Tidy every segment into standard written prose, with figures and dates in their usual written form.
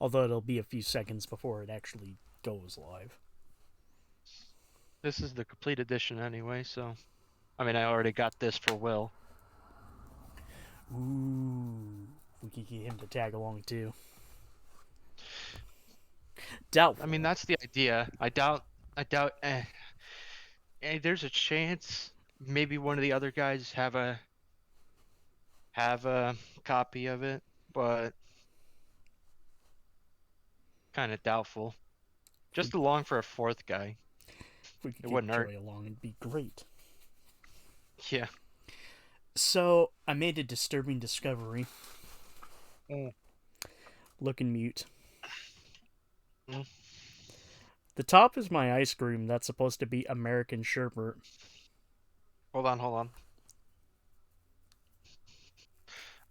Although it'll be a few seconds before it actually goes live. This is the complete edition anyway, so I mean I already got this for Will. Ooh, we could get him to tag along too. I mean Doubtful. that's the idea. I doubt there's a chance maybe one of the other guys have a copy of it, but kind of doubtful. If we, Just along for a fourth guy. if we could It get wouldn't hurt. Joy along, it'd be great. Yeah. So, I made a disturbing discovery. Mm. Look and mute. Mm. The top is my ice cream that's supposed to be American sherbet. Hold on.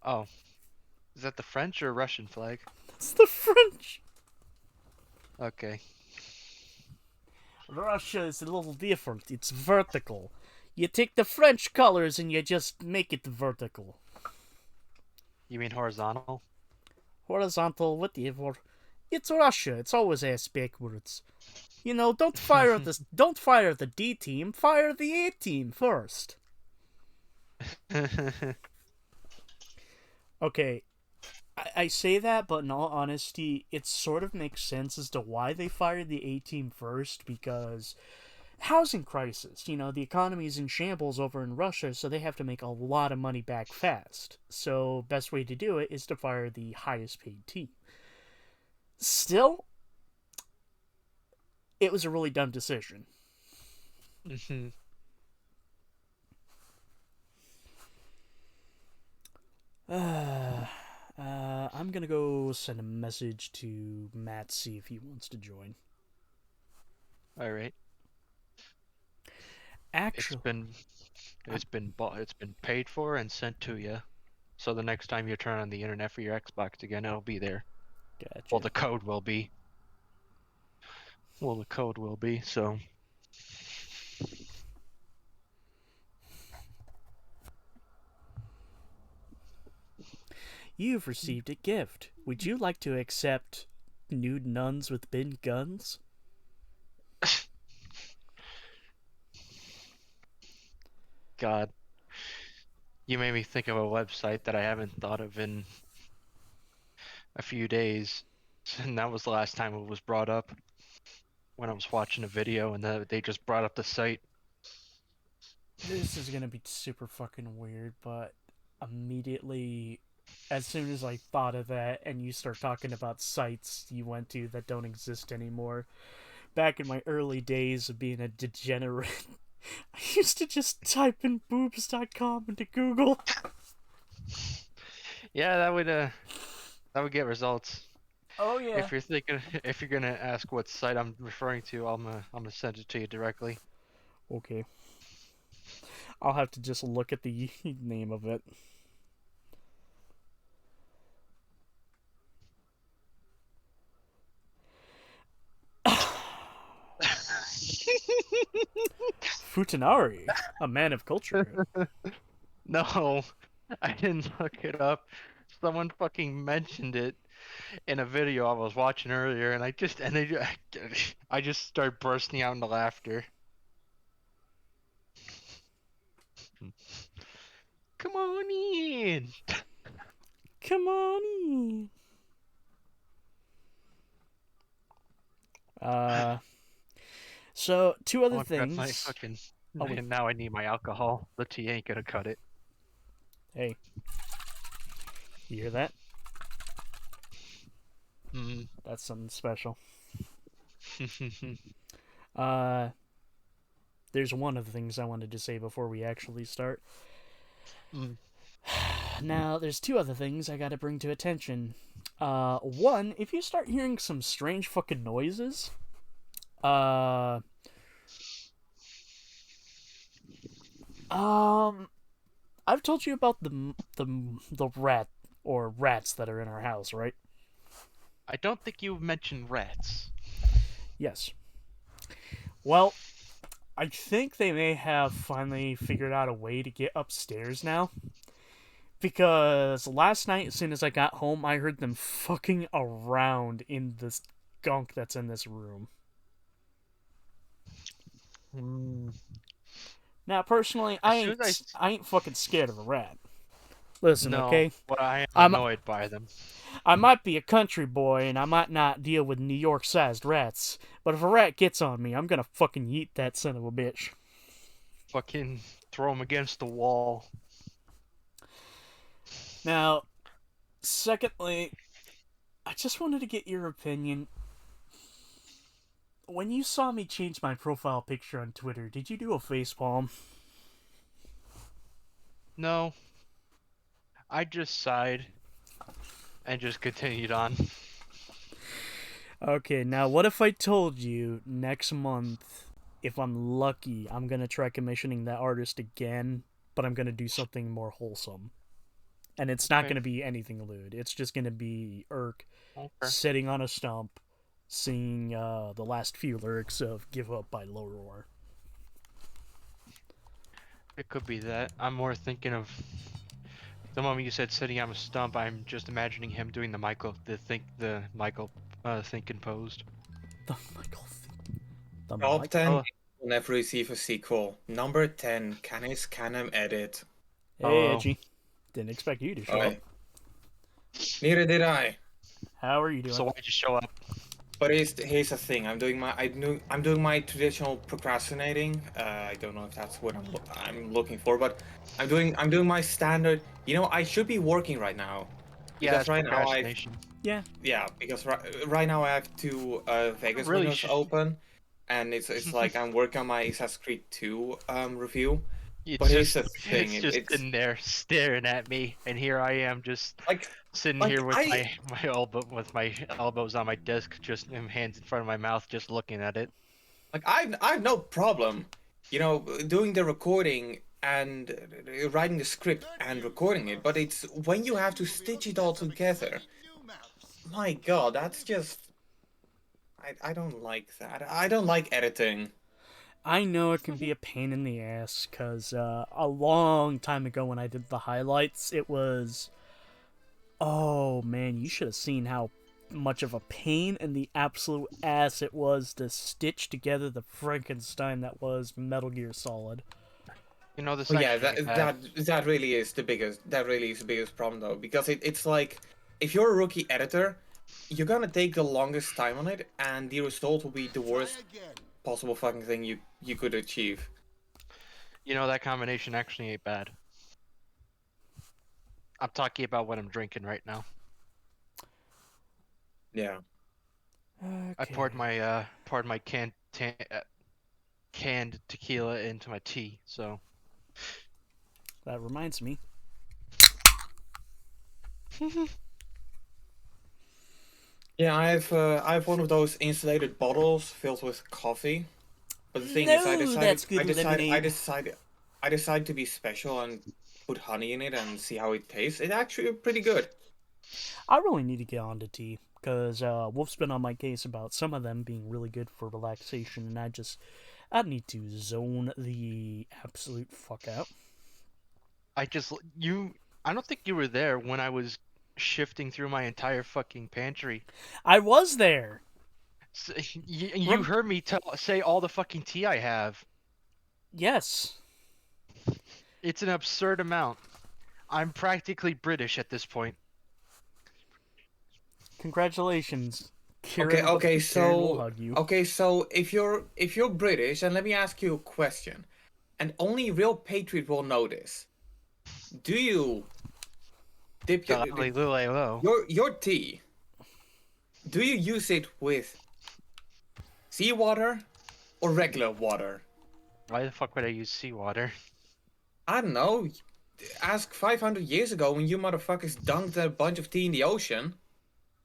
Oh, is that the French or Russian flag? That's the French. Okay. Russia is a little different. It's vertical. You take the French colors and you just make it vertical. You mean horizontal? Horizontal, whatever. It's Russia. It's always ass backwards. You know, don't fire the D team. Fire the A team first. Okay, I say that, but in all honesty, it sort of makes sense as to why they fired the A team first, because housing crisis. You know, the economy is in shambles over in Russia, so they have to make a lot of money back fast. So, best way to do it is to fire the highest paid team. Still, it was a really dumb decision. I'm gonna go send a message to Matt, see if he wants to join. All right. It's Actually, been I'm it's been paid for and sent to you. So the next time you turn on the internet for your Xbox again, it'll be there. Well, gotcha. the code will be. Well, the code will be. So You've received a gift. Would you like to accept nude nuns with big guns? God, you made me think of a website that I haven't thought of in a few days. And that was the last time it was brought up when I was watching a video and they just brought up the site. This is gonna be super fucking weird, but immediately, as soon as I thought of that, and you start talking about sites you went to that don't exist anymore, back in my early days of being a degenerate, I used to just type in boobs.com into Google. Yeah, that would get results. Oh, yeah. If you're gonna ask what site I'm referring to, I'm gonna send it to you directly. Okay. I'll have to just look at the name of it. Futanari, a man of culture. No, I didn't look it up. Someone fucking mentioned it in a video I was watching earlier, and I just started bursting out into laughter. Come on in. Come on in. Uh, so two other Oh, I've got my things. fucking. Oh wait, Now I need my alcohol. The tea ain't gonna cut it. hey, you hear that? Mm. That's something special. Uh, there's one of the things I wanted to say before we actually start. Mm. Now, there's two other things I gotta bring to attention. One, if you start hearing some strange fucking noises, uh, um, I've told you about the rat or rats that are in our house, right? I don't think you mentioned rats. Yes. Well, I think they may have finally figured out a way to get upstairs now, Because last night, as soon as I got home, I heard them fucking around in this gunk that's in this room. Mm, Now, personally, as soon as I ain't fucking scared of a rat. Listen, no, okay? but I am I'm annoyed by them. I might be a country boy and I might not deal with New York-sized rats, but if a rat gets on me, I'm gonna fucking yeet that son of a bitch. Fucking throw them against the wall. Now, secondly, I just wanted to get your opinion. When you saw me change my profile picture on Twitter, did you do a facepalm? No, I just sighed and just continued on. Okay, now what if I told you next month, if I'm lucky, I'm gonna try commissioning that artist again, but I'm gonna do something more wholesome. And it's not Okay. gonna be anything lewd. It's just gonna be Urk Okay. sitting on a stump, singing the last few lyrics of "Give Up" by Low Roar. It could be that. I'm more thinking of the moment you said sitting on a stump. I'm just imagining him doing the Michael thinking posed. The Michael. The Top 10 Oh. games will never receive a sequel. Number 10, Canis Canem Edit. Hey, Hello. Edgy. Didn't expect you to show up. Alright. Neither did I. How are you doing? So why'd you show up? But here's the thing. I'm doing my traditional procrastinating. I don't know if that's what I'm looking for, but I'm doing my standard. You know, I should be working right now. Yeah, Because it's right now procrastination. Yeah. Yeah, because right now I have two Vegas Really windows should- open, and it's like I'm working on my Assassin's Creed 2 review. It's But here's just, the thing, it's just it's- in there staring at me, and here I am just Like sitting like, here with I- my elbows on my desk, just hands in front of my mouth, just looking at it. Like I've no problem, you know, doing the recording and writing the script and recording it, but it's when you have to stitch it all together. My God, that's just. I don't like that. I don't like editing. I know it can be a pain in the ass, because a long time ago when I did the highlights, it was... Oh, man, you should have seen how much of a pain in the absolute ass it was to stitch together the Frankenstein that was Metal Gear Solid. You know, this Oh, yeah, actually that really is the biggest problem though, because it's like if you're a rookie editor, you're gonna take the longest time on it, and the result will be the worst possible fucking thing you could achieve. You know, that combination actually ain't bad. I'm talking about what I'm drinking right now. Yeah. I poured my canned tequila into my tea, so That reminds me. Yeah, I have one of those insulated bottles filled with coffee. But the thing is, No, that's good I decided to be special and put honey in it and see how it tastes. It's actually pretty good. I really need to get on to tea, because Wolf's been on my case about some of them being really good for relaxation, and I need to zone the absolute fuck out. I don't think you were there when I was shifting through my entire fucking pantry. I was there! You heard me say all the fucking tea I have. Yes. It's an absurd amount. I'm practically British at this point. Congratulations. Kieran Okay, will so hug you. if you're British, and let me ask you a question, and only real patriot will know this. Do you dip your tea? Do you use it with seawater or regular water? Why the fuck would I use seawater? I don't know. Ask 500 years ago when you motherfuckers dunked a bunch of tea in the ocean.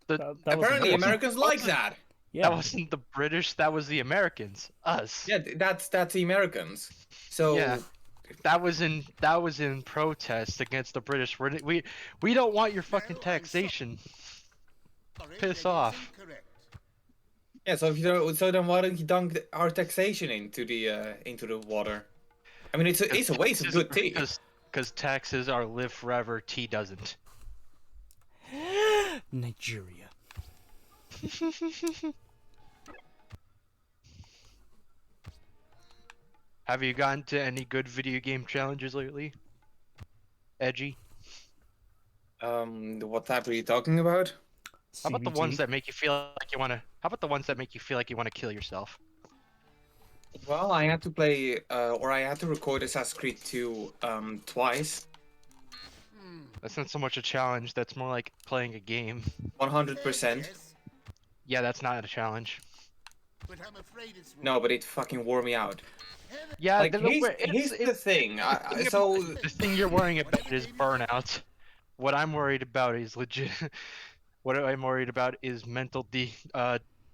That was Apparently, amazing. Americans like that. Yeah. That wasn't the British, that was the Americans. Us. Yeah, that's the Americans. So Yeah. That was in protest against the British. We don't want your fucking taxation. Piss off. yeah, so if you don't, so then why don't you dunk our taxation into the water? I mean, it's a waste of good tea. Because taxes are live forever, tea doesn't. Nigeria. Have you gotten to any good video game challenges lately? Edgy? What type are you talking about? How about the ones CBT. that make you feel like you wanna? How about the ones that make you feel like you wanna kill yourself? Well, I had to play, or I had to record Assassin's Creed 2, twice. That's not so much a challenge. That's more like playing a game. 100%. Yeah, that's not a challenge. But I'm afraid it's No, but it fucking wore me out. Yeah, Like, here's the thing. The thing you're worrying about is burnout. What I'm worried about is legit. What I'm worried about is mental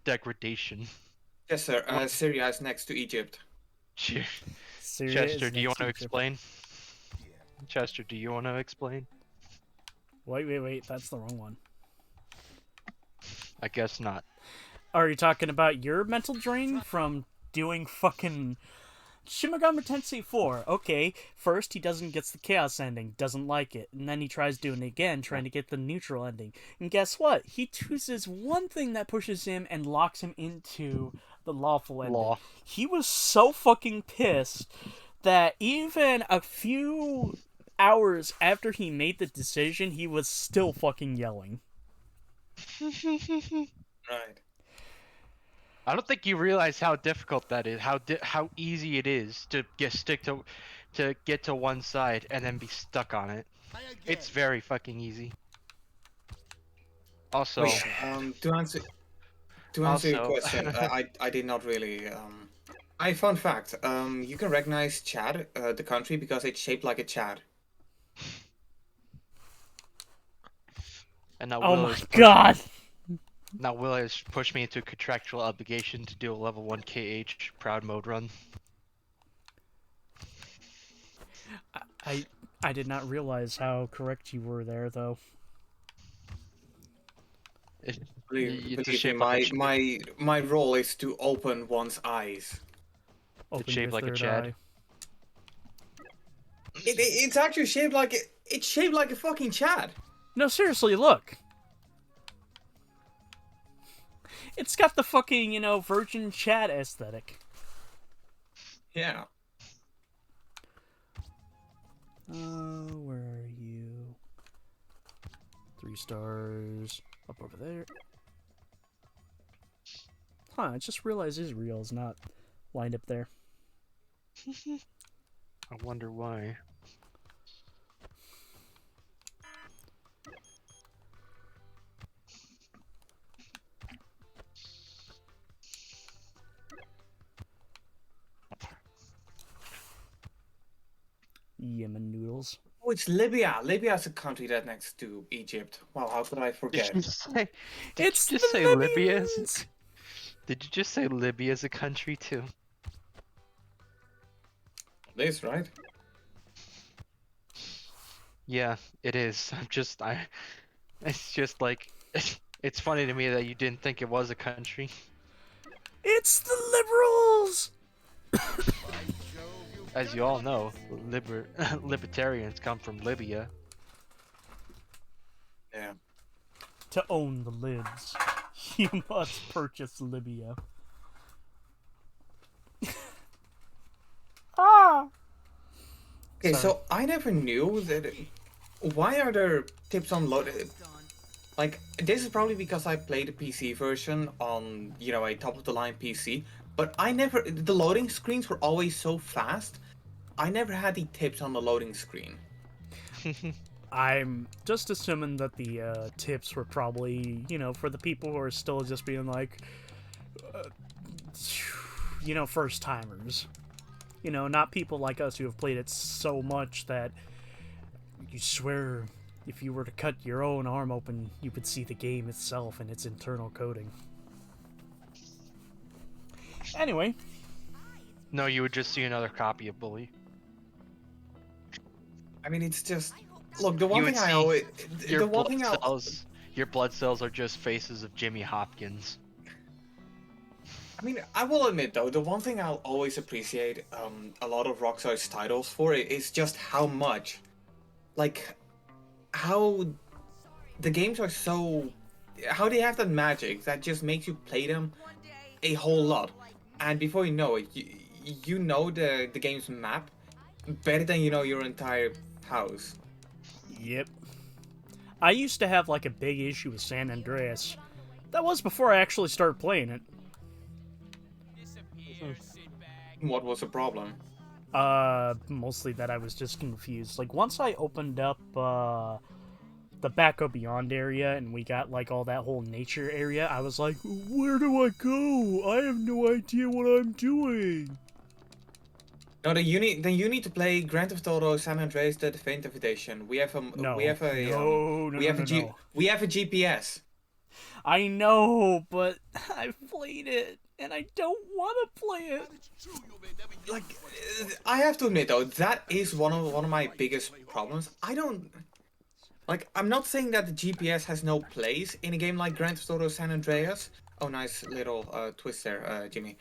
degradation. Yes, sir. Syria is next to Egypt. Syria is Chester, do you next want to Egypt. explain? Chester, do you want to explain? Wait, that's the wrong one. I guess not. Are you talking about your mental drain from doing fucking Shin Megami Tensei 4? Okay, first he gets the chaos ending, doesn't like it, and then he tries doing it again, trying to get the neutral ending. And guess what? He chooses one thing that pushes him and locks him into the lawful ending. Law. He was so fucking pissed that even a few hours after he made the decision, he was still fucking yelling. Right. I don't think you realize how difficult that is. How easy it is to get to one side and then be stuck on it. It's very fucking easy. Also, Wait, to answer your Also- question, I did not really. Fun fact. You can recognize Chad, the country, because it's shaped like a Chad. and now Oh Will my has pushed- god! Now Will has pushed me into a contractual obligation to do a level 1 KH proud mode run. I did not realize how correct you were there, though. It's Believe me, shaped like my role is to open one's eyes. Open shaped your like a third Chad. eye. It's actually shaped like it's shaped like a fucking Chad. No, seriously, look. It's got the fucking, Virgin Chad aesthetic. Yeah. Where are you? 3 stars. Up over there. Huh, I just realized Israel's not lined up there. I wonder why. Yemen noodles. Oh, it's Libya. Libya's a country that's next to Egypt. Wow, how could I forget? Did you say? It's Did you just the say Libya? Libyans! Did you just say Libya is a country too? This, right? Yeah, it is. It's just like, it's funny to me that you didn't think it was a country. It's the liberals! As you all know, libertarians come from Libya. Yeah. To own the libs, you must purchase Libya. Ah! Okay, Sorry. so I never knew that. Why are there tips on load? Like, this is probably because I played the PC version on, a top-of-the-line PC. But the loading screens were always so fast. I never had the tips on the loading screen. I'm just assuming that the tips were probably, for the people who are still just being like, first timers. Not people like us who have played it so much that you swear if you were to cut your own arm open, you could see the game itself and its internal coding. Anyway. No, you would just see another copy of Bully. I mean, it's just... Look, the one You thing would I see always... Your The one blood thing I... cells, your blood cells are just faces of Jimmy Hopkins. I mean, I will admit though, the one thing I'll always appreciate a lot of Rockstar's titles for is just how much like how the games are so, how they have that magic that just makes you play them a whole lot, and before you know it, you know the game's map better than you know your entire house. Yep. I used to have like a big issue with San Andreas. That was before I actually started playing it. What was the problem? Mostly that I was just confused. Like, once I opened up, the Back Go Beyond area and we got, like, all that whole nature area, I was like, where do I go? I have no idea what I'm doing. No, then you need to play Grand Theft Auto San Andreas the Definitive Edition. We have a No. we have a No, we have a G, no. we have a GPS. I know, but I've played it, and I don't want to play it. Like, I have to admit though, that is one of my biggest problems. I don't like. I'm not saying that the GPS has no place in a game like Grand Theft Auto San Andreas. Oh, nice little twist there, Jimmy.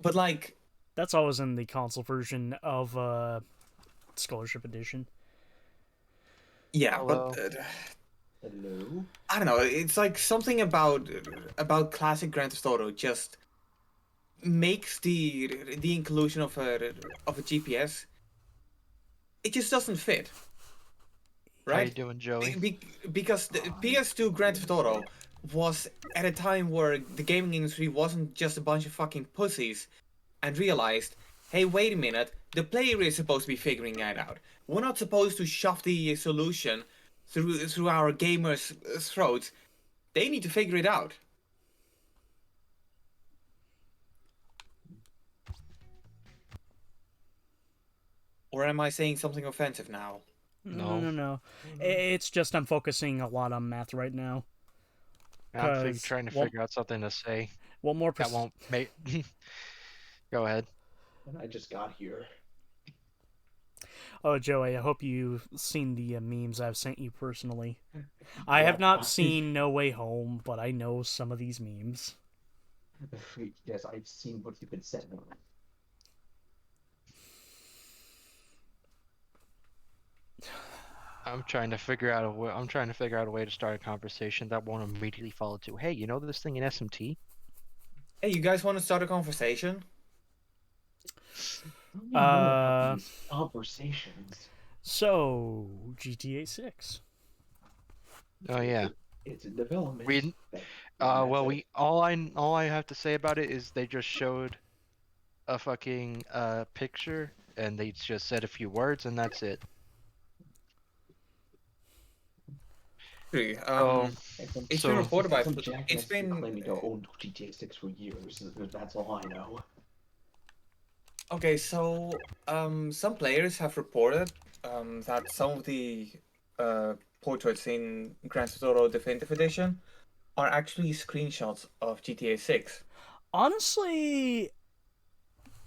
But like, That's always in the console version of Scholarship Edition. yeah, Hello. but Hello? I don't know. It's like something about classic Grand Theft Auto just makes the inclusion of a GPS. It just doesn't fit, How you right? doing, Joey? Because the PS2 Grand Theft Auto was at a time where the gaming industry wasn't just a bunch of fucking pussies, and realized, hey, wait a minute, the player is supposed to be figuring it out. We're not supposed to shove the solution through our gamers' throats. They need to figure it out. Or am I saying something offensive now? No. It's just I'm focusing a lot on math right now. I'm 'Cause, trying to well- figure out something to say Well, more that won't make. Go ahead. And I just got here. Oh, Joey, I hope you've seen the memes I've sent you personally. I Yeah, have not seen No Way Home, but I know some of these memes. Yes, I've seen what you've been sending. I'm trying to figure out a way. I'm trying to figure out a way to start a conversation that won't immediately follow to, hey, you know this thing in SMT? Hey, you guys want to start a conversation? Conversations. So, GTA 6. Oh yeah. It's in development. We, well, all I have to say about it is they just showed a fucking picture and they just said a few words and that's it. It's So- been reported by. Some jackass It's been claiming to own GTA 6 for years. That's all I know. okay. So, some players have reported that some of the portraits in Grand Theft Auto Definitive Edition are actually screenshots of GTA 6. Honestly,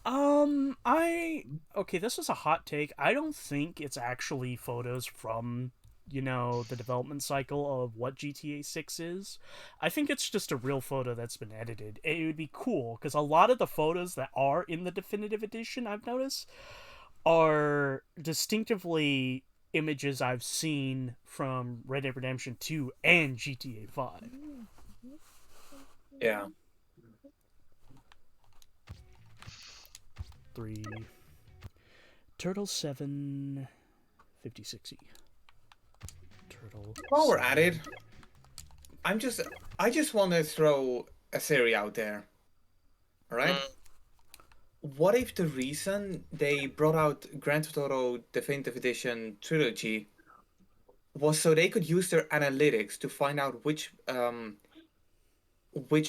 okay, this is a hot take. I don't think it's actually photos from, the development cycle of what GTA 6 is. I think it's just a real photo that's been edited. It would be cool, because a lot of the photos that are in the Definitive Edition, I've noticed, are distinctively images I've seen from Red Dead Redemption 2 and GTA 5. Yeah. 3 Turtle 7 56E. Turtle. While we're at it, I just want to throw a theory out there. All right. What if the reason they brought out Grand Theft Auto Definitive Edition Trilogy was so they could use their analytics to find out which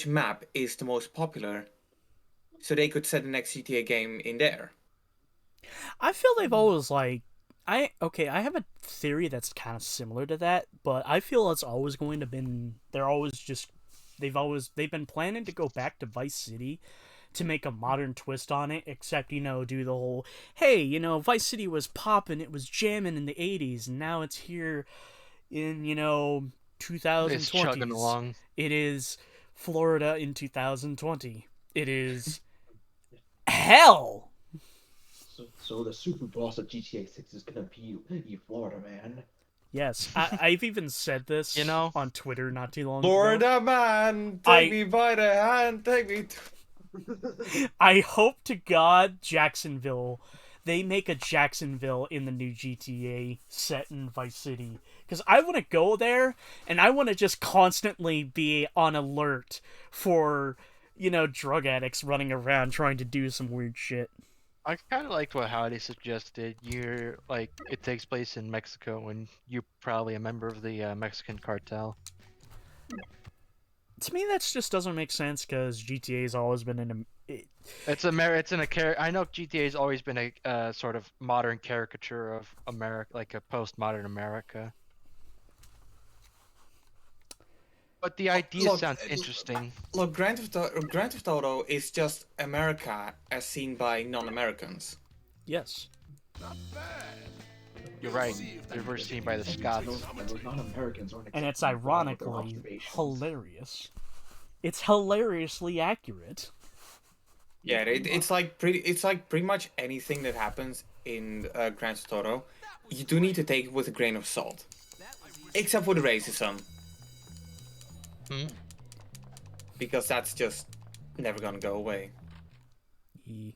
map is the most popular, so they could set the next GTA game in there? I feel they've always I have a theory that's kind of similar to that, but I feel it's always going to been they've been planning to go back to Vice City to make a modern twist on it, except, do the whole, hey, Vice City was popping, it was jamming in the 80s, and now it's here in, 2020s. It's chugging along. It is Florida in 2020. It is hell. So So the super boss of GTA 6 is gonna be you, Florida man. Yes, I've even said this You know? on Twitter not too long ago. Florida man, take me by the hand, take me. I hope to God they make a Jacksonville in the new GTA set in Vice City. Because I want to go there, and I want to just constantly be on alert for, drug addicts running around trying to do some weird shit. I kind of liked what Howdy suggested. You're like, it takes place in Mexico, and you're probably a member of the Mexican cartel. To me, that just doesn't make sense because GTA's always been in a. It's in a I know GTA's always been a sort of modern caricature of America, like a postmodern America. But the idea sounds interesting. Look, Grand Theft Auto is just America as seen by non-Americans. Yes. You're right. They were seen by the Scots. Those non-Americans aren't And it's exactly wrong with their ironically observations. hilarious. It's hilariously accurate. Yeah, it's like pretty much anything that happens in Grand Theft Auto, you do need to take it with a grain of salt, except for the racism, because that's just never gonna go away. The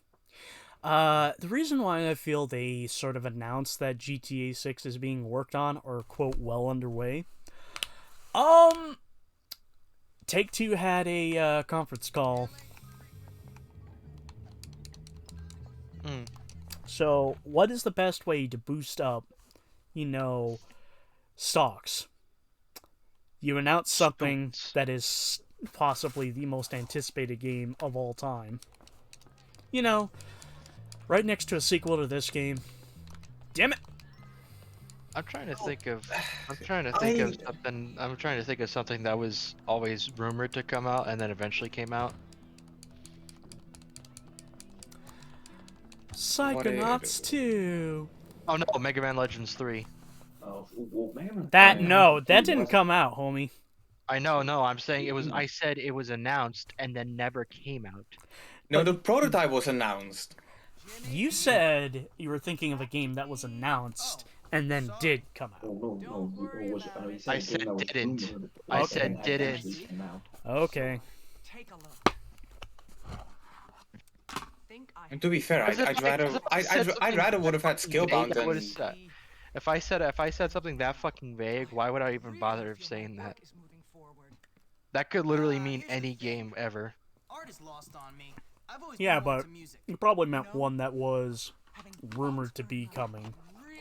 reason why I feel they sort of announced that GTA 6 is being worked on, or quote, well underway. Take-Two had a conference call. So, what is the best way to boost up, stocks? You announce something that is possibly the most anticipated game of all time. Right next to a sequel to this game. Damn it! I'm trying to think of something that was always rumored to come out and then eventually came out. Psychonauts 2. Oh no, Mega Man Legends 3. Oh, well, man, That man, didn't come out, homie. I know, I'm saying it was. I said it was announced and then never came out. No, the prototype was announced. You said you were thinking of a game that was announced and then did come out. No. I said didn't. I said didn't. Okay. Take a look. And to be fair, I'd rather would have had Skillbound than. If I said something that fucking vague, why would I even bother saying that? That could literally mean any game ever. Yeah, but you probably meant one that was rumored to be coming.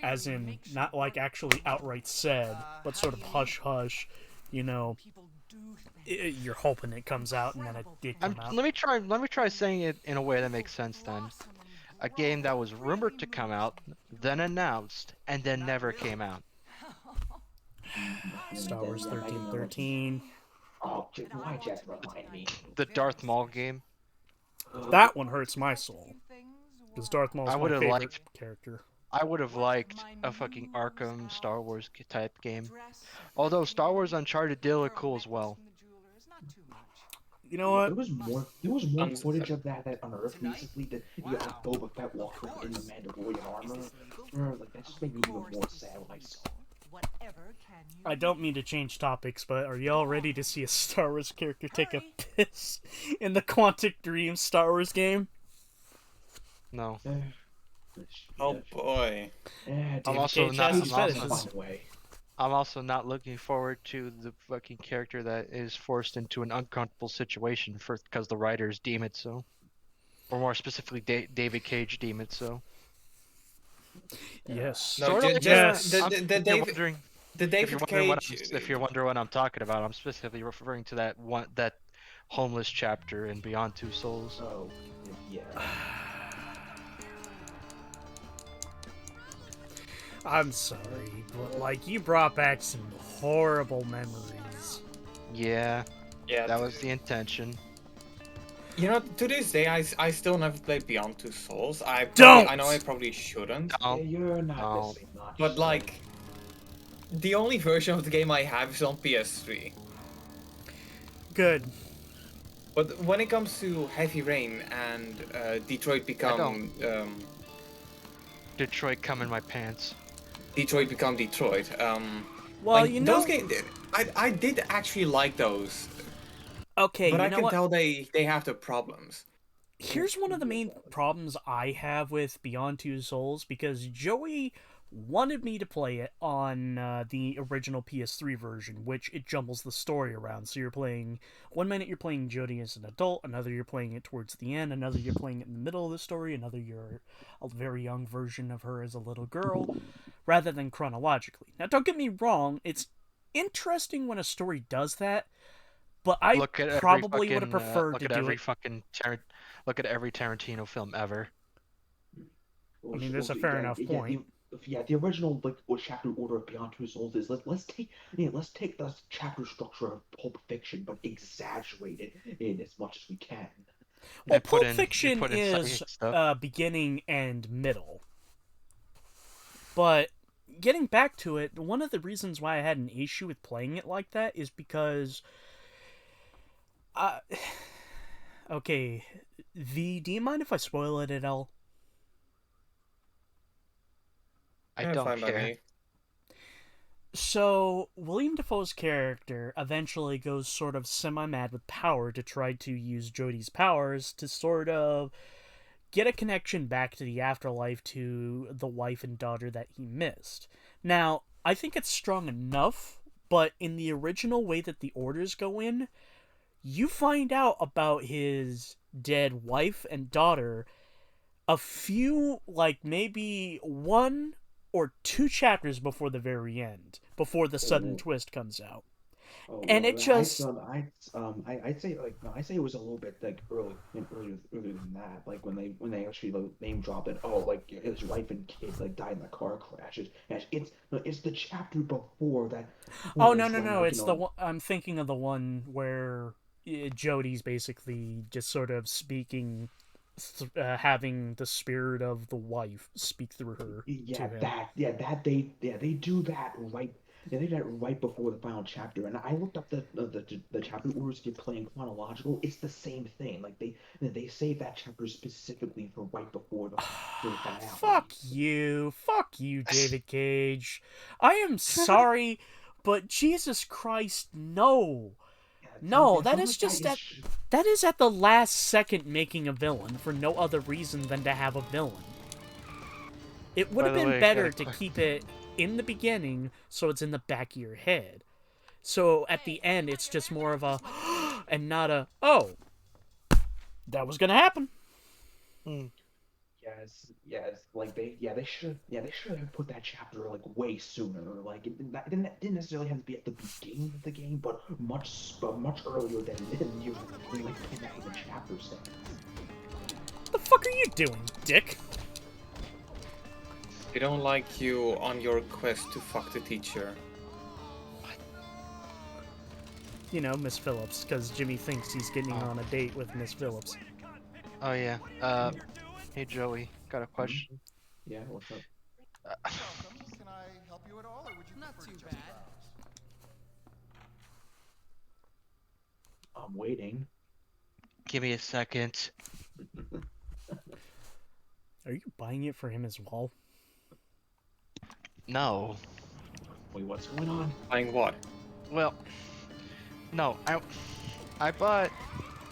As in, not like actually outright said, but sort of hush-hush, you're hoping it comes out and then it did come out. Let me try saying it in a way that makes sense then. A game that was rumored to come out, then announced, and then never came out. Star Wars 1313. Oh, why Jack remind me? The Darth Maul game. That one hurts my soul. Because Darth Maul's my favorite character. I would have liked a fucking Arkham Star Wars type game. Although Star Wars Uncharted did look cool as well. You know what? There was more footage of that unearthed recently that you got Boba Fett walking in the Mandalorian armor. Like that just made me even more sad when I saw it. I don't mean to change topics, but are y'all ready to see a Star Wars character take a piss in the Quantic Dream Star Wars game? No. Oh boy. I'm also not looking forward to the fucking character that is forced into an uncomfortable situation because the writers deem it so. Or more specifically, David Cage deem it so. Yes. No, yes. If you're wondering what I'm talking about, I'm specifically referring to that homeless chapter in Beyond Two Souls. Oh, yeah. I'm sorry, but you brought back some horrible memories. Yeah, that was the intention. To this day, I still never played Beyond Two Souls. I know I probably shouldn't. No. Yeah, you're not missing much. But the only version of the game I have is on PS3. Good. But when it comes to Heavy Rain and Detroit Become Detroit come in my pants. Detroit Become Detroit. Well, like, you know, those games, I did actually like those, okay, but you I know can what? tell they have their problems. Here's one of the main problems I have with Beyond Two Souls, because Joey wanted me to play it on the original PS3 version, which it jumbles the story around. So you're playing, one minute you're playing Jodie as an adult, another you're playing it towards the end, another you're playing it in the middle of the story, another you're a very young version of her as a little girl, rather than chronologically. Now, don't get me wrong, it's interesting when a story does that, but I probably would have preferred to do it. Look at every Tarantino film ever. I mean, there's a fair enough point. The original chapter order of Beyond Two Souls is let's take the chapter structure of Pulp Fiction, but exaggerate it in as much as we can. Well, Pulp Fiction is beginning and middle. But getting back to it, one of the reasons why I had an issue with playing it like that is because okay, do you mind if I spoil it at all? I don't care. So, William Dafoe's character eventually goes sort of semi-mad with power to try to use Jodie's powers to sort of get a connection back to the afterlife to the wife and daughter that he missed. Now, I think it's strong enough, but in the original way that the orders go in, you find out about his dead wife and daughter a few, like maybe 1 or 2 chapters before the very end, before the sudden twist comes out. And it just I'd say it was a little bit like earlier than that, like when they actually name dropped it. Oh, like his wife and kids like died in the car crashes. It's the chapter before that. Oh no! It's the one I'm thinking of, the one where Jodie's basically just sort of speaking, having the spirit of the wife speak through her. They do that right. They did that right before the final chapter, and I looked up the chapter orders if you're playing chronological. It's the same thing. Like they save that chapter specifically for right before the finale. Fuck you, David Cage. I am sorry, but Jesus Christ, no. No, that is just that is at the last second making a villain for no other reason than to have a villain. It would have been better to keep it in the beginning so it's in the back of your head. So at the end it's just more of a and not a that was gonna happen. Yes, like they should have put that chapter like way sooner. Like it didn't necessarily have to be at the beginning of the game, but much earlier than you really put out the chapter set. What the fuck are you doing, dick? They don't like you on your quest to fuck the teacher. You know, Miss Phillips, because Jimmy thinks he's getting on a date with Miss Phillips. Oh yeah. Hey Joey, got a question. Yeah, what's up? Can I help you at all, or would you not too bad? I'm waiting. Give me a second. Are you buying it for him as well? No. Wait, what's going on? Buying what? Well, no. I bought.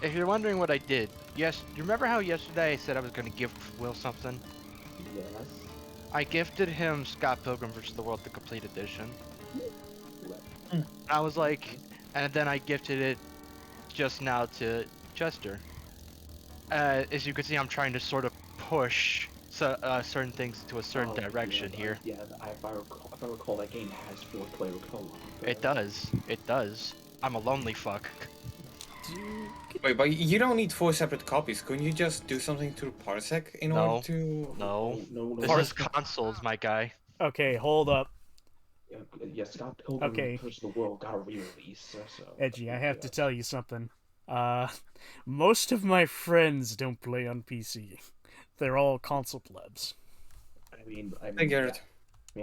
If you're wondering what I did, yes. You remember how yesterday I said I was going to gift Will something? Yes. I gifted him Scott Pilgrim vs. the World, the complete edition. I was like, and then I gifted it just now to Chester. As you can see, I'm trying to sort of push certain things to a certain direction here. Yeah, if I recall, that game has 4-player co-op. It does. It does. I'm a lonely fuck. Wait, but you don't need 4 separate copies. Couldn't you just do something to Parsec in order to... No. This is consoles, my guy. Okay, hold up. Yeah, Scott Pilgrim vs. the World got a re-release. So Edgy, I have to tell you something. Most of my friends don't play on PC. They're all console plebs. I get it.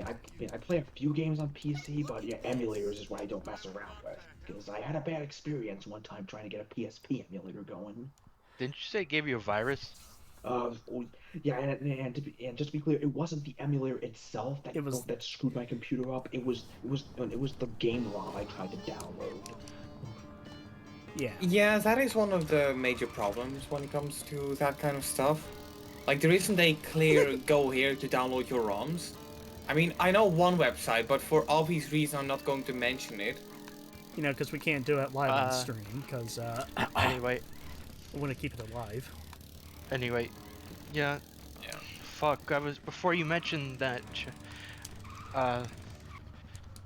I play a few games on PC, but yeah, emulators is what I don't mess around with. Because I had a bad experience one time trying to get a PSP emulator going. Didn't you say it gave you a virus? Oh, yeah, and just to be clear, it wasn't the emulator itself It was that screwed my computer up. It was the game ROM I tried to download. yeah. Yeah, that is one of the major problems when it comes to that kind of stuff. Like, there isn't a clear go here to download your ROMs. I mean, I know one website, but for obvious reason, I'm not going to mention it. You know, because we can't do it live on stream, because Anyway, I want to keep it alive. anyway, yeah. Yeah. Fuck, I was before you mentioned that. Uh,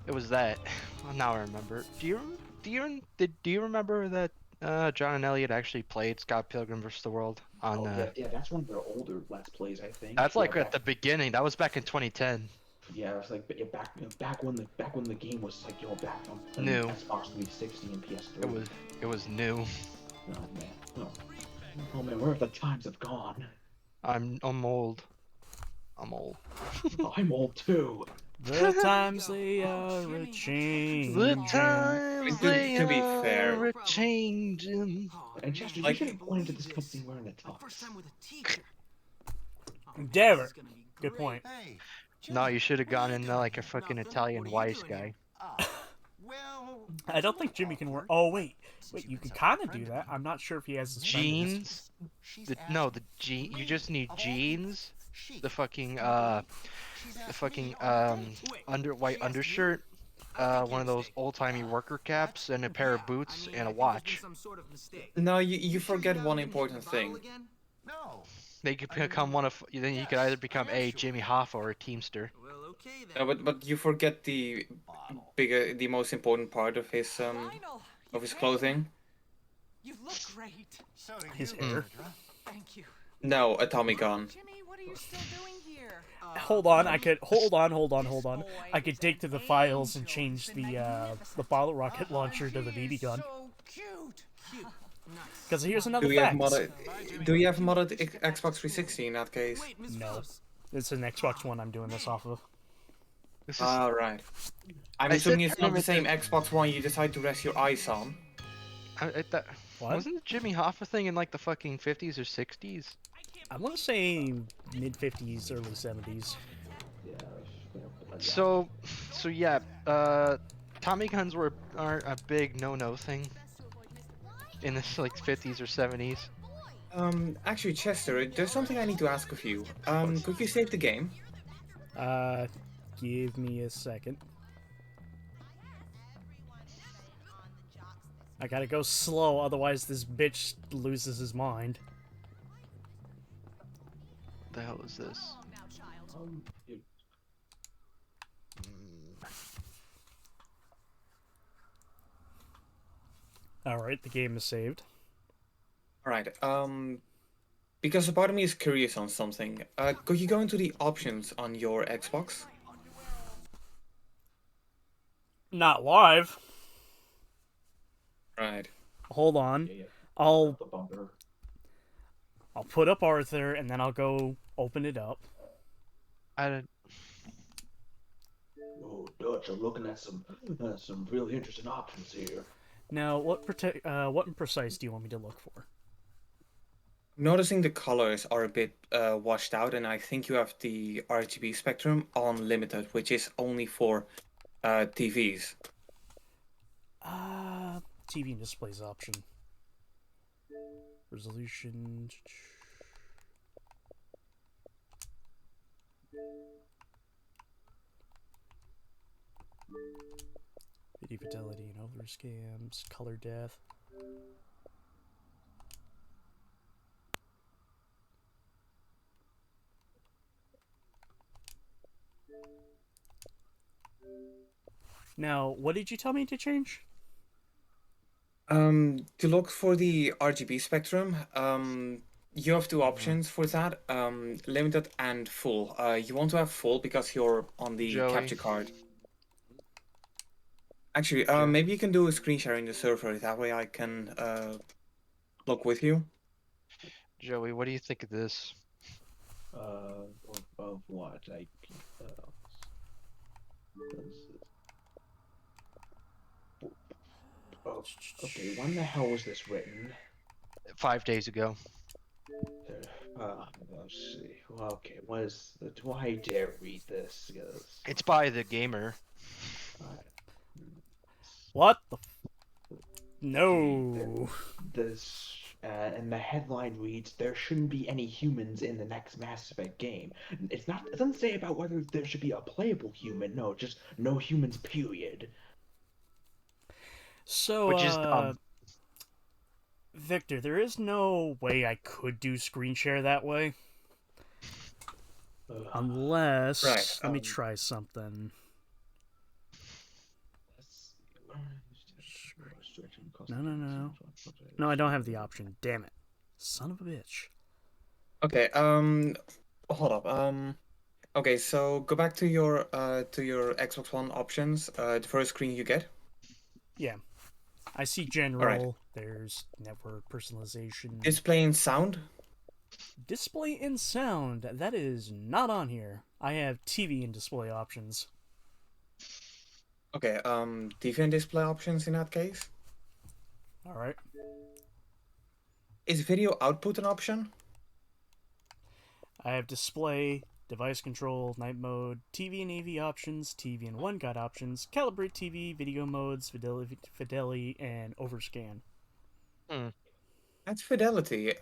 it was that. Well, now I remember. Do you remember that John and Elliot actually played Scott Pilgrim vs. the World on? Oh yeah, that's one of their older Let's Plays, I think. That's Yeah, like at the beginning. That was back in 2010. yeah, it was like back when the game was like back on New. Xbox 360 and PS3. It was new. Oh man, oh man, where the times have gone. I'm old. I'm old. Oh, I'm old too. The times they are a changing. The times To be fair. are changing. And Chester, Like- you should have pointed to this company wearing the tux. Damn it. Good point. Hey, No, you should have gone in like a fucking Italian wise guy. well, I don't think Jimmy can wear. Oh wait, you can kind of do that. I'm not sure if he has the Jeans. The jean. You just need jeans. The fucking white undershirt. One of those old-timey worker caps and a pair of boots and a watch. No, you forget one important thing. No. They could become one of. Then you could either become a Jimmy Hoffa or a Teamster. No, but you forget the most important part of his clothing. You look great. So do His you, hair. Deirdre. Thank you. No, a Tommy gun. Jimmy, what are you still doing here? Hold on, I could hold on. I could dig to the files and change the bottle rocket launcher to the BB gun. So cute. Cute. Nice. Because here's another Do you have fact. modded? Do you have modded Xbox 360 in that case? Wait, Miss No. Phillips. It's an Xbox One I'm doing this off of. This is. Ah, right. I'm I assuming said it's not the same limited- Xbox One you decide to rest your eyes on. What? Wasn't the Jimmy Hoffa thing in like the fucking 50s or 60s? I want to say mid 50s, early 70s. Yeah. So yeah, Tommy guns aren't a big no-no thing in the like 50s or 70s. Actually, Chester, there's something I need to ask of you. Could you save the game? Give me a second. I gotta go slow, otherwise this bitch loses his mind. What the hell is this? Alright, the game is saved. Alright, because a part of me is curious on something. Could you go into the options on your Xbox? Not live. Right. Hold on. Yeah. I'll The bumper. put up Arthur and then I'll go open it up. I don't. Oh, Dutch, I'm looking at some really interesting options here. Now, what in precise do you want me to look for? Noticing the colors are a bit washed out, and I think you have the RGB spectrum on limited, which is only for TVs. TV and displays option. Resolution. Video fidelity and over scams, color depth. Now, what did you tell me to change? To look for the RGB spectrum, you have two options for that, limited and full. You want to have full because you're on the Joey. capture card. Actually, maybe you can do a screen share in the server. That way I can look with you. Joey, what do you think of this? Of what? Okay, when the hell was this written? 5 days ago. Let's see. Okay, do I dare read this? Because It's by the gamer. What the? No. This and the headline reads, "There shouldn't be any humans in the next Mass Effect game." It's not. It doesn't say about whether there should be a playable human. No, just no humans. Period. So, Which is dumb. Victor, there is no way I could do screen share that way. Unless, Right, let me try something. No. No, I don't have the option. Damn it. Son of a bitch. Okay. Hold up. Okay. So go back to your Xbox One options. The first screen you get. Yeah. I see general. There's network personalization. Display and sound. Display and sound. That is not on here. I have TV and display options. Okay. TV and display options in that case. All right. Is video output an option? I have display, device control, night mode, TV and AV options, TV and one guide options, calibrate TV, video modes, fidelity, and overscan. That's fidelity.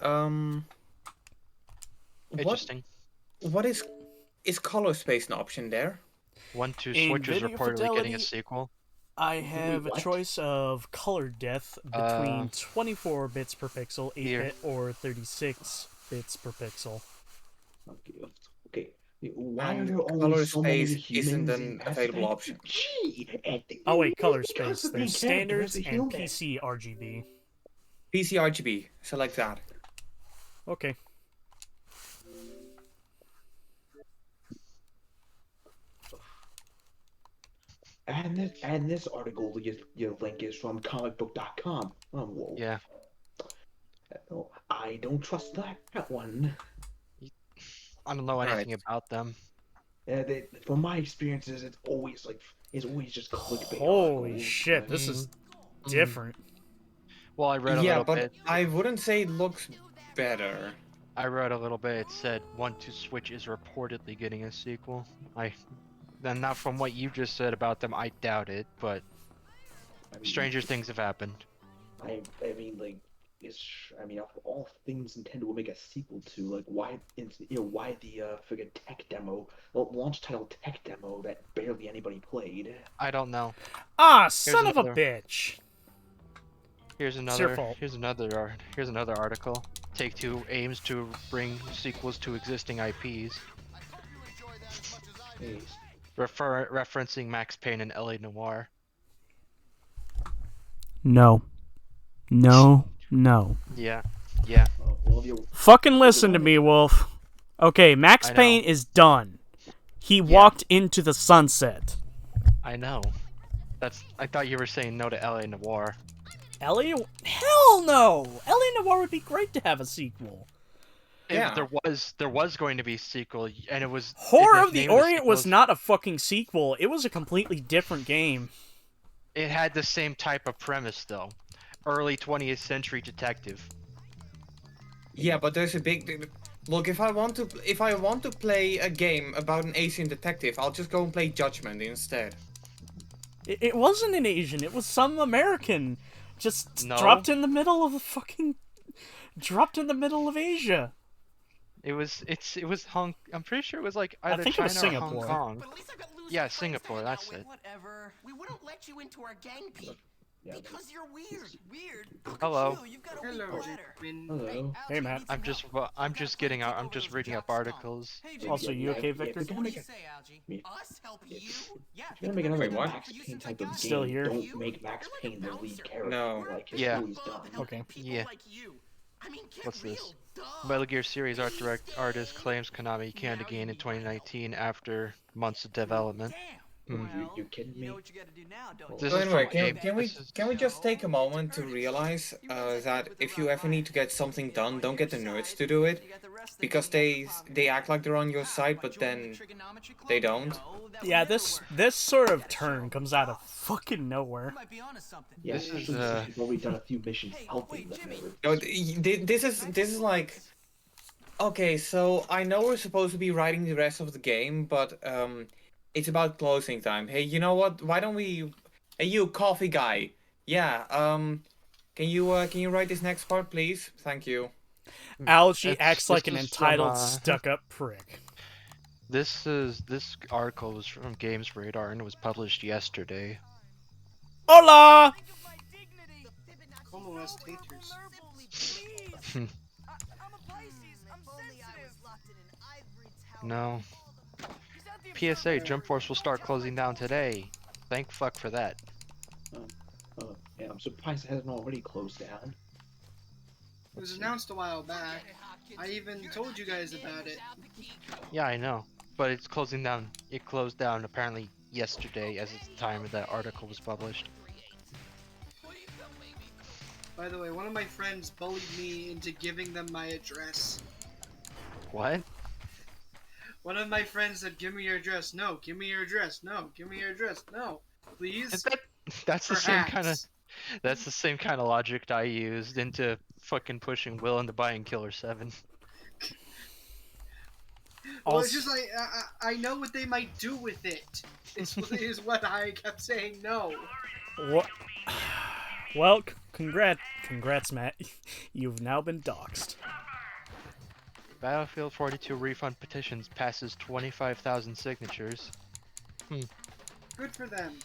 Interesting. What is color space an option there? 1-2 In Switch is video reportedly getting fidelity- a sequel. I have a what? choice of color depth between 24 bits per pixel, 8-bit, or 36 bits per pixel. Okay. Why are And there color always so many space humans isn't in an Mass available Effect? option. Gee, Oh wait, color it space. constantly There's character standards as a and human. PC RGB. PC RGB. Select that. Okay. And this article, your link is from comicbook.com. Oh, whoa. Yeah. Oh, I don't trust that one. I don't know anything about them. From my experiences, it's always just clickbait. Holy articles. shit, this is different. Well, I read a Yeah, little but bit. I wouldn't say it looks better. I read a little bit. It said 1-2 Switch is reportedly getting a sequel. Then not from what you just said about them, I doubt it. But I mean, stranger things have happened. I mean, like, of all things Nintendo will make a sequel to, like, why the friggin' tech demo, launch title tech demo that barely anybody played. I don't know. Ah, son of a another- bitch! Here's your another. fault. Here's another article. Take-Two aims to bring sequels to existing IPs, Hey, referencing Max Payne and LA Noire. No. No. Yeah. well, you Fucking listen to me, Wolf. Okay, Max I know. Payne is done. He walked into the sunset. I know. I thought you were saying no to LA Noire. Ellie? Hell no! Ellie Noire would be great to have a sequel. Yeah. There was going to be a sequel, and it was Horror the of the name of the Orient was sequel not a fucking sequel. It was a completely different game. It had the same type of premise, though. Early 20th century detective. Yeah, but there's a big look. If I want to play a game about an Asian detective, I'll just go and play Judgment instead. It wasn't an Asian. It was some American. Just No. dropped in the middle of Asia. It was Hong. I'm pretty sure it was like I either think it was China or Hong Singapore. Kong. But at least I've got loose Yeah, friends Singapore, hanging out that's with. it. Whatever. We wouldn't let you into our gang, Pete. Yeah, Because you're weird. Weird. Look Hello. at you. You've got a Hello, weak bladder. Hello. Hey, Matt. I'm just reading up articles. Hey, Jimmy. Also, you okay, yeah, Victor? yeah, What do you say, Algie? Me- Us help you? Yeah. If you're gonna make another Wait, what? Max Payne type of game, Still here? don't make Max Payne the lead character. No. Like his Yeah. movie's done. Okay. Yeah. Like you. I mean, get What's real, this? duh. Metal Gear Series artist claims Konami canned a game in 2019 after months of development. Damn. You kidding me? You know what you gotta do now, don't This So is anyway, from can, Abe. can we This is- can we just take a moment to realize that if you ever need to get something done, don't get the nerds to do it, because they act like they're on your side, but then they don't. Yeah, this sort of turn comes out of fucking nowhere. might be onto something. Yeah, This is, especially since we've already done a few missions Hey, helping wait, them. Jimmy. No, this is like Okay, so I know we're supposed to be writing the rest of the game, but it's about closing time. Hey, you know what? Why don't we? Hey, you coffee guy. Yeah. Can you write this next part, please? Thank you. Algae It's- acts like an this is from, entitled, stuck-up prick. This article was from Games Radar and it was published yesterday. Hola! Como has taters. No. PSA, Jump Force will start closing down today. Thank fuck for that. Yeah, I'm surprised it hasn't already closed down. It was announced a while back. I even told you guys about it. Yeah, I know. But it's closing down. It closed down apparently yesterday as it's the time that article was published. By the way, one of my friends bullied me into giving them my address. What? One of my friends said, "Give me your address." No, give me your address. No, give me your address. No, please. That's the same kind of Perhaps. that's the same kind of logic I used into fucking pushing Will into buying Killer 7. Well, it's Also- just like I know what they might do with it. Is what I kept saying. No. What? Well, congrats, Matt. You've now been doxxed. Battlefield 42 refund petitions passes 25,000 signatures. Good for them.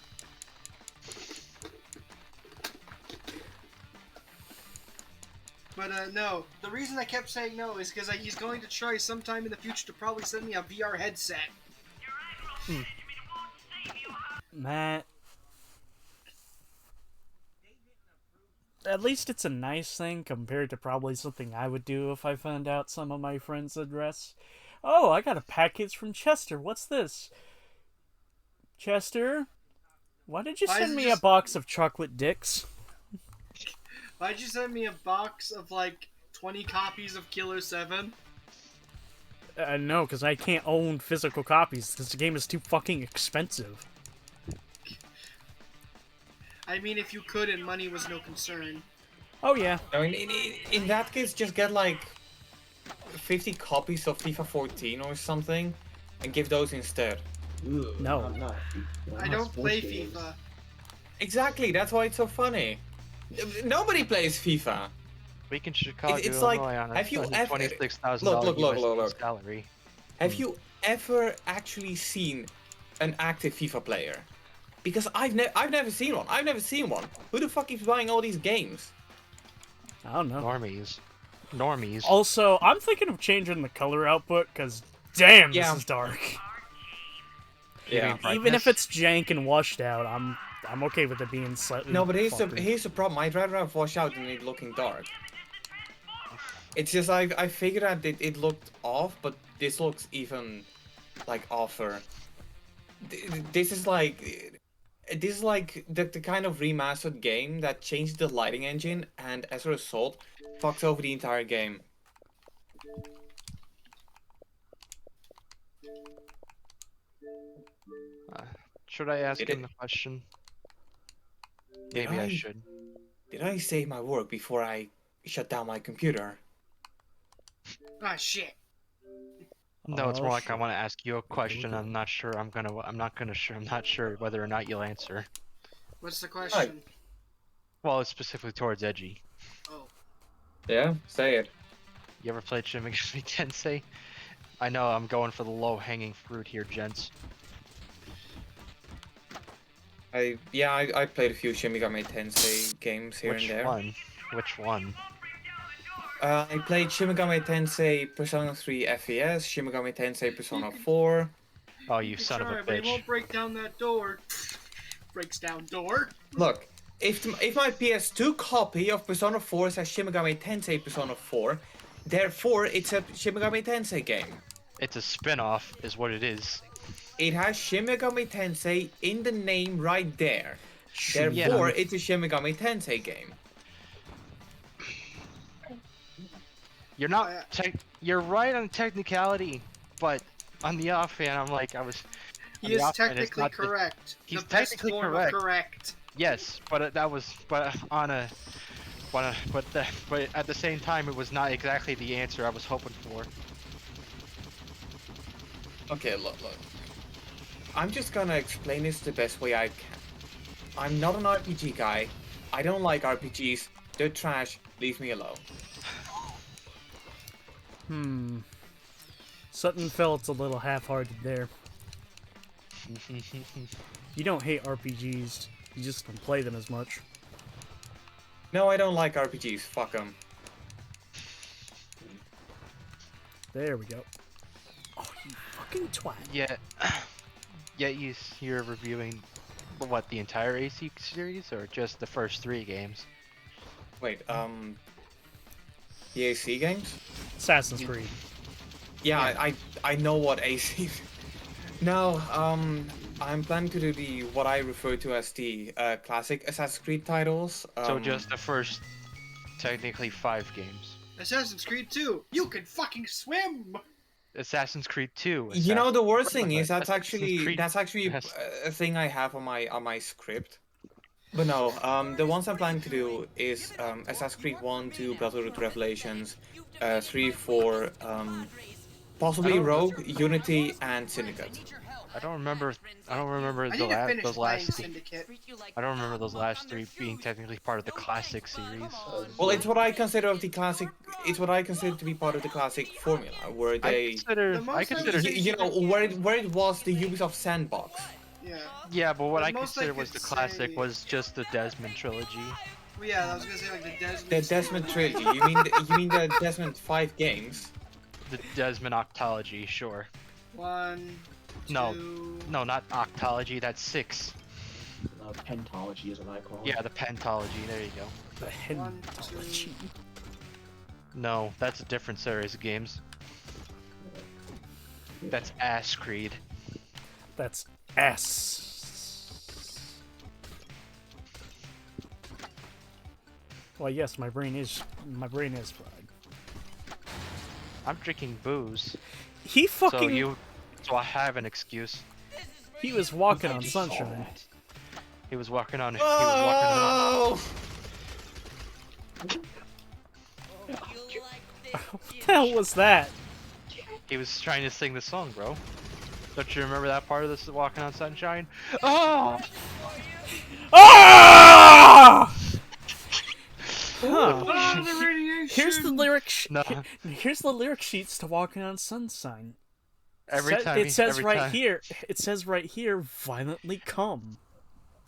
But no, the reason I kept saying no is because he's going to try sometime in the future to probably send me a VR headset. Matt. At least it's a nice thing compared to probably something I would do if I found out some of my friends' address. Oh, I got a package from Chester. What's this? Chester? Why did you Why is send it me just- a box of chocolate dicks? Why'd you send me a box of like 20 copies of Killer 7? No, because I can't own physical copies because the game is too fucking expensive. I mean, if you could and money was no concern. Oh, yeah. I mean, in that case, just get like 50 copies of FIFA 14 or something, and give those instead. Ugh, No. I don't play FIFA. Exactly. That's why it's so funny. Nobody plays FIFA. Week in Chicago, it's like, Illinois on a have you ever- $26,000 look. US salary. Have you ever actually seen an active FIFA player? Because I've never seen one. I've never seen one. Who the fuck is buying all these games? I don't know. Normies. Also, I'm thinking of changing the color output because, damn, Yeah. this is dark. Yeah. Even if it's jank and washed out, I'm okay with it being slightly. No, but fucking- here's the problem. I'd rather have washed out than it looking dark. It's just I figured out that it looked off, but this looks even like offer. This is like the kind of remastered game that changed the lighting engine and as a result fucks over the entire game. Should I ask Did him it- the question? Did Maybe I I? should. Did I save my work before I shut down my computer? Ah, shit. No, it's Oh, more like I shit. want to ask you a question. I'm not sure. I'm not sure whether or not you'll answer. What's the question? Well, it's specifically towards Edgy. Oh. Yeah, say it. You ever played Shin Megami Tensei? I know I'm going for the low-hanging fruit here, gents. I played a few Shin Megami Tensei games here Which and there. one? Which one? I played Shin Megami Tensei Persona 3 FES, Shin Megami Tensei Persona 4. Oh, you son of a Try, but he bitch. won't break down that door. Breaks down door. Look, if my PS2 copy of Persona 4 says Shin Megami Tensei Persona 4, therefore it's a Shin Megami Tensei game. It's a spin-off, is what it is. It has Shin Megami Tensei in the name right there. Therefore, Yeah. it's a Shin Megami Tensei game. You're not. You're right on technicality, but on the offhand, I'm like, on He the is offhand, it's technically not the- correct. He's the best technically form correct. of correct. Yes, but but on a But at the same time, it was not exactly the answer I was hoping for. Okay, look. I'm just gonna explain this the best way I can. I'm not an RPG guy. I don't like RPGs. They're trash. Leave me alone. Sutton felt a little half-hearted there. You don't hate RPGs. You just don't play them as much. No, I don't like RPGs. Fuck them. There we go. Oh, you fucking twat. Yeah. You're reviewing what, the entire AC series or just the first 3 games? Wait, the AC games? Assassin's Creed. Yeah, I know what AC. No, I'm planning to do what I refer to as the classic Assassin's Creed titles. So just the first, technically 5 games. Assassin's Creed 2. You can fucking swim. Assassin's Creed 2. You know, the worst Assassin's- thing is that's Assassin's Creed actually has- a thing I have on my script. But no, the ones I'm planning to do is Assassin's Creed 1, 2, Brotherhood Revelations, 3, 4, possibly Rogue, Unity, and Syndicate. I don't remember I need to finish those playing last. Syndicate. I don't remember those last 3 being technically part of the classic series. Well, it's what I consider of the classic. It's what I consider to be part of the classic formula, where I they, consider. The I most consider. you know, where it was the Ubisoft sandbox. Yeah. Yeah, but what The I most I consider could was the classic say- was just the Desmond trilogy. Well, yeah, I was gonna say like the Desmond. The Desmond trilogy. You mean the Desmond 5 games? The Desmond octology, sure. 1, No. 2. No, not octology. That's 6. Pentology is what I call it. Yeah, the pentology. There you go. The One, Hentology. No, that's a different series of games. That's Ass Creed. That's S. Well, yes, my brain is fried. I'm drinking booze, He fucking. so I have an excuse. He was walking on sunshine. He was walking on. Oh! What the hell was that? He was trying to sing the song, bro. Don't you remember that part of this Walking on Sunshine? Oh! Ah! Huh. Oh, the radiation. Here's the lyric. No. Here's the lyric sheets to "Walking on Sunshine." Every time. It says every right time. here. It says right here. Violently come.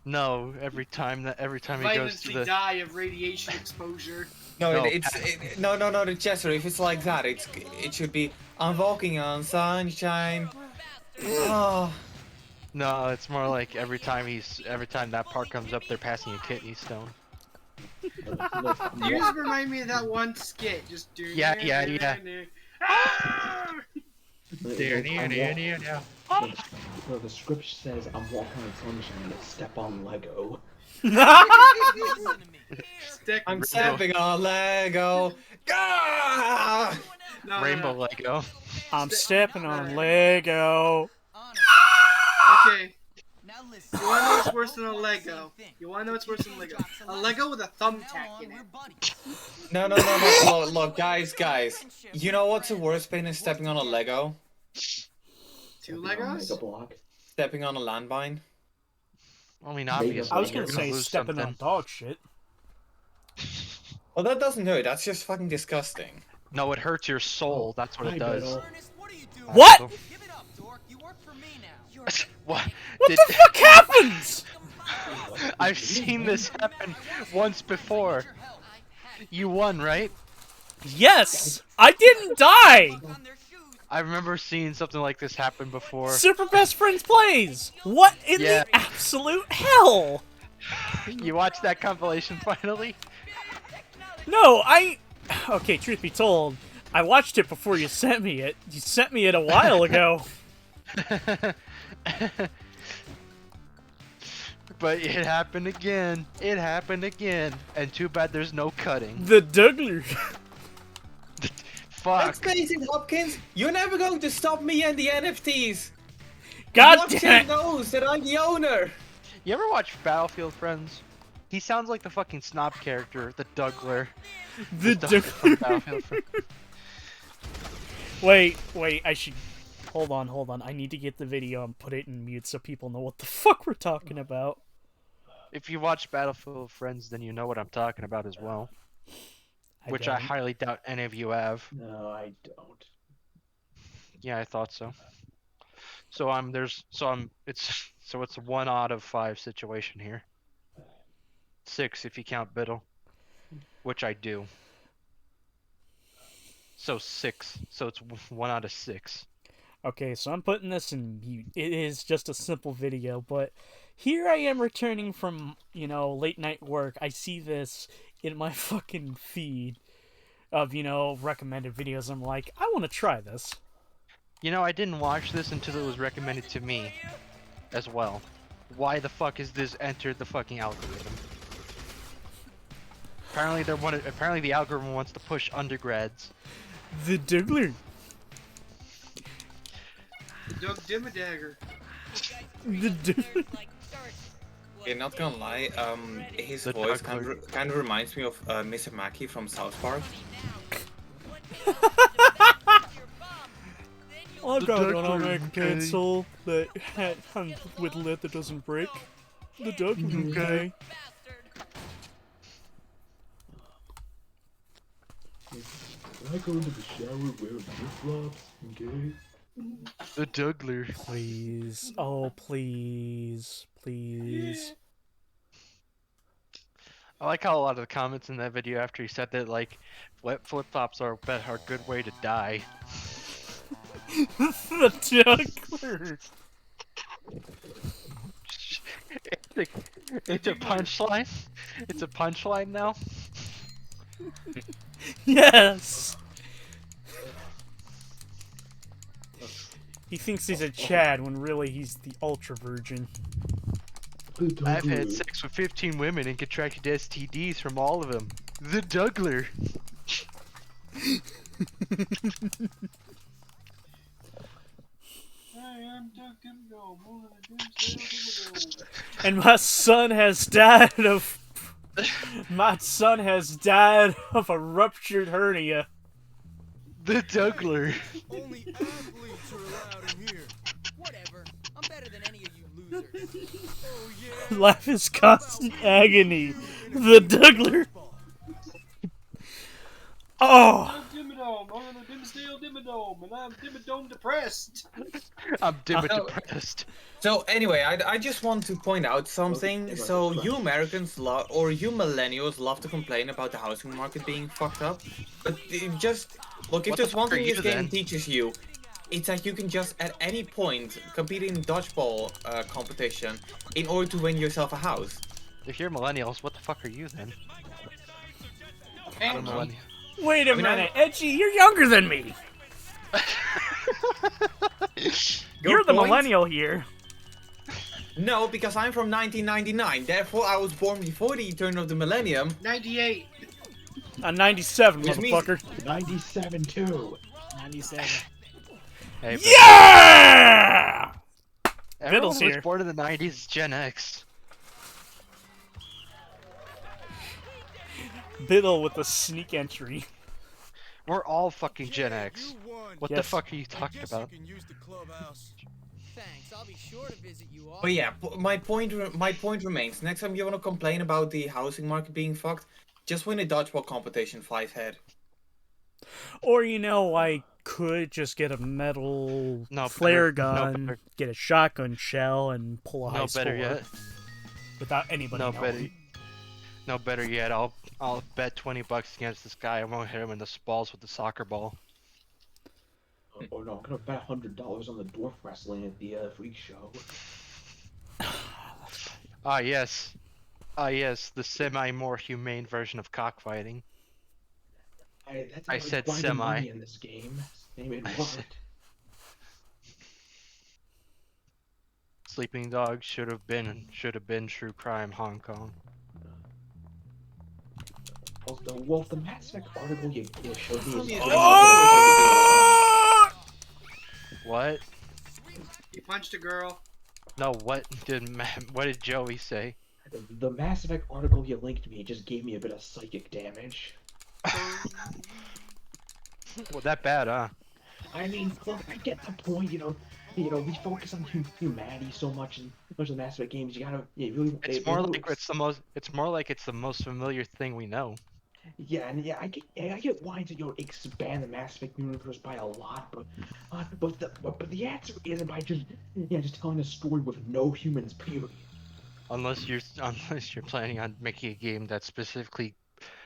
No, every time he goes to Violently the. die of radiation exposure. No, No. no, Chester. If it's like that, it should be I'm walking on sunshine. Oh, No, it's more like every time that part comes up, they're passing a kidney stone. You just remind me of that one skit. Just do. Yeah. Ah! There, now. So the script says I'm walking on sunshine and step on Lego. Stick. I'm stepping on Lego. Ah! No, Rainbow no. Lego. I'm stepping on Lego. Okay. Now listen. You wanna know what's worse than a Lego? You wanna know what's worse than a Lego? A Lego with a thumbtack in it. No. Look, guys. You know what's the worst pain in stepping on a Lego? 2 Mega Legos? block. Stepping on a landmine. I mean, obviously. I was you're gonna say lose stepping something. on dog shit. Well, that doesn't hurt. That's just fucking disgusting. No, it hurts your soul. That's what Hi, it does. Biddle. Ernest, what are you doing? What? Give it up, dork. You work for me now. What? What the fuck happens? I've seen this happen once before. You won, right? Yes, I didn't die. On their shoes. I remember seeing something like this happen before. Super Best Friends plays. What in Yeah. the absolute hell? You watched that compilation finally? No, Okay, truth be told, I watched it before you sent me it. You sent me it a while ago. But it happened again. It happened again. And too bad there's no cutting. The Douglas. Fuck. Let's face it, Hopkins. You're never going to stop me and the NFTs. God Watcher damn it. knows that I'm the owner. You ever watch Battlefield Friends? He sounds like the fucking snob character, the Dougler. The From Battlefield. Wait, I should... Hold on. I need to get the video and put it in mute so people know what the fuck we're talking about. If you watch Battlefield Friends, then you know what I'm talking about as well. Which I don't. highly doubt any of you have. No, I don't. Yeah, I thought so. It's a 1 out of 5 situation here. 6 if you count Biddle, which I do. So 6. So it's 1 out of 6. Okay, so I'm putting this in mute. It is just a simple video, but here I am returning from, late night work. I see this in my fucking feed of, recommended videos. I'm like, I want to try this. I didn't watch this until it was recommended to me as well. Why the fuck is this entered the fucking algorithm? Apparently the algorithm wants to push undergrads. The Dougler. Doug Dimmadagger. The Dougler. Yeah, not gonna lie, his The voice Dougler. kind of reminds me of Mr. Mackey from South Park. I'm The gonna Dougler, make a okay. pencil that with lid that doesn't break. The Dougler, okay. Can I go into the shower wearing flip-flops? Okay. The Dougler. Please. Oh, please. Please. I like how a lot of the comments in that video after he said that, like, wet flip-flops are a good way to die. The Dougler. It's a punchline. It's a punchline now. Yes. He thinks he's a Chad when really he's the ultra virgin. I've had sex with 15 women and contracted STDs from all of them. The Dougler. And my son has died of a ruptured hernia. The Dougler. Only athletes are allowed in here. Whatever. I'm better than any of you losers. Oh yeah. Life is constant agony. The Dougler. Oh. Dimmadome. I'm a Dimsdale Dimmadome, and I'm Dimmadome depressed. I'm depressed. So anyway, I just want to point out something. So you Americans or you millennials love to complain about the housing market being fucked up, but just look, if What the there's one fuck are thing you this game then? teaches you, it's that you can just at any point compete in dodgeball competition in order to win yourself a house. If you're millennials, what the fuck are you then? And I'm a millennial. Wait a mean, minute, Edgy, you're younger than me. You're the point? millennial here. No, because I'm from 1999. Therefore, I was born before the turn of the millennium. 98. 97, Which means- motherfucker. 97 too. 97. Hey, but Yeah! everyone Biddle's was here. born in the 90s is Gen X. Biddle with the sneak entry. We're all fucking Gen X. What the Yes. fuck are you talking about? Thanks. I'll be sure to visit you all. But yeah, my point remains. Next time you want to complain about the housing market being fucked, just win a dodgeball competition, flies head. Or, I could just get a metal No, flare better- no, gun, better. get a shotgun shell, and pull a high No score. better yet. Without anybody No knowing. better. No better yet. I'll bet $20 against this guy. I won't hit him in the balls with the soccer ball. Oh no, I'm gonna bet $100 on the dwarf wrestling at the freak show. Ah yes. Ah yes, the semi-more humane version of cockfighting. That's I how said buy the semi. money in this game. Name it I what? said- Sleeping Dogs should have been True Crime Hong Kong. Well, the Mass Effect article you showed me is Oh! What? He punched a girl. No, what did Joey say? The Mass Effect article you linked me just gave me a bit of psychic damage. Well, that bad, huh? I mean, look, I get the point. We focus on humanity so much in most of the Mass Effect games. You gotta, really. It's more like it's the most. It's more like it's the most familiar thing we know. Yeah, and I get why to expand the Mass Effect universe by a lot, but the answer isn't by just telling a story with no humans. Period. Unless you're planning on making a game that's specifically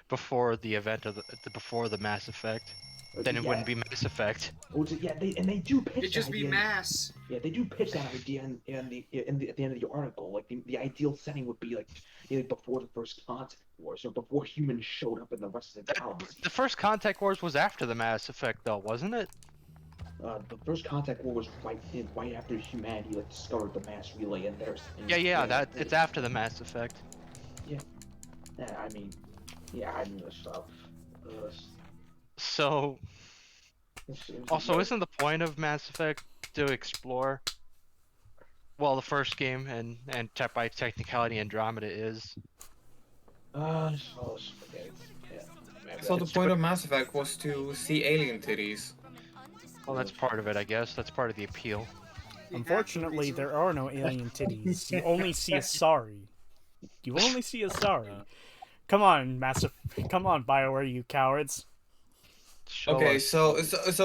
before the event of before the Mass Effect, then it wouldn't be Mass Effect. They do pitch. It'd just be mass. Yeah, they do pitch that idea at the end of the article. Like the ideal setting would be like before the first Contact Wars, or before humans showed up in the rest of the galaxy. The first Contact Wars was after the Mass Effect, though, wasn't it? The first Contact War was right after humanity discovered the mass relay and there's. It's after the Mass Effect. Yeah. I mean stuff. So. Also, isn't the point of Mass Effect to explore? Well, the first game and by technicality Andromeda is. So the point of Mass Effect was to see alien titties. Well, that's part of it, I guess. That's part of the appeal. Unfortunately, there are no alien titties. You only see Asari. You only see Asari. Come on, Come on, BioWare, you cowards. Okay, so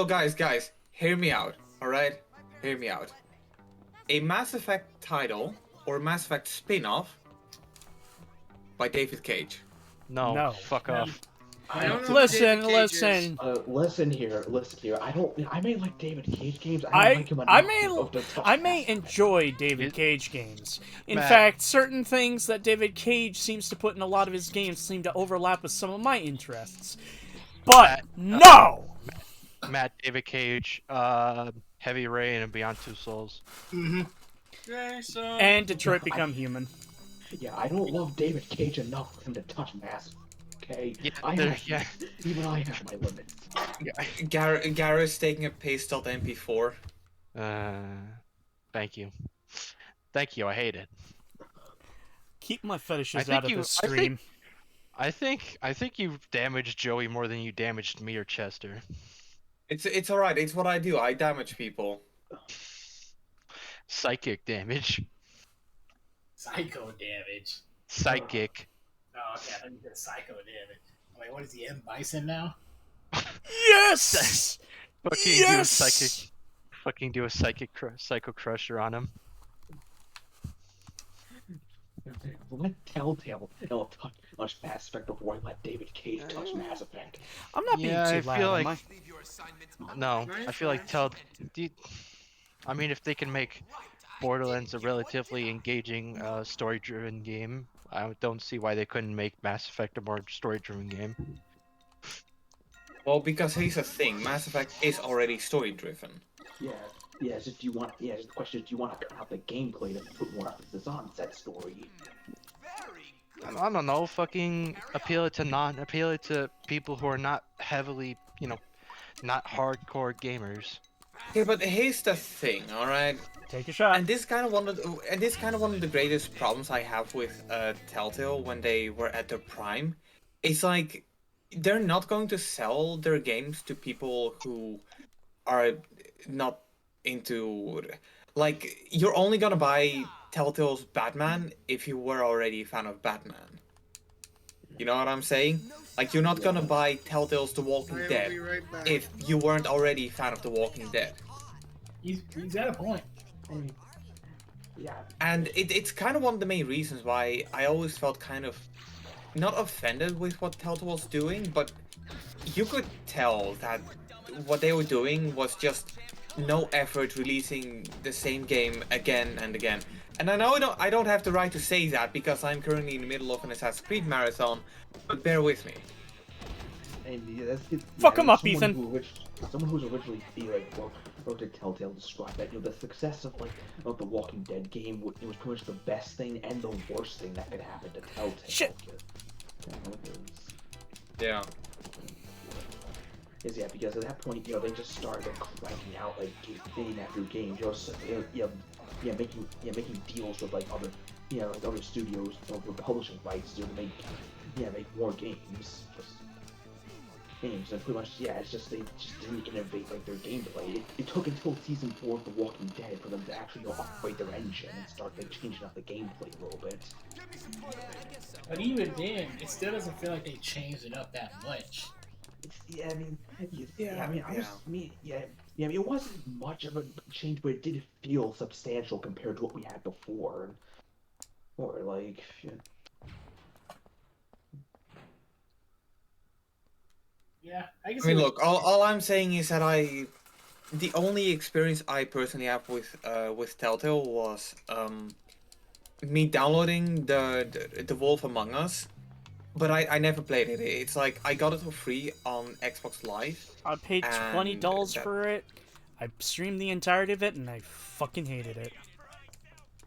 guys, hear me out. All right, hear me out. A Mass Effect title or Mass Effect spin-off by David Cage. No. Fuck off. I don't know Listen. Listen here. I may like David Cage games. I may enjoy David Cage games. In Matt. fact, certain things that David Cage seems to put in a lot of his games seem to overlap with some of my interests. But no. Matt, David Cage, Heavy Rain, and Beyond Two Souls. Okay, so. And Detroit Become Human. Yeah, I don't love David Cage enough for him to touch Mass. Okay, even I have my limits. Garrett's taking a paste.mp4. Thank you. I hate it. Keep my fetishes out of the stream. I think you've damaged Joey more than you damaged me or Chester. It's alright. It's what I do. I damage people. Psychic damage. Psycho damage. Psychic. Oh, okay. I thought you said psycho damage. Wait, what is he, M. Bison now? Yes! Fucking do a psycho crusher on him. Let Telltale touch Mass Effect before I let David Cage touch Mass Effect. I'm not being too loud, am I? No, I feel like I mean, if they can make Borderlands a relatively engaging, story-driven game, I don't see why they couldn't make Mass Effect a more story-driven game. Well, because here's the thing, Mass Effect is already story-driven. Yeah. The question is, do you want to cut out the gameplay to put more emphasis on said story? I don't know, fucking appeal it to people who are not heavily, not hardcore gamers. Okay, but here's the thing, all right. Take a shot. And this kind of one of the greatest problems I have with Telltale when they were at their prime. It's like they're not going to sell their games to people who are not into. Like, you're only gonna buy Telltale's Batman if you were already a fan of Batman. You know what I'm saying? Like, you're not gonna buy Telltale's The Walking Dead if you weren't already a fan of The Walking Dead. He's at a point. Yeah. And it's kind of one of the main reasons why I always felt kind of not offended with what Telltale was doing, but you could tell that what they were doing was just no effort releasing the same game again and again. And I know I don't have the right to say that because I'm currently in the middle of an Assassin's Creed marathon, but bear with me. And Fuck him up, Ethan. Someone who's originally wrote to Telltale described that the success of the Walking Dead game it was pretty much the best thing and the worst thing that could happen to Telltale. Shit. Yeah. Because at that point, they just started cranking out game after game, making deals with like other studios, with publishing rights to make more games. Games and pretty much it's just they just didn't innovate like their gameplay. It took until season 4 of The Walking Dead for them to actually upgrade their engine and start like changing up the gameplay a little bit. But even then, it still doesn't feel like they changed it up that much. It wasn't much of a change, but it did feel substantial compared to what we had before. Or like, Yeah, I guess. I mean, look, all I'm saying is that the only experience I personally have with Telltale was me downloading the Wolf Among Us, but I never played it. It's like I got it for free on Xbox Live. I paid $20 for it. I streamed the entirety of it, and I fucking hated it.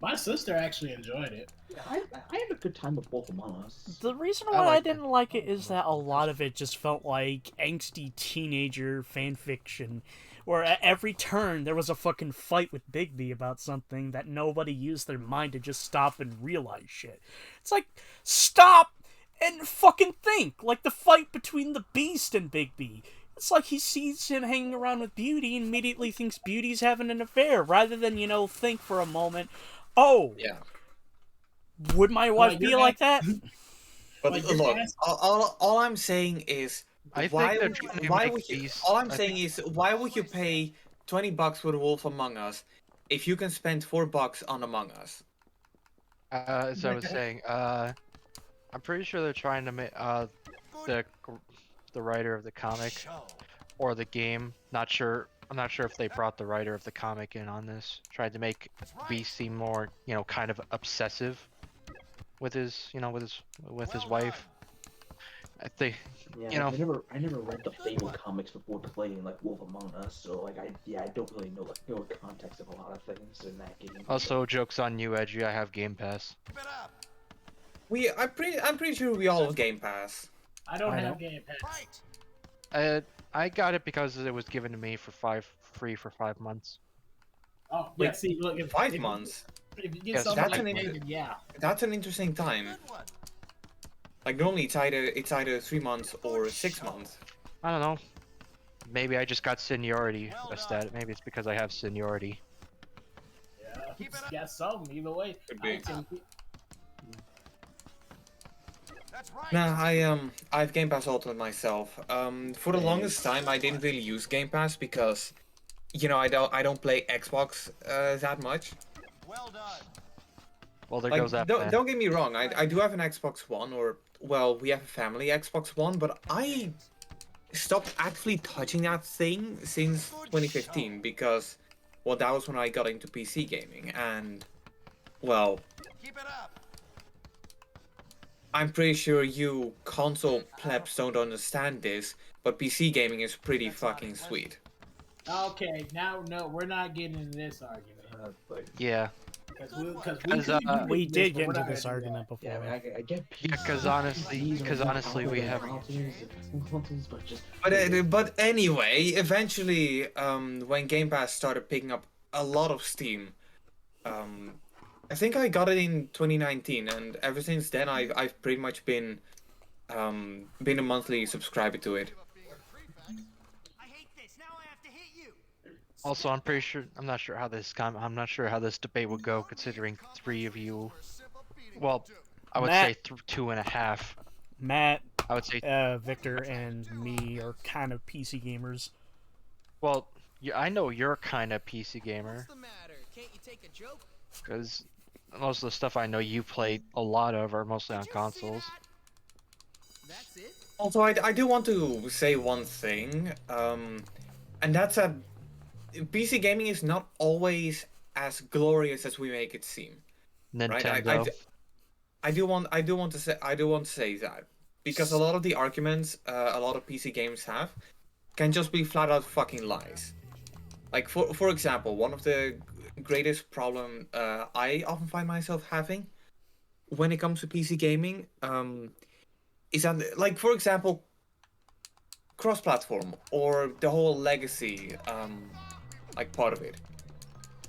My sister actually enjoyed it. I had a good time with Wolf Among Us. The reason why I didn't like it is that a lot of it just felt like angsty teenager fan fiction, where at every turn there was a fucking fight with Bigby about something that nobody used their mind to just stop and realize shit. It's like, stop and fucking think! Like the fight between the Beast and Bigby. It's like he sees him hanging around with Beauty and immediately thinks Beauty's having an affair, rather than, think for a moment, oh, yeah, would my wife be like that? But look, all I'm saying is, why would you pay $20 for the Wolf Among Us if you can spend $4 on Among Us? As I was saying, I'm pretty sure they're trying to make the writer of the comic or the game. I'm not sure if they brought the writer of the comic in on this. Tried to make Beast seem more, kind of obsessive with his, with his wife. I think, I never read the Fable comics before playing like Wolf Among Us, so like I don't really know the context of a lot of things in that game. Also, joke's on you, Edgy. I have Game Pass. I'm pretty sure we all have Game Pass. I don't have Game Pass. I got it because it was given to me for free for 5 months. Oh, yeah. Wait, See, look, 5 months. If you get Yes, something That's an interesting time. Like normally it's either 3 months or 6 months. I don't know. Maybe I just got seniority. Maybe it's because I have seniority. Yeah, got some either way. Could be. Right. Nah, I have Game Pass Ultimate myself. For the longest time, I didn't really use Game Pass because, I don't play Xbox that much. Well done. Well, there Like, goes that. don't get me wrong. I do have an Xbox One, we have a family Xbox One, but I stopped actually touching that thing since 2015 because, that was when I got into PC gaming, and, Keep it up. I'm pretty sure you console plebs don't understand this, but PC gaming is pretty fucking sweet. Okay, now no, we're not getting into this argument. Yeah. Because we did get into this argument before. Yeah, I get PC. Because honestly, we have. But anyway, eventually, when Game Pass started picking up a lot of steam, I think I got it in 2019, and ever since then, I've pretty much been a monthly subscriber to it. I hate this. Now I have to hit you. Also, I'm not sure how this debate would go, considering 3 of you. Well, I would Matt. say 2.5. Matt, I would say. Victor, and me are kind of PC gamers. Well, I know you're kind of PC gamer, What's the matter? Can't you take a joke? because most of the stuff I know you played a lot of are mostly on Did you see consoles. that? That's it. Also, I do want to say one thing, and that's that PC gaming is not always as glorious as we make it seem. Nintendo. Right? I do want to say that because a lot of the arguments a lot of PC games have can just be flat out fucking lies. Like for example, one of the greatest problem I often find myself having when it comes to PC gaming is that, like, for example, cross-platform or the whole legacy like part of it.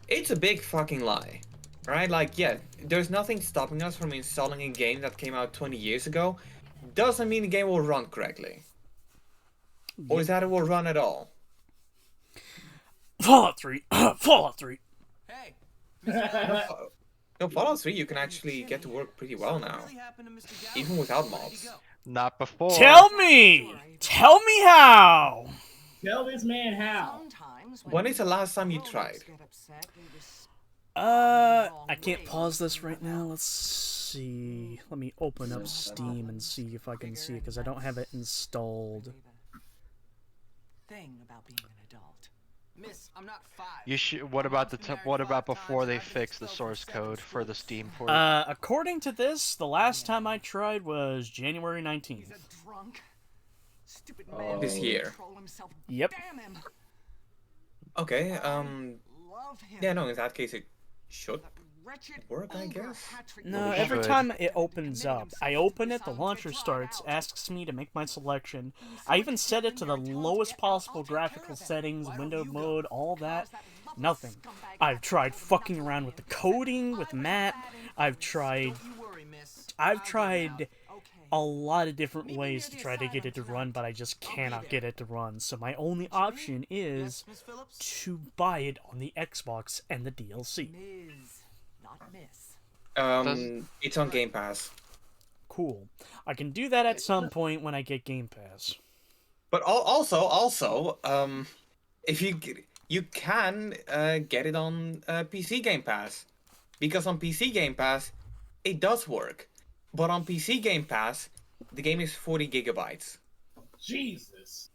It's a big fucking lie. right? Like, yeah, there's nothing stopping us from installing a game that came out 20 years ago. Doesn't mean the game will run correctly. Or is that it will run at all? Fallout 3. Fallout 3. Hey, No, Fallout 3 you can actually get to work pretty well now. Even without mods. Not before. Tell me! Tell me how! Tell this man how. When is the last time you tried? I can't pause this right now. Let's see. Let me open up Steam and see if I can see it, because I don't have it installed. Thing about being an adult. Miss, I'm not 5. You should. What about what about before they fix the source code for the Steam port? According to this, the last time I tried was January 19th. He's a drunk, stupid man. This year. Yep. Damn him. Okay, Love him. yeah, no, in that case it should Wretched work, I ogre guess. Patrick No, We every should. time it opens up, I open it, the launcher starts, asks me to make my selection. I even set it to the lowest possible graphical settings, window mode, all that. Nothing. I've tried fucking around with the coding, with Matt. I've tried a lot of different ways to try to get it to run, but I just cannot get it to run. So my only option is Miss Phillips? to buy it on the Xbox and the DLC. Ms. Not miss. It's on Game Pass. Cool. I can do that at some point when I get Game Pass. But also, if you can get it on PC Game Pass, because on PC Game Pass it does work, but on PC Game Pass the game is 40 gigabytes. Jesus.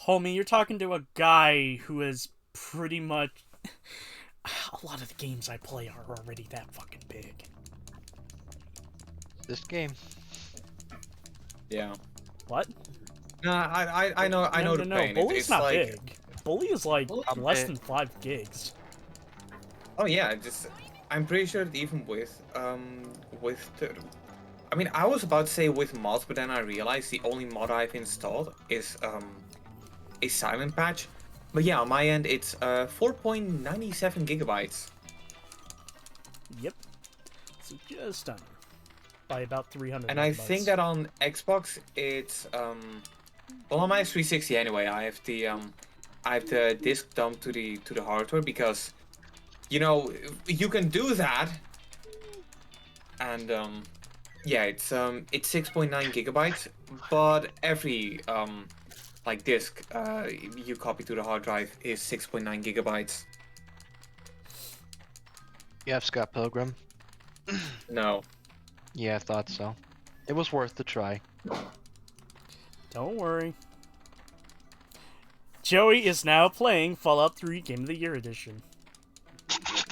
Homie, you're talking to a guy who is pretty much... A lot of the games I play are already that fucking big. This game. Yeah. What? Nah, I know No, the no, pain. Bully's It's not like, big. Bully is like I'm less big. than 5 gigs. oh yeah, I'm pretty sure that even with I mean, I was about to say with mods, but then I realized the only mod I've installed is a Silent Patch. But yeah, on my end it's 4.97 gigabytes. Yep. So just under. By about 300 And I megabytes. think that on Xbox it's well, on my 360 anyway, I have the disc dumped to the hardware, because you know you can do that, and yeah, it's 6.9 gigabytes, but every like disc you copy to the hard drive is 6.9 gigabytes. You have Scott Pilgrim? No. Yeah, I thought so. It was worth the try. Don't worry. Joey is now playing Fallout 3 Game of the Year Edition.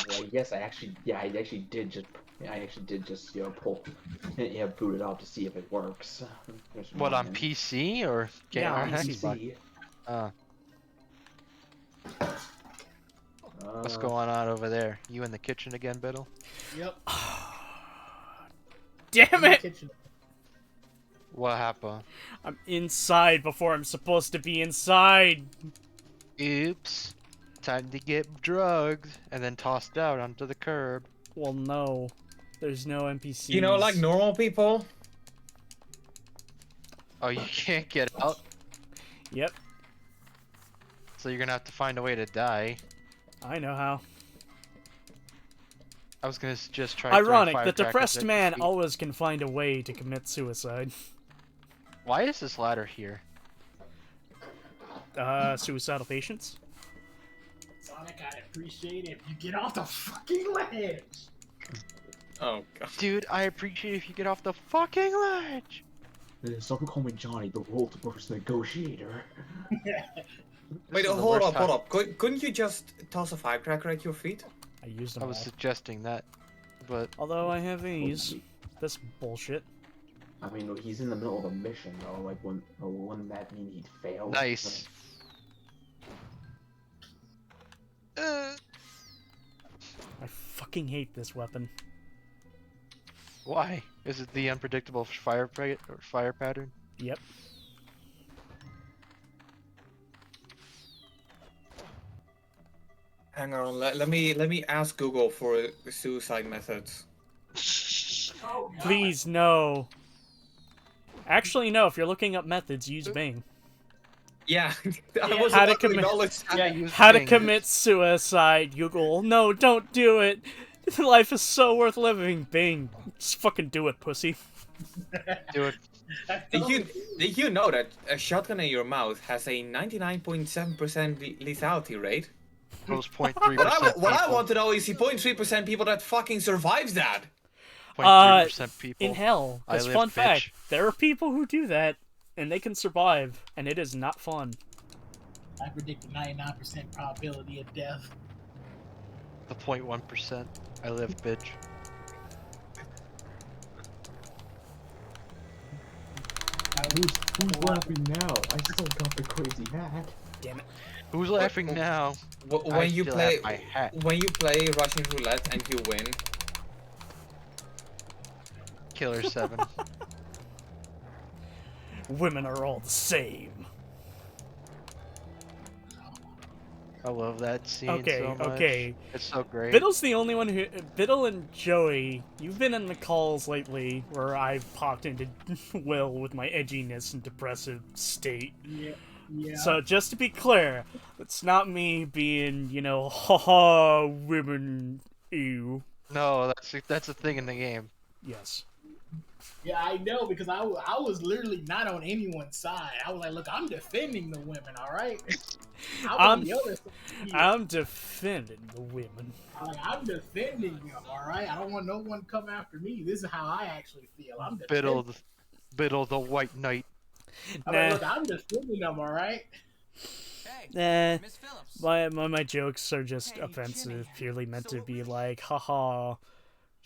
Well, yes, I actually did just pull, boot it up to see if it works. What, on PC or Yeah, on or PC. Xbox? What's going on over there? You in the kitchen again, Biddle? Yep. Damn it! Kitchen. What happened? I'm inside before I'm supposed to be inside. Oops. Time to get drugged and then tossed out onto the curb. Well, no. There's no NPCs. You know, like normal people. Oh, you can't get out? Yep, So you're gonna have to find a way to die. I know how. I was gonna just try throwing Ironic, the firecrackers depressed at your man feet. always can find a way to commit suicide. Why is this ladder here? Suicidal patients? Sonic, I'd appreciate it if you get off the fucking ledge. Oh god. Dude, I appreciate if you get off the fucking ledge! Some call me Johnny, the world's worst negotiator. Wait, is the hold worst up. Couldn't you just toss a firecracker at your feet? I used them I was all. suggesting that, but Although I have these. This bullshit. I mean, he's in the middle of a mission though. Like, wouldn't that mean he'd fail? nice. I fucking hate this weapon. Why? Is it the unpredictable fire pattern? Yep. Hang on, let me ask Google for suicide methods. Please, no. Actually, no. If you're looking up methods, use Bing. Yeah, I Yeah. was How to about to commit- acknowledge that. Yeah, use How to Bing. commit suicide, Google. No, don't do it. Life is so worth living, Bing. Just fucking do it, pussy. Do it. Did you know that a shotgun in your mouth has a 99.7% lethality rate? Those 0.3%. What I want to know is the 0.3% people that fucking survives that. 0.3% people. In hell. I Because live, fun bitch. fact, there are people who do that, and they can survive, and it is not fun. I predict a 99% probability of death. The 0.1%. I live, bitch. Who's laughing now? I still got the crazy hat. Damn it. Who's laughing now? I When you still play have my hat. when you play Russian roulette and you win, Killer 7. Women are all the same. I love that scene Okay, so much. okay. It's so great. Biddle's the only one who... Biddle and Joey, you've been in the calls lately where I've popped into Will with my edginess and depressive state. Yeah. Yeah. So, just to be clear, it's not me being, you know, haha, women, ew. No, that's a thing in the game. Yes. Yeah, I know, because I was literally not on anyone's side. I was like, look, I'm defending the women, all right? I'm on the other side. I'm defending the women. I'm defending them, all right? I don't want no one to come after me. This is how I actually feel. I'm defending. Biddle the White Knight. Look, I'm defending them, all right? Nah, Miss Phillips. my jokes are just Hey, offensive, Jimmy. purely meant So to what be was- like, haha,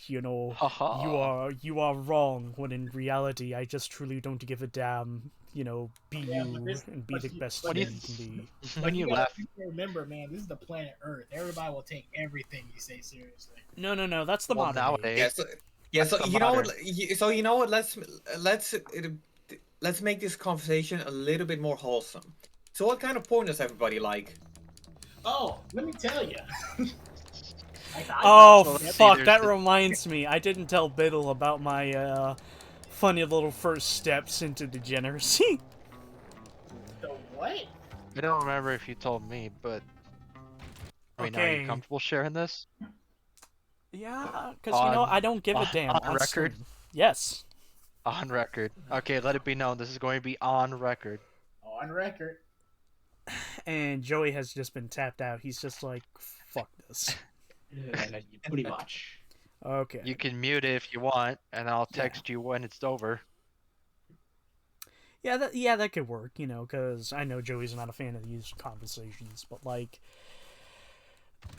you know, Haha. you are wrong, when in reality, I just truly don't give a damn, you know, be Yeah, you, but this- and be the best but you this- can be. When you gotta laugh, remember, man, this is the planet Earth. Everybody will take everything you say seriously. No, that's the well, modern nowadays, age. so That's the you know what? modern. So you know what? Let's make this conversation a little bit more wholesome. So what kind of porn does everybody like? Oh, let me tell you. Oh, So let's see, fuck, there's that the- reminds me, I didn't tell Biddle about my, funny little first steps into degeneracy. The what? I don't remember if you told me, but I mean, are Okay. you comfortable sharing this? Yeah, because, you know, On- I don't give a damn. on I'm record? slim. Yes. On record. Okay, let it be known. This is going to be on record. On record. And Joey has just been tapped out. He's just like, fuck this. Yeah, pretty much. Okay. You can mute it if you want, and I'll text you when it's over. Yeah, that could work, you know, because I know Joey's not a fan of these conversations, but, like,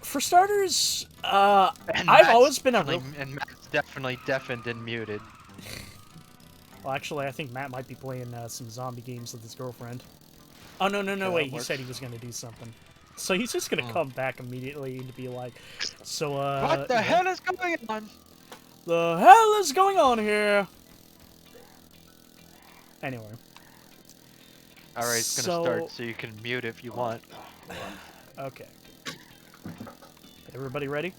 for starters, And I've Matt's always been a definitely- real... And Matt's definitely deafened and muted. Well, actually, I think Matt might be playing some zombie games with his girlfriend. Oh, no, that wait, he works. said he was going to do something. So he's just going to come back immediately to be like, so, What the yeah, hell is going on? the hell is going on here? Anyway. Alright, it's gonna So- start, so you can mute if you want. Okay. Everybody ready?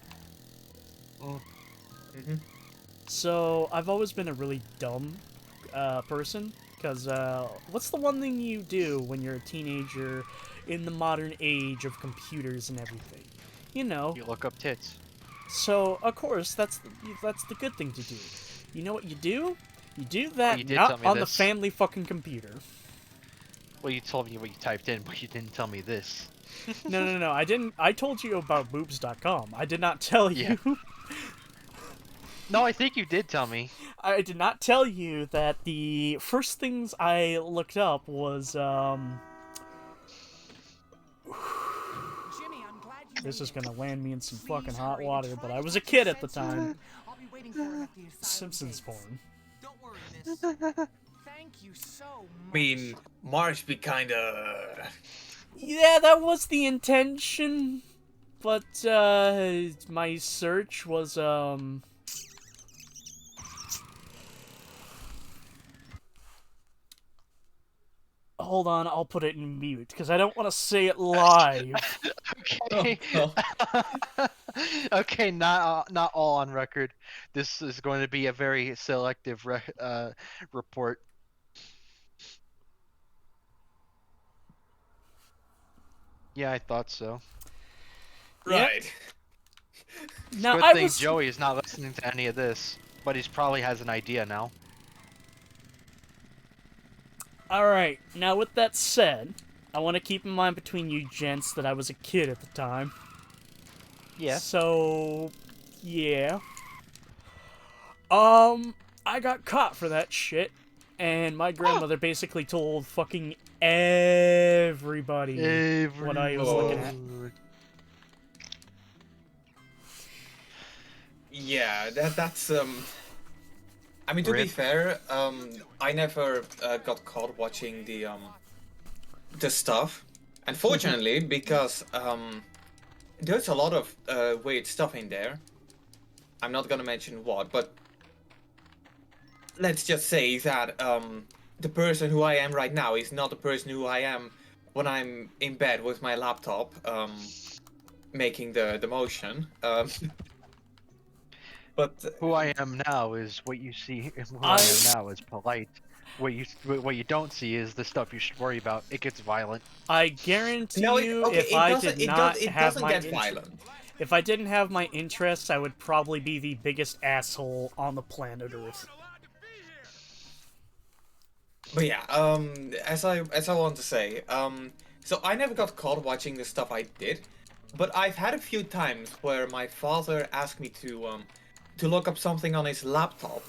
Mm-hmm. So, I've always been a really dumb person, because what's the one thing you do when you're a teenager in the modern age of computers and everything? You know. You look up tits. So, of course, that's the good thing to do. You know what you do? You do that you did tell not me on the this. family fucking computer. Well, you told me what you typed in, but you didn't tell me this. No, I didn't. I told you about boobs.com. I did not tell you. Yeah. No, I think you did tell me. I did not tell you that the first things I looked up was, Jimmy, I'm glad you this made is it. gonna land me in some Please fucking hot hurry. water, The but I trial was a judge kid at the said so. time. I'll be waiting for it at the asylum Simpsons gates. porn. Don't worry, miss. Thank you so much. I mean, Marsh be kinda. Yeah, that was the intention, but, my search was, Hold on, I'll put it in mute because I don't want to say it live. Okay. Oh, Okay, not all on record. This is going to be a very selective report. Yeah, I thought so. right. Now Good I thing was Joey is not listening to any of this, but he's probably has an idea now. all right. Now with that said, I want to keep in mind between you gents that I was a kid at the time. Yeah. So, yeah. I got caught for that shit, and my grandmother basically told fucking everybody what I was looking at. Yeah, that's I mean, to be Rip. fair, I never got caught watching the stuff, unfortunately, because there's a lot of weird stuff in there. I'm not gonna mention what, but let's just say that the person who I am right now is not the person who I am when I'm in bed with my laptop making the motion. But Who I am now is what you see. Who I am now is polite. What you don't see is the stuff you should worry about. It gets violent. I guarantee no, you, okay, if it I doesn't. did It not does. It have doesn't my get violent. if I didn't have my interests, I would probably be the biggest asshole on the planet Earth. But yeah, as I want to say, so I never got caught watching the stuff I did, but I've had a few times where my father asked me to look up something on his laptop,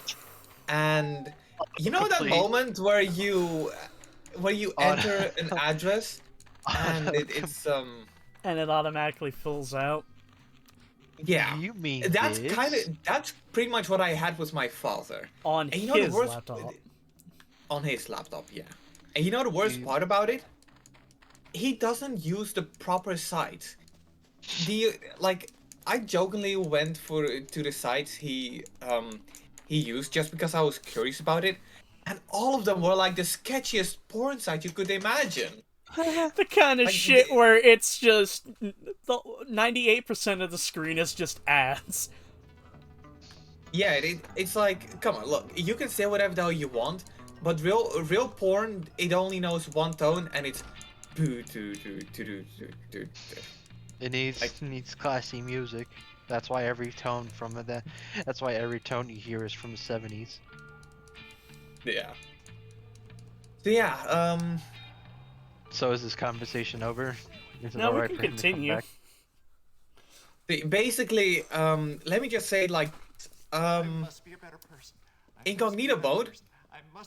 and you know that Please. moment where you On- enter an address and it's And it automatically fills out. yeah. You mean That's this? that's pretty much what I had with my father. On And you know the his worst laptop. on his laptop, yeah. And you know the worst part about it? He doesn't use the proper sites. I jokingly went to the sites he used just because I was curious about it, and all of them were like the sketchiest porn sites you could imagine. The kind of Like, shit they- where it's just 98% of the screen is just ads. Yeah, it's like, come on, look, you can say whatever the hell you want, but real porn, it only knows one tone, and it's boo doo doo doo doo doo doo. It needs classy music. That's why every tone you hear is from the 70s. Yeah. So yeah, So is this conversation over? Is it No, we alright can for him to come continue. back? basically, let me just say, like, Must be a better person. incognito mode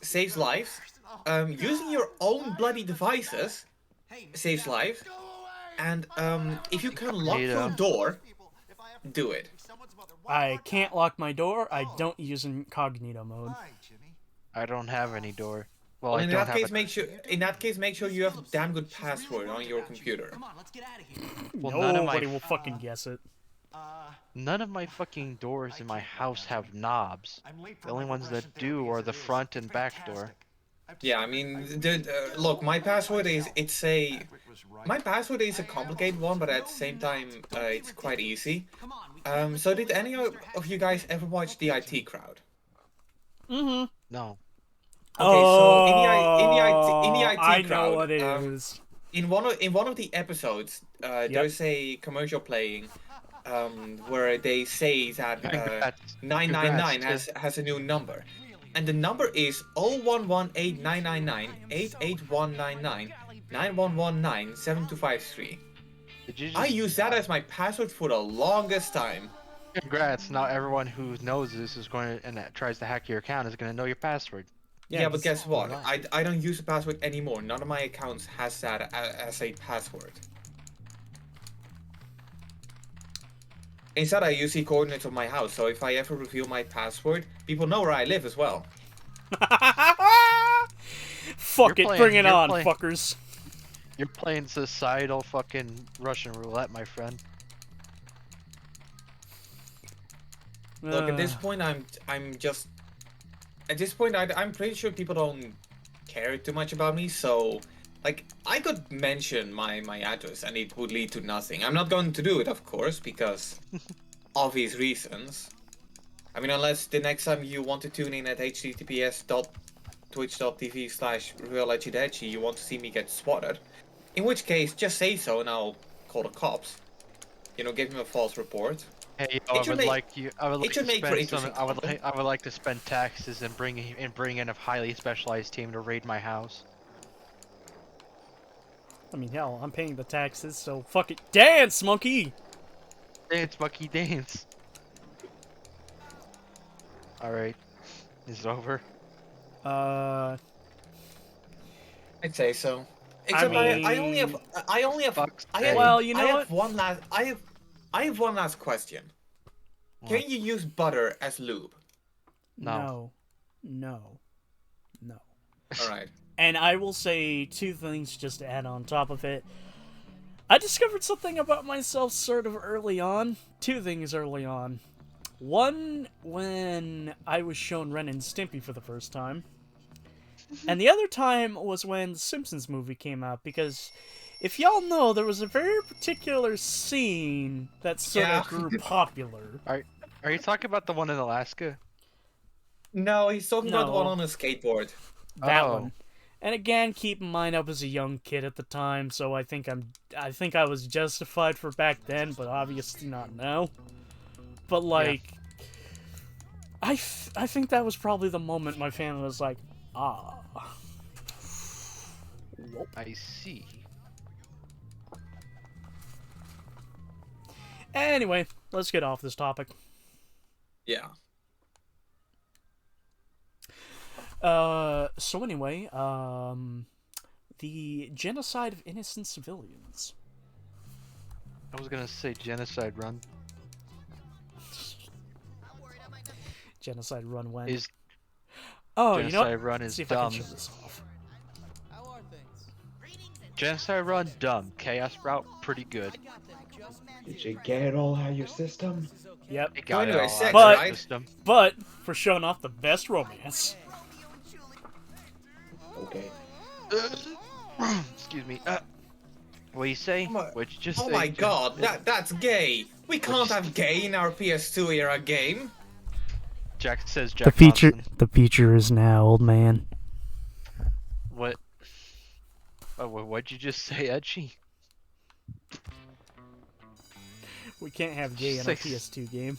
saves lives. Using your own bloody devices saves lives. And if you can lock your door, do it. I can't lock my door. I don't use incognito mode. Hi, Jimmy. I don't have any door. Well, Well, I in don't that have case, a... make sure you have a damn good password on your computer. Come on, let's get out of here. Well, none of my Nobody will fucking guess it. None of my fucking doors in my house have knobs. I'm late for The only my ones that progression do therapy are as the it is. front and back door. Fantastic. I've Yeah, I discovered- mean, look, my password is Chadwick was right. my password is a complicated one, but at the same time, it's quite easy. Come on, we can't So did any of you guys ever watch the IT Crowd? Mm-hmm. No. Okay, so in the IT I Crowd, know what it is. in one of the episodes, there's a commercial playing, where they say that Congrats. 999 Congrats, has a new number, and the number is 0118-999-88199-9119-7253. Did you just... I use that as my password for the longest time. Congrats. Now everyone who knows this is going to, and that tries to hack your account is going to know your password. Yeah, but guess what? I don't use a password anymore. None of my accounts has that as a password. Instead, I use the coordinates of my house, so if I ever reveal my password, people know where I live as well. Fuck You're it, bring it you're on, playing- fuckers. You're playing societal fucking Russian roulette, my friend. Look, at this point, I'm pretty sure people don't care too much about me, so like, I could mention my address and it would lead to nothing. I'm not going to do it, of course, because obvious reasons. I mean, unless the next time you want to tune in at https://twitch.tv/realedgy, you want to see me get swatted. In which case, just say so and I'll call the cops. You know, give him a false report. Hey, I would like to spend some. I would like to spend taxes and bring in a highly specialized team to raid my house. I mean, hell, I'm paying the taxes, so fuck it. Dance, monkey! Dance, monkey, dance. All right, is it over? I'd say so. Except I only have well, you know I what? have one last I have one last question. What? Can you use butter as lube? No. All right. And I will say 2 things just to add on top of it. I discovered something about myself sort of early on. 2 things early on. One, when I was shown Ren and Stimpy for the first time. And the other time was when the Simpsons movie came out, because if y'all know, there was a very particular scene that sort of grew popular. Are you talking about the one in Alaska? No, he's talking about the one No. on a skateboard. That Oh. one. And again, keep in mind I was a young kid at the time, so I think I was justified for back then, but obviously not now. But like, I think that was probably the moment my family was like, ah. Whoop. I see. Anyway, let's get off this topic. Yeah. So anyway, the genocide of innocent civilians. I was gonna say genocide run. Genocide run when? Is Oh, you know genocide what? run Let's is see if I can dumb. show this off. How are things? Genocide run dumb. Chaos route pretty good. I got them just Did you get it all out of your system? Yep. It got it Anyway, all sex, out But- of the right? system. But for showing off the best romance. Okay. Excuse me. What you say? What'd you just Oh say? my god, that's gay. We can't have gay in our PS2 era game. Jack says Jack The feature Thompson. is now, old man. What? Oh, what'd you just say, Edgy? We can't have gay in our Six. PS2 game.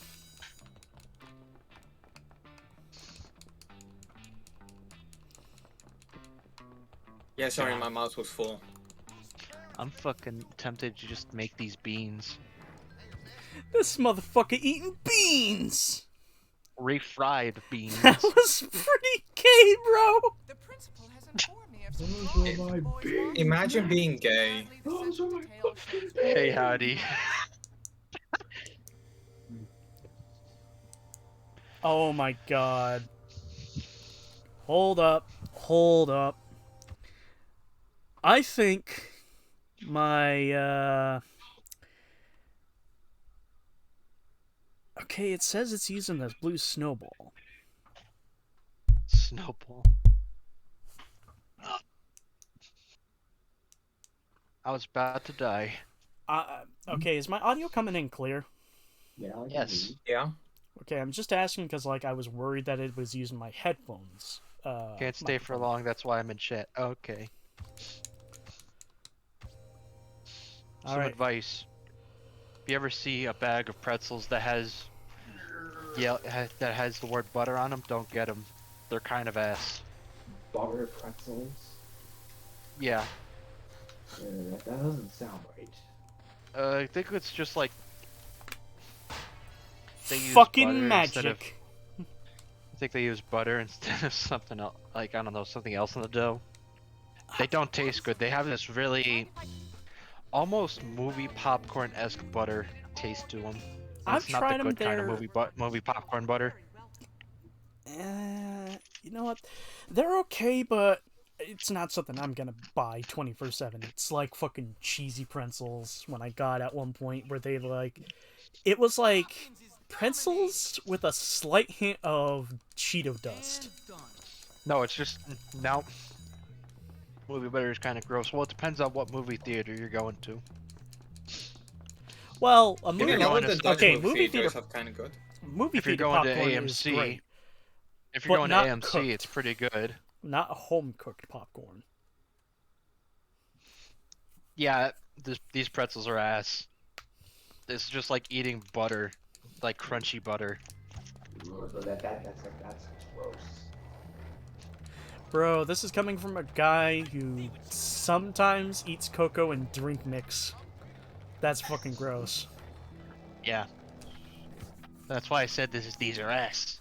Yeah, sorry, my mouse was full. I'm fucking tempted to just make these beans. This motherfucker eating beans! Refried beans. That was pretty gay, bro! The principal has informed me of Those some are my boys babies. wrong. Imagine being gay. Those are my fucking Hey, howdy. Oh my god. Hold up. I think my, okay, it says it's using this blue snowball. Snowball. I was about to die. Okay, is my audio coming in clear? Yeah, I can Yes. read. Yeah. Okay, I'm just asking because, like, I was worried that it was using my headphones. Can't stay for long, that's why I'm in chat. Okay. Some Alright. advice. If you ever see a bag of pretzels that has that has the word butter on them, don't get them. They're kind of ass. Butter pretzels. Yeah. That doesn't sound right. I think it's just like they use Fucking butter instead of- magic. I think they use butter instead of something else, like I don't know, something else in the dough. They don't taste good. They have this really almost movie popcorn-esque butter taste to them. I've It's not tried the 'em, good kind of they're- movie popcorn butter. You know what? They're okay, but it's not something I'm gonna buy 24/7. It's like fucking cheesy pretzels when I got at one point where they like, it was like pretzels with a slight hint of Cheeto dust. No, it's just now. Movie butter is kind of gross. Well, it depends on what movie theater you're going to. Well, a You movie. know what the Dutch Okay, movie movie theaters theater. are kind of good. Movie If you're theater going to popcorn is AMC, great, if but you're going to not AMC, cooked. it's pretty good. not home cooked popcorn. Yeah, these pretzels are ass. It's just like eating butter, like crunchy butter. That's gross. Bro, this is coming from a guy who sometimes eats cocoa and drink mix. That's fucking gross. Yeah. That's why I said these are ass.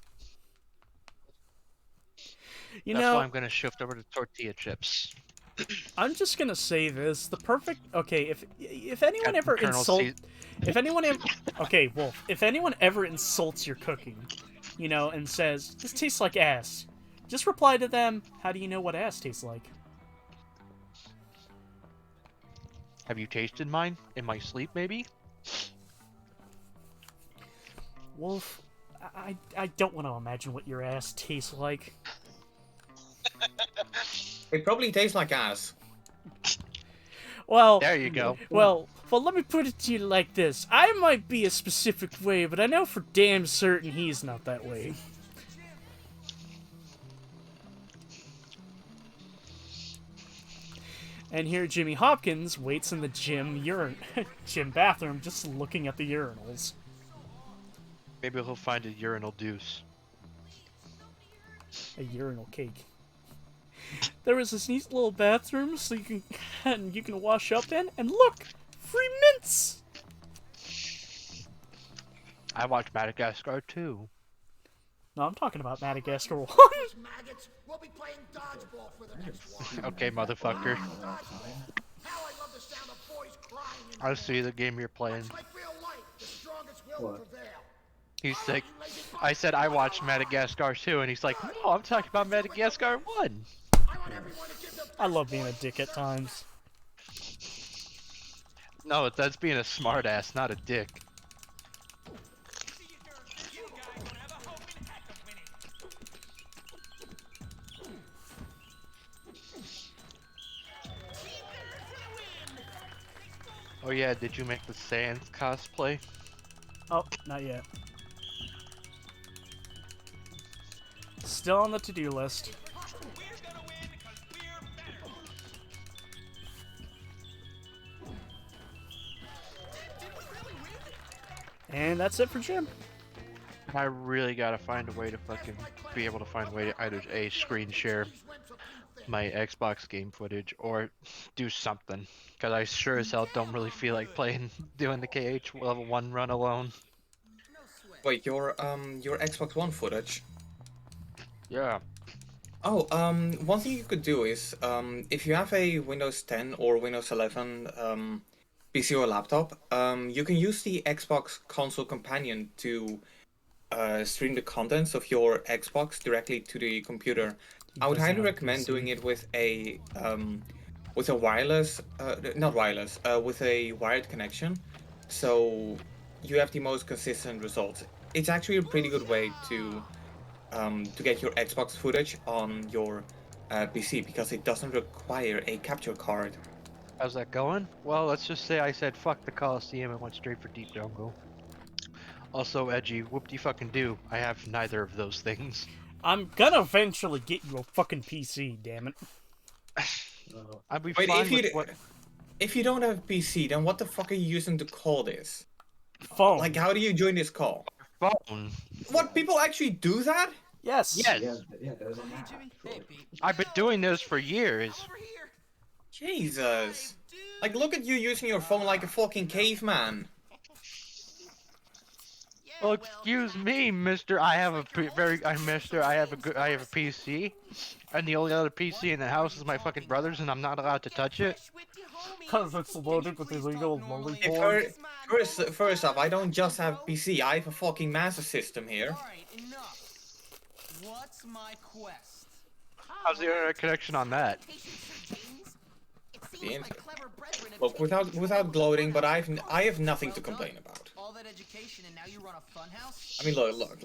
You That's know, why I'm gonna shift over to tortilla chips. I'm just gonna say this: the perfect. Okay, if anyone Got ever Colonel insults, C- if anyone, okay, Wolf, if anyone ever insults your cooking, you know, and says this tastes like ass, just reply to them. How do you know what ass tastes like? Have you tasted mine in my sleep? Maybe. Wolf, I don't want to imagine what your ass tastes like. It probably tastes like ass. Well, There you go. Well, let me put it to you like this. I might be a specific way, but I know for damn certain he's not that way. And here Jimmy Hopkins waits in the gym bathroom just looking at the urinals. Maybe he'll find a urinal deuce. A urinal cake. There was this neat little bathroom so you can wash up in, and look! Free mints! I watched Madagascar too. No, I'm talking about Madagascar 1. Maggots, we'll be playing dodgeball for the next one. Okay, motherfucker. Hell, I love the sound of boys crying. I see the game you're playing. It's like real life. The strongest will prevail. He's like, I said I watched Madagascar 2, and he's like, no, I'm talking about Madagascar 1. I love being a dick at times. No, that's being a smartass, not a dick. Oh yeah, did you make the Sans cosplay? Oh, not yet. Still on the to-do list. And that's it for Jim. I really gotta find a way to fucking be able to find a way to either A, screen share my Xbox game footage or do something. Because I sure as hell don't really feel like doing the KH level 1 run alone. Wait, your Xbox One footage? Yeah. Oh, one thing you could do is, if you have a Windows 10 or Windows 11 PC or laptop, you can use the Xbox Console Companion to stream the contents of your Xbox directly to the computer. I would highly recommend doing it with a wireless, with a wired connection, so you have the most consistent results. It's actually a pretty good way to get your Xbox footage on your PC because it doesn't require a capture card. How's that going? Well, let's just say I said fuck the Coliseum and went straight for Deep Jungle. Also, Edgy, whoop-de-fucking-do, I have neither of those things. I'm gonna eventually get you a fucking PC, damn it. I'd be Wait, fine with what... if you don't have a PC, then what the fuck are you using to call this? Phone. Like, how do you join this call? Phone. What, people actually do that? Yes. Yes. Yeah, there's an app. I've been doing this for years. Jesus. Like, look at you using your phone like a fucking caveman. Well, excuse me, Mister. I have a PC, and the only other PC in the house is my fucking brother's, and I'm not allowed to touch it. Because it's loaded with illegal lolly Hey, porn. first off, I don't just have a PC, I have a fucking Master System here. Alright, enough. What's my quest? How's the internet connection on that? The internet. Look, without gloating, but I have nothing to complain about. All that education I mean, look.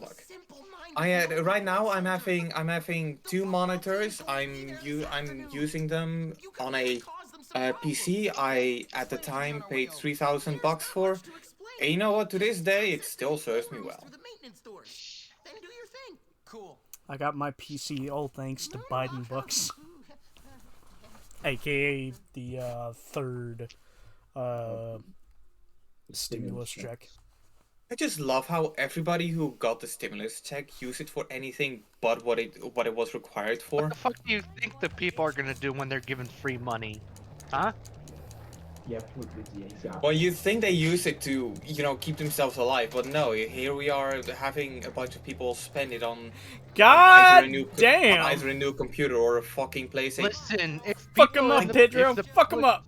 Right now I'm having 2 monitors. I'm using them on a PC. I at the time paid $3,000 for. And you know what? To this day, it still serves me well. I got my PC all thanks to Biden Bucks, aka the third stimulus check. I just love how everybody who got the stimulus check used it for anything but what it was required for. What the fuck do you think the people are gonna do when they're given free money? Huh? Yeah, yeah. Well, you think they use it to, keep themselves alive, but no, here we are having a bunch of people spend it on God damn! Either a new computer or a fucking PlayStation. Listen, if fuck him up, Pedro. Fuck him up.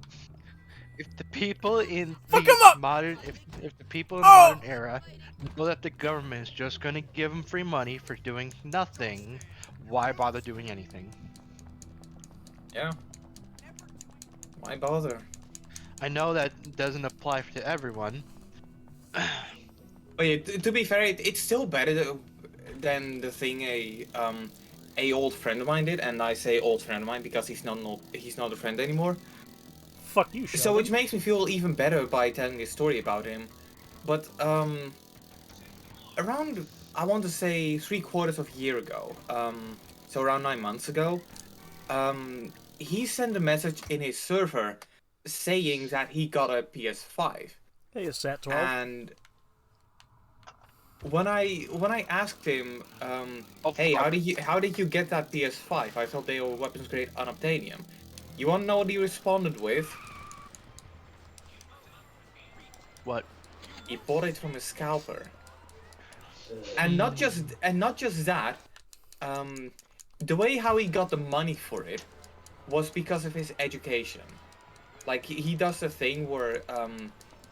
If the people in fuck the him up. modern, if the people in the modern era know that the government is just gonna give them free money for doing nothing, why bother doing anything? Yeah. Why bother? I know that doesn't apply to everyone. But yeah, to be fair, it's still better than the thing a old friend of mine did, and I say old friend of mine because he's not a friend anymore. Fuck you, Sheldon. So which makes me feel even better by telling this story about him. But around, I want to say 3/4 of a year ago, so around 9 months ago, he sent a message in his server saying that he got a PS5. Hey, it's Sat 12. And when I asked him, hey, how did you get that PS5? I thought they were weapons grade unobtainium. You wanna know what he responded with? What? He bought it from a scalper. And not just that, the way how he got the money for it was because of his education. Like he does a thing where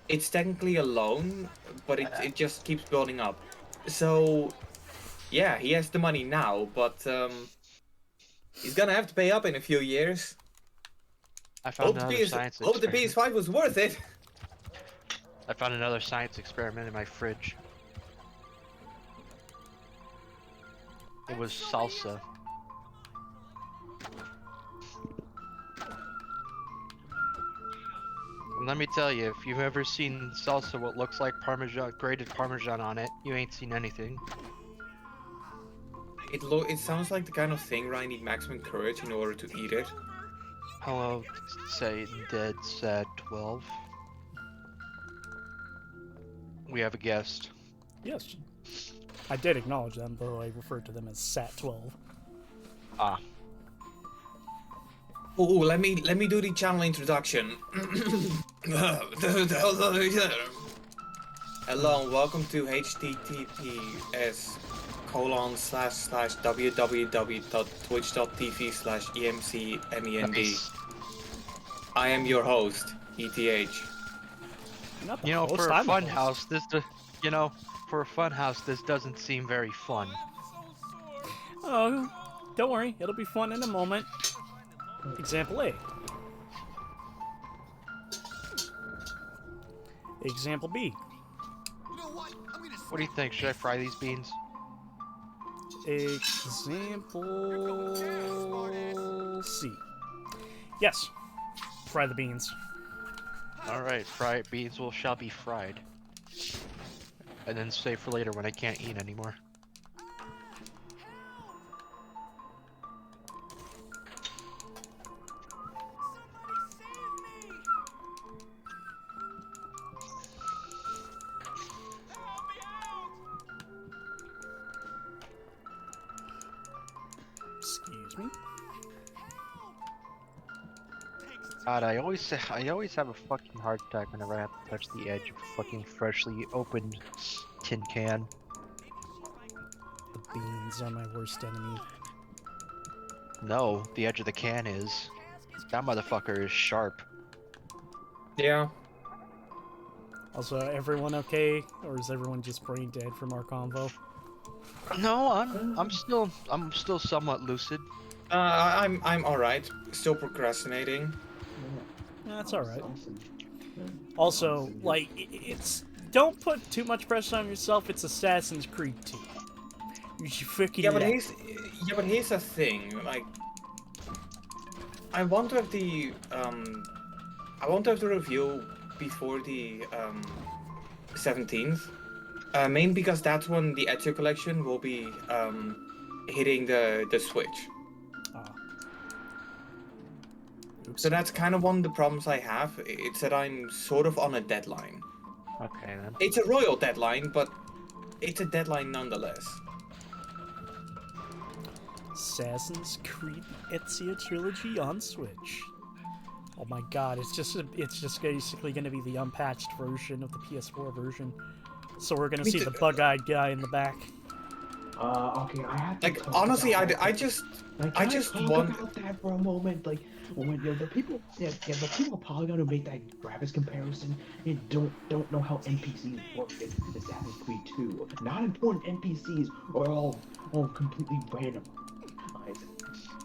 it's technically a loan, but it just keeps building up. So yeah, he has the money now, but he's gonna have to pay up in a few years. I found another science experiment. Hope the PS5 was worth it. I found another science experiment in my fridge. It was salsa. And let me tell you, if you've ever seen salsa what looks like Parmesan, grated Parmesan on it, you ain't seen anything. It sounds like the kind of thing where I need maximum courage in order to eat it. Hello, say dead sad 12. We have a guest. Yes. I did acknowledge them, though I referred to them as Sat 12. Ah. Oh, let me do the channel introduction. Hello and welcome to https://www.twitch.tv/emcmend. I am your host, ETH. You know, for a fun house, this doesn't seem very fun. Oh, don't worry, it'll be fun in a moment. Example A. Example B. What do you think? Should I fry these beans? Example C. Yes. Fry the beans. Alright, beans shall be fried. And then save for later when I can't eat anymore. Excuse me. God, I always have a fucking heart attack whenever I have to touch the edge of a fucking freshly opened tin can. The beans are my worst enemy. No, the edge of the can is. That motherfucker is sharp. Yeah. Also, everyone okay, or is everyone just brain dead from our convo? No, I'm still somewhat lucid. I'm all right. Still procrastinating. That's all right. Also, like, don't put too much pressure on yourself. It's Assassin's Creed 2. You should freaking Yeah, but here's the thing. Like, I want to have the review before the 17th. Mainly because that's when the Ezio collection will be hitting the Switch. So that's kind of one of the problems I have. It's that I'm sort of on a deadline. Okay then. It's a royal deadline, but it's a deadline nonetheless. Assassin's Creed Ezio Trilogy on Switch. Oh my god, it's just basically going to be the unpatched version of the PS4 version. So we're going to see the bug-eyed guy in the back. Okay, I have to like honestly, I just want about that for a moment. Like when the people of Polygon who made that graphics comparison and don't know how NPCs work in Assassin's Creed 2. Not important NPCs are all completely random.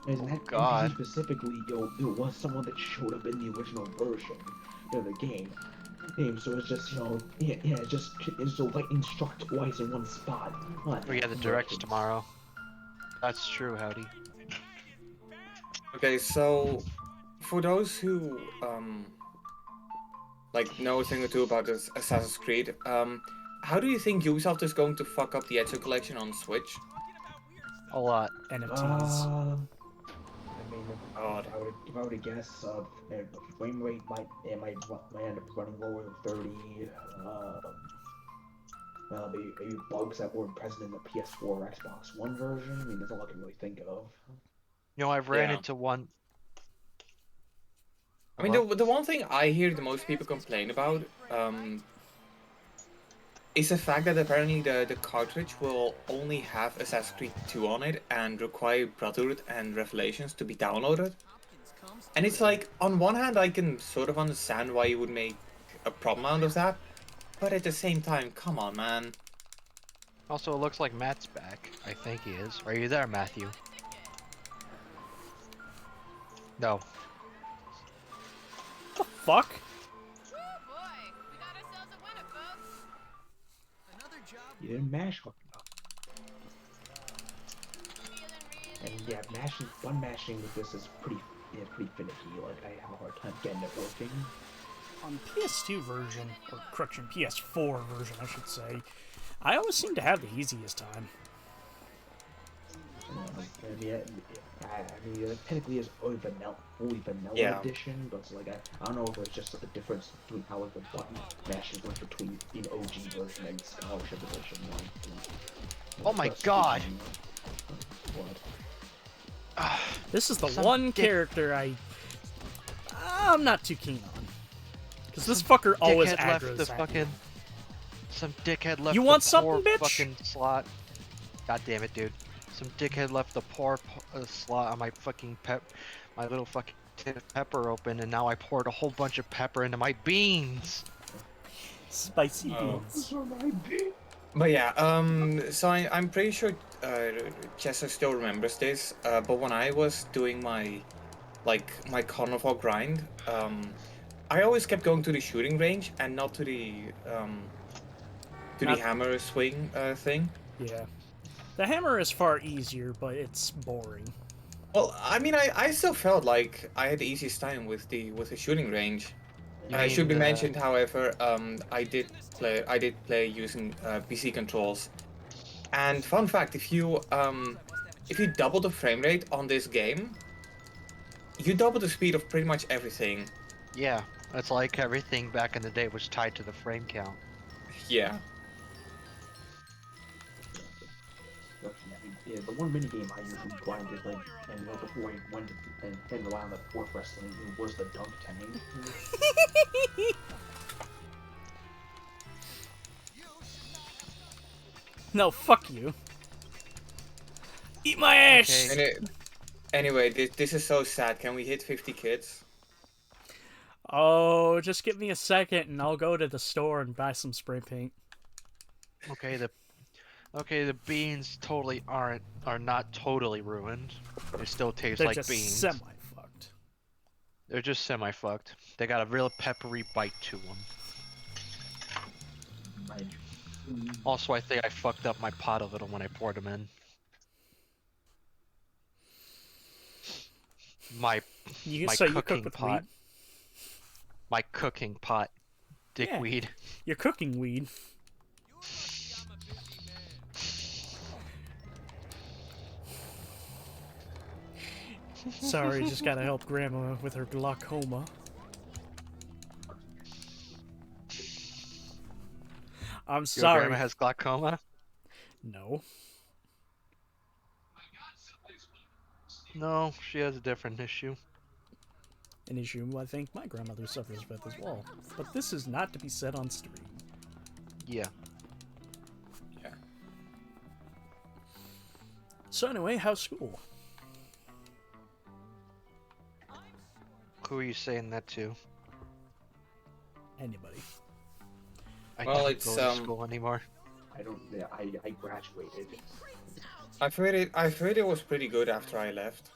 And that NPC specifically, it was someone that showed up in the original version of the game. So it's just, it's a lightning struck twice in one spot. We got the directs tomorrow. That's true, Howdy. Okay, so for those who like know a thing or two about this Assassin's Creed, how do you think Ubisoft is going to fuck up the Ezio collection on Switch? A lot. NFTs. If I were to guess, the frame rate might end up running lower than 30. Maybe bugs that weren't present in the PS4 or Xbox One version. I mean, that's all I can really think of. You know, I've ran into one. I mean, the one thing I hear the most people complain about is the fact that apparently the cartridge will only have Assassin's Creed 2 on it and require Brotherhood and Revelations to be downloaded. And it's like, on one hand, I can sort of understand why you would make a problem out of that, but at the same time, come on, man. Also, it looks like Matt's back. I think he is. Are you there, Matthew? No. What the fuck? You didn't mash hard enough. And yeah, one mashing with this is pretty finicky. Like, I have a hard time getting it working. On PS2 version, or correction, PS4 version, I should say, I always seem to have the easiest time. Technically it's fully vanilla edition, but it's like I don't know if it's just a difference between how like the button mashes went between the OG version and Scholarship edition. Oh my god! This is the one character I'm not too keen on, because this fucker always aggroes at me. Some dickhead left. You want something, bitch? Fucking slot. God damn it, dude. Some dickhead left the poor slot on my fucking my little fucking tin of pepper open, and now I poured a whole bunch of pepper into my beans. Spicy beans. But yeah, so I'm pretty sure Chester still remembers this. But when I was doing my carnival grind, I always kept going to the shooting range and not to the hammer swing thing. Yeah. The hammer is far easier, but it's boring. Well, I mean, I still felt like I had the easiest time with the shooting range. It should be mentioned, however, I did play using PC controls. And fun fact, if you double the frame rate on this game, you double the speed of pretty much everything. Yeah, it's like everything back in the day was tied to the frame count. Yeah. Yeah, the one minigame I usually grinded, like, and before I went and around the fourth wrestling was the dunk tank. No, fuck you. Eat my ass! Okay. Anyway, this is so sad. Can we hit 50 kids? Oh, just give me a second and I'll go to the store and buy some spray paint. Okay, the beans totally are not totally ruined. They still taste like beans. They're just semi-fucked. They're just semi-fucked. They got a real peppery bite to them. Also, I think I fucked up my pot a little when I poured them in. My my So you cook cooking with pot. weed? My cooking pot. Dickweed. You're cooking weed. Sorry, just gotta help Grandma with her glaucoma. I'm Your sorry. grandma has glaucoma? No. No, she has a different issue. An issue I think my grandmother suffers with as well. But this is not to be said on stream. Yeah. Yeah. So anyway, how's school? Who are you saying that to? Anybody. I Well, don't it's, go to school anymore. I don't. Yeah, I graduated. I've heard it was pretty good after I left.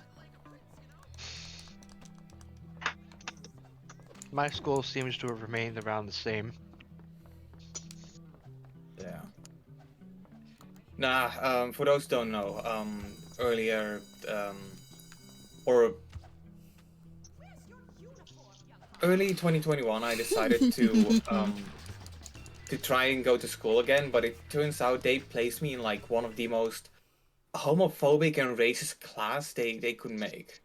My school seems to have remained around the same. Yeah. Nah, for those who don't know, earlier, or early 2021, I decided to try and go to school again, but it turns out they placed me in like one of the most homophobic and racist class they could make.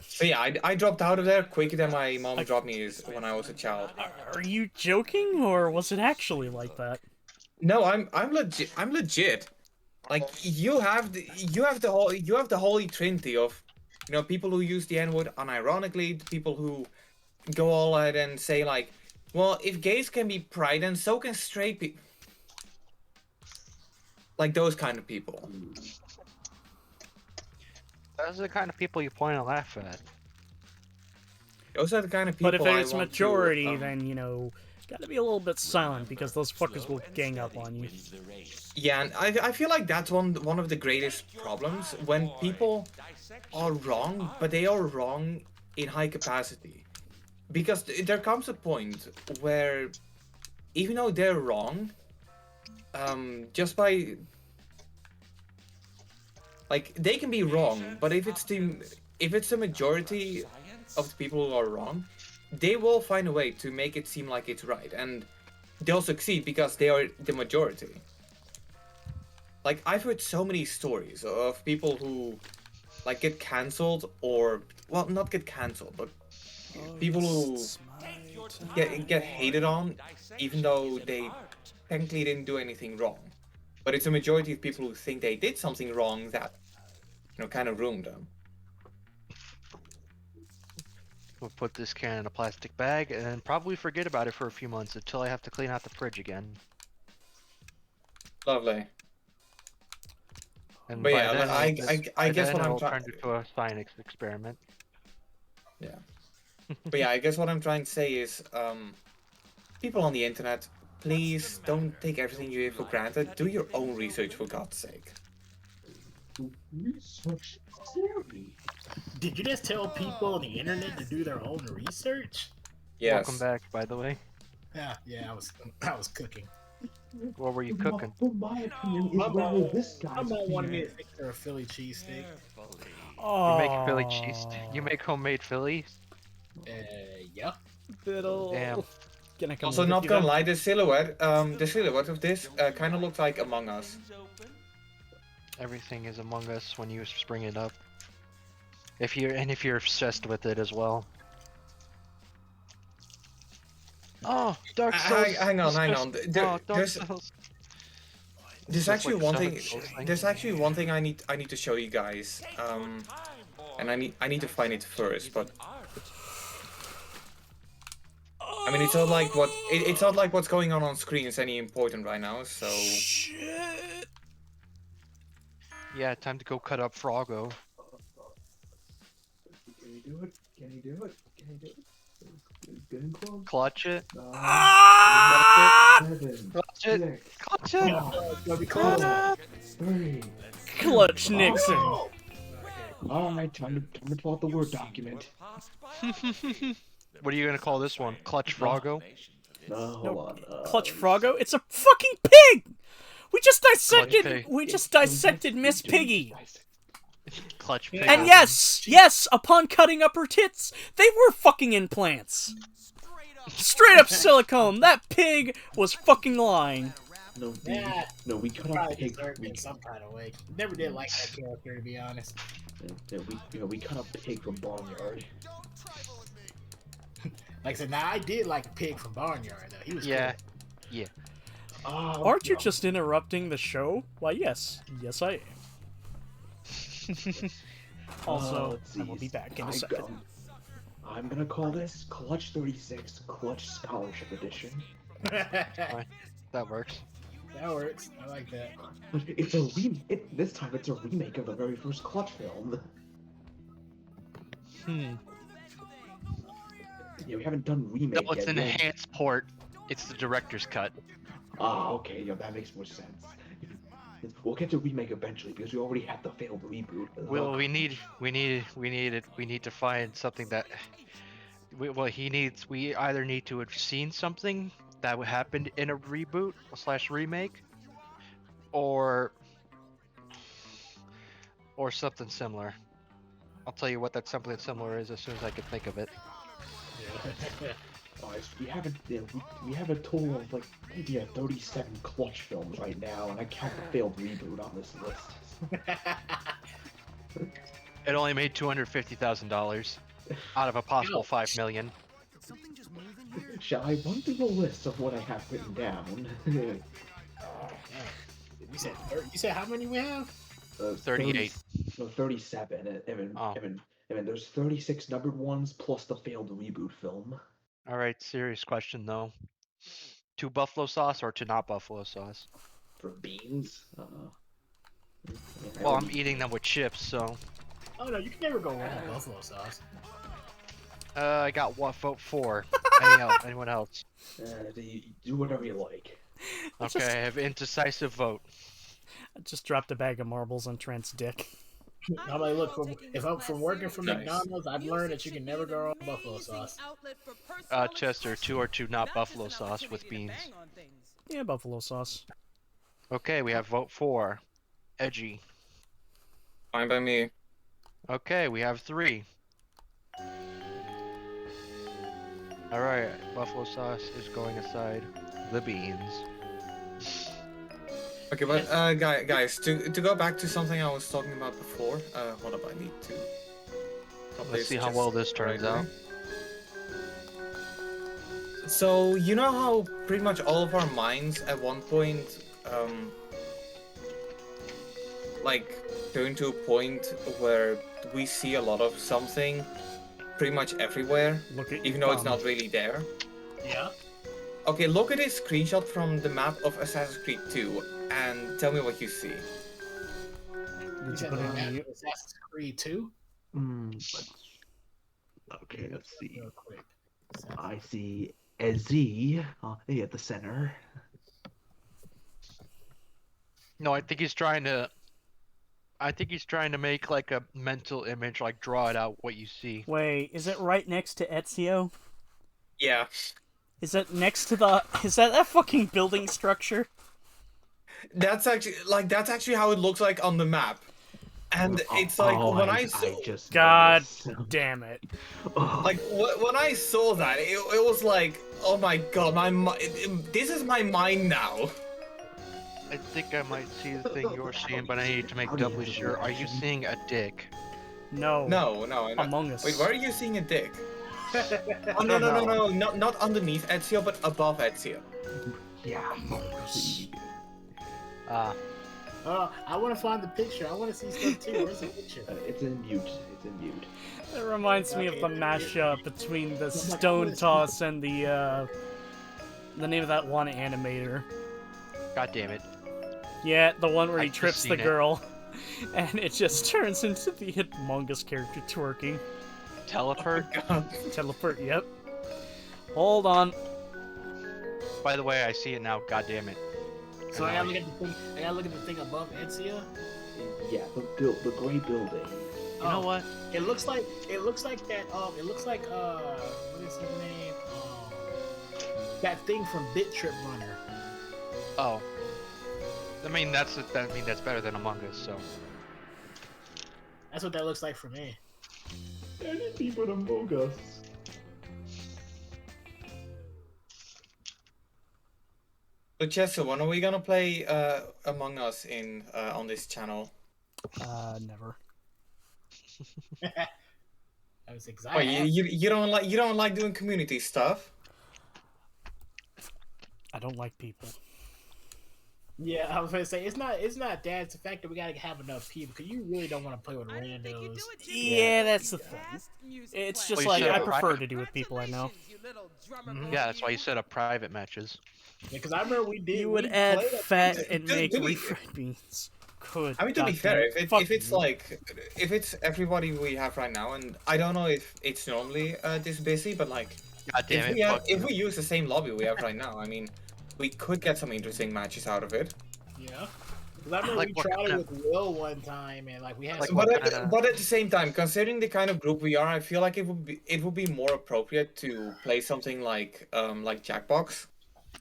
So yeah, I dropped out of there quicker than my mom dropped me when I was a child. Are you joking, or was it actually like that? No, I'm legit. I'm legit. Like you have the holy trinity of, you know, people who use the N-word unironically, people who go all ahead and say like, well, if gays can be pride, then so can straight people. Like those kind of people. Those are the kind of people you point and laugh at. Those are the kind of people. But if it's I want majority, to, then, you know, gotta be a little bit silent, because those fuckers will gang up on you. Yeah, and I feel like that's one of the greatest problems, when people are wrong, but they are wrong in high capacity. Because there comes a point where, even though they're wrong, just by, like, they can be wrong, but if it's the majority of the people who are wrong, they will find a way to make it seem like it's right, and they'll succeed because they are the majority. Like, I've heard so many stories of people who, like, get cancelled, or, well, not get cancelled, but people who get hated on, even though they technically didn't do anything wrong. But it's a majority of people who think they did something wrong that, you know, kind of ruined them. We'll put this can in a plastic bag and then probably forget about it for a few months until I have to clean out the fridge again. Lovely. And But by yeah, then, I guess then what I'm it'll trying. turn into a science experiment. Yeah. But yeah, I guess what I'm trying to say is, people on the internet, please don't take everything you hear for granted. Do your own research, for God's sake. Research theory. Did you just tell people on the internet to do their own research? Yes. Welcome back, by the way. Yeah, I was cooking. What were you cooking? My opinion is whether this guy's My mom wanted me to opinion- fix her a Philly cheesesteak. Oh, You make Philly cheese. You make homemade Philly. Yeah. Fiddle. Damn. Can I come Also, with not you gonna then? lie, the silhouette of this kind of looks like Among Us. Everything is Among Us when you spring it up. If you're obsessed with it as well. Oh, Dark Souls. Hang on. Oh, Dark There's Souls. There's Just actually like one Dark thing. Souls thing. There's actually one thing I need to show you guys. And I need to find it first, but I mean, it's not like it's not like what's going on screen is any important right now. So Shit. Yeah, time to go cut up Froggo. Can he do it? Can he do it? Can he do it? It's getting close. Clutch it. Ah! 7, Clutch it. 6, Clutch it. 5, 4, 3. Clutch Nixon. All right, time to pull out the Word document. What are you gonna call this one? Clutch Froggo? hold on. Clutch Froggo? It's a fucking pig! We just Pig. dissected Miss Piggy! Clutch Pig. And yes, upon cutting up her tits, they were fucking implants. Straight up silicone. That pig was fucking lying. No, Yeah. we cut up Probably pig. deserved it in some kind of way. Never did like that character, to be honest. We cut up pig from Barnyard. Like I said, now I did like Pig from Barnyard, though. He was Yeah. cool. Yeah. Aren't you just interrupting the show? Why, yes, I am. Also, let's I will see. be back in a second. I'm gonna call this Clutch 36 Clutch Scholarship Edition. That works. That works. I like that. It's a this time it's a remake of the very first Clutch film. Yeah, we haven't done remake No, it's yet. an enhanced port. It's the director's cut. Okay, yeah, that makes more sense. We'll get to remake eventually because we already had the failed reboot. Well, we need to find something that. We either need to have seen something that happened in a reboot / remake, or something similar. I'll tell you what that something similar is as soon as I can think of it. We have a total of like maybe 37 Clutch films right now, and I count the failed reboot on this list. It only made $250,000 out of a possible $5 million. Shall I run through the list of what I have written down? You said how many we have? 38. No, 37. Evan, there's 36 numbered ones plus the failed reboot film. All right, serious question though. To buffalo sauce or to not buffalo sauce? For beans? Well, I'm eating them with chips, so. Oh no, you can never go wrong with buffalo sauce. I got vote 4. Anyone else? Do whatever you like. Okay, I have indecisive vote. I just dropped a bag of marbles on Trent's dick. I'm like, look, if I'm from working for McDonald's, I've learned that you can never go wrong with buffalo sauce. Chester, 2 or 2 not buffalo sauce with beans. Yeah, buffalo sauce. Okay, we have vote 4. Edgy. Fine by me. Okay, we have 3. Alright, buffalo sauce is going aside. The beans. Okay, but guys, to go back to something I was talking about before. Hold up, I need to. Let's see how well this turns out. So you know how pretty much all of our minds at one point, like turn to a point where we see a lot of something, pretty much everywhere, even though it's not really there. Yeah. Okay, look at this screenshot from the map of Assassin's Creed 2 and tell me what you see. You said the map of Assassin's Creed 2? Okay, let's see. Real quick. I see Ezzy at the center. No, I think he's trying to make like a mental image, like draw it out what you see. Wait, is it right next to Ezio? Yeah. Is that next to the... Is that fucking building structure? That's actually how it looks like on the map. And it's like when I saw... God damn it. Like when I saw that, it was like, oh my god, this is my mind now. I think I might see the thing you're seeing, but I need to make doubly sure. Are you seeing a dick? No. No. Among Us. Wait, where are you seeing a dick? Oh, no, not underneath Ezio, but above Ezio. Yeah. I want to find the picture. I want to see stuff too. Where's the picture? It's in mute. It reminds me of the mashup between the Stone Toss and the name of that one animator. God damn it. Yeah, the one where he I've trips the seen it. girl, and it just turns into the Among Us character twerking. Teleport? Teleport, yep. Hold on. By the way, I see it now. God damn it. So I gotta look at the thing. I gotta look at the thing above Ezio. Yeah, the gray building. You know what? It looks like that. It looks like what is his name? That thing from Bit Trip Runner. Oh. I mean, that's better than Among Us, so. That's what that looks like for me. Anything but Among Us. So Chester, when are we gonna play Among Us on this channel? Never. I was Oh, excited. you don't like doing community stuff? I don't like people. Yeah, I was gonna say it's not that. It's the fact that we gotta have enough people because you really don't want to play with randos. Yeah, that's the thing. It's just Well, you like I should. prefer to do with people I know. Yeah, that's why you set up private matches. Yeah, because I remember we did. You would we add played fat To- and to make be- refried beans. Good. I mean, to be goddamn fair, it. Fuck if it's you. like, if it's everybody we have right now, and I don't know if it's normally this busy, but like, God damn it. if we use the same lobby we have right now, I mean, we could get some interesting matches out of it. Yeah. Because I remember Like, we what tried kind it with Will one time, and like we had. Like, some- what But at the same time, considering the kind of group we are, I feel like it would be more appropriate to play something like Jackbox,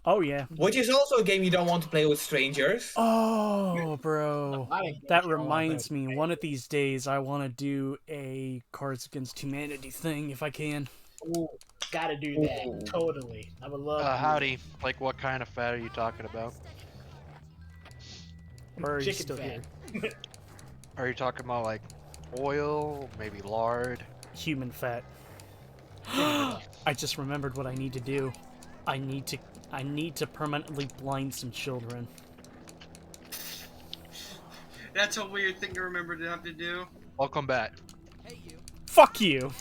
Oh yeah. which is also a game you don't want to play with strangers. Oh, bro. I didn't get That you all reminds that. me. One of these days, I want to do a Cards Against Humanity thing if I can. Ooh, gotta do that. Ooh. Totally. I would love. to do Howdy. Like, what kind of fat are you talking about? Or are you Chicken still fat. here? Are you talking about, like, oil, maybe lard? Human fat. I just remembered what I need to do. I need to permanently blind some children. That's a weird thing to remember to have to do. Welcome back. Hey, you. Fuck you.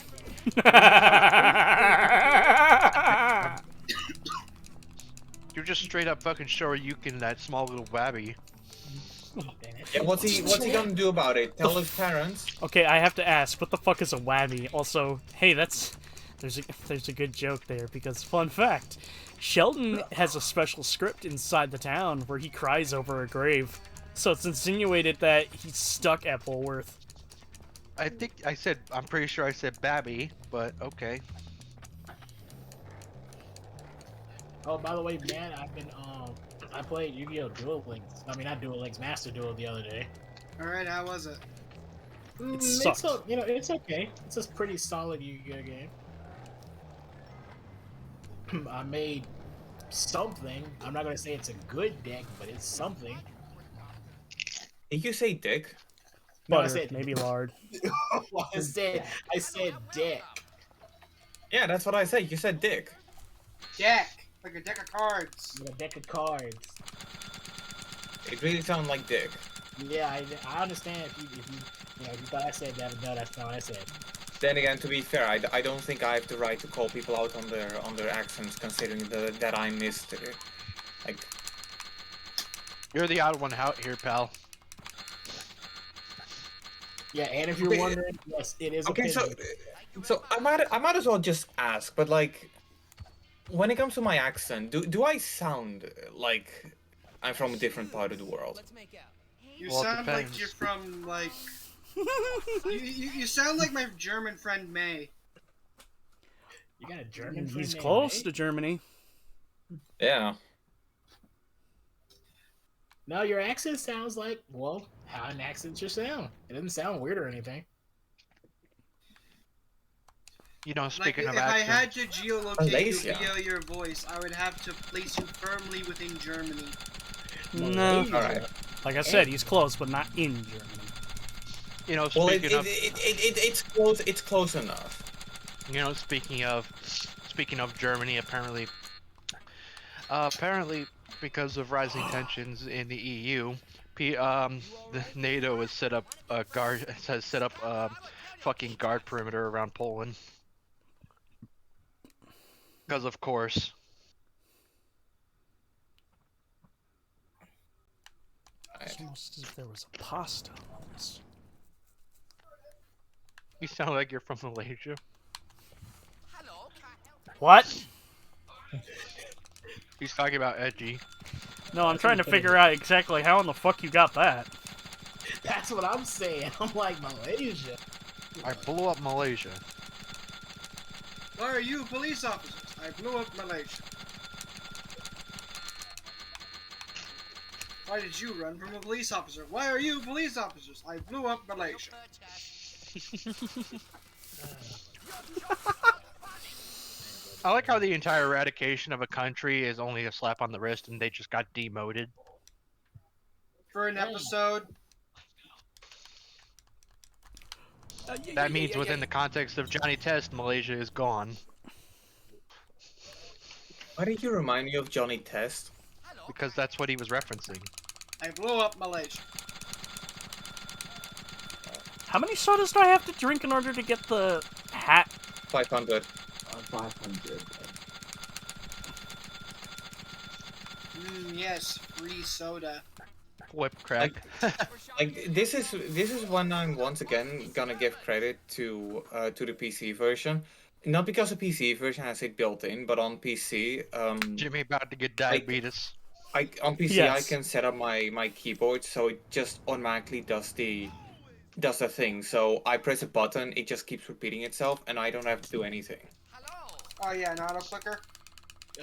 You're just straight up fucking Shoryuken that small little babby. Yeah, what's he gonna do about it? Tell his parents. Okay, I have to ask, what the fuck is a wabby? Also, hey, there's a good joke there because fun fact, Sheldon has a special script inside the town where he cries over a grave. So it's insinuated that he's stuck at Bullworth. I'm pretty sure I said babby, but okay. Oh, by the way, man, I played Yu-Gi-Oh! Duel Links. I mean, not Duel Links, Master Duel the other day. Alright, how was it? It It's sucked. it's okay. It's a pretty solid Yu-Gi-Oh! game. I made something. I'm not gonna say it's a good deck, but it's something. Did you say dick? No, I Butter, said maybe lard. I said deck. Yeah, that's what I said. You said dick. Deck! Like a deck of cards. With a deck of cards. It really sounded like dick. Yeah, I understand if you if you thought I said that, no, that's not what I said. Then again, to be fair, I don't think I have the right to call people out on their accents, considering that I missed like. You're the odd one out here, pal. Yeah, and if you're Okay. wondering, yes, it is. Okay, a so pity. I might as well just ask, but like, when it comes to my accent, do I sound like I'm from a different part of the world? Let's make out. You Well, it sound like depends. you're from, like... you sound like my German friend May. You got a German friend He's named close May? to Germany. Yeah. No, your accent sounds like, well, how an accent should sound. It doesn't sound weird or anything. You know, Like, speaking if of I accent, had to geolocate you Malaysia. via your voice, I would have to place you firmly within Germany. No. Malaysia. Alright. Like I said, he's close, but not in Germany. you know, Well, speaking of, it's close enough. you know, speaking of Germany, apparently, because of rising tensions in the EU, the NATO has set up a fucking guard perimeter around Poland. Because of course. It's almost as if there was a pasta on this. You sound like you're from Malaysia. What? He's talking about edgy. No, I'm trying to figure out exactly how in the fuck you got that. That's what I'm saying. I'm like, Malaysia. I blew up Malaysia. Why are you police officers? I blew up Malaysia. Why did you run from a police officer? Why are you police officers? I blew up Malaysia. I like how the entire eradication of a country is only a slap on the wrist and they just got demoted. For an episode. That means within the context of Johnny Test, Malaysia is gone. Why did you remind me of Johnny Test? Because that's what he was referencing. I blew up Malaysia. How many sodas do I have to drink in order to get the hat? 500. 500. Yes, free soda. Whip crack. Like this is when I'm once again gonna give credit to the PC version, not because the PC version has it built in, but on PC, Jimmy about to get diabetes. on PC Yes. I can set up my keyboard so it just automatically does the thing. So I press a button, it just keeps repeating itself, and I don't have to do anything. Oh yeah, an auto clicker.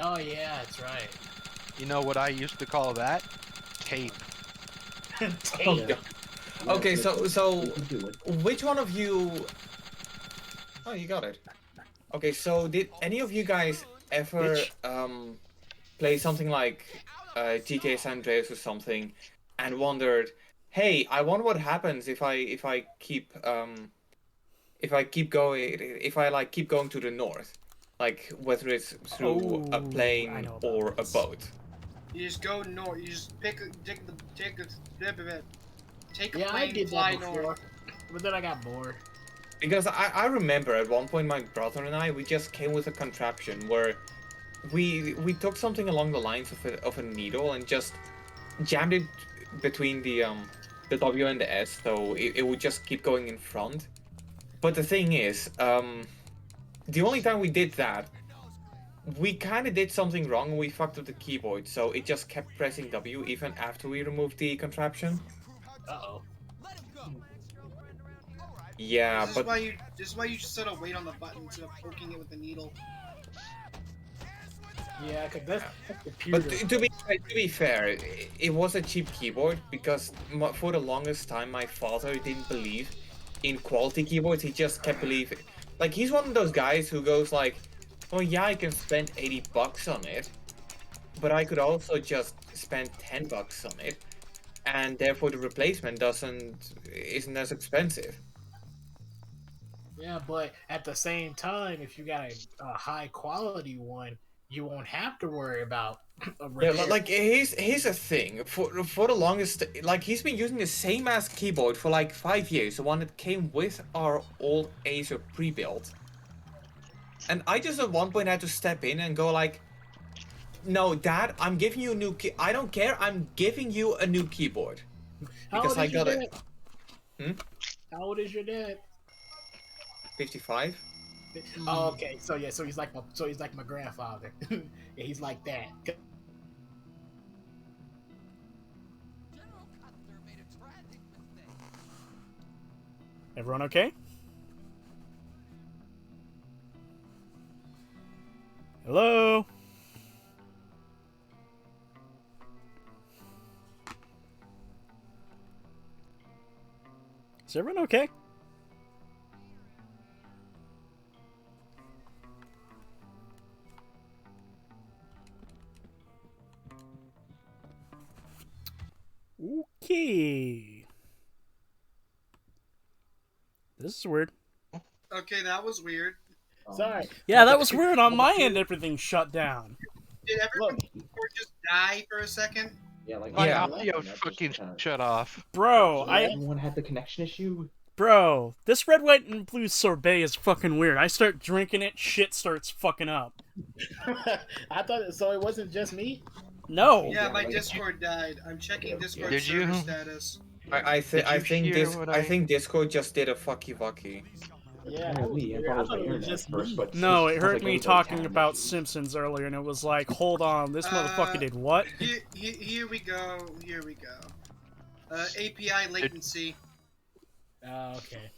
Oh yeah, that's right. You know what I used to call that? Tape. Tape. Okay, so You can do it. which one of you? Oh, you got it. Okay, so did any of you guys ever Bitch. Play something like GTA San Andreas or something, and wondered, hey, I wonder what happens if I keep going, if I like keep going to the north, like whether it's through a Oh, I plane know about or a this. boat. You just go north. You just take a Yeah, I plane, did fly that before, north. but then I got bored. Because I remember at one point my brother and I, we just came with a contraption where we took something along the lines of a needle and just jammed it between the W and the S, so it would just keep going in front. But the thing is, the only time we did that, we kind of did something wrong and we fucked up the keyboard, so it just kept pressing W even after we removed the contraption. Uh-oh. Yeah, This is but why you just sort of wait on the button instead of poking it with the needle. Yeah, cause that's computer. But to be fair, it was a cheap keyboard because for the longest time my father didn't believe in quality keyboards. He just kept believing, like he's one of those guys who goes like, "Oh yeah, I can spend $80 on it, but I could also just spend $10 on it, and therefore the replacement isn't as expensive." Yeah, but at the same time, if you got a high quality one, you won't have to worry about a Yeah, repair. like here's the thing. For the longest, like he's been using the same ass keyboard for like 5 years, the one that came with our old Acer pre-built. And I just at one point had to step in and go like, "No, Dad, I'm giving you a new key. I don't care. I'm giving you a new keyboard How because old I is your got it." dad? How old is your dad? 55. Oh, okay. So yeah, so he's like my grandfather. Yeah, he's like that. Everyone okay? Hello? Is everyone okay? Okay. This is weird. Okay, that was weird. Sorry. Yeah, that was weird. On my end, everything shut down. Did everyone just die for a second? Yeah, like Yeah. Audio fucking shut off. Bro, everyone had the connection issue. Bro, this red, white, and blue sorbet is fucking weird. I start drinking it, shit starts fucking up. I thought so. It wasn't just me. No. Yeah, my Discord died. I'm checking Discord Did server you? status. I hear what I- think Discord just did a fucky wucky. Yeah, Oh, me. I thought it was my internet just at first, me. but No, I it was heard like, me everybody's talking having about issues. Simpsons earlier, and it was like, hold on, this motherfucker did what? Here we go. Here we go. API latency. Okay.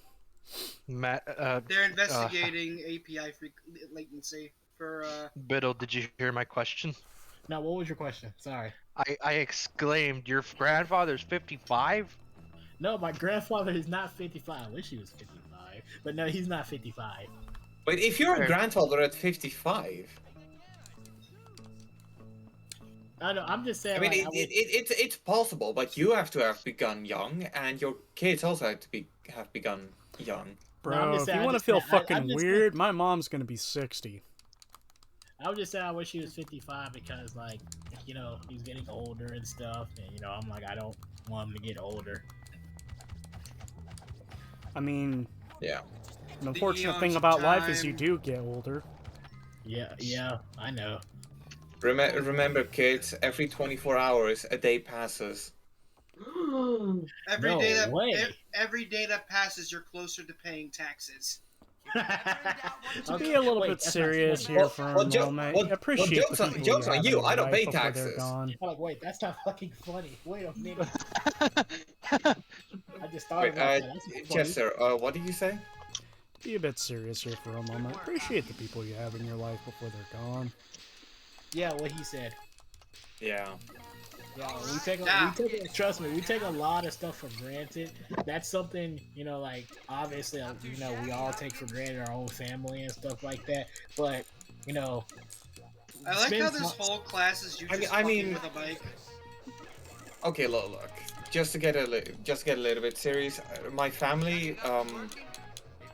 Matt, They're investigating API latency for. Biddle, did you hear my question? Now, what was your question? Sorry. I exclaimed, your grandfather's 55? No, my grandfather is not 55. I wish he was 55, but no, he's not 55. But if you're a Okay. grandfather at 55, I know. I'm just saying. I mean, like, it's possible, but you have to have begun young, and your kids also have begun young. Bro, I'm just if saying, you I want to just feel said- fucking I'm just weird, my mom's gonna be 60. I would just say I wish he was 55 because, like, you know, he's getting older and stuff, and you know, I'm like, I don't want him to get older. I mean, Yeah. the unfortunate thing eons of about life is you time. do get older. Yeah, I know. Remember, kids, every 24 hours, a day passes. Every No day that way. every day that passes, you're closer to paying taxes. To be a little Wait, bit that's not serious funny. here for a moment, appreciate jokes the on- people jokes you on have you, in your I don't life pay before they're taxes. gone. I'm like, wait, that's not fucking funny. Wait a minute. I just thought Wait, about that. That's not funny. Chester, what did you say? Be a bit serious here for a moment. Appreciate the people you have in your life before they're gone. Yeah, what he said. Yeah. Yeah, trust me, we take a lot of stuff for granted. That's something, you know, like, obviously, you know, we all take for granted our own family and stuff like that. But, you know, I like how spend this mo- whole class is you I just mean- fucking with a bike. Okay, look. Just to get a little bit serious, my family,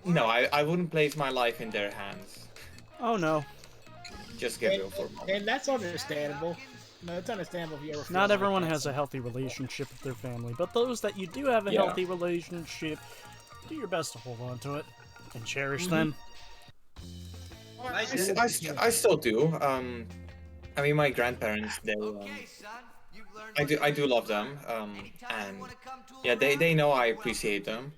no, I wouldn't place my life in their hands. Oh no, Just get real for a moment. and that's understandable. No, it's understandable if you ever feel not like everyone that. has a healthy relationship with their family, but those that you do have a Yeah. healthy relationship, do your best to hold on to it and cherish them. I still do. I mean, my grandparents, they, I do love them. And yeah, they know I appreciate them.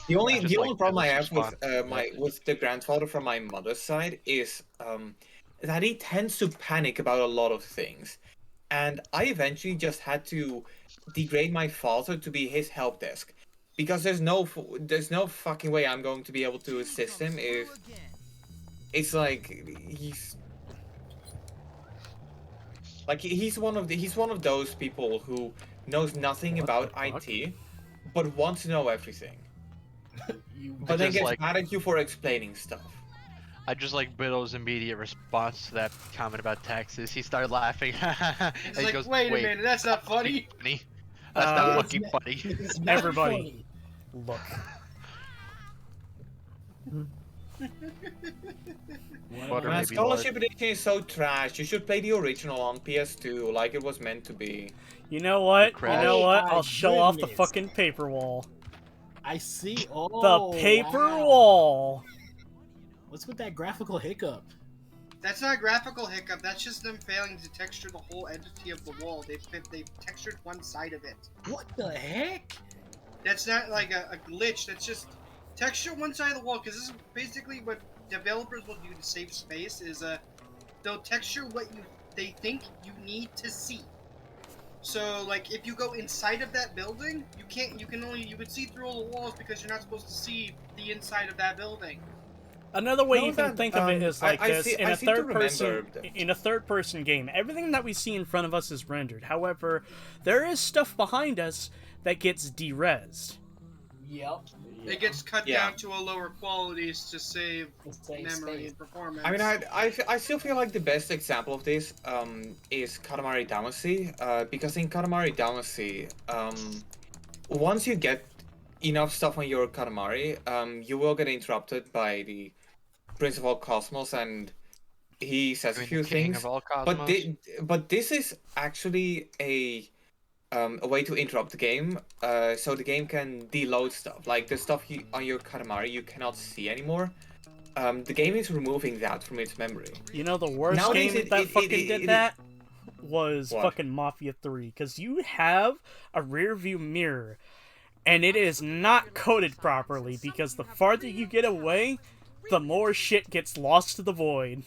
The only Just like problem I Devil's have with response. with the grandfather from my mother's side is that he tends to panic about a lot of things, and I eventually just had to degrade my father to be his help desk, because there's no fucking way I'm going to be able to assist him if it's like he's one of those people who knows nothing What about the fuck? IT, but wants to know everything. You, But then just gets like- mad at you for explaining stuff. I just like Biddle's immediate response to that comment about taxes. He started laughing. and It's he like, goes, wait a minute, that's not funny. funny. That's not Uh, fucking funny. it's not Everybody. funny. Look, Or Man, maybe Scholarship Edition is so trash. You should play the original on PS2, like it was meant to be. you know what? You Crash. know what? Oh my I'll show off the goodness. fucking paper wall. I see. The Oh, paper wow. wall. What's with that graphical hiccup? That's not a graphical hiccup. That's just them failing to texture the whole entity of the wall. They've textured one side of it. What the heck? That's not like a glitch. That's just texture one side of the wall. Because this is basically what developers will do to save space. Is they'll texture what they think you need to see. So like if you go inside of that building, you can't. You can see through all the walls because you're not supposed to see the inside of that building. Another way No, you can that, think of it is like I this: see- in I a seem to third-person game, everything that we see in front of us is rendered. However, there is stuff behind us that gets derezzed. Yep. It gets cut Yeah. down to a lower quality to save Same memory space. and performance. I mean, I still feel like the best example of this is Katamari Damacy, because in Katamari Damacy, once you get enough stuff on your Katamari, you will get interrupted by the Prince of all Cosmos, and he says I a mean, few the king things. of all But cosmos. but this is actually a way to interrupt the game, so the game can deload stuff, like the stuff on your Katamari you cannot see anymore. The game is removing that from its memory. You know the worst Nowadays, game that fucking did it- that was What? fucking Mafia 3, because you have a rear view mirror, and it is not coded properly, because the farther you get away, the more shit gets lost to the void.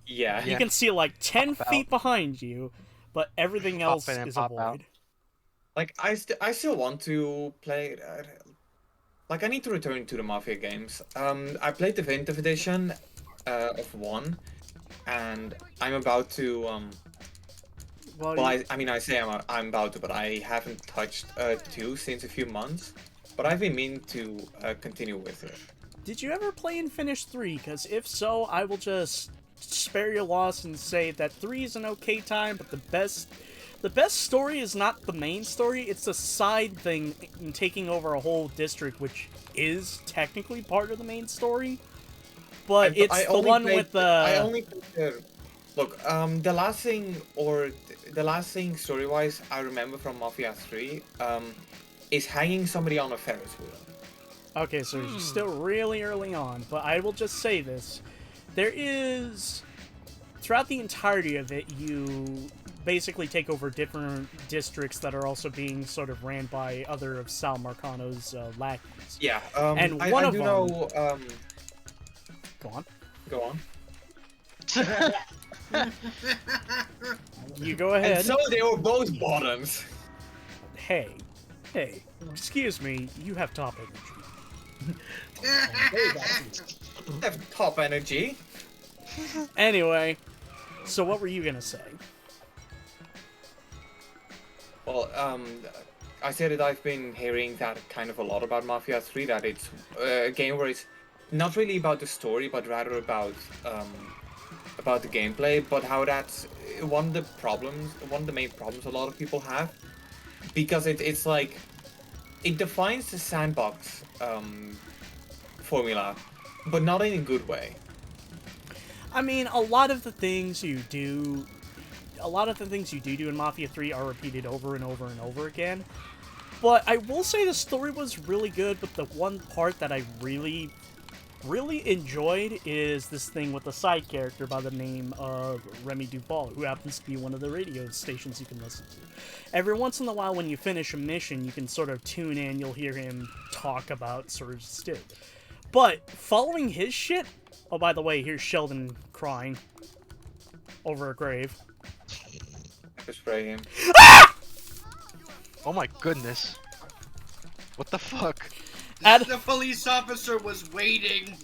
Yeah. You can see like 10 Pop feet out. behind you, but everything Pop else in and is a pop out. void. Like I still want to play. Like I need to return to the Mafia games. I played the Vintage Edition of 1, and I'm about to Well, I mean, I say I'm about to, but I haven't touched 2 since a few months. But I've been meaning to continue with it. Did you ever play and finish 3? Because if so, I will just spare your loss and say that 3 is an okay time, but the best story is not the main story, it's the side thing in taking over a whole district, which is technically part of the main story. But it's the one with the... I only played Look, the last thing story-wise I remember from Mafia 3 is hanging somebody on a Ferris wheel. Okay, so you're still really early on, but I will just say this. There is... Throughout the entirety of it, you basically take over different districts that are also being sort of ran by other of Sal Marcano's lackeys. Yeah, and I one do of them... know... Go on. Go on. You go ahead. And so they were both bottoms. Hey, excuse me, you have top energy. Have top energy. Anyway, so what were you gonna say? Well, I said that I've been hearing that kind of a lot about Mafia 3, that it's a game where it's not really about the story, but rather about the gameplay, but how that's one of the main problems a lot of people have, because it's like, it defines the sandbox formula, but not in a good way. I mean, a lot of the things you do in Mafia 3 are repeated over and over and over again. But I will say the story was really good, but the one part that I really enjoyed is this thing with a side character by the name of Remy Duval, who happens to be one of the radio stations you can listen to. Every once in a while when you finish a mission, you can sort of tune in, you'll hear him talk about Surge Still. But following his shit... Oh, by the way, here's Sheldon crying over a grave. Spray him. Ah! Oh my goodness. What the fuck? The police officer was waiting.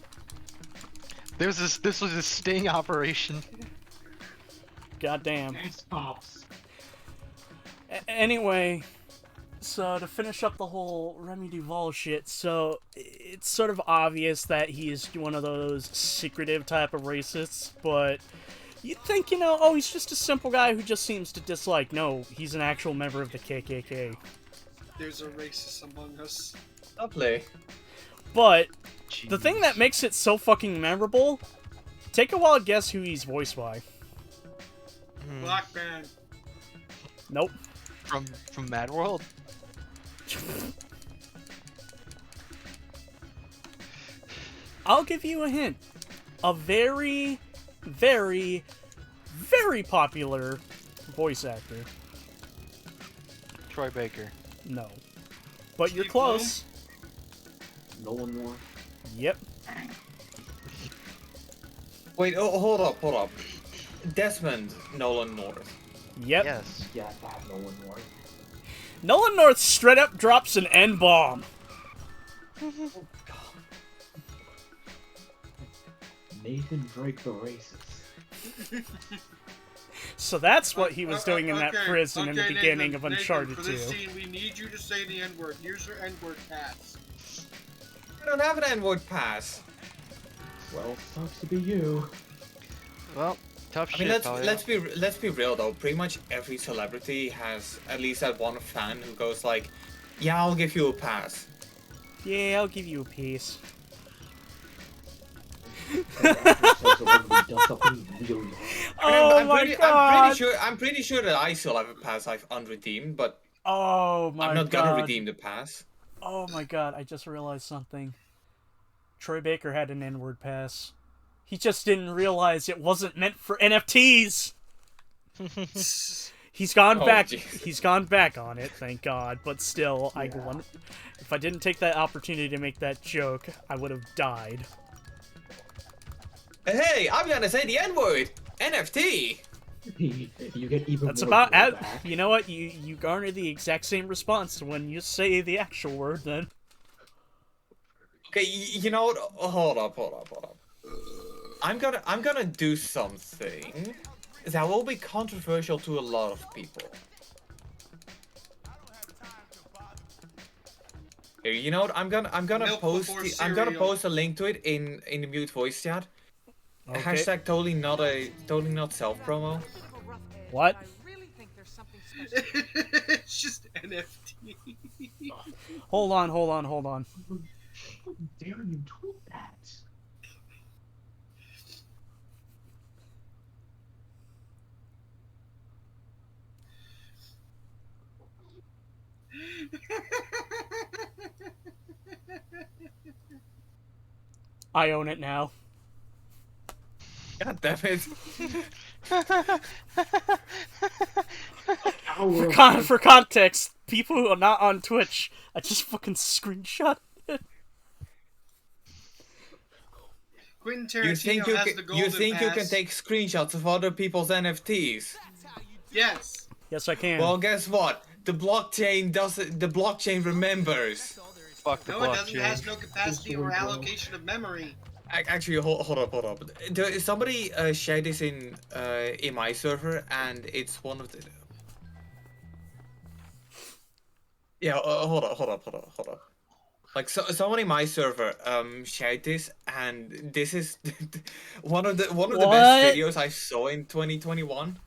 This was a sting operation. Goddamn. Anyway, so to finish up the whole Remy Duval shit, so it's sort of obvious that he is one of those secretive type of racists, but you'd think, oh, he's just a simple guy who just seems to dislike. No, he's an actual member of the KKK. There's a racist among us. Lovely. But the thing that makes it so fucking memorable, take a wild guess who he's voiced by. Black man. Nope. From Mad World? I'll give you a hint. A very, very, very popular voice actor. Troy Baker. No. But you're close. Nolan North. Yep. Wait, hold up. Desmond Nolan North. Yep. Yes. Yeah, that Nolan North. Nolan North straight up drops an N-bomb. Nathan Drake the racist. So that's what he was doing in that prison in the beginning Nathan, of Uncharted 2. For this scene, we need you to say the N-word. Here's your N-word pass. I don't have an N-word pass. Well, sucks to be you. Well, tough I shit. mean, let's be real though. Pretty much every celebrity has at least that one fan who goes like, "Yeah, I'll give you a pass." Yeah, I'll give you a piece. Oh my god! I'm pretty sure that I still have a pass I've unredeemed, but oh my god, I'm not gonna redeem the pass. Oh my god! I just realized something. Troy Baker had an N-word pass. He just didn't realize it wasn't meant for NFTs. He's gone back. Geez. He's gone back on it, thank God. But still, yeah. If I didn't take that opportunity to make that joke, I would have died. Hey, I'm gonna say the N-word. NFT. You get even That's more about back. you know what? You garner the exact same response when you say the actual word. Then. Okay, you know what? Hold up. I'm gonna do something that will be controversial to a lot of people. Here, you know what? I'm gonna Milk post before I'm gonna cereal. post a link to it in the mute voice chat. Okay. Hashtag totally not self promo. What? It's just NFT. Hold on. How dare you tweet that? I own it now. God damn it. For context, people who are not on Twitch, I just fucking screenshot it. Quentin You think Tarantino has the golden you think you can pass. take screenshots of other people's NFTs? Yes. Yes, I can. Well, guess what? The blockchain doesn't. The blockchain remembers. Fuck the No, it doesn't. It blockchain. has no capacity or allocation of memory. Actually, hold up. Somebody shared this in my server, and it's one of the. Yeah, hold up. Like someone in my server shared this, and this is one of the best videos I saw in 2021.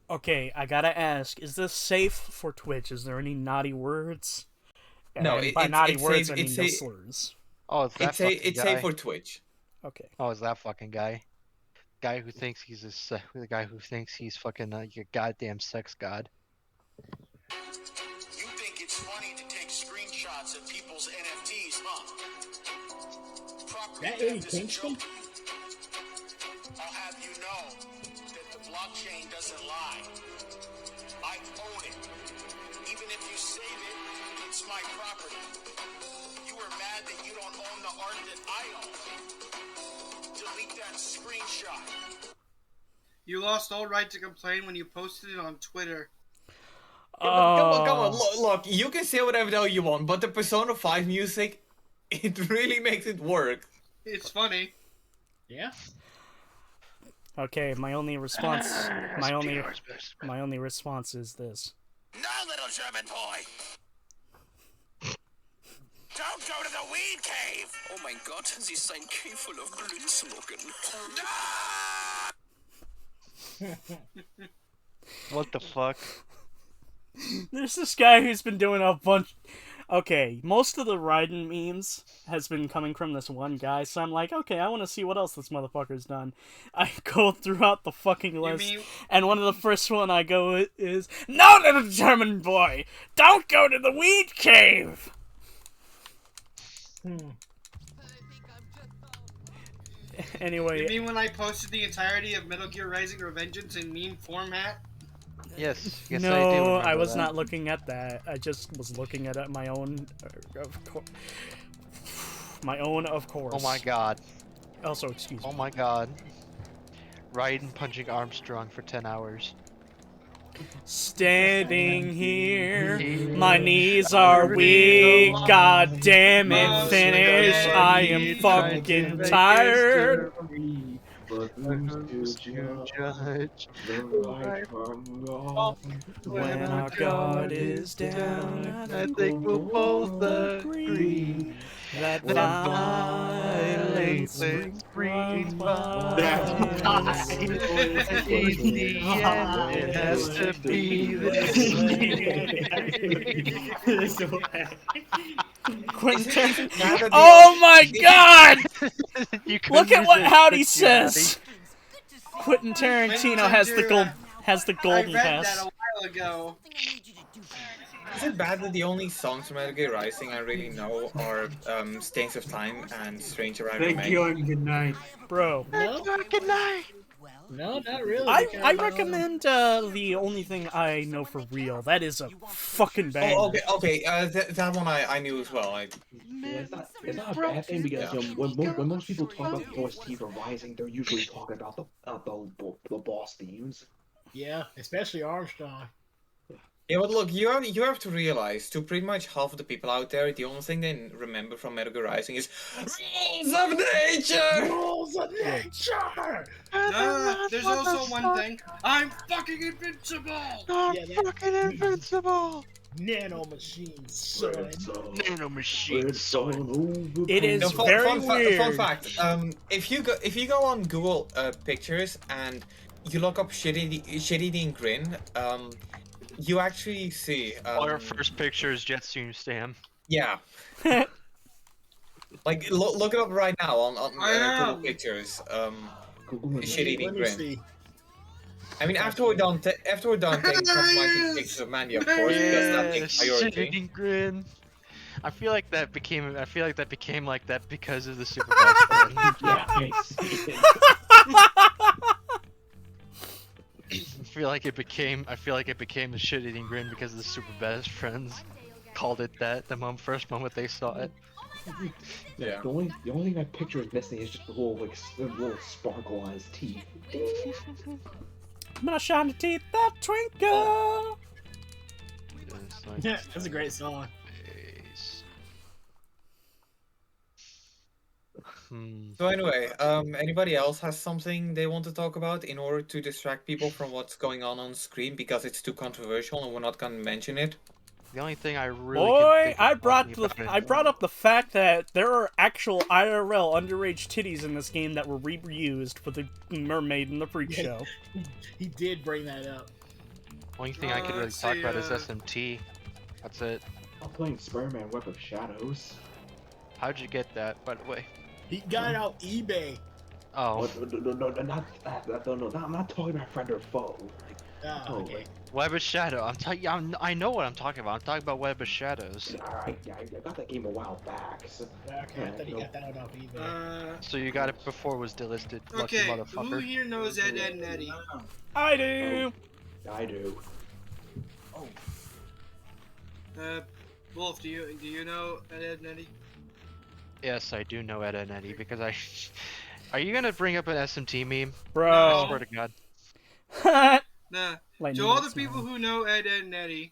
Okay, I gotta ask, is this safe for Twitch? Is there any naughty words? No, And by naughty words, I mean no safe. slurs. Oh, it's that fucking It's guy. safe for Twitch. Okay. Oh, it's that fucking guy. Guy who thinks he's the guy who thinks he's fucking your goddamn sex god. You think it's funny to take screenshots of people's NFTs, huh? Property That Eddie theft is a Kingston? joke. I'll have you know that the blockchain doesn't lie. I own it. Even if you save it, it's my property. You are mad that you don't own the art that I own. Delete that screenshot. You lost all right to complain when you posted it on Twitter. Come on. Look, you can say whatever the hell you want, but the Persona 5 music, it really makes it work. It's funny. Yeah. Okay, my only response is this. Now, little German boy! Don't go to the weed cave! Oh my god, sie ist ein Cave full of Blutsmoken. What the fuck? There's this guy who's been doing a bunch. Okay, most of the Raiden memes has been coming from this one guy, so I'm like, okay, I want to see what else this motherfucker's done. I go throughout the fucking list, and one of the first one I go with is, "No, little German boy, don't go to the weed cave." Anyway. You mean when I posted the entirety of Metal Gear Rising Revengeance in meme format? Yes, No, I do remember I was that. not looking at that. I just was looking at it my own, of course. Oh my god. Also, excuse me. Oh my god. Raiden punching Armstrong for 10 hours. Standing here, my knees are weak. God damn it, finish! I am fucking tired. But who's to judge the right from wrong? When our guard is down, I think we'll both agree that violence brings violence. It has to be this. Quentin. Oh my god! Look at what Howdy says. Quentin Tarantino has the golden I read pass. that a while ago. Is it bad that the only songs from Metal Gear Rising I really know are Stains of Time and Strange Arrival? Thank you and good night. Bro. No, good night. No, not really. I recommend the only thing I know for real. That is a fucking banger. Oh, okay. That one I knew as well. It's not a bad thing because when most people talk about the OST for Rising, they're usually talking about the boss themes. Yeah, especially Armstrong. Yeah, but look, you have to realize, to pretty much half of the people out there, the only thing they remember from Metal Gear Rising is rules of nature. Rules of nature. There's also one thing. I'm fucking invincible. I'm Yeah, that- fucking invincible. Nano machines, son. Nano machine, son. It is No, very fun weird. fact. If you go on Google pictures and you look up shit-eating grin, you actually see. Our first picture is Jetsoon Stam. Yeah. Like look it up right now on Google Pictures. Shit-eating Let me grin. see. I mean, after we're done taking compromising pictures of Mandy, of course, because that takes priority. Shitting grin. I feel like that became like that because of the super best friend. I feel like it became the shit-eating grin because of the super best friends called it that first moment they saw it. Yeah. The only thing that picture is missing is just the little sparkle on his teeth. I'm gonna shine the teeth that twinkle. It's like Yeah, that's a great song. face. So anyway, anybody else has something they want to talk about in order to distract people from what's going on screen because it's too controversial and we're not gonna mention it? The only thing I really Boy, I brought up the fact that there are actual IRL underage titties in this game that were reused for the mermaid in the freak show. He did bring that up. Only thing I could really let's talk see, about is SMT. That's it. I'm playing Spider-Man Web of Shadows. How'd you get that, by the way? He got it off eBay. Oh, No, not that. No, I'm not talking about friend or foe. Okay. Web of Shadow. I know what I'm talking about. I'm talking about Web of Shadows. Alright, yeah, I got that game a while back. So, Okay, I thought he got that one off eBay. So you got it before it was delisted, lucky Okay, who motherfucker. here knows Ed, Ed, and Eddie? I do. I do. Wolf, do you know Ed, Ed, and Eddie? Yes, I do know Ed and Eddie because I. Are you gonna bring up an SMT meme? Bro. I swear to God. Nah. Lightning To all the bolts, people man. who know Ed, Ed, and Eddie,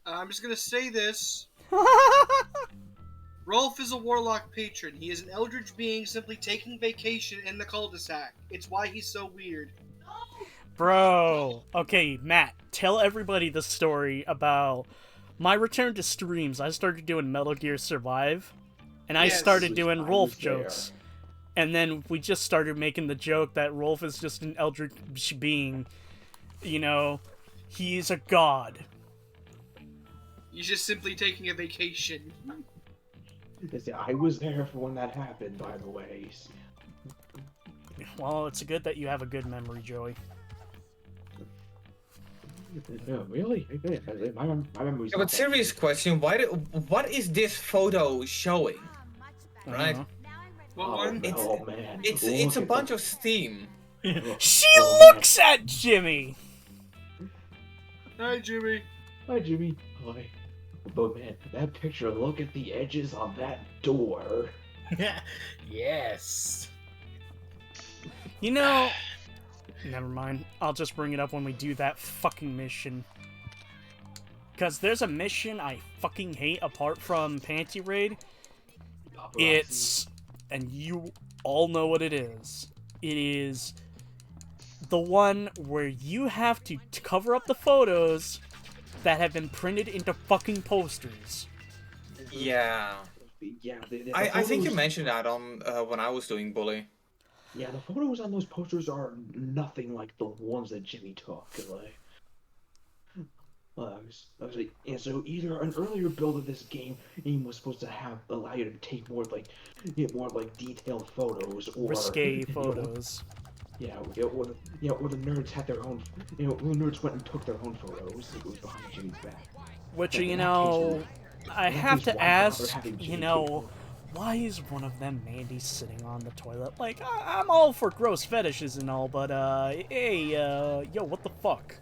I'm just gonna say this. Rolf is a warlock patron. He is an eldritch being simply taking vacation in the cul-de-sac. It's why he's so weird. Bro. Okay, Matt, tell everybody the story about my return to streams. I started doing Metal Gear Survive, and I Yes. started doing I was Rolf there. jokes. And then we just started making the joke that Rolf is just an eldritch being. You know, he's a god. He's just simply taking a vacation. I was there for when that happened, by the way. Well, it's good that you have a good memory, Joey. No, really? My memory's Yeah, not but that serious good. question, what is this photo showing? Right? Uh-huh. What one? It's- Oh man. It's Look a at bunch the- of steam. She Oh, looks at Jimmy! Hi, Jimmy. Hi, Jimmy. Hi. But man, that picture, look at the edges on that door. Yes. You know... Never mind. I'll just bring it up when we do that fucking mission. Because there's a mission I fucking hate apart from Panty Raid. It's... And you all know what it is. It is... the one where you have to cover up the photos that have been printed into fucking posters. Yeah. Yeah, I think you photos- mentioned that on when I was doing Bully. Yeah, the photos on those posters are nothing like the ones that Jimmy took. Yeah, so either an earlier build of this game was supposed to allow you to take more detailed photos, or Risque photos. or the nerds had their own. The nerds went and took their own photos. It was behind Jimmy's back. Which, In you that know, case, I in that have case, to why bother ask, having you Jimmy know, why is one of them Mandy sitting on the toilet? Like, I'm all for gross fetishes and all, but, hey, yo, what the fuck?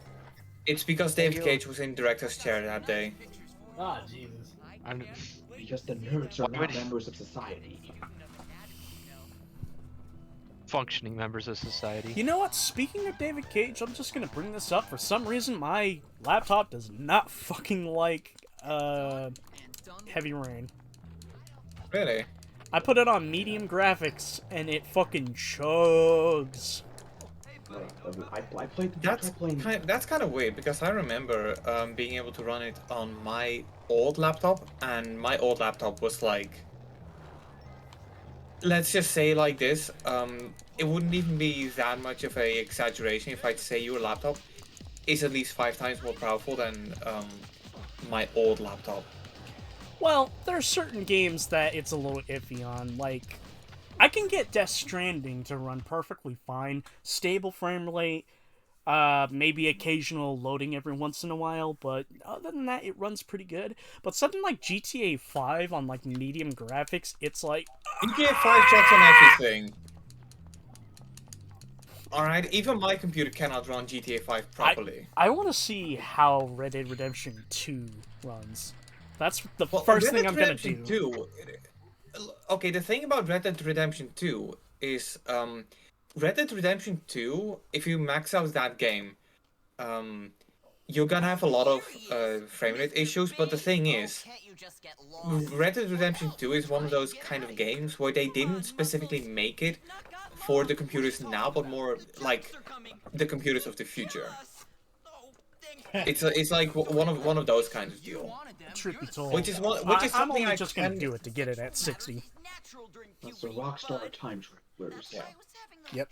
It's because David Cage was in director's chair that day. Oh, Jesus. Because the nerds are Why would not he- members of society. functioning members of society. You know what? Speaking of David Cage, I'm just gonna bring this up. For some reason, my laptop does not fucking like Heavy Rain. Really? I put it on medium graphics, and it fucking chugs. I played. That's kind of weird because I remember being able to run it on my old laptop, and my old laptop was like, let's just say like this, it wouldn't even be that much of a exaggeration if I'd say your laptop is at least 5 times more powerful than my old laptop. Well, there are certain games that it's a little iffy on, like, I can get Death Stranding to run perfectly fine, stable frame rate, maybe occasional loading every once in a while, but other than that, it runs pretty good. But something like GTA 5 on, like, medium graphics, it's like... GTA 5 checks on everything. Alright, even my computer cannot run GTA 5 properly. I want to see how Red Dead Redemption 2 runs. That's the first thing I'm gonna do. 2, okay, the thing about Red Dead Redemption 2 is, Red Dead Redemption 2, if you max out that game, you're gonna have a lot of frame rate issues, but the thing is, Red Dead Redemption 2 is one of those kind of games where they didn't specifically make it for the computers now, but more like the computers of the future. It's like one of those kinds of deal. Truth be told, which is I'm something only I just gonna do it to get it at 60. That's the Rockstar time travelers. Yeah. Yep.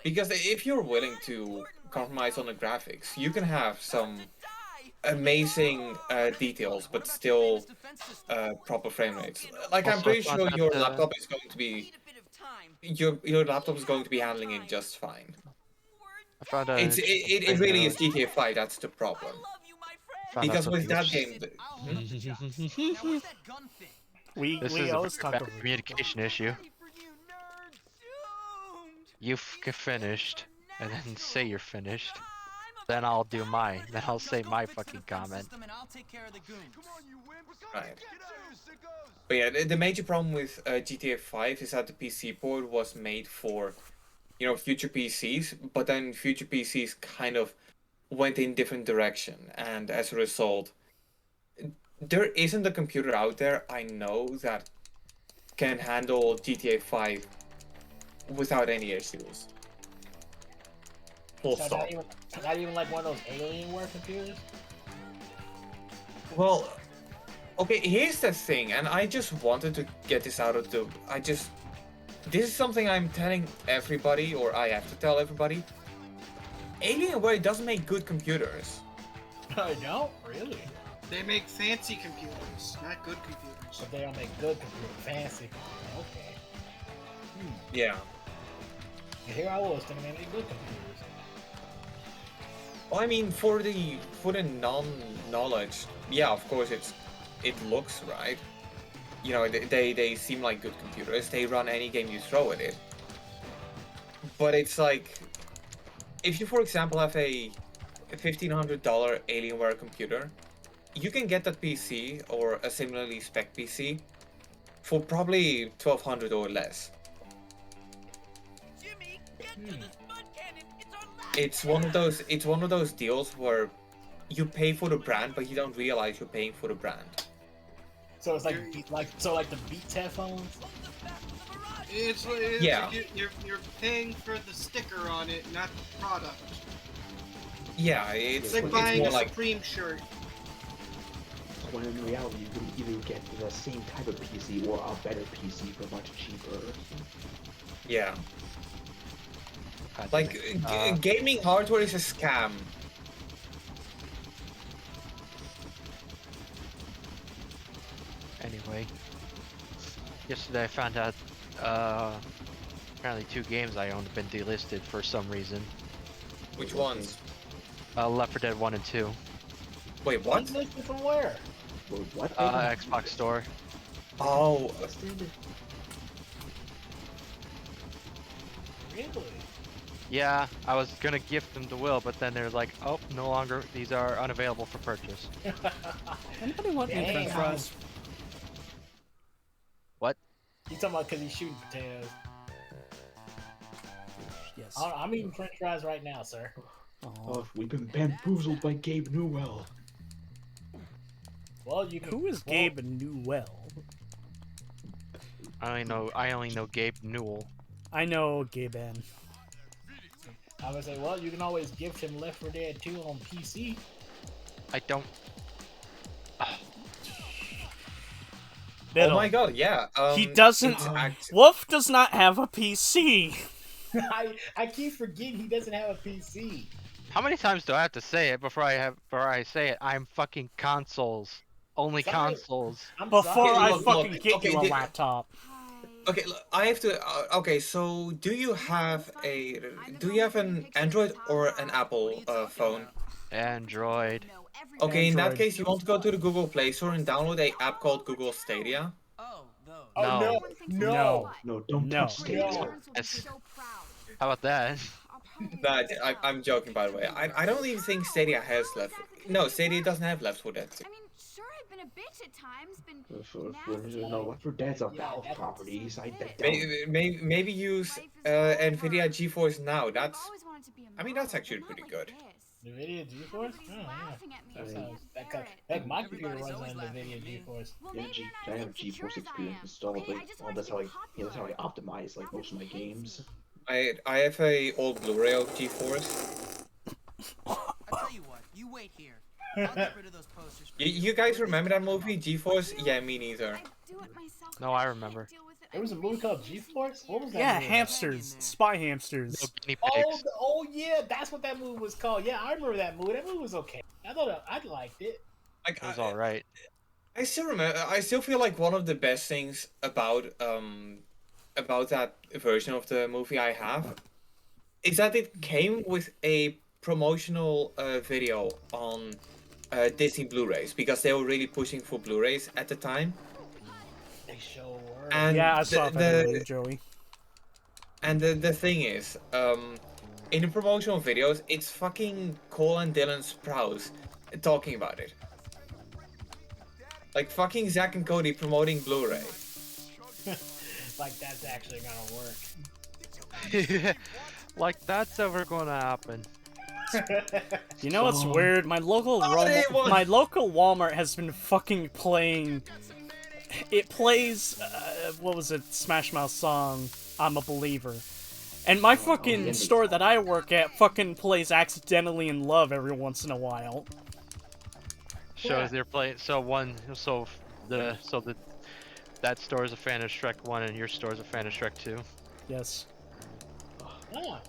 Because if you're willing to compromise on the graphics, you can have some amazing details, but still proper frame rates. Like I'm pretty sure your laptop is going to be your laptop is going to be handling it just fine. I found out it really is GTA 5. That's the problem. Because with that game, we is always a talk bad over communication issue. You finished, and then say you're finished. Then I'll do mine. Then I'll say my fucking comment. Right. But yeah, the major problem with GTA 5 is that the PC port was made for, you know, future PCs, but then future PCs kind of went in different direction, and as a result, there isn't a computer out there I know that can handle GTA 5 without any issues. Full stop. Not even like one of those Alienware computers? Well, okay, here's the thing, and I just wanted to get this out of the... This is something I'm telling everybody, or I have to tell everybody. Alienware doesn't make good computers. I don't? Really? They make fancy computers, not good computers. But they don't make good computers. Fancy computers. Okay. Yeah. Here I was thinking they make good computers. Well, I mean, for the non-knowledge, yeah, of course it looks right. You know, they seem like good computers. They run any game you throw at it. But it's like, if you, for example, have a $1,500 Alienware computer, you can get that PC or a similarly spec PC for probably $1,200 or less. It's one of those deals where you pay for the brand, but you don't realize you're paying for the brand. So it's like the Beats headphones. It's yeah. You're paying for the sticker on it, not the product. Yeah, it's like buying a Supreme shirt. When in reality, you can either get the same type of PC or a better PC for much cheaper. Yeah. Like, gaming hardware is a scam. Anyway, yesterday I found out apparently 2 games I owned have been delisted for some reason. Which ones? Left 4 Dead 1 and 2. Wait, what? Delisted from where? What? Xbox Store. Oh. Really? Yeah, I was gonna gift them to Will, but then they're like, oh, no longer, these are unavailable for purchase. Anybody want any french fries? What? You talking about because he's shooting potatoes? Yes. I'm eating French fries right now, sir. Oh, we've been bamboozled by Gabe Newell. Well, you can. Who is Gabe Newell? I only know Gabe Newell. I know Gabe N. I would say, well, you can always gift him Left 4 Dead 2 on PC. I don't. Oh my god, yeah. He doesn't. it's Wolf does not have a PC. I keep forgetting he doesn't have a PC. How many times do I have to say it before I say it? I'm fucking consoles. Only Sorry. consoles. I'm Before sorry. I look, fucking look, get okay, you a did- laptop. Okay, look, I have to. Okay, so do you have an Android or an Apple phone? Android. Okay, in that Android. case, you want to go to the Google Play Store and download a app called Google Stadia. Oh, those. Oh, No. no. No, don't No. touch Stadia. Yes. How about that? That I'm joking, by the way. I don't even think Stadia has left. No, Stadia doesn't have Left 4 Dead. I mean, sure, I've been a bitch at times, been No, Left 4 Dead's a Valve property. So I doubt. Maybe use Nvidia GeForce Now. That's actually pretty good. NVIDIA GeForce? Oh, yeah. That sounds. Heck, my computer runs on NVIDIA GeForce. Yeah, I have GeForce Experience installed. Like, that's how I optimize like most of my games. I have a old Blu-ray of GeForce. I tell you what, you wait here. I'll get rid of those posters. You guys remember that movie GeForce? Yeah, me neither. No, I remember. There was a movie called GeForce? What was that? Yeah, movie? hamsters, spy hamsters. Guinea Oh, pigs. yeah, that's what that movie was called. Yeah, I remember that movie. That movie was okay. I thought I liked it. Like, It was alright. I still remember. I still feel like one of the best things about that version of the movie I have is that it came with a promotional video on Disney Blu-rays because they were really pushing for Blu-rays at the time. They sure were. And Yeah, I saw that movie, Joey. And the thing is, in the promotional videos, it's fucking Cole and Dylan Sprouse talking about it. Like fucking Zack and Cody promoting Blu-ray. Like that's actually gonna work. Like that's ever gonna happen. You know what's weird? My local Walmart has been fucking playing. It plays what was it? Smash Mouth song "I'm a Believer," and my fucking store that I work at fucking plays "Accidentally in Love" every once in a while. Shows they're playing. That store is a fan of Shrek 1 and your store is a fan of Shrek 2. Yes. Ah,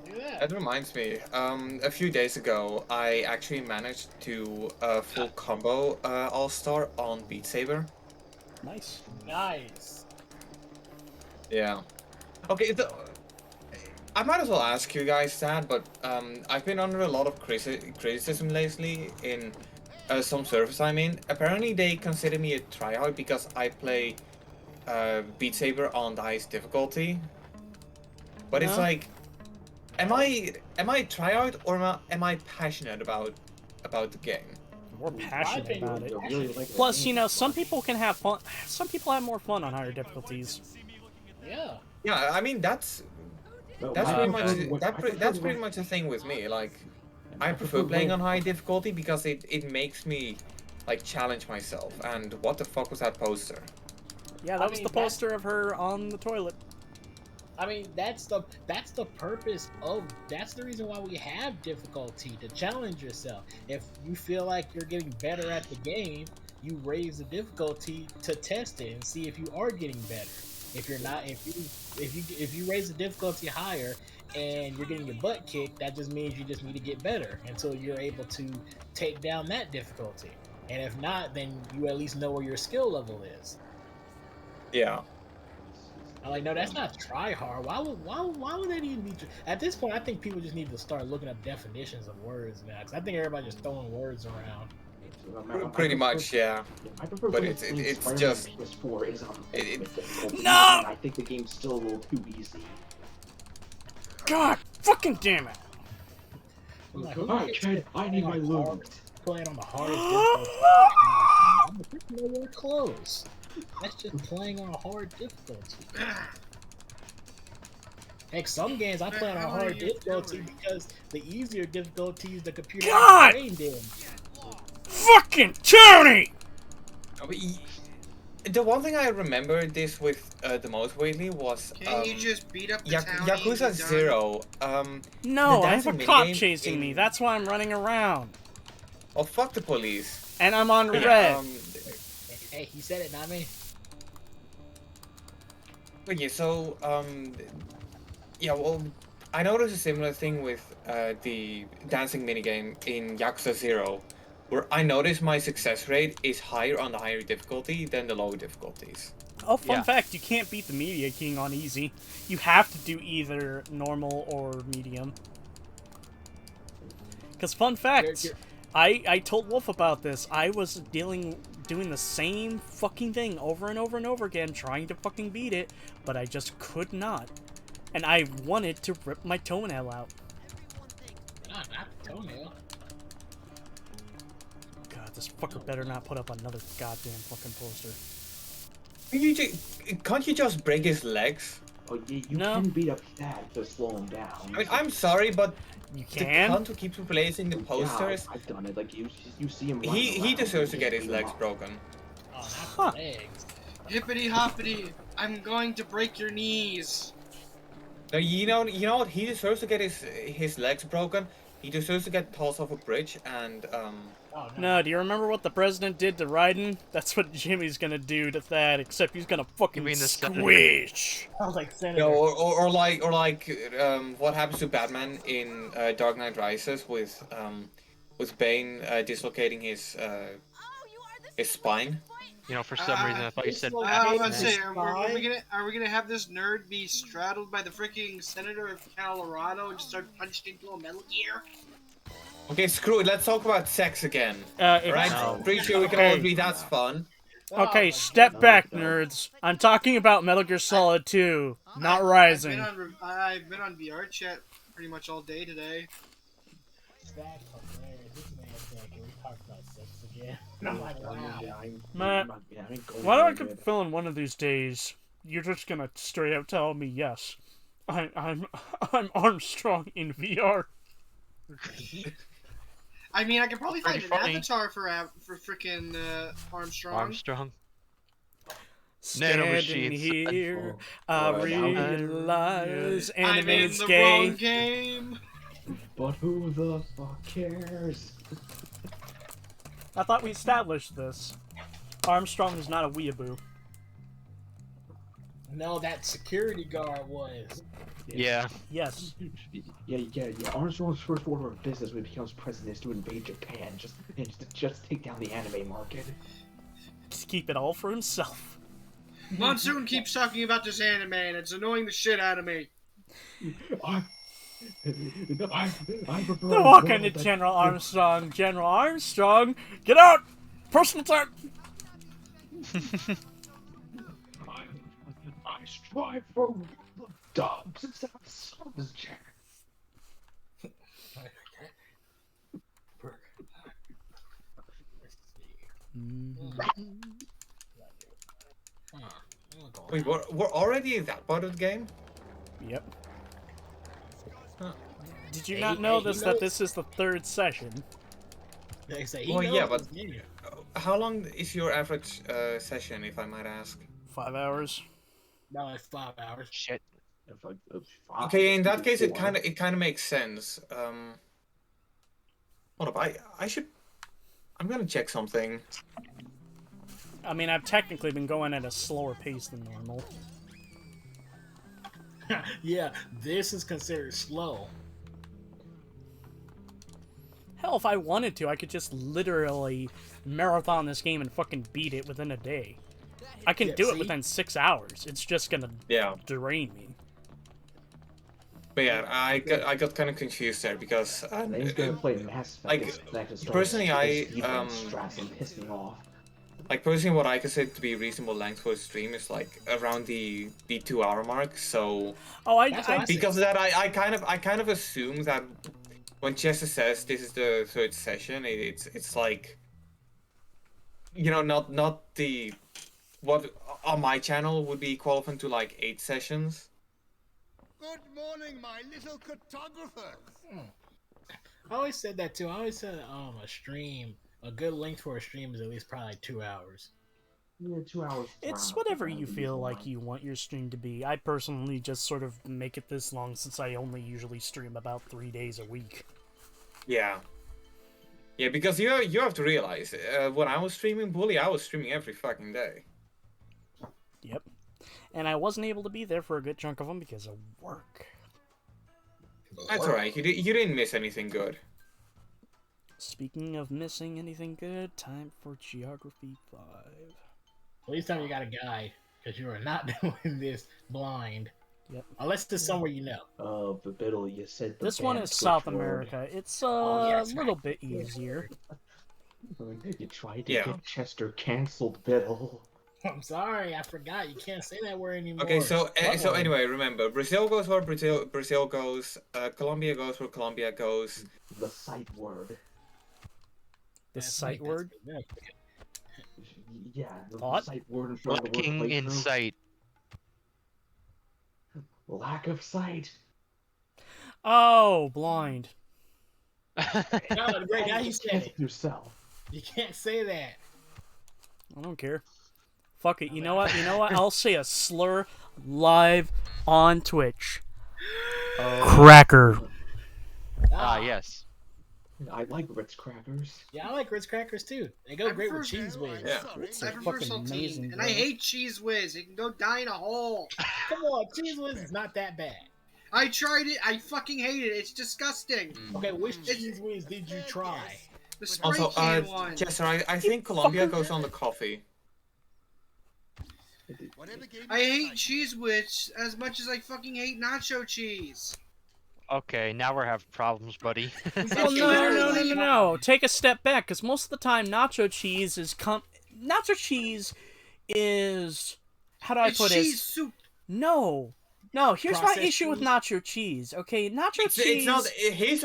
look at that. That reminds me, a few days ago, I actually managed to full combo All-Star on Beat Saber. Nice. Nice. Yeah. Okay, I might as well ask you guys that, but I've been under a lot of criticism lately in some servers I'm in. Apparently they consider me a tryhard because I play Beat Saber on the highest difficulty. But it's like, am I tryhard or am I passionate about the game? More passionate about it. Really like Plus, you know, some people can have fun. Some people have more fun on higher difficulties. Yeah. Yeah, I mean that's pretty much the thing with me. Like, I prefer playing on high difficulty because it makes me like challenge myself. And what the fuck was that poster? Yeah, that was the poster of her on the toilet. I mean, that's the purpose of, that's the reason why we have difficulty, to challenge yourself. If you feel like you're getting better at the game, you raise the difficulty to test it and see if you are getting better. If you're not, if you raise the difficulty higher and you're getting your butt kicked, that just means you just need to get better until you're able to take down that difficulty. And if not, then you at least know where your skill level is. Yeah. I'm like, no, that's not try hard. Why would they need to? At this point, I think people just need to start looking up definitions of words now, because I think everybody's just throwing words around. Pretty much, yeah. I prefer But playing it's Spider-Man just PS4 is on difficulty. No! I think the game's still a little too easy. God fucking damn it! Alright, Chad, I need my loot. Playing on the hardest difficulty. That's nowhere close. That's just playing on a hard difficulty. Heck, some games I play on a hard difficulty because the easier difficulties the computer God! trained in. Fucking Tony! The one thing I remember this with the most lately was Can you just beat up the townie Yakuza and be done? 0. No, the I have a dancing cop minigame chasing me. That's why I'm running around. Oh, fuck the police. And I'm on red. Hey, he said it, not me. Okay, so, yeah, well, I noticed a similar thing with the dancing minigame in Yakuza 0, where I noticed my success rate is higher on the higher difficulty than the lower difficulties. Oh, fun fact, you can't beat the Media King on easy. You have to do either normal or medium. Because fun fact, I told Wolf about this. I was doing the same fucking thing over and over and over again, trying to fucking beat it, but I just could not. And I wanted to rip my toenail out. Not toenail. God, this fucker better not put up another goddamn fucking poster. Can't you just break his legs? Oh, you can beat up Thad to slow him down. I mean, I'm sorry, but you the cunt who keeps replacing the posters, Yeah, I've done it. Like you see him. he deserves to get his legs broken. Oh, not legs. Hippity hoppity! I'm going to break your knees. No, you know what? He deserves to get his legs broken. He deserves to get tossed off a bridge and No, do you remember what the president did to Raiden? That's what Jimmy's gonna do to Thad, except he's gonna fucking squish. Sounds like Senator. No, or like what happens to Batman in Dark Knight Rises with Bane dislocating his spine. You know, for some reason I thought you said. I was about to say, are we gonna have this nerd be straddled by the freaking senator of Colorado and just start punched into a Metal Gear? Okay, screw it. Let's talk about sex again. Right? No. Pretty sure we can all agree that's fun. Okay, step back, nerds. I'm talking about Metal Gear Solid 2, not Rising. I've been on VR chat pretty much all day today. That's hilarious. This man said, can we talk about sex again? I'm like, wow. Matt, why do I get feeling one of these days you're just gonna straight out tell me yes, I'm Armstrong in VR. I mean, I could probably find an avatar for freaking Armstrong. Armstrong. Standing here, I realize anime's I'm in the gay. wrong game. But who the fuck cares? I thought we established this. Armstrong is not a weeaboo. No, that security guard was. Yeah. Yes. Yeah. Armstrong's first order of business when he becomes president is to invade Japan, just take down the anime market. Just keep it all for himself. Monsoon keeps talking about this anime, and it's annoying the shit out of me. I prefer They're walking to General Armstrong. General Armstrong, get out! Personal time! I strive for dubs instead of subs, Jack. Wait, we're already in that part of the game? Yep. Did you not know that this is the third session? Well, yeah, but how long is your average session, if I might ask? 5 hours. No, it's 5 hours. Shit. Okay, in that case, it kind of makes sense. Hold up, I'm gonna check something. I mean, I've technically been going at a slower pace than normal. Yeah, this is considered slow. Hell, if I wanted to, I could just literally marathon this game and fucking beat it within a day. I can do it within 6 hours. It's just gonna drain me. But yeah, I got kind of confused there because he's gonna play Mass Effect. Personally, Strassen pissed me off. Like personally, what I consider to be reasonable length for a stream is like around the 2 hour mark. So because of that, I kind of assume that when Chester says this is the third session, it's like, you know, not the what on my channel would be equivalent to like 8 sessions. Good morning, my little cartographers. I always said that too. I always said a stream, a good length for a stream is at least probably like 2 hours. Yeah, 2 hours. It's whatever you feel like you want your stream to be. I personally just sort of make it this long since I only usually stream about 3 days a week. Yeah. Yeah, because you have to realize, when I was streaming Bully, I was streaming every fucking day. Yep. And I wasn't able to be there for a good chunk of them because of work. That's alright, you didn't miss anything good. Speaking of missing anything good, time for Geography 5. At least time you got a guide, because you are not doing this blind. Yep. Unless it's somewhere you know. Oh, the Biddle, you said the This one band is switch South word. America. It's yeah, a little bit easier. You tried to get Chester cancelled, Biddle. I'm sorry, I forgot. You can't say that word anymore. Okay, so What word? anyway, remember, Brazil goes where Brazil goes, Colombia goes where Colombia goes. The sight word. The sight word? Yeah, the What? sight word in front of the word Looking in playthrough. sight. Lack of sight. Oh, blind. No, great, now you said it. Yourself. You can't say that. I don't care. Fuck it. You know what? I'll say a slur live on Twitch. Cracker. Yes. I like Ritz crackers. Yeah, I like Ritz crackers too. They go great with cheese whiz. Yeah. It's I prefer fucking saltine, amazing, and bro. I hate cheese whiz. It can go die in a hole. Come on, cheese whiz is not that bad. I tried it. I fucking hate it. It's disgusting. Okay, which cheese whiz did you try? The spray Also, can one. Chester, I think Colombia goes on the coffee. I hate cheese whiz as much as I fucking hate nacho cheese. Okay, now we're having problems, buddy. Well, no. Take a step back, because most of the time, nacho cheese is nacho cheese is how do I It's put it? cheese soup. No. Here's my Processed issue with cheese? nacho cheese. Okay, nacho cheese. It's not. Here's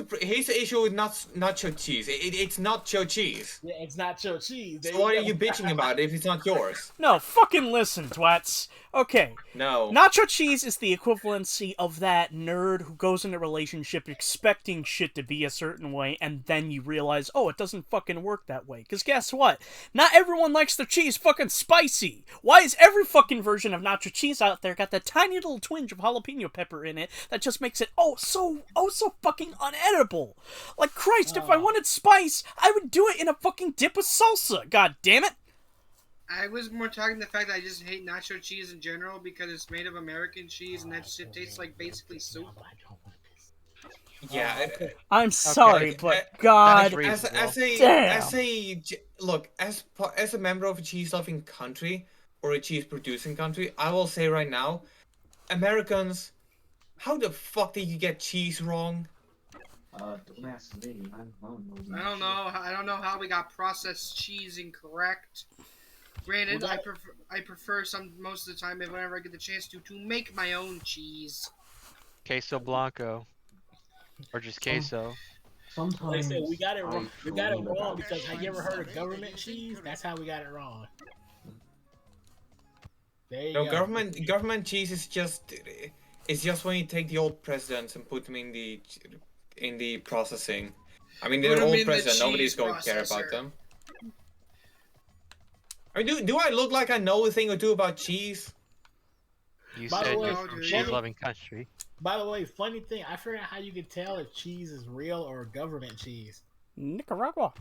the issue with nacho cheese. It's nacho cheese. Yeah, it's nacho cheese. So why are you bitching about it if it's not yours? No, fucking listen, twats. Okay. No. Nacho cheese is the equivalency of that nerd who goes in a relationship expecting shit to be a certain way, and then you realize, oh, it doesn't fucking work that way. Because guess what? Not everyone likes their cheese fucking spicy. Why is every fucking version of nacho cheese out there got that tiny little twinge of jalapeno pepper in it that just makes it so fucking unedible? Like, Christ, if I wanted spice, I would do it in a fucking dip with salsa. God damn it. I was more talking the fact that I just hate nacho cheese in general because it's made of American cheese and that shit tastes like basically soup. Yeah. I'm sorry, Okay, but God as damn. a member of a cheese-loving country or a cheese-producing country, I will say right now, Americans, how the fuck did you get cheese wrong? Don't ask me. I don't know. I don't know how we got processed cheese incorrect. Granted, Well, I prefer some most of the time whenever I get the chance to make my own cheese. Queso Blanco. Or just queso. Like I Sometimes said, we got it wrong. We got it dream wrong about because have you ever heard of cheese. government cheese? That's how we got it wrong. There you No, go. government cheese is just when you take the old presidents and put them in the processing. I mean, Put they're 'em old in the president. Nobody's cheese going to care about processor. them. I mean, do I look like I know a thing or two about cheese? You By the said way, you're from a dude. cheese-loving country. By the way, funny thing, I forgot how you can tell if cheese is real or government cheese. Nicaragua.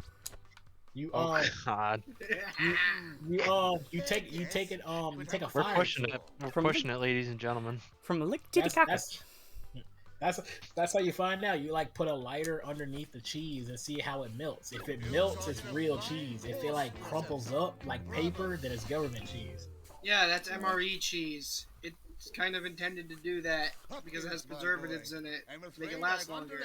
You Oh God, you take a we're fire. pushing it. We're From pushing it, ladies and gentlemen. From the Lick That's, Titicaca. that's how you find out. You like put a lighter underneath the cheese and see how it melts. If it melts, it's real cheese. If it like crumples up like paper, then it's government cheese. Yeah, that's MRE cheese. It's kind of intended to do that because it has preservatives in it to make it last longer.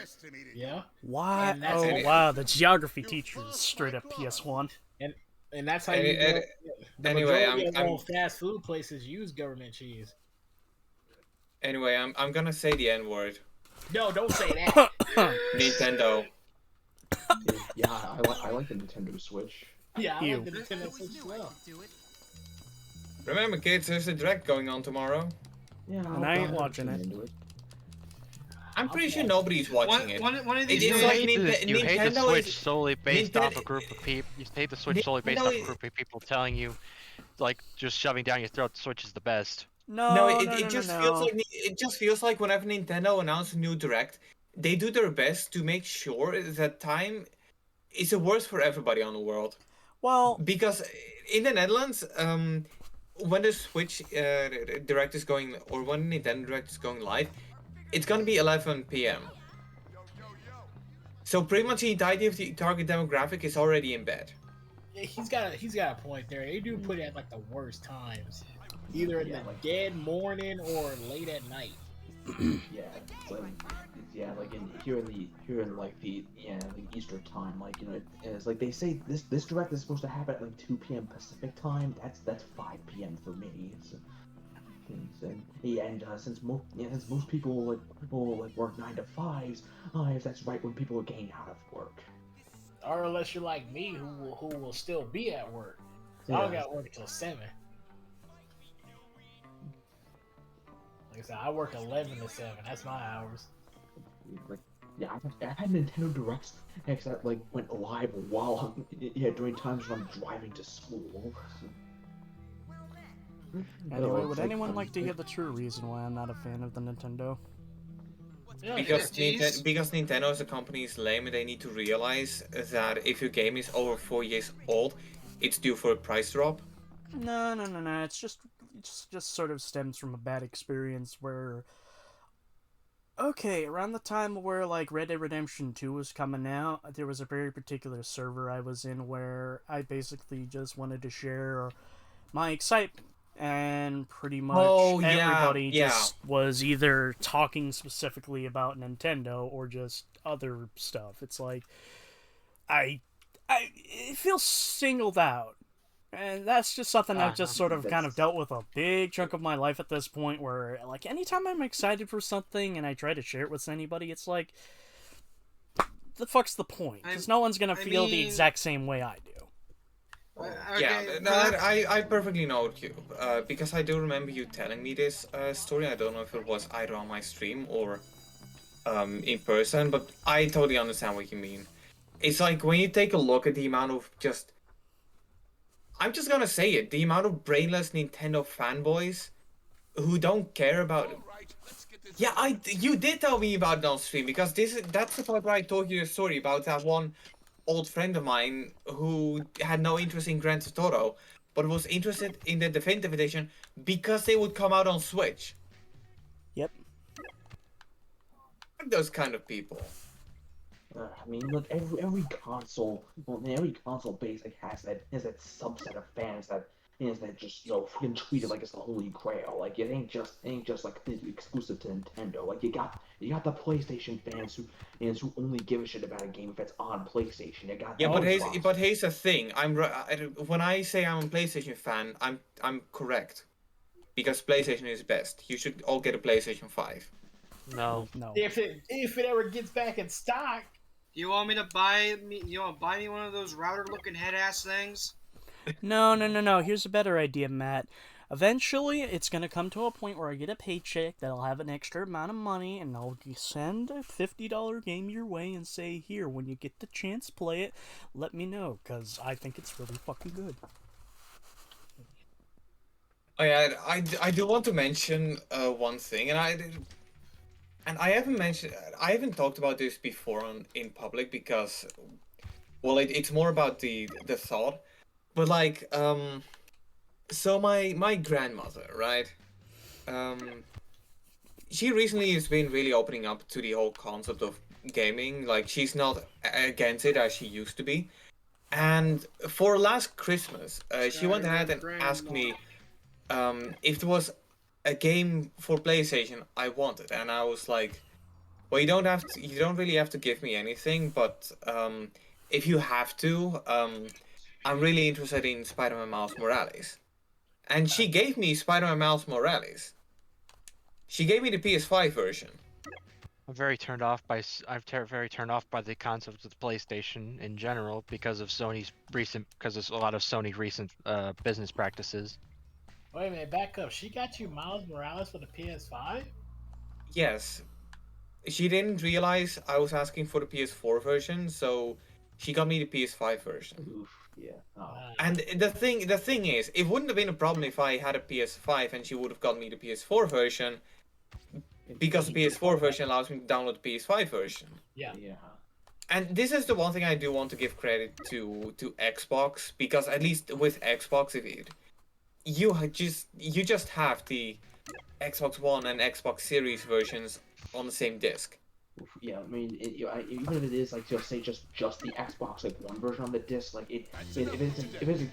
Yeah. Why? And that's Oh, it. wow. The geography teacher is straight up PS1. And that's how Any- you any- know, the anyway, majority of I'm- all fast food places use government cheese. Anyway, I'm gonna say the N word. No, don't say that. Nintendo. Yeah, I like the Nintendo Switch. Yeah, I Ew. like the Nintendo Switch as well. Remember, kids, there's a direct going on tomorrow. Yeah, And I ain't watching it. Into it. I'm pretty sure nobody's watching it. One of It these is days, like You hate the Nintendo Switch is solely based off a Nintendo. group of people. You hate the Switch solely based off a Nintendo. group of people telling you, like, just shoving down your throat, the Switch is the best. No, No, it just feels like whenever Nintendo announces a new direct, they do their best to make sure that time is the worst for everybody on the world. Well, Because in the Netherlands, when the Switch direct is going, or when Nintendo direct is going live, it's gonna be 11 p.m. So pretty much the entirety of the target demographic is already in bed. Yeah, he's got a point there. They do put it at like the worst times, either in the dead morning or late at night. Yeah, it's like, like here in the Eastern time, like, you know, it's like they say this direct is supposed to happen at like 2 p.m. Pacific time. That's 5 p.m. for me. Since most people will work 9 to 5s, if that's right when people are getting out of work. Or unless you're like me, who will still be at work. So I don't got work till 7. Like I said, I work 11 to 7. That's my hours. Like, yeah, I've had Nintendo Directs that like went live while during times when I'm driving to school. Anyway, would anyone like to hear the true reason why I'm not a fan of the Nintendo? Because Nintendo as a company is lame, and they need to realize that if your game is over 4 years old, it's due for a price drop. No. It's just sort of stems from a bad experience where. Okay, around the time where like Red Dead Redemption 2 was coming out, there was a very particular server I was in where I basically just wanted to share my excitement. And pretty much everybody just was either talking specifically about Nintendo or just other stuff. It's like it feels singled out, and that's just something I've just sort of kind of dealt with a big chunk of my life at this point. Where like anytime I'm excited for something and I try to share it with anybody, it's like, the fuck's the point? Because no one's gonna feel the exact same way I do. I perfectly know you, because I do remember you telling me this story. I don't know if it was either on my stream or in person, but I totally understand what you mean. It's like when you take a look at the amount of I'm just gonna say it, the amount of brainless Nintendo fanboys who don't care about... Yeah, you did tell me about it on stream, because that's the part where I told you a story about that one old friend of mine who had no interest in Grand Theft Auto, but was interested in the Definitive Edition because they would come out on Switch. Yep. Those kind of people. I mean, look, every console base has that subset of fans that just freaking treat it like it's the holy grail. Like it ain't just like exclusive to Nintendo. Like you got the PlayStation fans who only give a shit about a game if it's on PlayStation. But here's the thing. When I say I'm a PlayStation fan, I'm correct, because PlayStation is best. You should all get a PlayStation 5. No. If it ever gets back in stock. You want me to buy me? You want to buy me one of those router-looking head-ass things? No. Here's a better idea, Matt. Eventually, it's going to come to a point where I get a paycheck that'll have an extra amount of money, and I'll send a $50 game your way and say, here, when you get the chance, play it. Let me know, because I think it's really fucking good. Oh yeah, I do want to mention one thing, and I haven't talked about this before in public because, well, it's more about the thought, but like, so my grandmother, right? She recently has been really opening up to the whole concept of gaming. Like, she's not against it as she used to be. And for last Christmas, she went ahead and asked me if there was a game for PlayStation I wanted, and I was like, well, you don't really have to give me anything, but if you have to, I'm really interested in Spider-Man Miles Morales. And she gave me Spider-Man Miles Morales. She gave me the PS5 version. I'm very turned off by the concept of the PlayStation in general because of because of a lot of Sony's recent business practices. Wait a minute, back up. She got you Miles Morales for the PS5? Yes. she didn't realize I was asking for the PS4 version, so she got me the PS5 version. Oof, yeah. Oh. And the thing is, it wouldn't have been a problem if I had a PS5 and she would have got me the PS4 version, because the PS4 version allows me to download the PS5 version. Yeah. Yeah. And this is the one thing I do want to give credit to Xbox, because at least with Xbox, you just have the Xbox One and Xbox Series versions on the same disc. Yeah, I mean, even if it is like just say just the Xbox like One version on the disc, like if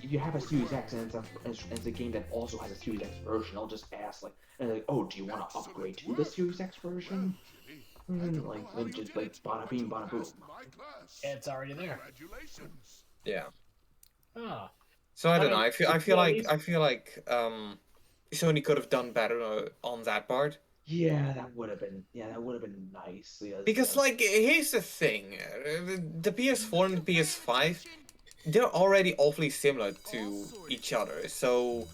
you have a Series X and it's a game that also has a Series X version, I'll just ask like, oh, do you want to upgrade to the Series X version? Like just like bada bing, bada boom. It's already there. Yeah. Oh. So I don't know. I feel like Sony could have done better on that part. Yeah, that would have been nice. Yeah, Because like, here's the thing: the PS4 and the PS5, they're already awfully similar to each other. So,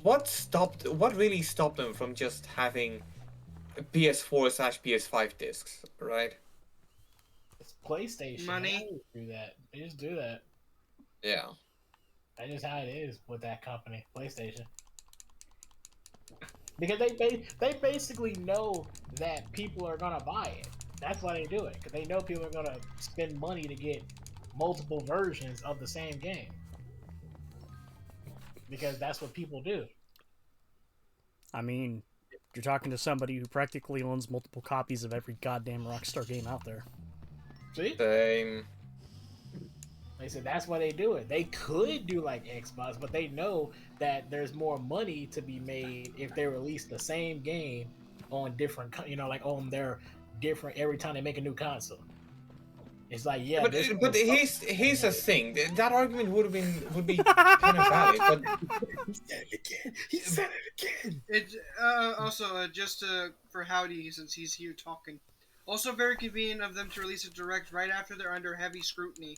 what really stopped them from just having PS4/PS5 discs, right? It's PlayStation. Money. They do that. They just do that. Yeah. That's just how it is with that company, PlayStation. Because they basically know that people are gonna buy it. That's why they do it. Because they know people are gonna spend money to get multiple versions of the same game. Because that's what people do. I mean, you're talking to somebody who practically owns multiple copies of every goddamn Rockstar game out there. See? Same. They said that's why they do it. They could do like Xbox, but they know that there's more money to be made if they release the same game on different, like on their different every time they make a new console. It's like, yeah. But here's the thing. That argument would be kind of valid. But he said it again. It also just for Howdy, since he's here talking. Also very convenient of them to release a direct right after they're under heavy scrutiny.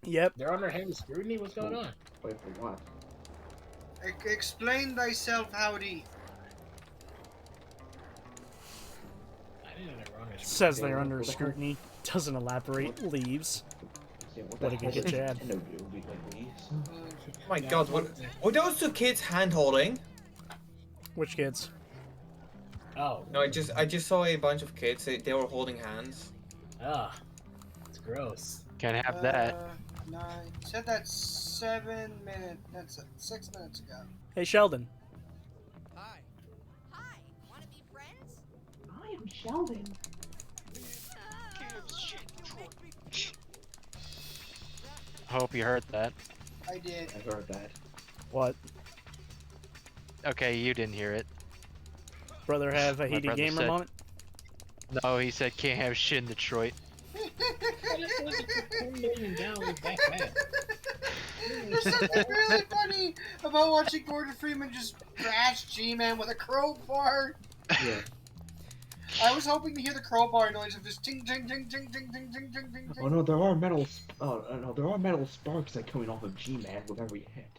Yep. They're under heavy scrutiny? What's going on? Wait for what? Explain thyself, Howdy. I didn't know they were under scrutiny. Says they're under scrutiny. Doesn't elaborate. Leaves. What a good Chad. My God, were those two kids hand holding? Which kids? Oh. No, I just saw a bunch of kids. They were holding hands. Ah, it's gross. Can't have that. 9. Said that 7 minutes. That's 6 minutes ago. Hey, Sheldon. Hi. Hi. Want to be friends? I am Sheldon. Hope you heard that. I did. I heard that. What? Okay, you didn't hear it. Brother have a My heated brother gamer said- moment? No, he said can't have shit in Detroit. There's something really funny about watching Gordon Freeman just trash G-Man with a crowbar. Yeah. I was hoping to hear the crowbar noise of just ting ting ting ting ting ting ting ting ting. Oh no, there are metal. Oh no, there are metal sparks that coming off of G-Man with every hit.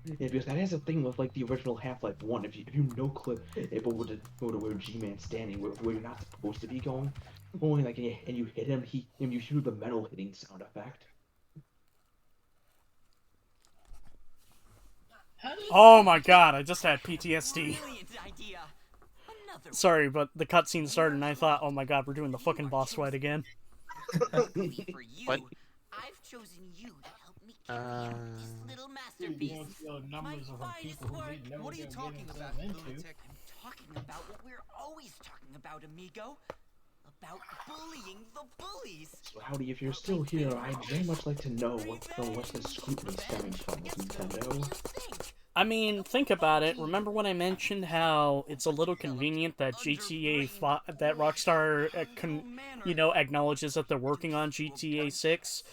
Yeah, because that is a thing with like the original Half-Life 1. If you no clip it over to where G-Man's standing, where you're not supposed to be going, only like and you hit him, and you hear the metal hitting sound effect. Oh my god, I just had PTSD. Brilliant idea. Another Sorry, but the cutscene started and I thought, oh my god, we're doing the fucking boss fight again. for you. What? I've chosen you to help me carry out this little masterpiece. Numbers of people who didn't know What are you they were talking getting about, themselves into. lunatic? I'm talking about what we're always talking about, amigo. About bullying the bullies. So Howdy, if you're still here, I'd very much like to know what's the scrutiny stemming from with Nintendo. I mean, think about it. Remember when I mentioned how it's a little convenient that that Rockstar, acknowledges that they're working on GTA 6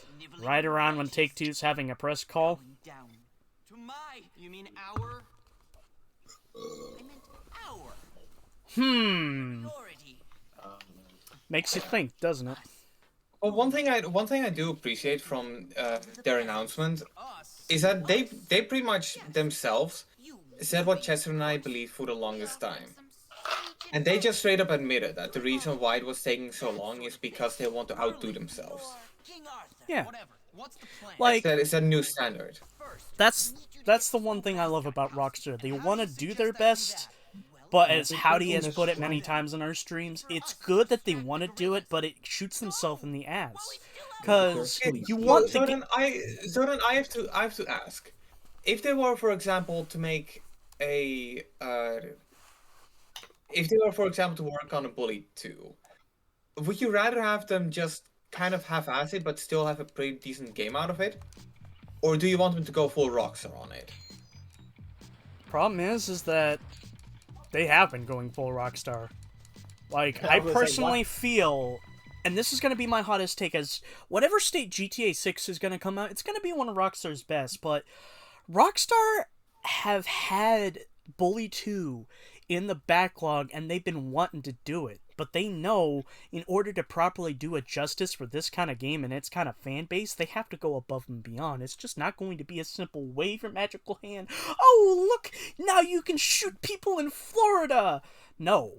right around when Take-Two's having a press call? To my, you mean our? I meant our. Makes you think, doesn't it? Well, one thing I do appreciate from their announcement is that they pretty much themselves said what Chester and I believed for the longest time. And they just straight up admitted that the reason why it was taking so long is because they want to outdo themselves. Yeah. What's the plan? Like, It's a new standard. that's the one thing I love about Rockstar. They want to do their best, but as Howdy has put it many times in our streams, it's good that they want to do it, but it shoots themselves in the ass. Because you want to then I have to ask, if they were, for example, to make a if they were, for example, to work on a Bully 2, would you rather have them just kind of half-ass it but still have a pretty decent game out of it, or do you want them to go full Rockstar on it? Problem is that they have been going full Rockstar. Like, I personally feel, and this is going to be my hottest take, as whatever state GTA 6 is going to come out, it's going to be one of Rockstar's best, but Rockstar have had Bully 2 in the backlog, and they've been wanting to do it. But they know, in order to properly do it justice for this kind of game and its kind of fan base, they have to go above and beyond. It's just not going to be a simple wave your magical hand. Oh, look! Now you can shoot people in Florida! No.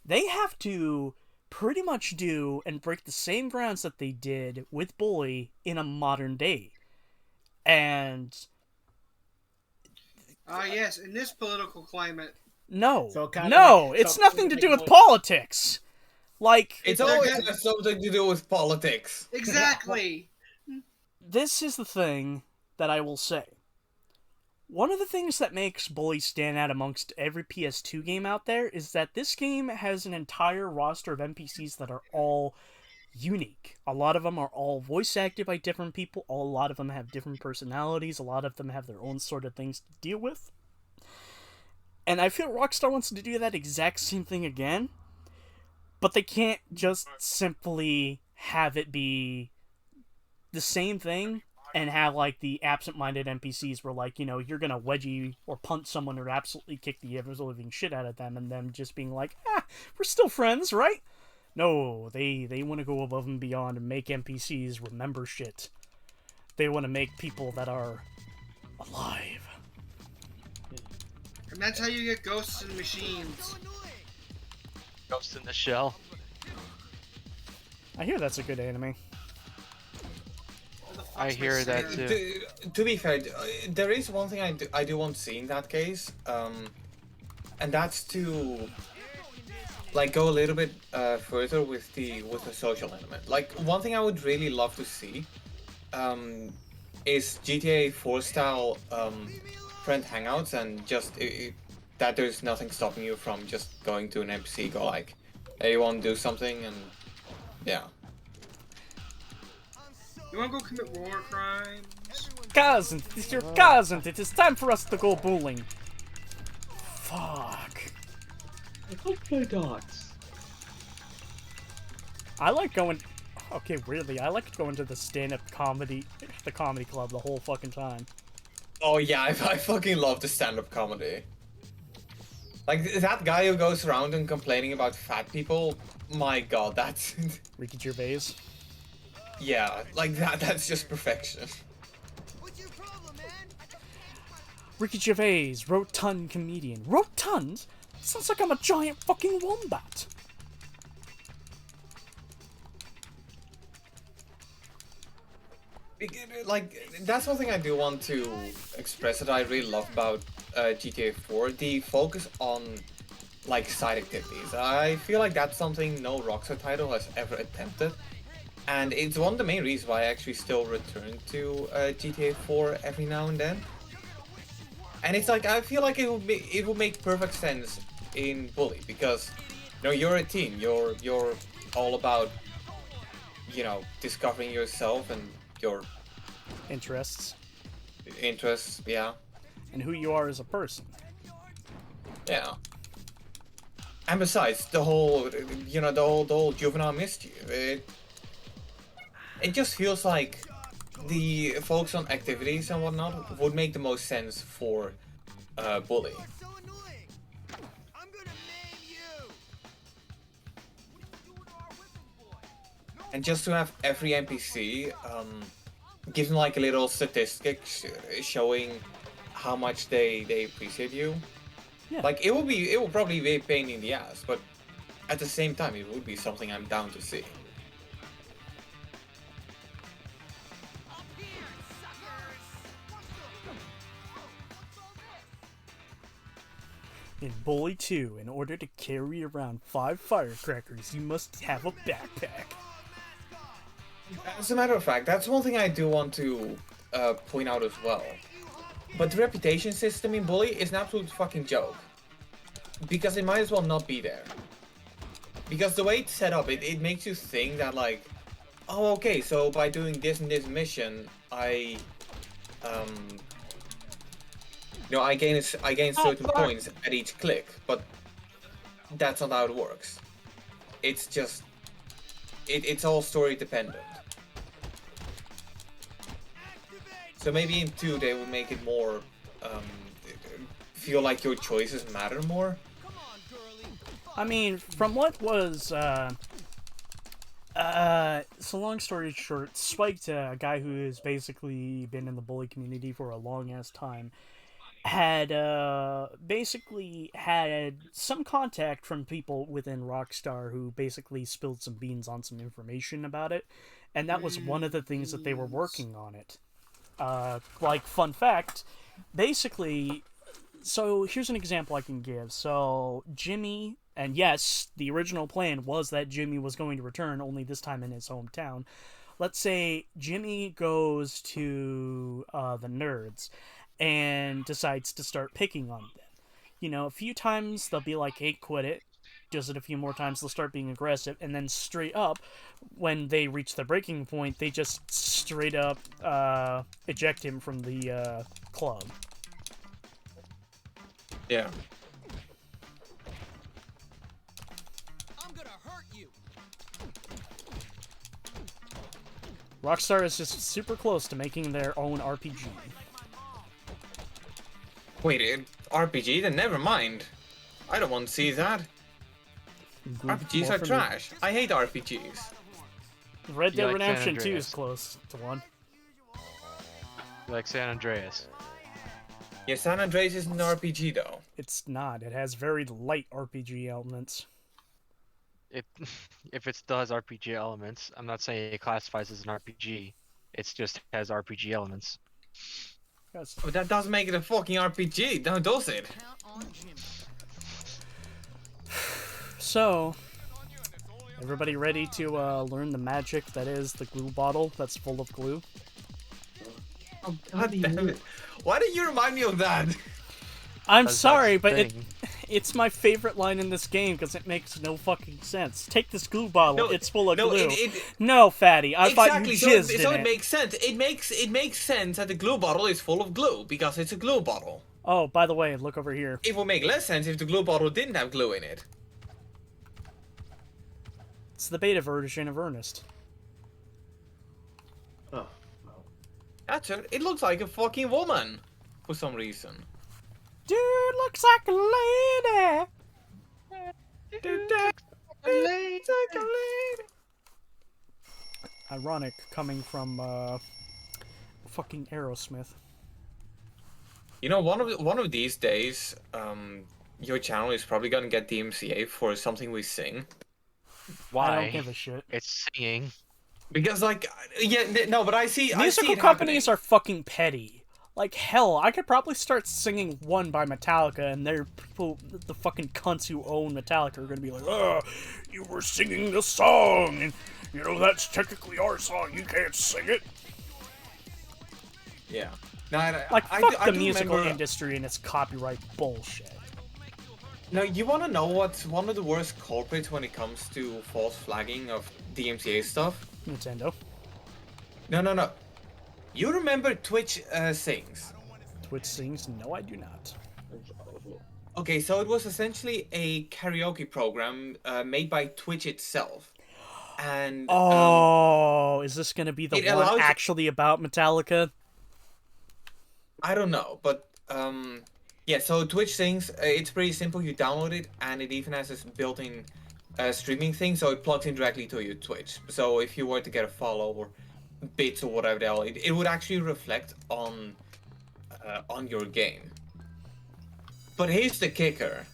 They have to pretty much do and break the same grounds that they did with Bully in a modern day. And... yes, in this political climate. No, So it's nothing to do with politics. Like, It's always has something to do with politics. Exactly. This is the thing that I will say. One of the things that makes Bully stand out amongst every PS2 game out there is that this game has an entire roster of NPCs that are all unique. A lot of them are all voice acted by different people. A lot of them have different personalities. A lot of them have their own sort of things to deal with. And I feel Rockstar wants to do that exact same thing again, but they can't just simply have it be the same thing and have, like, the absent-minded NPCs where, like, you know, you're gonna wedgie or punt someone or absolutely kick the ever-living shit out of them, and them just being like, we're still friends, right? No, they want to go above and beyond and make NPCs remember shit. They want to make people that are alive. And that's how you get Ghosts and Machines. Ghost in the Shell. I hear that's a good anime. I hear that too. To be fair, there is one thing I do want to see in that case, and that's to like go a little bit further with the social element. Like, one thing I would really love to see is GTA 4 style friend hangouts, and just that there's nothing stopping you from just going to an NPC, go like, hey, you want to do something, and yeah. You want to go commit war crimes? Cousin, it's your cousin. It is time for us to go bowling. Fuck. I like play dots. I like going... Okay, really, I like going to the stand-up comedy... The comedy club the whole fucking time. Oh yeah, I fucking love the stand-up comedy. Like, that guy who goes around and complaining about fat people, my god, that's... Ricky Gervais. Yeah, like that's just perfection. What's your problem, man? Ricky Gervais, rotund comedian. Rotund? Sounds like I'm a giant fucking wombat. Like, that's one thing I do want to express that I really love about GTA 4, the focus on, like, side activities. I feel like that's something no Rockstar title has ever attempted. And it's one of the main reasons why I actually still return to GTA 4 every now and then. And it's like, I feel like it would make perfect sense in Bully, because, you know, you're a teen, you're all about, you know, discovering yourself and your interests, yeah, and who you are as a person. Yeah. And besides, the whole, you know, the whole juvenile mischief, it just feels like the focus on activities and whatnot would make the most sense for Bully. And just to have every NPC give them like a little statistic showing how much they appreciate you. Yeah. Like, it will probably be a pain in the ass, but at the same time, it would be something I'm down to see. In Bully 2, in order to carry around 5 firecrackers, you must have a backpack. As a matter of fact, that's one thing I do want to point out as well. But the reputation system in Bully is an absolute fucking joke. Because it might as well not be there. Because the way it's set up, it makes you think that like, oh okay, so by doing this and this mission, I gain certain points at each click, but that's not how it works. It's just, it's all story dependent. So maybe in 2 they will make it more, feel like your choices matter more. I mean, from what was, so long story short, Spiked, a guy who has basically been in the Bully community for a long-ass time, had basically had some contact from people within Rockstar who basically spilled some beans on some information about it, and that was one of the things that they were working on it. Like, fun fact, basically, so here's an example I can give. So, Jimmy, and yes, the original plan was that Jimmy was going to return, only this time in his hometown. Let's say Jimmy goes to the nerds and decides to start picking on them. You know, a few times they'll be like, hey, quit it. Does it a few more times, they'll start being aggressive, and then straight up, when they reach the breaking point, they just straight up eject him from the club. Yeah. I'm gonna hurt you. Rockstar is just super close to making their own RPG. Wait, RPG? Then never mind. I don't want to see that. RPGs are trash. I hate RPGs. Red Dead Redemption 2 is close to one. Like San Andreas. Yeah, San Andreas isn't an RPG though. It's not. It has very light RPG elements. If it still has RPG elements, I'm not saying it classifies as an RPG. It just has RPG elements. Yes. But that doesn't make it a fucking RPG, now does it? So, everybody ready to learn the magic that is the glue bottle that's full of glue? Oh, God damn it. Why did you remind me of that? I'm sorry, but it's my favorite line in this game because it makes no fucking sense. Take this glue bottle, it's full of glue. No, Fatty, I thought you jizzed in it. So it makes sense. It makes sense that the glue bottle is full of glue because it's a glue bottle. Oh, by the way, look over here. It would make less sense if the glue bottle didn't have glue in it. It's the beta version of Ernest. Oh, well. That's it. It looks like a fucking woman for some reason. Dude looks like a lady. Dude looks like a lady. Ironic coming from fucking Aerosmith. You know, one of these days, your channel is probably gonna get DMCA for something we sing. Why? I don't give a shit. It's singing. Because, like, yeah, no, but I see. Musical companies are fucking petty. Like, hell, I could probably start singing one by Metallica, and they're people, the fucking cunts who own Metallica are gonna be like, oh, you were singing the song, and, you know, that's technically our song, you can't sing it. Yeah. Like, fuck the musical industry and its copyright bullshit. Now, you wanna know what's one of the worst culprits when it comes to false flagging of DMCA stuff? Nintendo. No. You remember Twitch Sings? Twitch Sings? No, I do not. Okay, so it was essentially a karaoke program made by Twitch itself. And is this gonna be the one actually about Metallica? I don't know, but yeah, so Twitch Sings, it's pretty simple. You download it, and it even has this built-in streaming thing, so it plugs in directly to your Twitch. So if you were to get a follow or bits or whatever the hell, it would actually reflect on your game. But here's the kicker.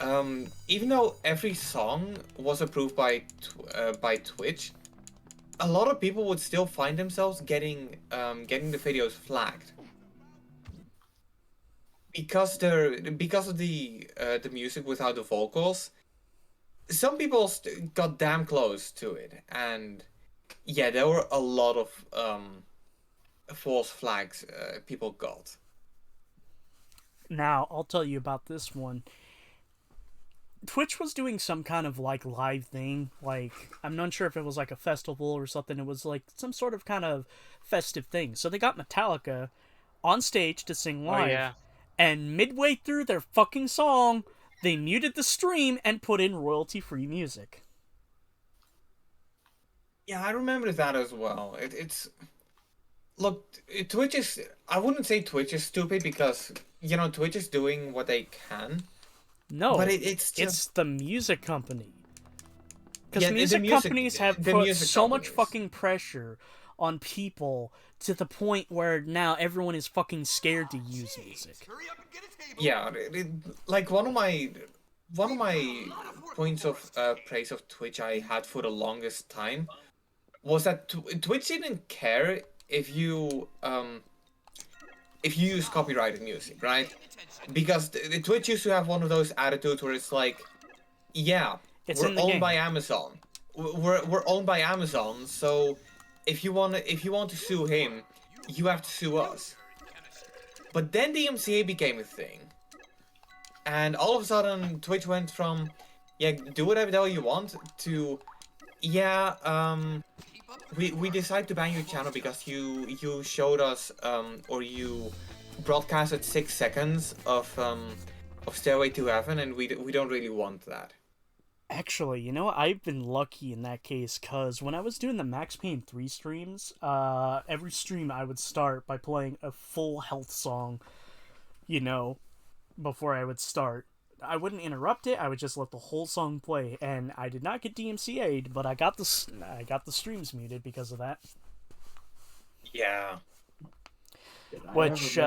even though every song was approved by Twitch, a lot of people would still find themselves getting the videos flagged because of the music without the vocals. Some people got damn close to it, and yeah, there were a lot of false flags people got. Now, I'll tell you about this one. Twitch was doing some kind of like live thing. Like, I'm not sure if it was like a festival or something. It was like some sort of kind of festive thing. So they got Metallica on stage to sing live. Oh, yeah. And midway through their fucking song, they muted the stream and put in royalty-free music. Yeah, I remember that as well. It's look, Twitch is. I wouldn't say Twitch is stupid because Twitch is doing what they can. No, but it's the music company. Because music companies have put so much fucking pressure on people to the point where now everyone is fucking scared to use music. Yeah, like one of my points of praise of Twitch I had for the longest time was that Twitch didn't care if you use copyrighted music, right? Because the Twitch used to have one of those attitudes where it's like, yeah, we're owned by Amazon. We're owned by Amazon, so if you want to sue him, you have to sue us. But then the DMCA became a thing, and all of a sudden Twitch went from, yeah, do whatever the hell you want, to, yeah, we decided to ban your channel because you showed us or you broadcasted 6 seconds of Stairway to Heaven, and we don't really want that. Actually, I've been lucky in that case, because when I was doing the Max Payne 3 streams, every stream I would start by playing a full health song, before I would start. I wouldn't interrupt it, I would just let the whole song play, and I did not get DMCA'd, but I got the streams muted because of that. Yeah. Which,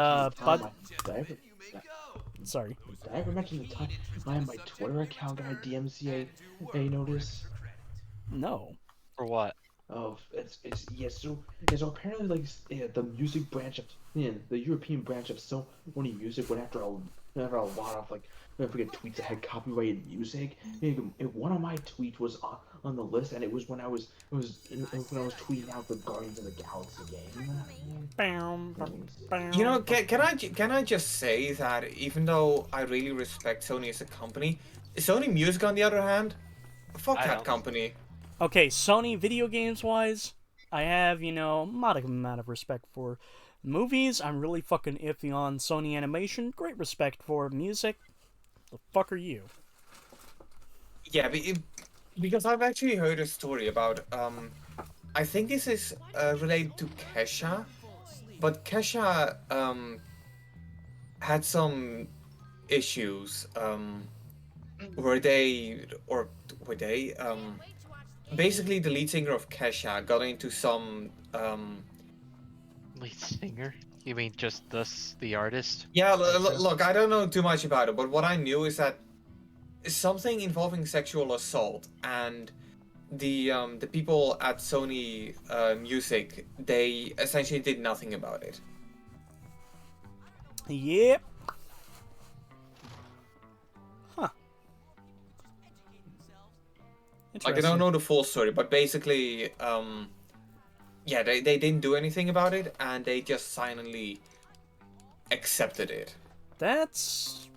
sorry. Did I ever mention the time my Twitter account got DMCA notice? No. For what? So apparently the music branch of the European branch of Sony Music went after a lot of tweets that had copyrighted music. One of my tweets was on the list, and it was when I was tweeting out the Guardians of the Galaxy game. Can I just say that even though I really respect Sony as a company, Sony Music on the other hand, fuck that company. Okay, Sony video games wise, I have, modicum amount of respect for. Movies, I'm really fucking iffy on. Sony Animation, great respect for. Music, the fuck are you? Yeah, because I've actually heard a story about, I think this is related to Kesha, but Kesha had some issues basically the lead singer of Kesha got into some Lead singer? You mean just the artist? Yeah, look, I don't know too much about it, but what I knew is that something involving sexual assault, and the people at Sony Music, they essentially did nothing about it. Yep. Huh. Like, I don't know the full story, but basically, yeah, they didn't do anything about it, and they just silently accepted it. That's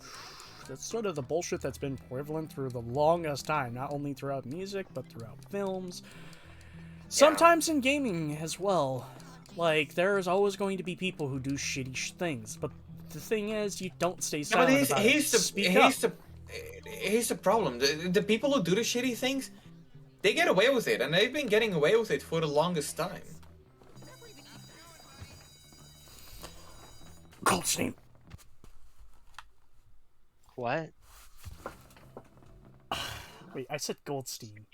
sort of the bullshit that's been prevalent through the longest time, not only throughout music, but throughout films. Sometimes in gaming as well. Like, there's always going to be people who do shitty things, but the thing is, you don't stay silent about it. Here's the problem. The people who do the shitty things, they get away with it, and they've been getting away with it for the longest time. Goldstein. What? Wait, I said Goldstein.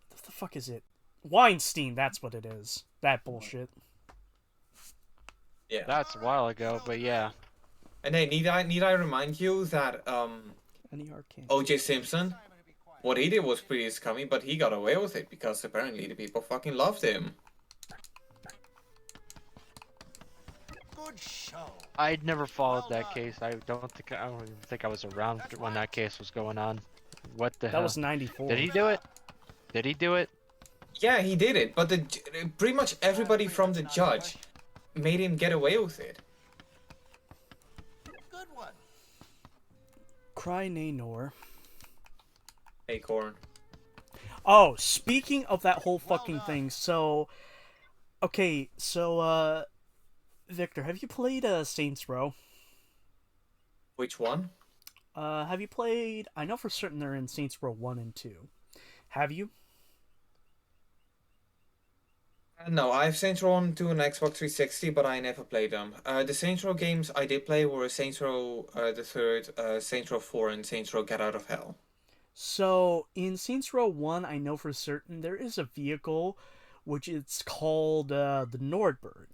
What the fuck is it? Weinstein, that's what it is. That bullshit. Yeah. That's a while ago, but yeah. And hey, need I remind you that Any arcane? O.J. Simpson. What he did was pretty scummy, but he got away with it because apparently the people fucking loved him. Good show. I'd never followed that case. I don't even think I was around when that case was going on. What the hell? That was 94. Did he do it? Did he do it? Yeah, he did it, but pretty much everybody from the judge made him get away with it. Good one. Cry Nanor. Acorn. Oh, speaking of that whole fucking thing, so... Okay, so, Victor, have you played, Saints Row? Which one? Have you played... I know for certain they're in Saints Row 1 and 2. Have you? No, I have Saints Row 1 and 2 on Xbox 360, but I never played them. The Saints Row games I did play were Saints Row the Third, Saints Row 4, and Saints Row Get Out of Hell. So, in Saints Row 1, I know for certain there is a vehicle which is called the Nordberg.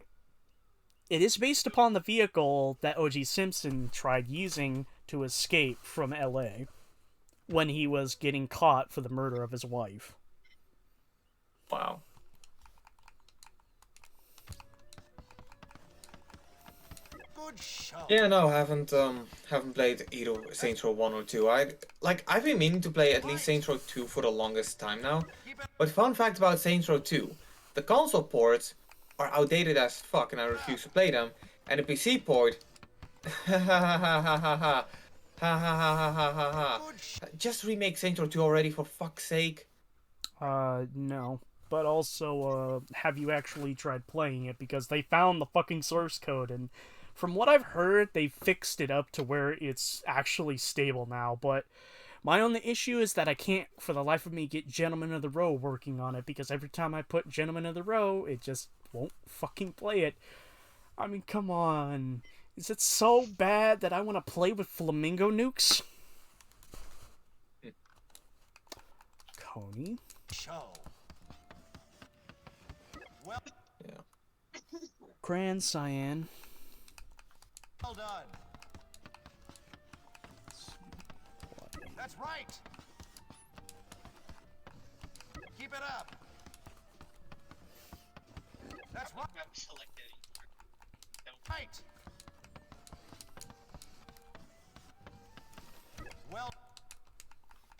It is based upon the vehicle that O.J. Simpson tried using to escape from LA when he was getting caught for the murder of his wife. Wow. Good show. Yeah, no, haven't played either Saints Row 1 or 2. I've been meaning to play at least Saints Row 2 for the longest time now. But fun fact about Saints Row 2, the console ports are outdated as fuck and I refuse to play them. And the PC port, just remake Saints Row 2 already, for fuck's sake. No. But also, have you actually tried playing it? Because they found the fucking source code, and from what I've heard, they fixed it up to where it's actually stable now. But my only issue is that I can't, for the life of me, get Gentlemen of the Row working on it, because every time I put Gentlemen of the Row, it just won't fucking play it. I mean, come on. Is it so bad that I want to play with flamingo nukes? Coney? Show. Well, Yeah. Grand Cyan. well done. That's right. Keep it up. That's right. Right. Well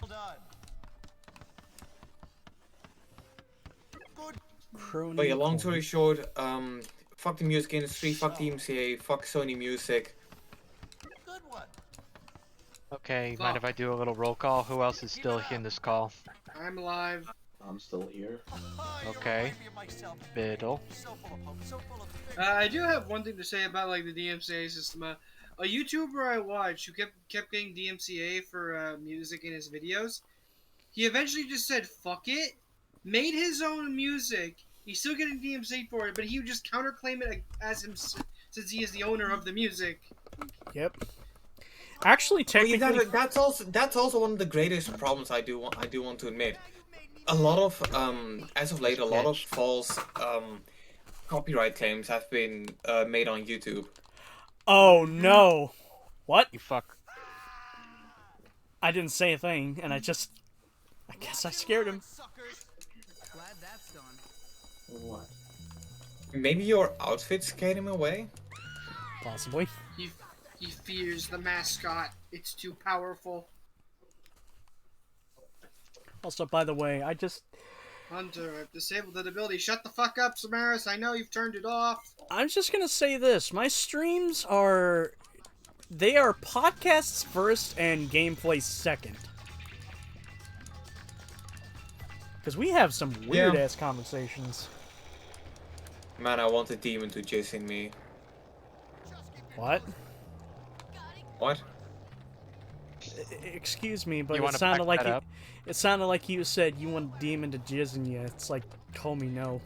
done. Good. Crony. But yeah, long story short, fuck the music industry, fuck the MCA, fuck Sony Music. Good one. Okay, mind if I do a little roll call? Who else is still in this call? I'm alive. I'm still here. Okay. Biddle. I do have one thing to say about like the DMCA system. A YouTuber I watched who kept getting DMCA for music in his videos, he eventually just said fuck it, made his own music. He's still getting DMCA for it, but he would just counterclaim it as him since he is the owner of the music. Yep. Actually, technically, that's also one of the greatest problems I do want to admit. A lot of as of late, a lot of false copyright claims have been made on YouTube. Oh no! What? You fuck. I didn't say a thing, and I guess I scared him. Glad that's done. What? Maybe your outfit scared him away? Possibly. He fears the mascot. It's too powerful. Also, by the way, Hunter, I've disabled that ability. Shut the fuck up, Samaris. I know you've turned it off. I'm just gonna say this. My streams are podcasts first and gameplay second. Because we have some weird-ass conversations. Man, I want a demon to jizz in me. What? What? Excuse me, but You it wanna sounded back like that up? it sounded like you said you want a demon to jizz in you. It's like, call me no.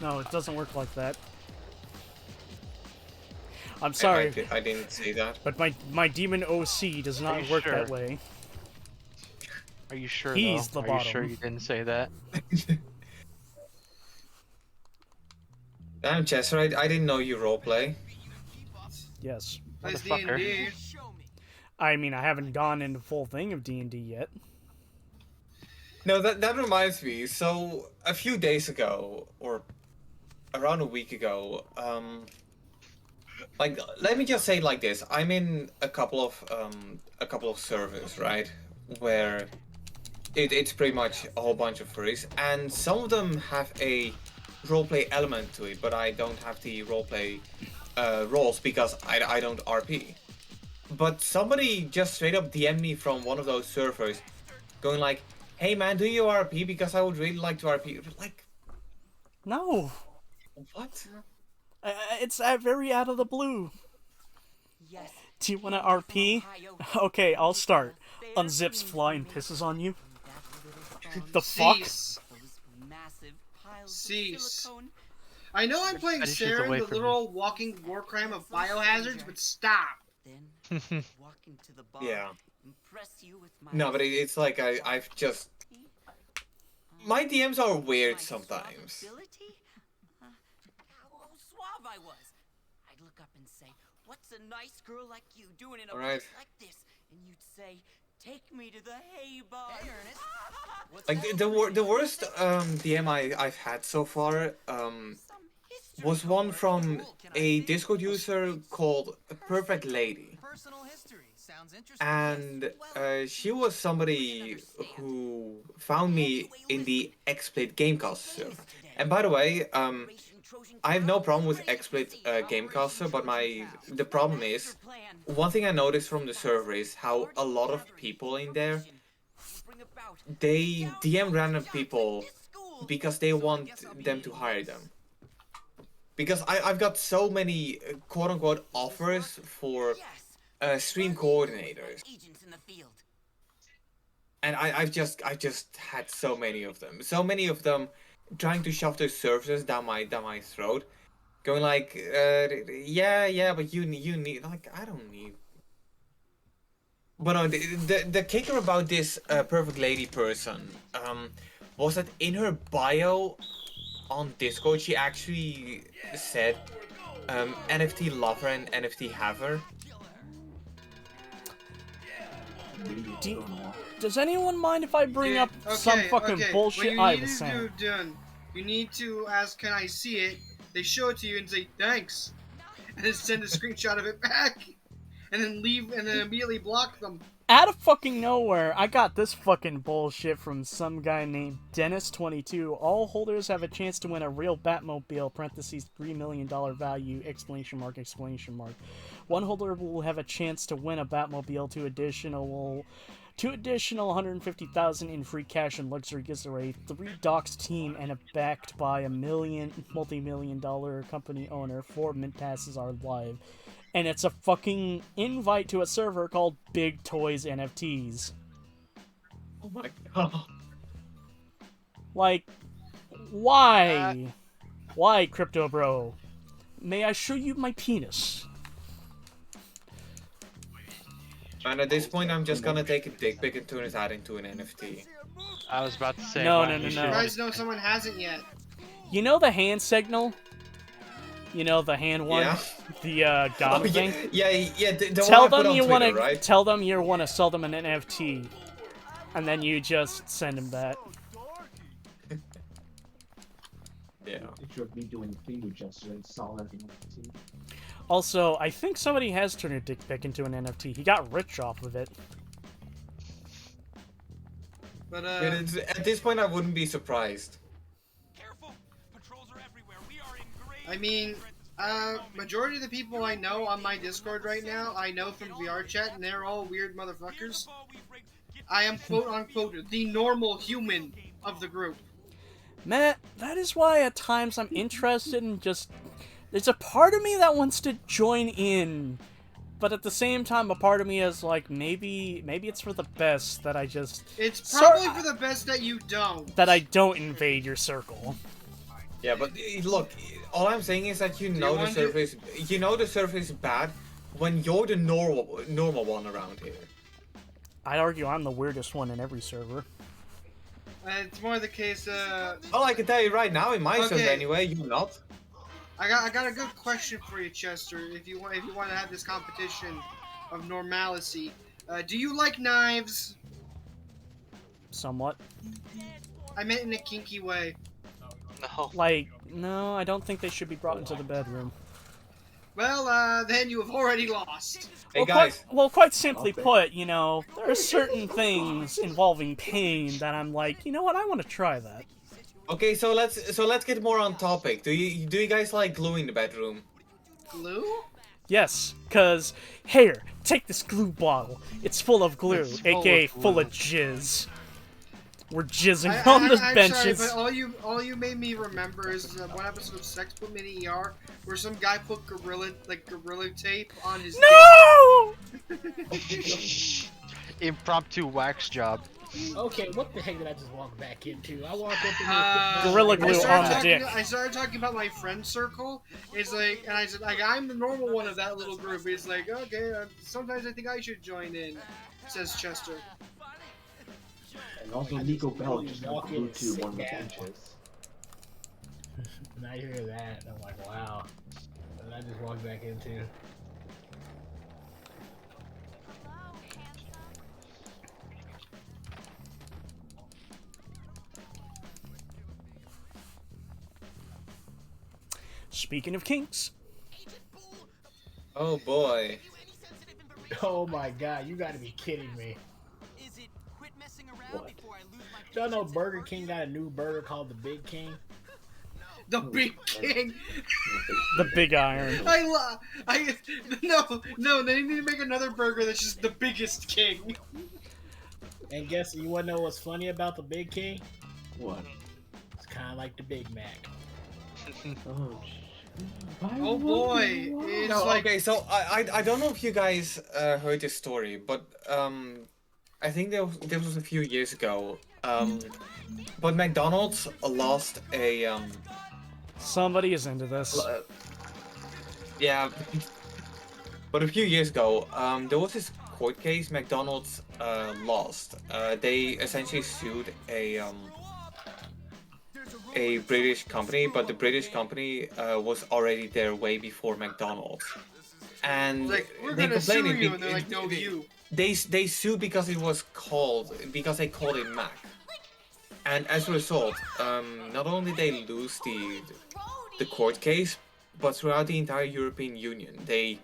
No, it doesn't work like that. I'm sorry, I didn't say that. but my demon OC does not you work sure? that way. Are you sure? He's though? the Are you sure bottom. you didn't say that? Damn, Chester, I didn't know you roleplay. Yes. Plays Motherfucker. D&D. I mean, I haven't gone into full thing of D&D yet. No, that reminds me. So a few days ago, or around a week ago, like let me just say it like this: I'm in a couple of servers, right, where it's pretty much a whole bunch of furries, and some of them have a roleplay element to it, but I don't have the roleplay roles because I don't RP. But somebody just straight up DM'd me from one of those servers, going like, "Hey man, do you RP? Because I would really like to RP." Like, no. What? It's very out of the blue. Yes. Do you want to RP? Okay, I'll start. Unzips flying pisses on you. The fuck? Cease. I know I'm playing Sarah in the literal walking war crime of biohazards, but stop. Yeah. No, but it's like I've just... My DMs are weird sometimes. Suave I was. I'd look up and say, "What's a nice girl like you doing in a Place like this?" And you'd say, "Take me to the hay barn." Hey, Ernest. Like the worst DM I've had so far was one from a Discord user called Perfect Lady. And she was somebody who found me in the XSplit Gamecaster server. And by the way, I have no problem with XSplit Gamecaster, but the problem is, one thing I noticed from the server is how a lot of people in there, they DM random people because they want them to hire them. Because I've got so many quote-unquote offers for stream coordinators. And I've just had so many of them. So many of them trying to shove their services down my throat. Going like, yeah, but you need, like, I don't need. But no, the kicker about this Perfect Lady person was that in her bio on Discord, she actually said NFT lover and NFT haver. Does anyone mind if I bring up some fucking bullshit I was saying? You need to ask, "Can I see it?" They show it to you and say, "Thanks," and then send a screenshot of it back, and then leave, and then immediately block them. Out of fucking nowhere, I got this fucking bullshit from some guy named Dennis22. All holders have a chance to win a real Batmobile, parentheses, $3 million value, exclamation mark. One holder will have a chance to win a Batmobile, two additional 150,000 in free cash and luxury giveaway, 3 docs team, and backed by a multi-million-dollar company owner. 4 mint passes are live. And it's a fucking invite to a server called Big Toys NFTs. Oh my god. Like, why? Why, Crypto Bro? May I show you my penis? And at this point, I'm just gonna take a dick pic and turn it out into an NFT. I was about to say. No. You guys know someone hasn't yet. You know the hand signal? You know the hand one? Yeah. The god thing? Yeah. Tell them you want to. Right? Tell them you want to sell them an NFT, and then you just send them that. Yeah. Picture of me doing finger gestures and solid NFT. Also, I think somebody has turned a dick pic into an NFT. He got rich off of it. But at this point, I wouldn't be surprised. I mean, majority of the people I know on my Discord right now, I know from VR chat, and they're all weird motherfuckers. I am quote-unquote the normal human of the group. Matt, that is why at times I'm interested in just... There's a part of me that wants to join in, but at the same time, a part of me is like, maybe it's for the best that I just... It's probably for the best that you don't. That I don't invade your circle. Yeah, but look, all I'm saying is that you know the server is bad when you're the normal one around here. I'd argue I'm the weirdest one in every server. It's more the case. Well, I can tell you right now, in my server anyway, you're not. I got a good question for you, Chester. If you want to have this competition of normalcy, Do you like knives? Somewhat. I meant in a kinky way. No. Like, no, I don't think they should be brought into the bedroom. Well, then you have already lost. Hey guys, Quite simply put, you know, there are certain things involving pain that I'm like, you know what, I want to try that. okay, so let's get more on topic. Do you guys like glue in the bedroom? Glue? Yes, cause here, take this glue bottle. It's full of glue, aka full of jizz. We're jizzing on the I'm benches. sorry, but all you made me remember is one episode of Sex Put Me in ER where some guy put gorilla tape on his No! Impromptu wax job. Okay, what the heck did I just walk back into? I walked up in Gorilla glue on the dick. I started talking about my friend circle. It's like, and I said, like, I'm the normal one of that little group. He's like, okay, sometimes I think I should join in, says Chester. And also, Nico Bell just got glued to one of the benches. And I hear that, and I'm like, wow. And I just walked back into. Speaking of kinks. Oh boy. Oh my god, you gotta be kidding me. Y'all know Burger King got a new burger called the Big King? The Big King. The Big Iron. No, they need to make another burger that's just the biggest king. And guess you wanna know what's funny about the Big King? What? It's kinda like the Big Mac. Oh boy. It's No, like, okay, so I don't know if you guys heard this story, but I think there was a few years ago. But McDonald's lost a Somebody is into this. Yeah, but a few years ago, there was this court case McDonald's lost. They essentially sued a British company, but the British company was already there way before McDonald's. And like, we're they gonna sue complained. you, and they're like, no, you. They sued because they called it Mac. And as a result, not only did they lose the court case, but throughout the entire European Union, they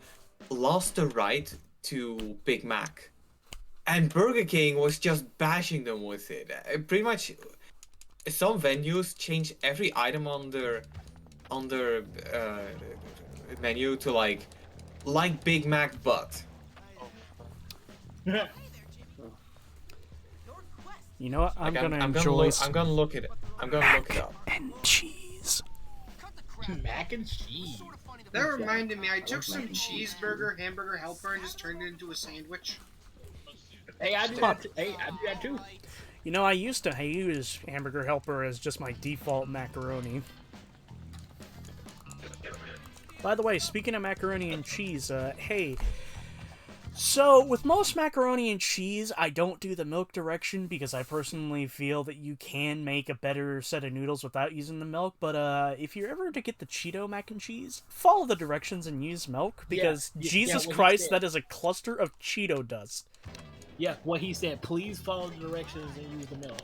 lost the right to Big Mac. And Burger King was just bashing them with it. Pretty much, some venues changed every item on their menu to like Big Mac butt. You know what? I'm gonna I'm gonna look it up. And cheese. Mac and cheese. That reminded me, I took some cheeseburger, hamburger helper, and just turned it into a sandwich. Hey, I do that too. You know, I used to use hamburger helper as just my default macaroni. By the way, speaking of macaroni and cheese, hey. So, with most macaroni and cheese, I don't do the milk direction because I personally feel that you can make a better set of noodles without using the milk, but if you're ever to get the Cheeto mac and cheese, follow the directions and use milk because Jesus Christ, that is a cluster of Cheeto dust. Yeah, what he said, please follow the directions and use the milk.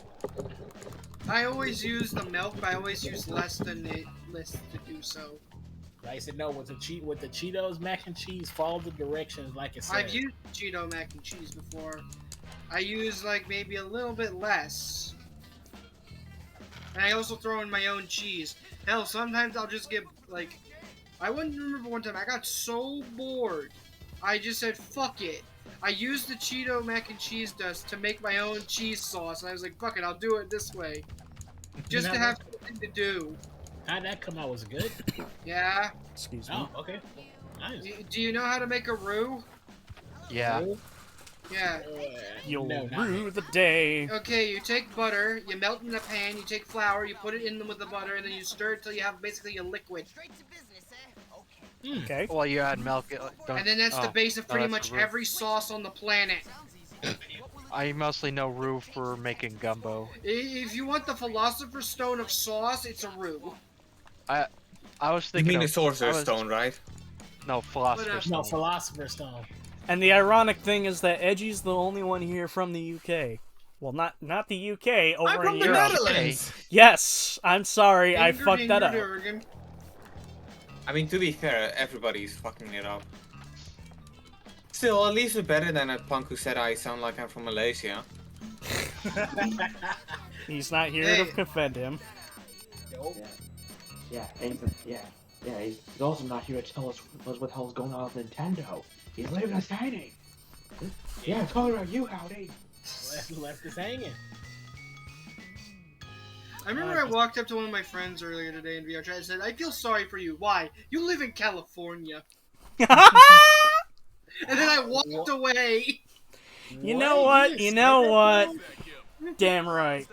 I always use the milk, but I always use less to do so. I said no, with the Cheetos mac and cheese, follow the directions like it said. I've used Cheeto mac and cheese before. I use like maybe a little bit less. And I also throw in my own cheese. Hell, sometimes I'll just get like, I wouldn't remember one time I got so bored. I just said, fuck it. I used the Cheeto mac and cheese dust to make my own cheese sauce. And I was like, fuck it, I'll do it this way. Just to have something to do. How'd that come out? Was it good? Yeah. Excuse me. Oh, okay. Nice. Do you know how to make a roux? Yeah. Yeah. You'll rue the day. Okay, you take butter, you melt in a pan, you take flour, you put it in with the butter, and then you stir it till you have basically a liquid. Okay. Well, you add milk. And then that's the base of pretty much every sauce on the planet. I mostly know roux for making gumbo. If you want the Philosopher's Stone of sauce, it's a roux. I was thinking. You mean the Sorcerer's Stone, right? No, Philosopher's Stone. No, Philosopher's Stone. And the ironic thing is that Edgy's the only one here from the UK. Well, not the UK, over I'm from in the Europe. Netherlands. Yes, I'm sorry, I fucked that up. I mean, to be fair, everybody's fucking it up. Still, at least it's better than that punk who said I sound like I'm from Malaysia. He's not here to defend him. Nope. Yeah, he's also not here to tell us what the hell's going on with Nintendo. He's leaving us hanging. Yeah, it's all about you, Howdy. Left us hanging. I remember I walked up to one of my friends earlier today in VR chat and said, I feel sorry for you. Why? You live in California. And then I walked away. You know what? You know what? Damn right.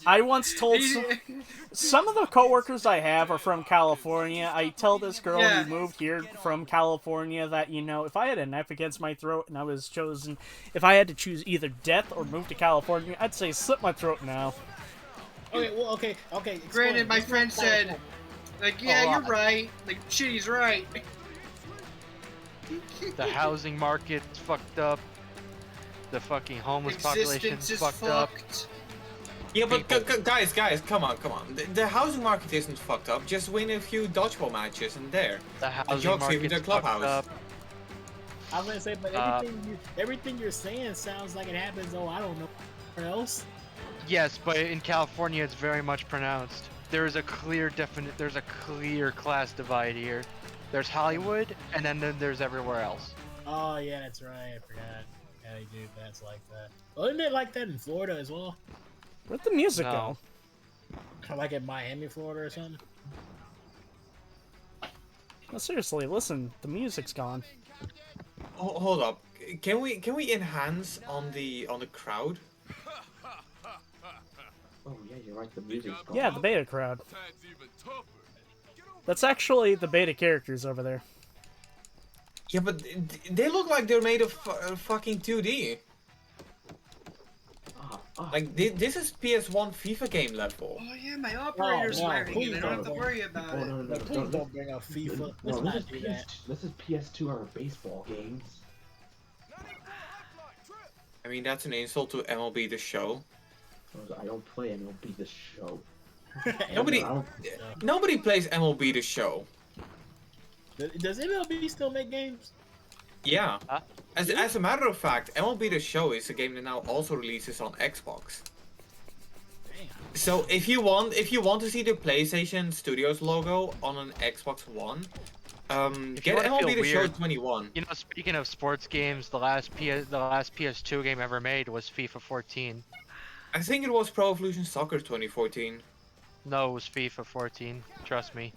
I once told some of the coworkers I have are from California. I tell this girl who moved here from California that, you know, if I had a knife against my throat and I was chosen, if I had to choose either death or move to California, I'd say slit my throat now. Okay, well, okay. Granted, my friend said, like, yeah, you're right. Like, shit, he's right. The housing market's fucked up. The fucking homeless population's fucked up. Yeah, but guys, come on. The housing market isn't fucked up. Just win a few dodgeball matches and there. The housing market's fucked up. I was gonna say, but everything you're saying sounds like it happens. Oh, I don't know where else. Yes, but in California, it's very much pronounced. There's a clear class divide here. There's Hollywood, and then there's everywhere else. Oh yeah, that's right. I forgot. Yeah, they do. That's like that. Well, isn't it like that in Florida as well? Where'd the music go? Like in Miami, Florida, or something. No, seriously, listen. The music's gone. Oh, hold up. Can we enhance on the crowd? Oh yeah, you're right. The music's gone. Yeah, the beta crowd. That's actually the beta characters over there. Yeah, but they look like they're made of fucking 2D. Like, this is PS1 FIFA game level. Oh yeah, my operator's wiring and I don't have to worry about it. No, please don't bring up FIFA. Let's not do that. This is PS2 or baseball games. I mean, that's an insult to MLB The Show. I don't play MLB The Show. Nobody plays MLB The Show. Does MLB still make games? Yeah. As a matter of fact, MLB The Show is a game that now also releases on Xbox. Damn. So if you want to see the PlayStation Studios logo on an Xbox One, get MLB The Show 21. You know, speaking of sports games, the last PS2 game ever made was FIFA 14. I think it was Pro Evolution Soccer 2014. No, it was FIFA 14. Trust me.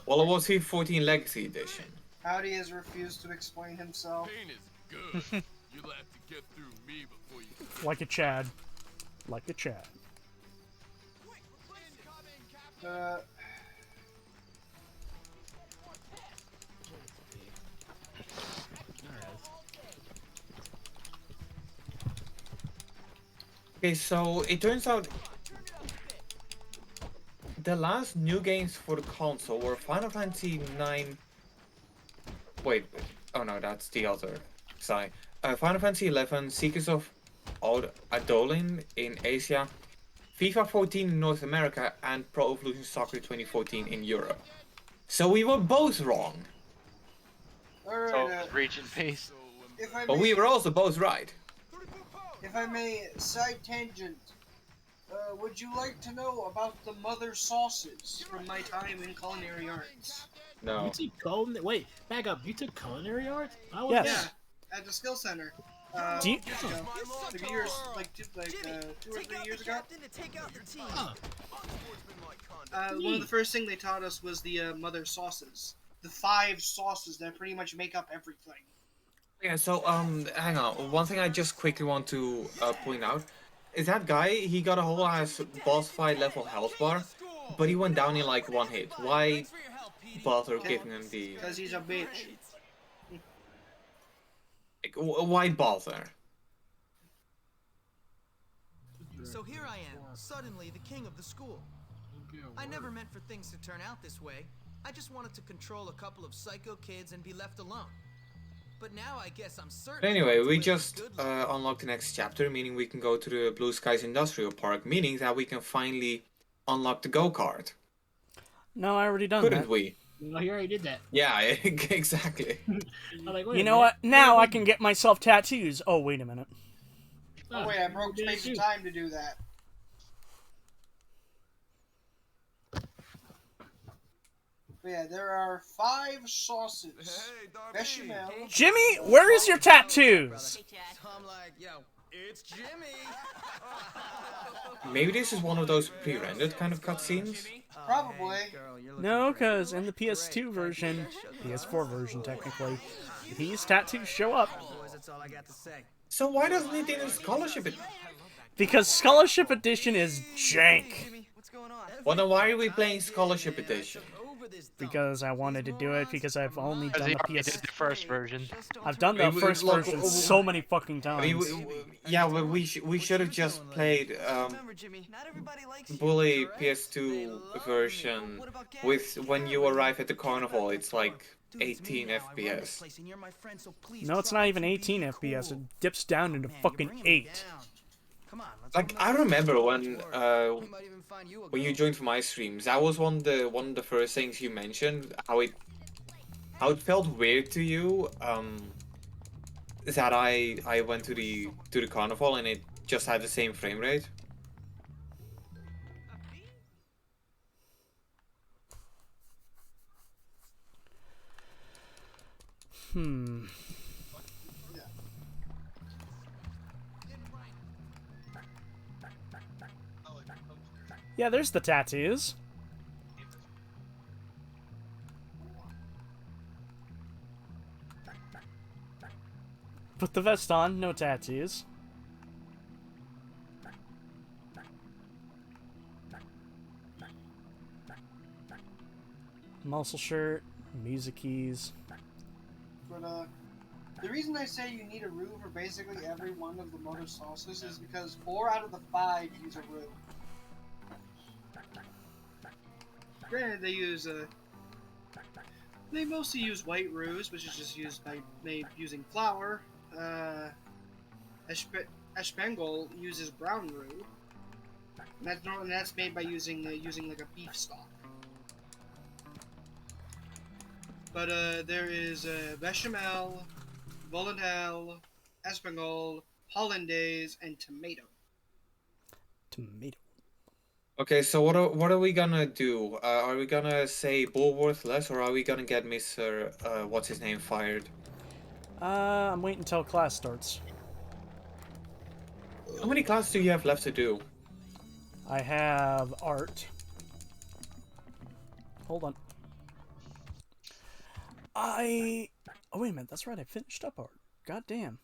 Well, it was FIFA 14 Legacy Edition. Howdy has refused to explain himself. Pain is good. You'll have to get through me before you... Like a Chad. Like a Chad. Okay, so it turns out the last new games for the console were Final Fantasy 9. Wait, oh no, that's the other side. Final Fantasy 11, Seekers of Adolin in Asia, FIFA 14 in North America, and Pro Evolution Soccer 2014 in Europe. So we were both wrong. Alright, So it was region based. But we were also both right. If I may, side tangent. Would you like to know about the mother sauces from my time in culinary arts? No. You took culinary? Wait, back up. You took culinary arts? Yes. Yeah, at the skill center. Do you- Years ago. Like 2 or 3 years ago. One of the first things they taught us was the mother sauces. The 5 sauces that pretty much make up everything. Yeah, so, hang on. One thing I just quickly want to point out is that guy, he got a whole ass boss fight level health bar, but he went down in like 1 hit. Why bother giving him the... Because he's a bitch. Like, why bother? So here I am, suddenly the king of the school. I never meant for things to turn out this way. I just wanted to control a couple of psycho kids and be left alone. But now I guess I'm certain. But anyway, we just unlocked the next chapter, meaning we can go to the Blue Skies Industrial Park, meaning that we can finally unlock the go-kart. No, I already done Couldn't that. we? No, he already did that. Yeah, exactly. Like, You know what? Now I can get myself tattoos. Oh, wait a minute. Oh wait, I broke space and time to do that. But yeah, there are 5 sauces. Bechamel. Jimmy, where is your tattoos? I'm like, yo, it's Jimmy. Maybe this is one of those pre-rendered kind of cutscenes. Probably. No, because in the PS2 version, PS4 version technically, these tattoos show up. So why doesn't it in the Scholarship Edition? Because Scholarship Edition is jank. Well, then why are we playing Scholarship Edition? Because I wanted to do it, because I've only done the PS... the first version. I've done the first version so many fucking times. We should have just played Bully PS2 version with when you arrive at the carnival. It's like 18 FPS. No, it's not even 18 FPS. It dips down into fucking 8. Like I remember when you joined for my streams, that was one of the first things you mentioned. How it felt weird to you. That I went to the carnival and it just had the same frame rate. Yeah, there's the tattoos. Put the vest on, no tattoos. Muscle shirt, music keys. But the reason I say you need a roux for basically every one of the motor sauces is because 4 out of the 5 use a roux. Granted, they mostly use white roux, which is just made using flour. Espengol uses brown roux, and that's made by using like a beef stock. But there is bechamel, volantelle, espengol, hollandaise, and tomato. Tomato. Okay, so what are we gonna do? Are we gonna say Bulworth less, or are we gonna get Mr. What's his name fired? I'm waiting until class starts. How many classes do you have left to do? I have art. Hold on. Oh wait a minute, that's right. I finished up art. God damn.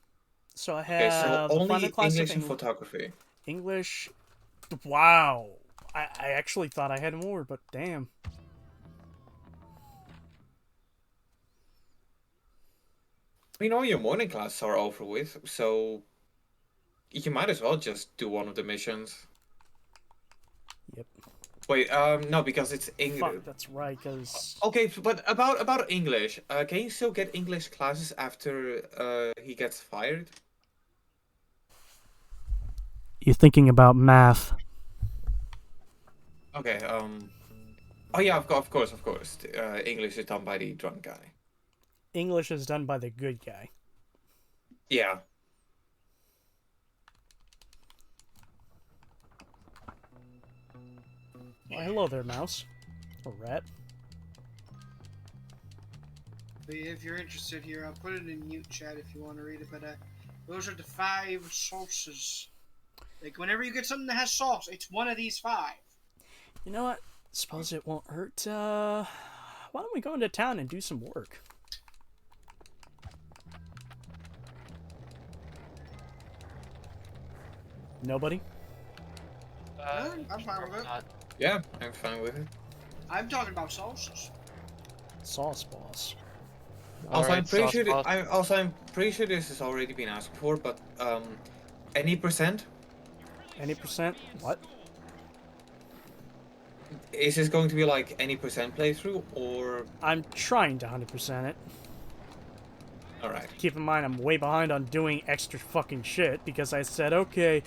So I have so only final class English of and photography. English. Wow. I actually thought I had more, but damn. I mean, all your morning classes are over with, so you might as well just do one of the missions. Yep. Wait, no, because it's English. Fuck, that's right, because... Okay, but about English, can you still get English classes after he gets fired? You're thinking about math. Okay, oh yeah, of course. English is done by the drunk guy. English is done by the good guy. Yeah. Well, hello there, mouse. Or rat. But if you're interested here, I'll put it in mute chat if you want to read it. But those are the 5 sauces. Like whenever you get something that has sauce, it's one of these 5. You know what? Suppose it won't hurt. Why don't we go into town and do some work? Nobody? I'm fine with it. Yeah, I'm fine with it. I'm talking about sauces. Sauce boss. Also, I'm pretty sure this has already been asked before, but any percent? Any percent? What? Is this going to be like any percent playthrough, or? I'm trying to 100% it. Alright. Keep in mind, I'm way behind on doing extra fucking shit because I said, okay,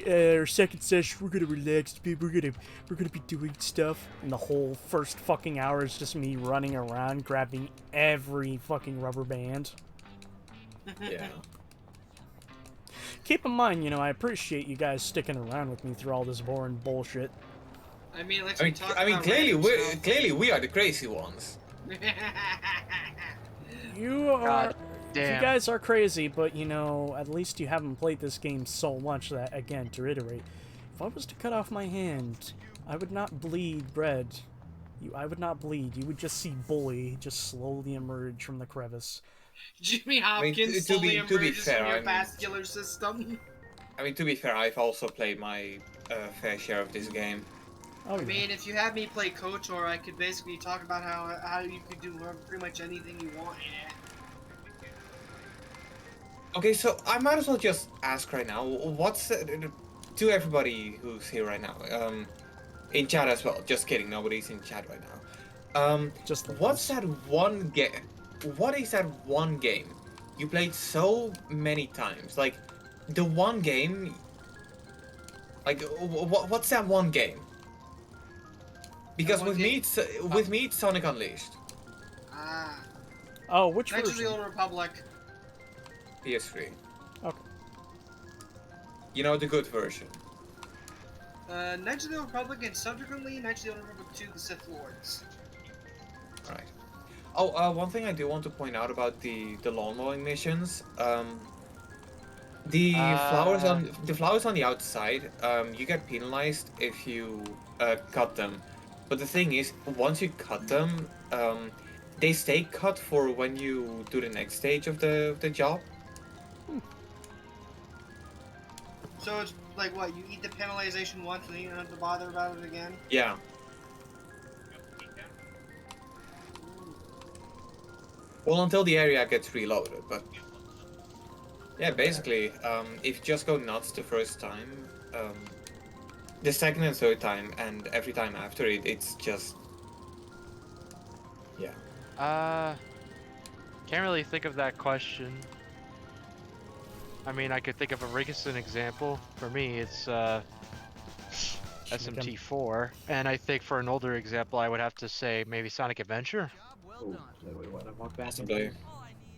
our second session, we're gonna relax, we're gonna be doing stuff, and the whole first fucking hour is just me running around grabbing every fucking rubber band. Yeah. Keep in mind, you know, I appreciate you guys sticking around with me through all this boring bullshit. I mean, let's I mean, talk about clearly we are the crazy ones. You are. damn. You guys are crazy, but you know, at least you haven't played this game so much that, again, to reiterate, if I was to cut off my hand, I would not bleed red. I would not bleed. You would just see Bully just slowly emerge from the crevice. Jimmy Hopkins slowly emerges from your vascular system. I mean, to be fair, I've also played my fair share of this game. Oh, yeah. I mean, if you had me play KOTOR, I could basically talk about how you could do pretty much anything you want in it. Okay, so I might as well just ask right now, what's to everybody who's here right now, in chat as well. Just kidding, nobody's in chat right now. What's that one game? What is that one game you played so many times? Like, the one game. Like, what's that one game? Because with me, it's Sonic Unleashed. Ah. Oh, which Knights of version? the Old Republic. PS3. Okay. You know, the good version. Knights of the Old Republic and subsequently Knights of the Old Republic 2: The Sith Lords. Right. Oh, one thing I do want to point out about the lawn mowing missions. The flowers on the outside. You get penalized if you cut them. But the thing is, once you cut them, they stay cut for when you do the next stage of the job. So it's like what, you eat the penalization once and then you don't have to bother about it again? Yeah. Well, until the area gets reloaded, but yeah, basically, if you just go nuts the first time, the second and third time, and every time after it, it's just, yeah. Can't really think of that question. I mean, I could think of a recent example. For me, it's SMT4, and I think for an older example, I would have to say maybe Sonic Adventure. Oh, so we want to walk back Possibly. into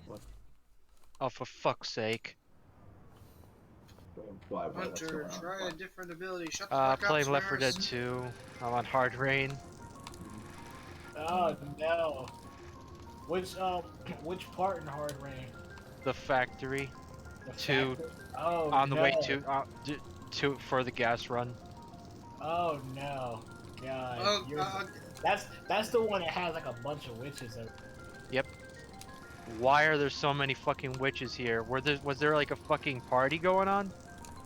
what? Oh, for fuck's sake. What's Hunter, going on? try a different ability. Shut the fuck up, Playing Left 4 Dead Swears. 2. I'm on Hard Rain. Oh no. Which part in Hard Rain? The factory. The Two. factory? Oh, On the way no. to for the gas run. Oh no. God. Oh, That's the one that has like a bunch of witches in it. Yep. Why are there so many fucking witches here? Was there like a fucking party going on?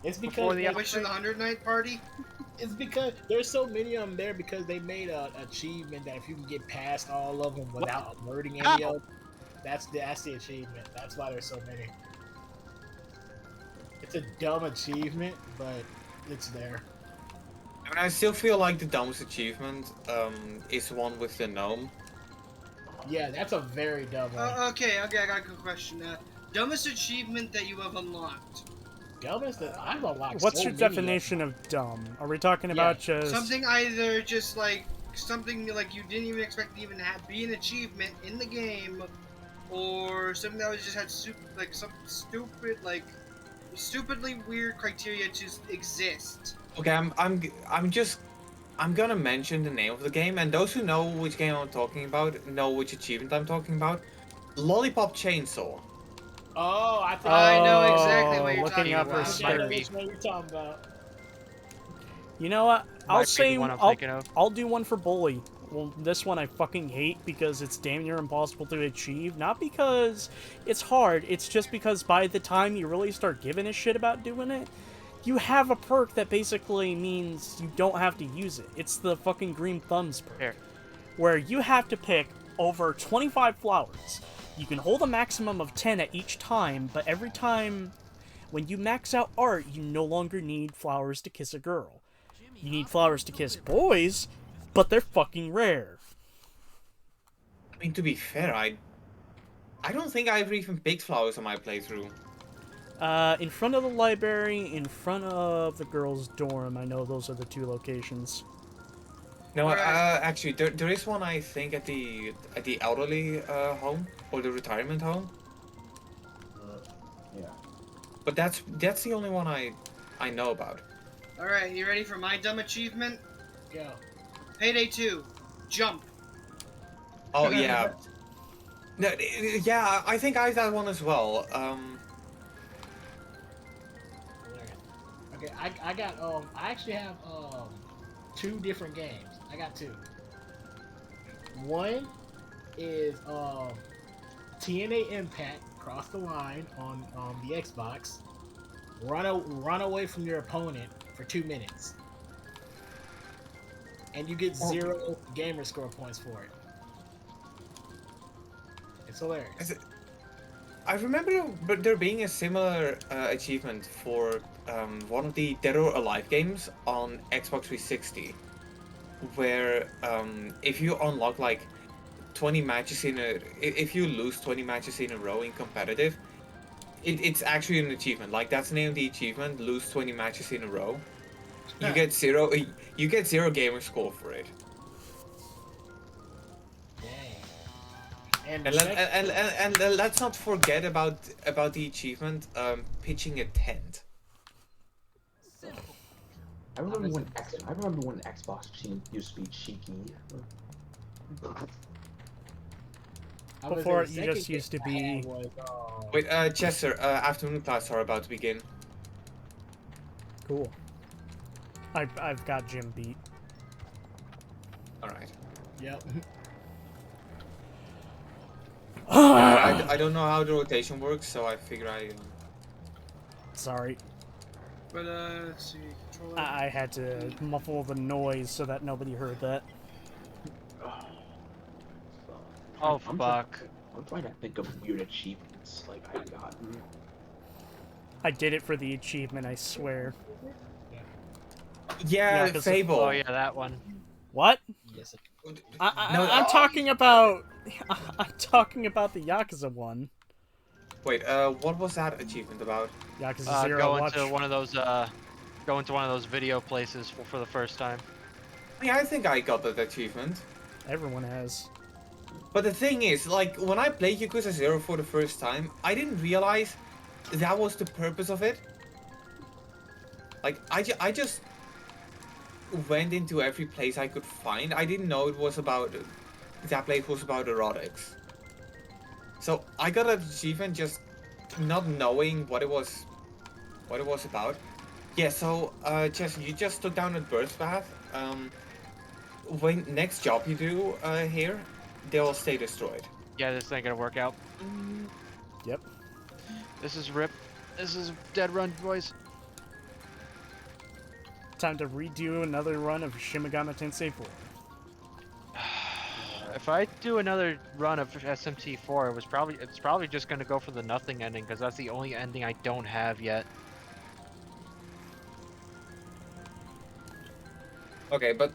It's Before because the Witch in the 100 Night Party? it's because there's so many of them there because they made a achievement that if you can get past all of them without alerting any of them, that's the achievement. That's why there's so many. It's a dumb achievement, but it's there. I mean, I still feel like the dumbest achievement is one with the gnome. Yeah, that's a very dumb one. Okay, I got a good question. Dumbest achievement that you have unlocked? Dumbest that I've unlocked. What's so your many definition of dumb? Are we talking about just Something either just like something like you didn't even expect to even be an achievement in the game, or something that was just had some stupid stupidly weird criteria to exist. Okay, I'm gonna mention the name of the game, and those who know which game I'm talking about know which achievement I'm talking about. Lollipop Chainsaw. Oh, I think I know exactly what you're looking talking up about. her I know skirt. which one you're talking about. You know what? I'll Might be say the one I'm thinking of. I'll do one for Bully. Well, this one I fucking hate because it's damn near impossible to achieve. Not because it's hard, it's just because by the time you really start giving a shit about doing it, you have a perk that basically means you don't have to use it. It's the fucking Green Thumbs perk. Here. Where you have to pick over 25 flowers. You can hold a maximum of 10 at each time, but every time when you max out art, you no longer need flowers to kiss a girl. You need flowers to kiss boys, but they're fucking rare. I mean, to be fair, I I don't think I've even picked flowers on my playthrough. In front of the library, in front of the girls' dorm. I know those are the 2 locations. No, actually, there is one I think at the elderly home or the retirement home. Yeah. But that's the only one I know about. All right, you ready for my dumb achievement? Go. Payday 2, jump. Oh yeah. No, yeah, I think I have that one as well. Okay, I got I actually have 2 different games. I got 2. One is TNA Impact Cross the Line on the Xbox. Run away from your opponent for 2 minutes, and you get 0 gamer score points for it. It's hilarious. I remember there being a similar achievement for one of the Dead or Alive games on Xbox 360, where if you unlock like 20 matches if you lose 20 matches in a row in competitive, it's actually an achievement. Like that's the name of the achievement: lose 20 matches in a row. You get 0. You get 0 gamer score for it. And let's not forget about the achievement pitching a tent. I remember when Xbox used to be cheeky. Before it just used to be. Wait, Chester, afternoon class are about to begin. Cool. I've got Jim beat. All right. Yep. I don't know how the rotation works, so I figure I. Sorry. But let's see. Controller. I had to muffle the noise so that nobody heard that. Oh fuck! I'm trying to think of weird achievements like I've gotten. I did it for the achievement, I swear. Yeah, Fable. Oh yeah, that one. What? Yes. I'm talking about. I'm talking about the Yakuza one. Wait, what was that achievement about? Yakuza 0. Go into one of those video places for the first time. Yeah, I think I got that achievement. Everyone has. But the thing is, like, when I played Yakuza 0 for the first time, I didn't realize that was the purpose of it. Like, I just went into every place I could find. I didn't know it was about... that place was about erotics. So, I got an achievement just not knowing what it was about. Yeah, so, Jess, you just took down a birth bath. When next job you do here, they'll stay destroyed. Yeah, this ain't gonna work out. Yep. This is RIP. This is dead run, boys. Time to redo another run of Shin Megami Tensei 4. If I do another run of SMT4, it's probably just gonna go for the nothing ending because that's the only ending I don't have yet. Okay, but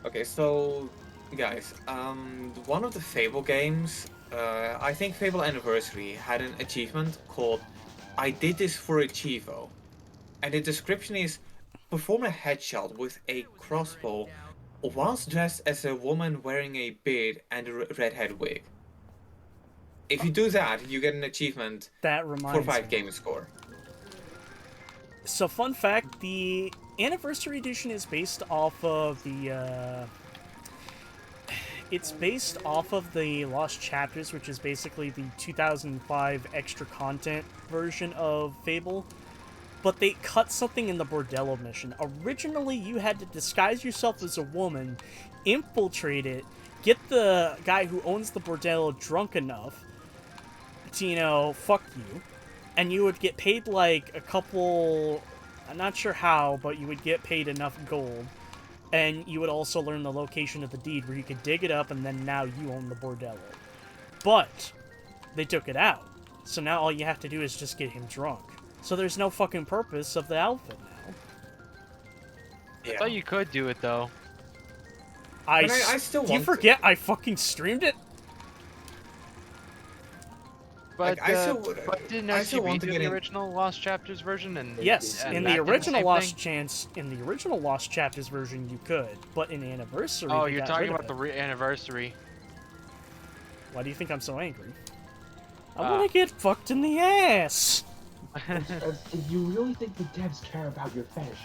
okay, so guys, one of the Fable games, I think Fable Anniversary had an achievement called "I did this for Achievo," and the description is: perform a headshot with a crossbow whilst dressed as a woman wearing a beard and a redhead wig. If you do that, you get an achievement that for 5 gamer score. So, fun fact, the Anniversary Edition is based off of the, it's based off of the Lost Chapters, which is basically the 2005 extra content version of Fable. But they cut something in the Bordello mission. Originally, you had to disguise yourself as a woman, infiltrate it, get the guy who owns the Bordello drunk enough to, you know, fuck you. And you would get paid like a couple, I'm not sure how, but you would get paid enough gold. And you would also learn the location of the deed where you could dig it up and then now you own the Bordello. But they took it out. So now all you have to do is just get him drunk. So there's no fucking purpose of the outfit now. Yeah. I thought you could do it though. I still do you want forget I fucking streamed it? But, Like, I still but didn't I still SCP want to do get the in. original Lost Chapters version? And Yes, and in that the did the original same thing? in the original Lost Chapters version, you could, but in Anniversary, Oh, they you're got talking rid of about the it. anniversary. Why do you think I'm so angry? I Ah. want to get fucked in the ass. You really think the devs care about your fetish?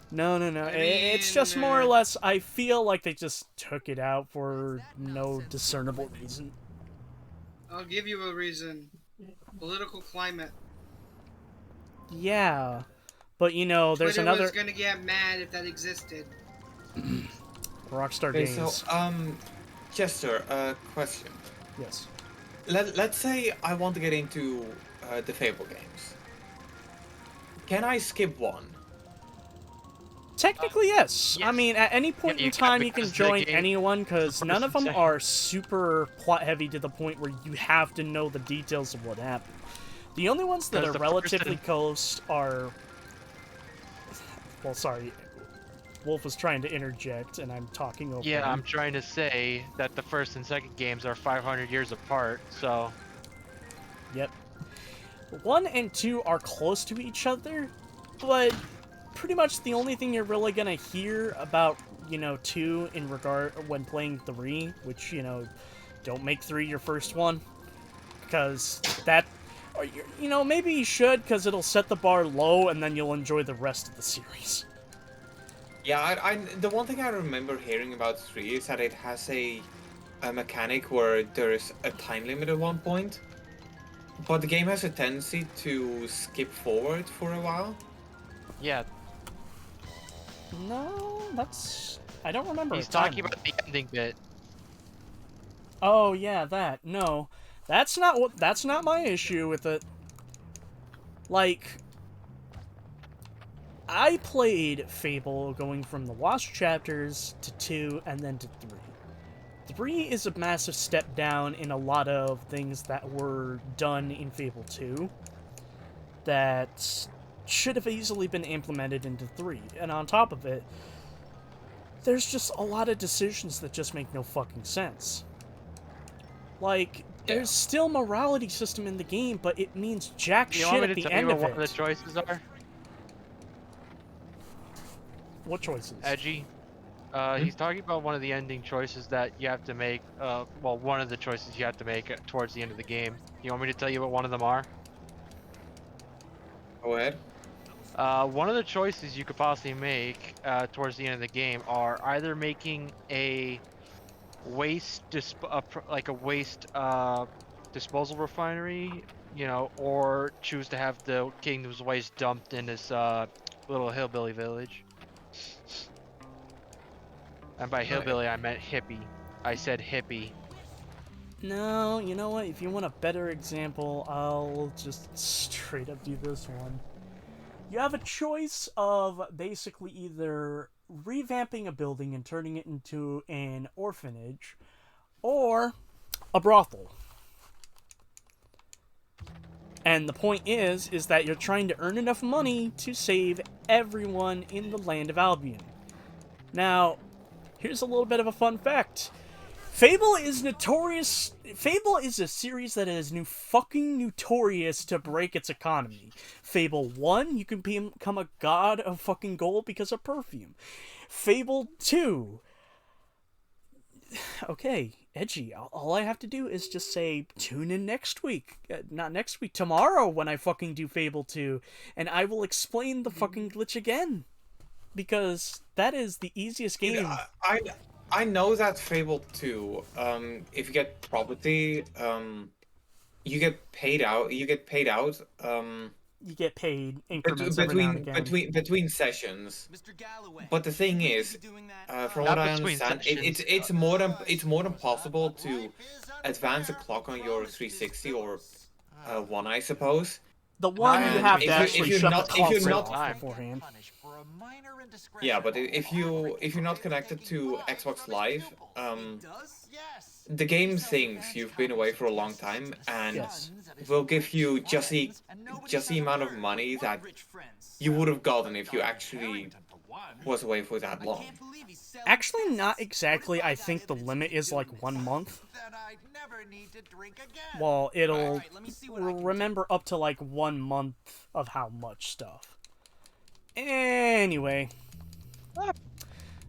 No. It's just more or less. I feel like they just took it out for no discernible reason. I'll give you a reason. Political climate. Yeah, but you know, there's Twitter another was gonna get mad if that existed. Rockstar Okay, Games. so Chester, question. Yes. Let's say I want to get into the Fable games. Can I skip one? Technically, yes. I mean, at any point Yeah, in you can, time, you can because the join game- anyone, because the none of them first- are super plot-heavy to the point where you have to know the details of what happened. The only ones that Because are the relatively person- close are... Well, sorry. Wolf was trying to interject, and I'm talking over Yeah, him. I'm trying to say that the first and second games are 500 years apart, so... Yep. 1 and 2 are close to each other, but pretty much the only thing you're really gonna hear about, 2 in regard when playing 3, which, don't make 3 your first one, because that, or, maybe you should, because it'll set the bar low, and then you'll enjoy the rest of the series. Yeah, the one thing I remember hearing about 3 is that it has a mechanic where there's a time limit at one point, but the game has a tendency to skip forward for a while. Yeah, No, that's... I don't remember he's a time talking limit. about the ending bit. Oh, yeah, that. No. That's not my issue with it. Like, I played Fable going from the Lost Chapters to 2 and then to 3. 3 is a massive step down in a lot of things that were done in Fable 2 that should have easily been implemented into 3. And on top of it, there's just a lot of decisions that just make no fucking sense. Like, there's still morality system in the game, but it means jack You shit want at me to the tell end you of what it. one of the choices are? What choices? Edgy. He's talking about one of the ending choices that you have to make, well, one of the choices you have to make towards the end of the game. You want me to tell you what one of them are? Go ahead. One of the choices you could possibly make towards the end of the game are either making a waste disposal refinery, or choose to have the kingdom's waste dumped in this little hillbilly village. And by hillbilly, I meant hippie. I said hippie. No, you know what? If you want a better example, I'll just straight up do this one. You have a choice of basically either revamping a building and turning it into an orphanage, or a brothel. And the point is that you're trying to earn enough money to save everyone in the land of Albion. Now, here's a little bit of a fun fact. Fable is notorious. Fable is a series that is fucking notorious to break its economy. Fable 1, you can become a god of fucking gold because of perfume. Fable 2. Okay, edgy. All I have to do is just say, tune in next week. Not next week, tomorrow when I fucking do Fable 2. And I will explain the fucking glitch again. Because that is the easiest game. I know that Fable 2, if you get property, you get paid out. You get paid increments every now and again. between sessions. But the thing is, from what I understand, it's more than possible to advance a clock on your 360 or one, I suppose. The one you have to actually shut the clock off beforehand. Yeah, but if you're not connected to Xbox Live, the game thinks you've been away for a long time and will give you just the amount of money that you would have gotten if you actually was away for that long. Actually, not exactly. I think the limit is like 1 month. never need to drink again. Well, it'll Alright, let me see what I can remember up to like 1 month of how much stuff. Anyway.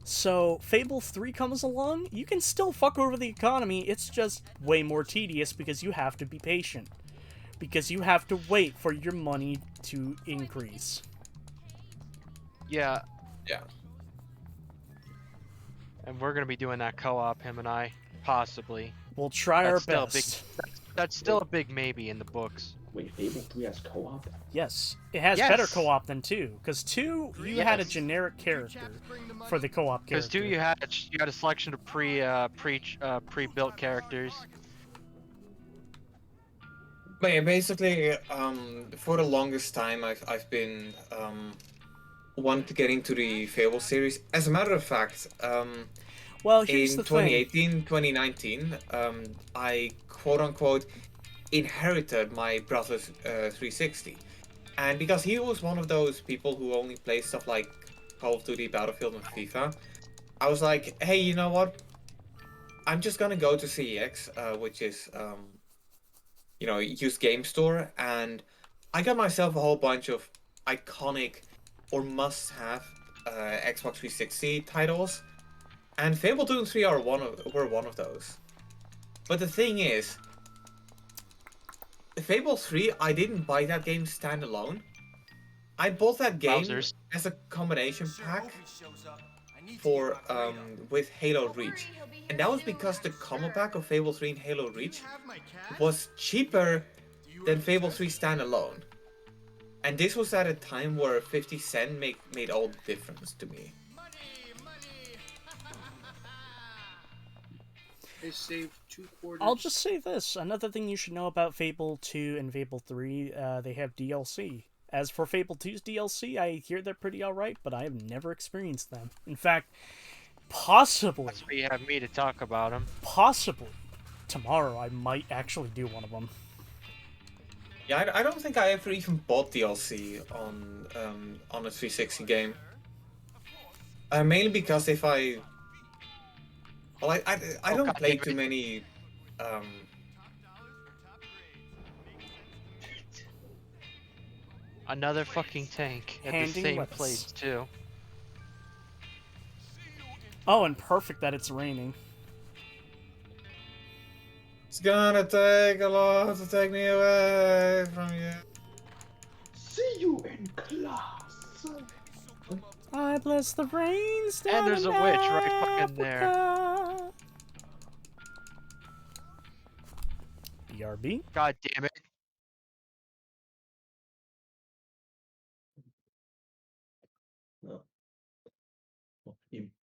So, Fable 3 comes along, you can still fuck over the economy, it's just way more tedious because you have to be patient. Because you have to wait for your money to increase. Yeah. Yeah. And we're gonna be doing that co-op, him and I, possibly. We'll try our still best. That's still a big maybe in the books. Wait, Fable 3 has co-op? Yes, it has better co-op than 2, because 2 you had a generic character for the co-op character. Because 2 you had a selection of pre-built characters. But yeah, basically, for the longest time, I've been wanting to get into the Fable series. As a matter of fact, well, here's in the 2018, 2019, I quote-unquote inherited my brother's 360. And because he was one of those people who only plays stuff like Call of Duty, Battlefield, and FIFA, I was like, hey, you know what? I'm just gonna go to CEX, which is, you know, used game store, and I got myself a whole bunch of iconic or must-have Xbox 360 titles, and Fable 2 and 3 were one of those. But the thing is, Fable 3, I didn't buy that game standalone. I bought that game as a combination pack for with Halo Reach, and that was because the combo pack of Fable 3 and Halo Reach was cheaper than Fable 3 standalone. And this was at a time where 50 cents made all the difference to me. They saved 2 quarters. I'll just say this. Another thing you should know about Fable 2 and Fable 3, they have DLC. As for Fable 2's DLC, I hear they're pretty alright, but I have never experienced them. In fact, possibly... That's why you have me to talk about them. Possibly, tomorrow I might actually do one of them. Yeah, I don't think I ever even bought DLC on a 360 game. Mainly because if I... Well, I don't play too many... Another fucking tank at the same place, too. Oh, and perfect that it's raining. It's gonna take a lot to take me away from you. See you in class. I bless the rains down And there's a in witch right fucking there. Africa. BRB. God damn it.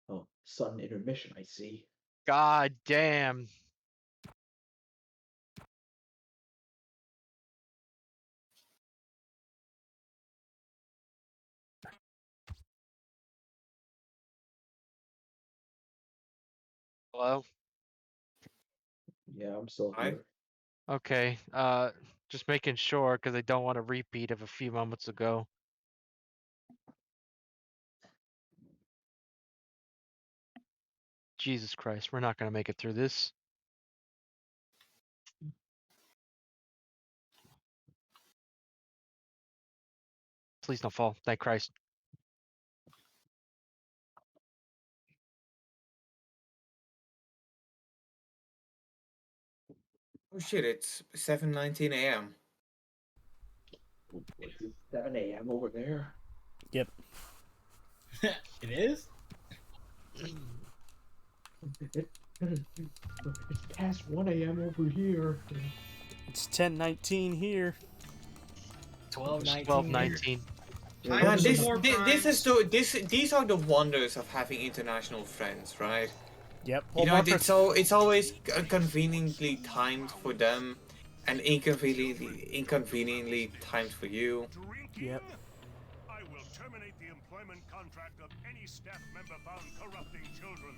Oh, sudden intermission, I see. God damn. Hello? Yeah, I'm still here. Okay, just making sure, because I don't want a repeat of a few moments ago. Jesus Christ, we're not gonna make it through this. Please don't fall, thank Christ. Oh shit, it's 7:19 a.m. 7 a.m. over there. Yep. It is? It's past 1 a.m. over here. It's 10:19 here. 12:19. 12:19. Man, these are the wonders of having international friends, right? Yep. You know, it's always conveniently timed for them, and inconveniently timed for you. Yep. I will terminate the employment contract of any staff member found corrupting children.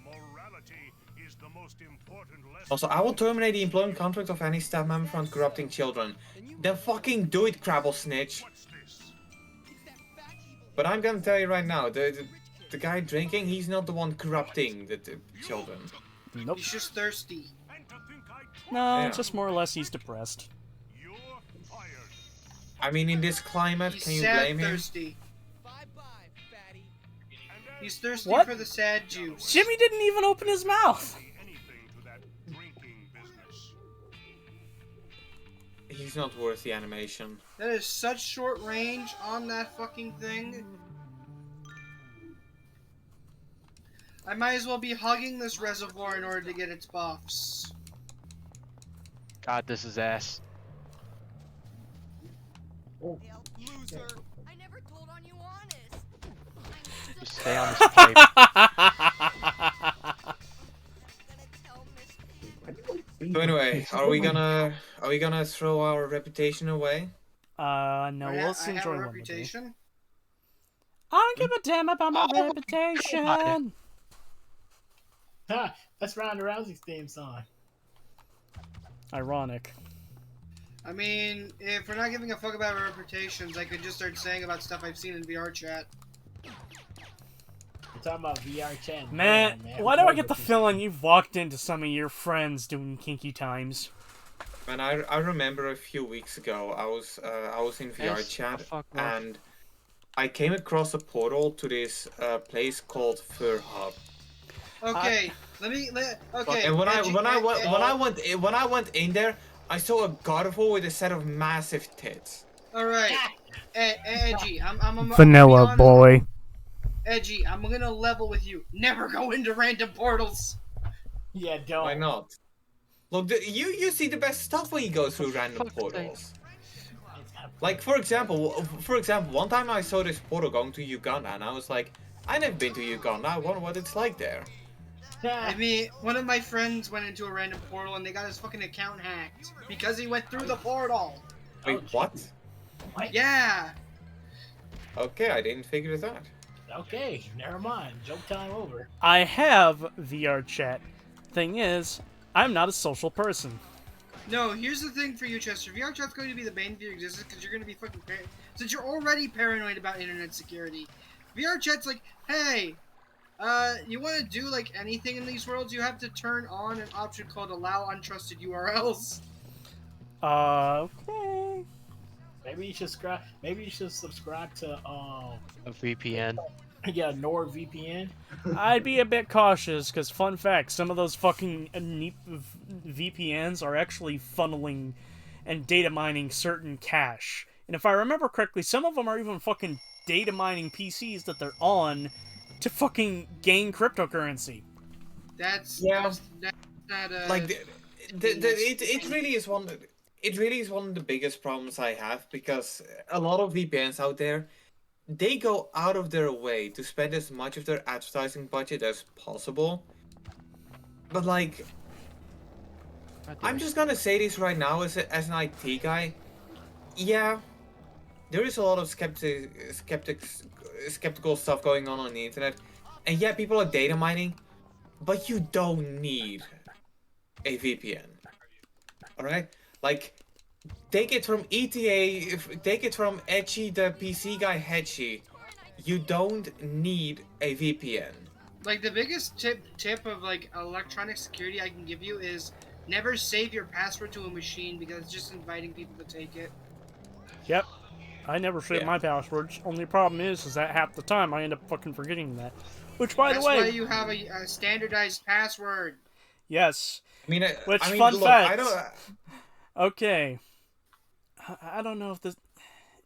Morality is the most important lesson. Also, I will terminate the employment contract of any staff member found corrupting children. Then fucking do it, Crabble Snitch. But I'm gonna tell you right now, the guy drinking, he's not the one corrupting the children. Nope. He's just thirsty. And to think I No, Yeah. just more or less he's depressed. I mean, in this climate, He's can you sad blame him? thirsty. He's thirsty What? for the sad juice. Jimmy didn't even open his mouth. He's not worth the animation. That is such short range on that fucking thing. I might as well be hugging this reservoir in order to get its buffs. God, this is ass. Loser. I never told on you honest. Just stay on this pipe. So anyway, are we gonna throw our reputation away? No, I let's have enjoy a one reputation. I don't give a damn about my reputation. Ha! That's Ronda Rousey's theme song. Ironic. I mean, if we're not giving a fuck about our reputations, I could just start saying about stuff I've seen in VR chat. We're talking about VR chat. Man, why do I get the feeling you've walked into some of your friends doing kinky times? Man, I remember a few weeks ago I was in VR Yes, chat fuck off. and I came across a portal to this place called Fur Hub. Okay, okay. And when I Edgy, went in there, I saw a gargoyle with a set of massive tits. all right, Edgy, I'm Vanilla honest. boy. Edgy, I'm gonna level with you. Never go into random portals. Yeah, don't. Why not? Look, you see the best stuff when you go through random portals. Like for example, one time I saw this portal going to Uganda, and I was like, I never been to Uganda. I wonder what it's like there. I mean, one of my friends went into a random portal and they got his fucking account hacked because he went through the portal. Wait, what? Yeah. Okay, I didn't figure that. Okay, never mind. Joke time over. I have VR chat. Thing is, I'm not a social person. No, here's the thing for you, Chester. VR chat's going to be the bane of your existence because you're going to be fucking since you're already paranoid about internet security. VR chat's like, hey, you want to do like anything in these worlds, you have to turn on an option called allow untrusted URLs. Okay. Maybe you should subscribe. Maybe you should subscribe to A VPN. Yeah, NordVPN. I'd be a bit cautious, because fun fact, some of those fucking VPNs are actually funneling and data mining certain cache. And if I remember correctly, some of them are even fucking data mining PCs that they're on to fucking gain cryptocurrency. That's Yeah. that's not Like it really is one. It really is one of the biggest problems I have, because a lot of VPNs out there, they go out of their way to spend as much of their advertising budget as possible. But like, I'm just gonna say this right now as an IT guy. Yeah, there is a lot of skeptical stuff going on the internet, and yeah, people are data mining, but you don't need a VPN. All right. Like, take it from ETA, take it from Edgy, the PC guy Hedgy. You don't need a VPN. like the biggest tip of like electronic security I can give you is never save your password to a machine because it's just inviting people to take it. Yep. I never save my passwords. Only problem is that half the time I end up fucking forgetting that. Which, by That's the way... why you have a standardized password. Yes. Which, I mean, fun look, fact... I don't... Okay. I don't know if this...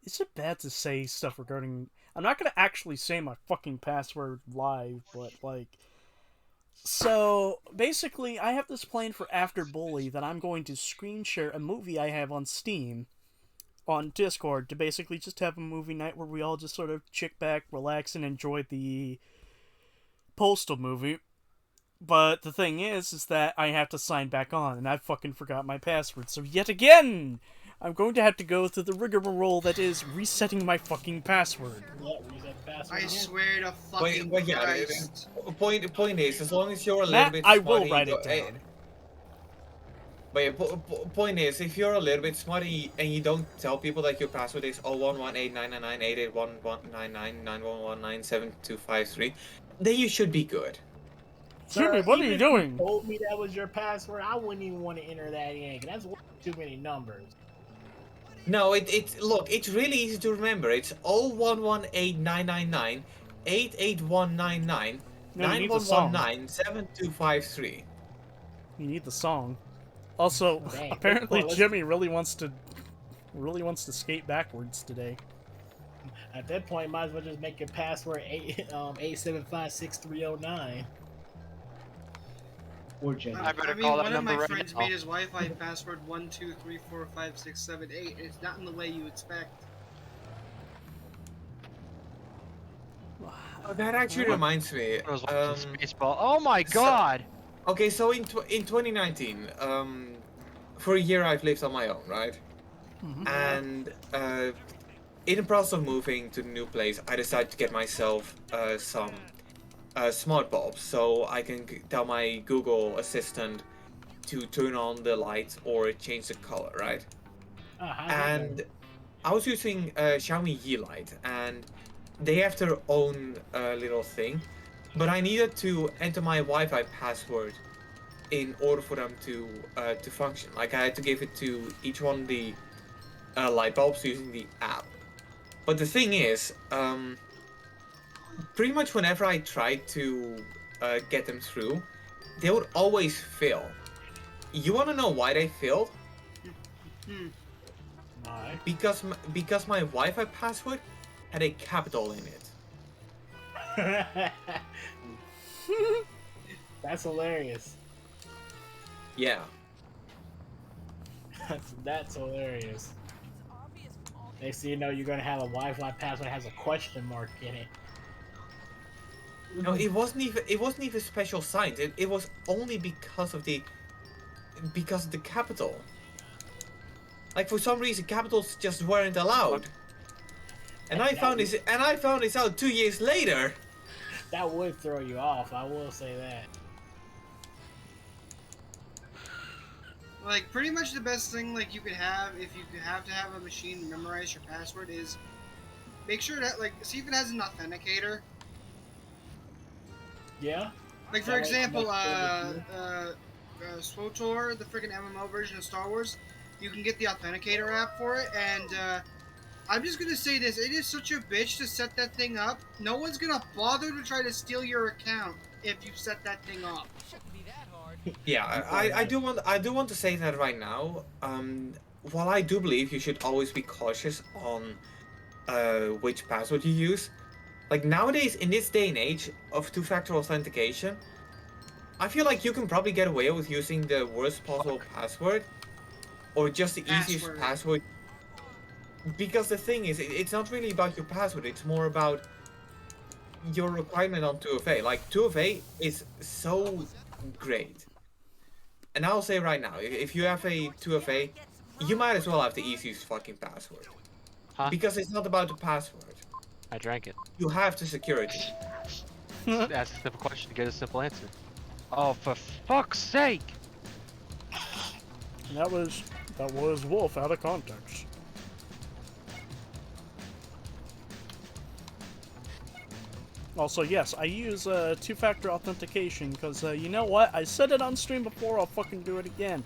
Is it bad to say stuff regarding... I'm not going to actually say my fucking password live, but, like... So, basically, I have this plan for After Bully that I'm going to screen share a movie I have on Steam, on Discord, to basically just have a movie night where we all just sort of chick back, relax, and enjoy the Postal movie. But the thing is that I have to sign back on, and I fucking forgot my password. So yet again, I'm going to have to go through the rigmarole that is resetting my fucking password. Yeah, reset password. I swear to fucking Wait, yeah, Christ. point is, as long as you're a little Matt, bit I smart, will write it down. But point is, if you're a little bit smart and you don't tell people that your password is 01189998811999119723, then you should be good. Jimmy, what are you doing? If you told me that was your password, I wouldn't even want to enter that in. 'Cause that's too many numbers. No, look, it's really easy to remember. It's 011899988199 No, you need the song. 91197253. You need the song. Also, Dang, apparently let's- Jimmy really wants to skate backwards today. At that point, might as well just make your password 8756309. Or Jenny. I better I mean, call that one of my number right friends now. made his Wi-Fi password 1234567 8. It's not in the way you expect. Oh, that actually reminds me. I was watching Spaceball. Oh my god! Okay, so in 2019, for a year I've lived on my own, right? And in the process of moving to the new place, I decided to get myself some smart bulbs, so I can tell my Google Assistant to turn on the light or change the color, right? And I was using Xiaomi Yeelight, and they have their own little thing, but I needed to enter my Wi-Fi password in order for them to function. Like I had to give it to each one of the light bulbs using the app. But the thing is, pretty much whenever I tried to get them through, they would always fail. You want to know why they failed? Why? Because my Wi-Fi password had a capital in it. That's hilarious. Yeah. That's hilarious. Next thing you know, you're gonna have a Wi-Fi password that has a question mark in it. No, it wasn't even special signs. It was only because of the capital. Like for some reason, capitals just weren't allowed. And I found this out 2 years later. That would throw you off. I will say that. Like, pretty much the best thing, like, you could have, if you have to have a machine memorize your password, is make sure that, like, see if it has an authenticator. Yeah? Like, for example, SWTOR, the freaking MMO version of Star Wars, you can get the authenticator app for it, and, I'm just gonna say this, it is such a bitch to set that thing up. No one's gonna bother to try to steal your account if you set that thing up. Yeah, I do want to say that right now. While I do believe you should always be cautious on which password you use, like nowadays in this day and age of two-factor authentication, I feel like you can probably get away with using the worst possible password or just the easiest password. Because the thing is, it's not really about your password, it's more about your requirement on 2FA. Like, 2FA is so great. And I'll say right now, if you have a 2FA, you might as well have the easiest fucking password. Huh? Because it's not about the password. I drank it. You have the security. Ask a simple question to get a simple answer. Oh, for fuck's sake! That was Wolf out of context. Also, yes, I use two-factor authentication because, you know what? I said it on stream before, I'll fucking do it again.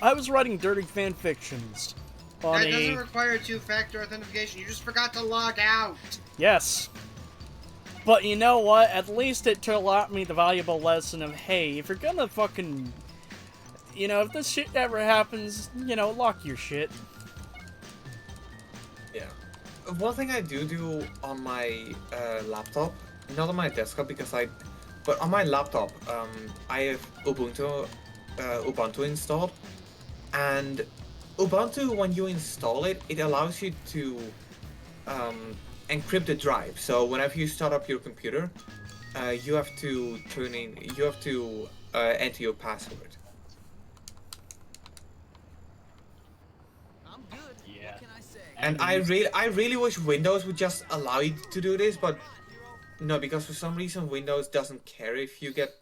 I was writing dirty fan fictions on That doesn't require two-factor authentication, you just forgot to log out! Yes. But you know what? At least it taught me the valuable lesson of, hey, if you're gonna fucking... You know, if this shit ever happens, you know, lock your shit. Yeah. One thing I do on my laptop, not on my desktop but on my laptop, I have Ubuntu installed, and Ubuntu, when you install it, it allows you to encrypt the drive. So whenever you start up your computer, you have to enter your password. And I really wish Windows would just allow you to do this, but no, because for some reason Windows doesn't care if you get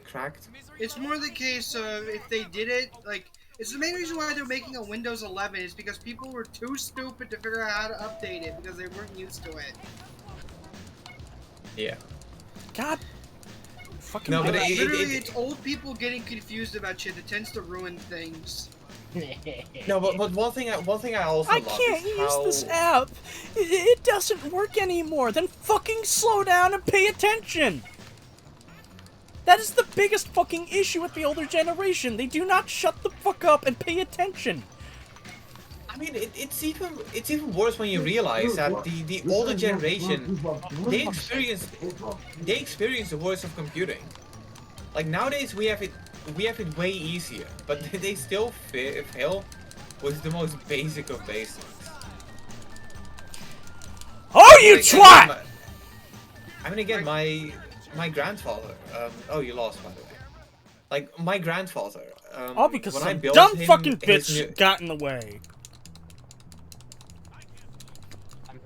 cracked. It's more the case of if they did it, like, it's the main reason why they're making a Windows 11 is because people were too stupid to figure out how to update it because they weren't used to it. Yeah. God Fucking No, but bitch. Literally, it's old people getting confused about shit that tends to ruin things. No, but one thing I also I love can't is use how this app. It doesn't work anymore. Then fucking slow down and pay attention. That is the biggest fucking issue with the older generation. They do not shut the fuck up and pay attention. I mean, it's even worse when you realize that the older generation they experience the worst of computing. Like nowadays we have it way easier, but they still fail with the most basic of basics. Oh, you twat! I mean, again, my grandfather. Oh, you lost, by the way. Like my grandfather. All because when some I built dumb him fucking his bitch got in the way.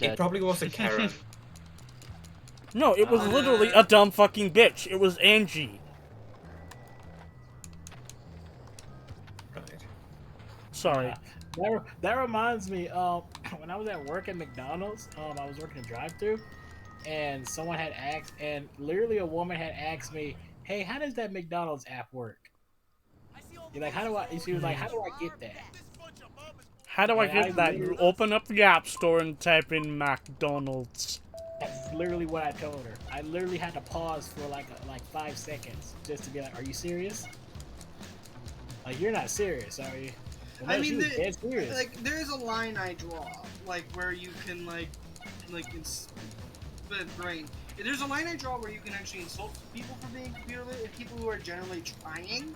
It probably was a Karen. No, it was literally a dumb fucking bitch. It was Angie. Right. Sorry. That reminds me, when I was at work at McDonald's, I was working a drive-thru, and someone had asked, and literally a woman had asked me, "Hey, how does that McDonald's app work?" You're like, she was like, "How do I get that?" How do I get that? You open up the App Store and type in McDonald's. That's literally what I told her. I literally had to pause for like 5 seconds just to be like, "Are you serious? Like, you're not serious, are you?" Well, I no, she mean, was dead serious. like, there's a line I draw, like, where you can, like brain. There's a line I draw where you can actually insult people for being computer literate and people who are generally trying.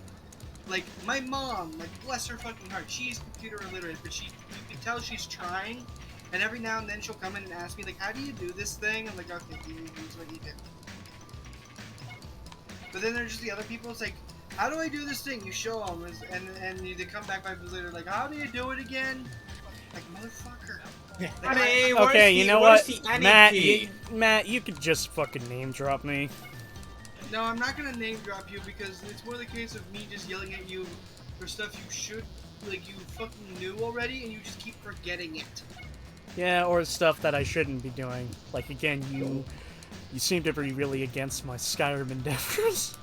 Like, my mom, like, bless her fucking heart, she's computer illiterate, but you can tell she's trying, and every now and then she'll come in and ask me, like, how do you do this thing? I'm like, okay, here's what you do. But then there's just the other people, it's like, how do I do this thing? You show them, and they come back by later, like, how do you do it again? Like, motherfucker. Like, Okay, you know what? Matt, you could just fucking name drop me. No, I'm not gonna name drop you because it's more the case of me just yelling at you for stuff you should, like, you fucking knew already and you just keep forgetting it. Yeah, or stuff that I shouldn't be doing. Like, again, you seem to be really against my Skyrim endeavors.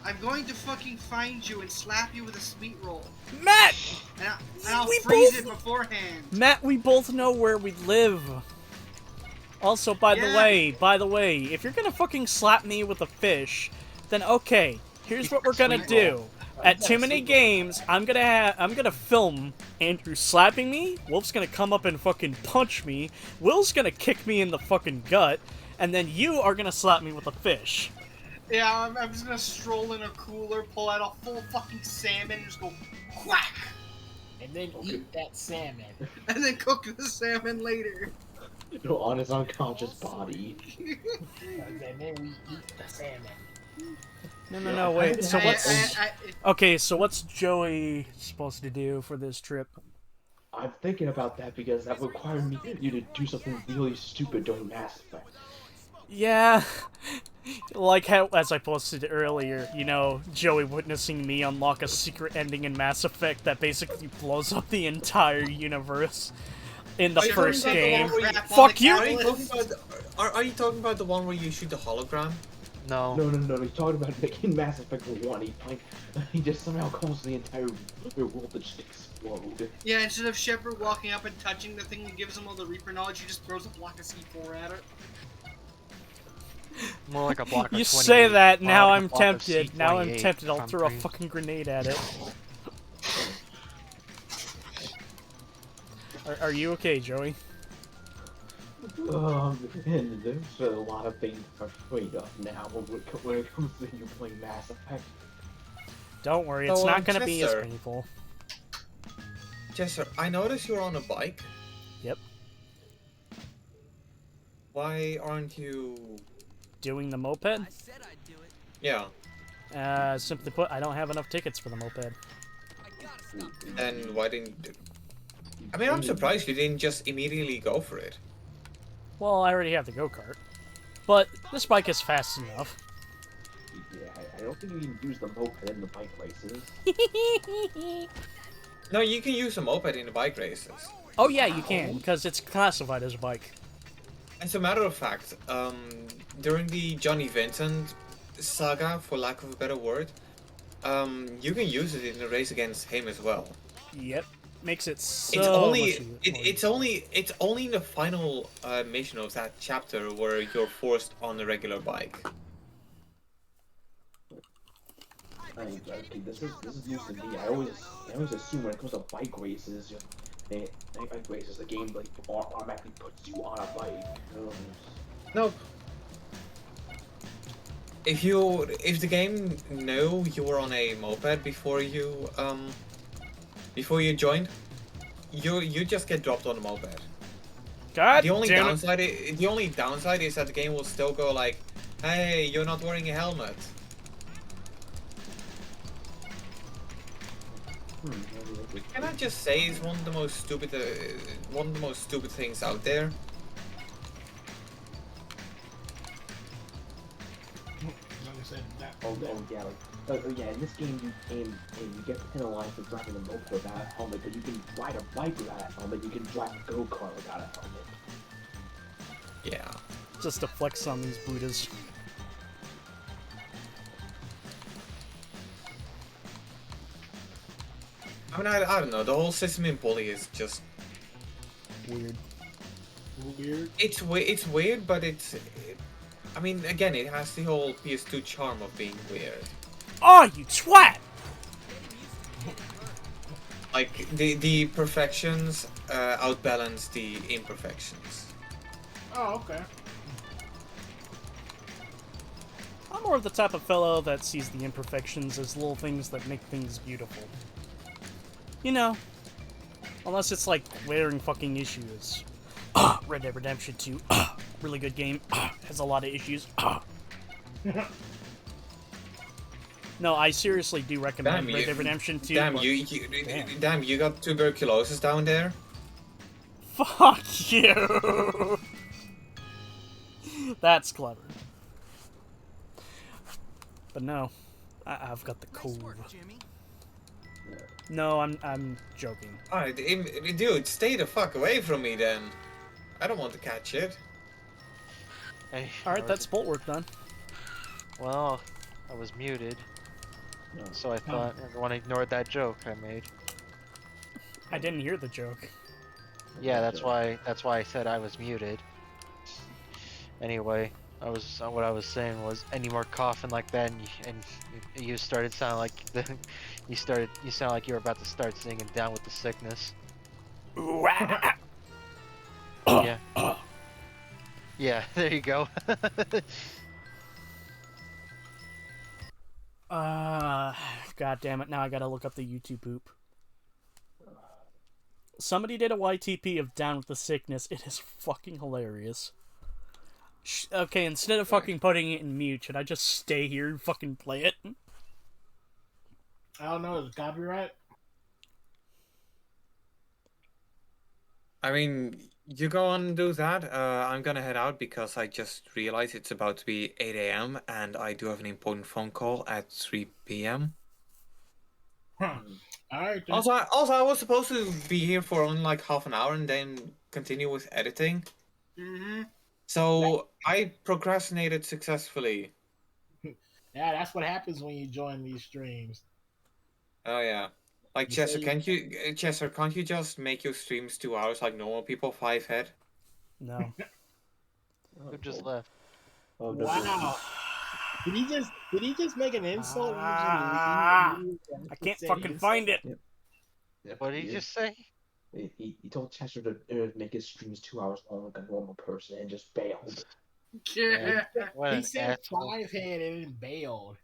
I'm going to fucking find you and slap you with a sweet roll. Matt! And I'll freeze it beforehand. Matt, we both know where we live. Also, by the way, if you're gonna fucking slap me with a fish, then okay, here's what we're gonna do. At Too Many Games, I'm gonna film Andrew slapping me, Wolf's gonna come up and fucking punch me, Will's gonna kick me in the fucking gut, and then you are gonna slap me with a fish. Yeah, I'm just gonna stroll in a cooler, pull out a full fucking salmon, and just go whack! And then eat that salmon. And then cook the salmon later. No, on his unconscious body. And then we eat the salmon. No, wait. So what's... Okay, so what's Joey supposed to do for this trip? I'm thinking about that because that required you to do something really stupid during Mass Effect. Yeah, like how, as I posted earlier, you know, Joey witnessing me unlock a secret ending in Mass Effect that basically blows up the entire universe in the first game. Fuck you! Are you talking about the one where you shoot the hologram? No. No. He's talking about making Mass Effect 1. He just somehow causes the entire world to just explode. Yeah, instead of Shepard walking up and touching the thing that gives him all the Reaper knowledge, he just throws a block of C4 at it. More like a block of You 28. say that, now Like I'm tempted. Now I'm C28 tempted, I'll throw a something. fucking grenade at it. Are you okay, Joey? And there's a lot of things I'm afraid of now when it comes to you playing Mass Effect. Don't worry, it's not gonna be as painful. Chester, I noticed you're on a bike. Yep. Why aren't you doing the moped? I said I'd do it. Yeah. Simply put, I don't have enough tickets for the moped. And why didn't you? I mean, I'm surprised you didn't just immediately go for it. Well, I already have the go-kart. But this bike is fast enough. Yeah, I don't think you can use the moped in the bike races. No, you can use a moped in the bike races. Oh yeah, you can, because it's classified as a bike. As a matter of fact, during the Johnny Vincent Saga, for lack of a better word, you can use it in a race against him as well. Yep. Makes it so It's only much it's only in the final mission of that chapter where you're forced on a regular bike. This is news to me. I always assume when it comes to bike races, bike races, the game like automatically puts you on a bike. Nope. If the game knew you were on a moped before you joined, you just get dropped on a moped. God the only damn downside the only downside is that the game will still go like, hey, you're not wearing a helmet. Can I just say it's one of the most stupid things out there? Yeah, in this game you get penalized for driving a moped without a helmet, but you can ride a bike without a helmet, you can drive a go-kart without a helmet. Yeah. Just to flex on these Buddhas. I mean, I don't know, the whole system in Bully is just... Weird. It's weird, but I mean, again, it has the whole PS2 charm of being weird. Oh, you twat! Like, the perfections outbalance the imperfections. Oh, okay. I'm more of the type of fellow that sees the imperfections as little things that make things beautiful. You know, unless it's like glaring fucking issues. Red Dead Redemption 2, really good game, has a lot of issues. No, I seriously do recommend Red Dead Redemption 2. Damn, damn, you got tuberculosis down there? Fuck you! That's clever. But no, I've got the cold. No, I'm joking. Alright, dude, stay the fuck away from me then. I don't want to catch it. Hey, alright, that's bolt work done. Well, I was muted. So I thought everyone ignored that joke I made. I didn't hear the joke. Yeah, that's why I said I was muted. Anyway, what I was saying was any more coughing like that and you started sounding like you sound like you were about to start singing Down with the Sickness. Yeah. Yeah, there you go. God damn it, now I gotta look up the YouTube poop. Somebody did a YTP of Down with the Sickness. It is fucking hilarious. Okay, instead of fucking putting it in mute, should I just stay here and fucking play it? I don't know, is it copyright? I mean, you go on and do that. I'm gonna head out because I just realized it's about to be 8 AM and I do have an important phone call at 3 PM. Alright. Also, I was supposed to be here for only like half an hour and then continue with editing. So I procrastinated successfully. Yeah, that's what happens when you join these streams. Oh yeah. Like Chester, can't you just make your streams 2 hours like normal people, 5 head? No. Who just left? Wow. Did he just make an insult? I can't fucking find it. What did he just say? He told Chester to make his streams 2 hours long like a normal person and just bailed. Yeah. He said 5 head and then bailed.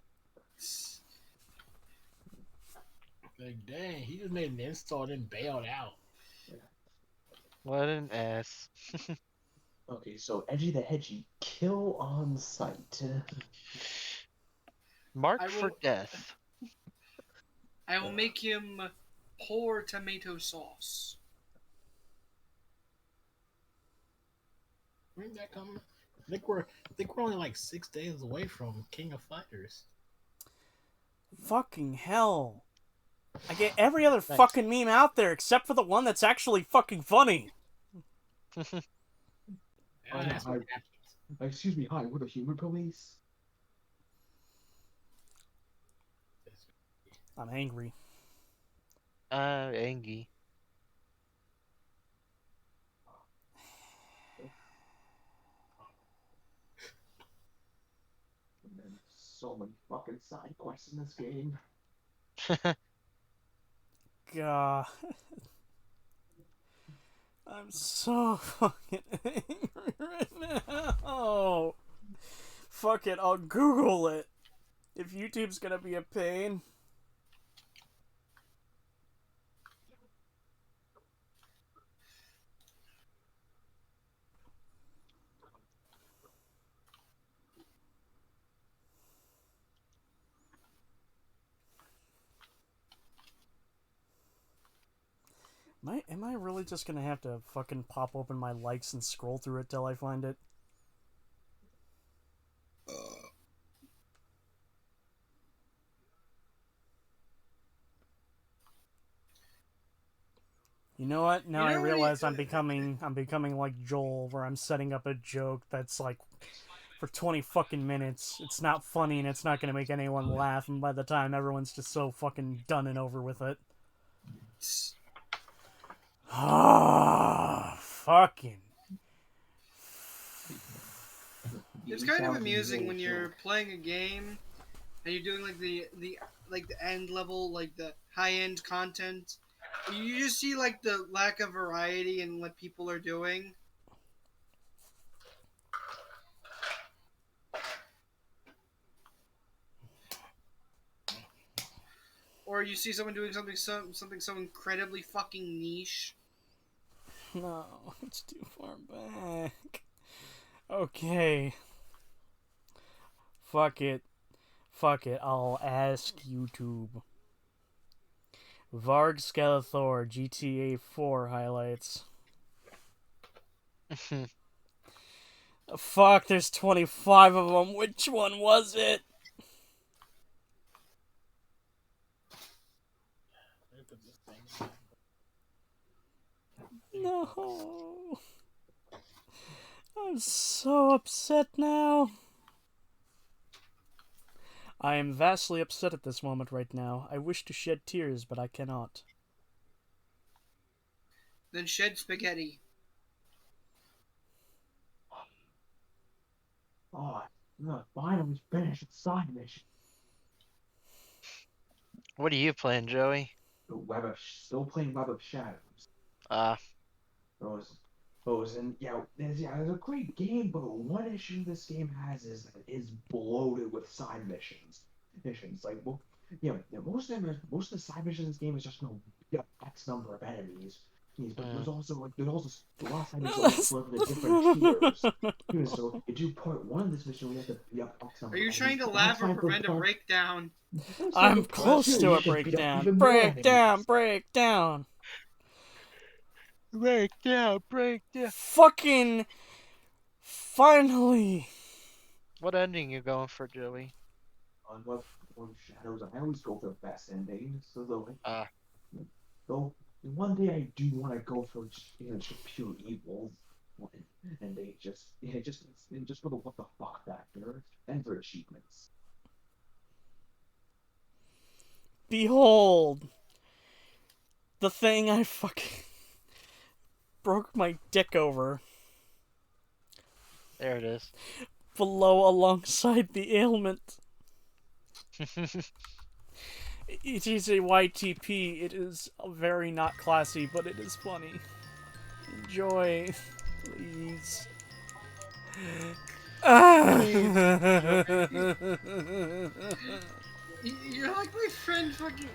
Like, dang, he just made an insult and bailed out. What an ass. Okay, so Edgy the Hedgy, kill on sight. Marked for death. I will make him pour tomato sauce. Where's that coming? I think we're only like 6 days away from King of Fighters. Fucking hell. I get every other fucking meme out there except for the one that's actually fucking funny. That's what happens. Excuse me, hi, we're the humor police. I'm angry. Angie. And then so many fucking side quests in this game. God. I'm so fucking angry right now. Fuck it, I'll Google it. If YouTube's gonna be a pain. Am I really just gonna have to fucking pop open my likes and scroll through it till I find it? You know what? Now I realize I'm becoming like Joel, where I'm setting up a joke that's like for 20 fucking minutes. It's not funny and it's not gonna make anyone laugh, and by the time everyone's just so fucking done and over with it. Ah, fucking. It's kind of amusing when you're playing a game and you're doing like the end level, like the high end content. You just see like the lack of variety in what people are doing. Or you see someone doing something so incredibly fucking niche. No, it's too far back. Okay. Fuck it. Fuck it, I'll ask YouTube. Varg Skeletor GTA 4 highlights. Fuck, there's 25 of them. Which one was it? No. I'm so upset now. I am vastly upset at this moment right now. I wish to shed tears, but I cannot. Then shed spaghetti. Oh, no, finally finished the side mission. What are you playing, Joey? Still playing Web of Shadows. There's a great game, but one issue this game has is that it is bloated with side missions. Like, well, most of the side missions in this game is just X number of enemies. But there's also a lot of side missions for the different tiers. So if you do part 1 of this mission, we have to be up X number. Are you trying to laugh or prevent a breakdown? I'm close to a breakdown. Breakdown. Fucking finally. What ending you going for, Joey? On Web of Shadows, I always go for the best ending. So one day I do want to go for just pure evil, and they just for the what the fuck factor and for achievements. Behold, the thing I fucking broke my dick over. There it is. Below, alongside the ailment. It is a YTP. It is very not classy, but it is funny. Enjoy, please. You're like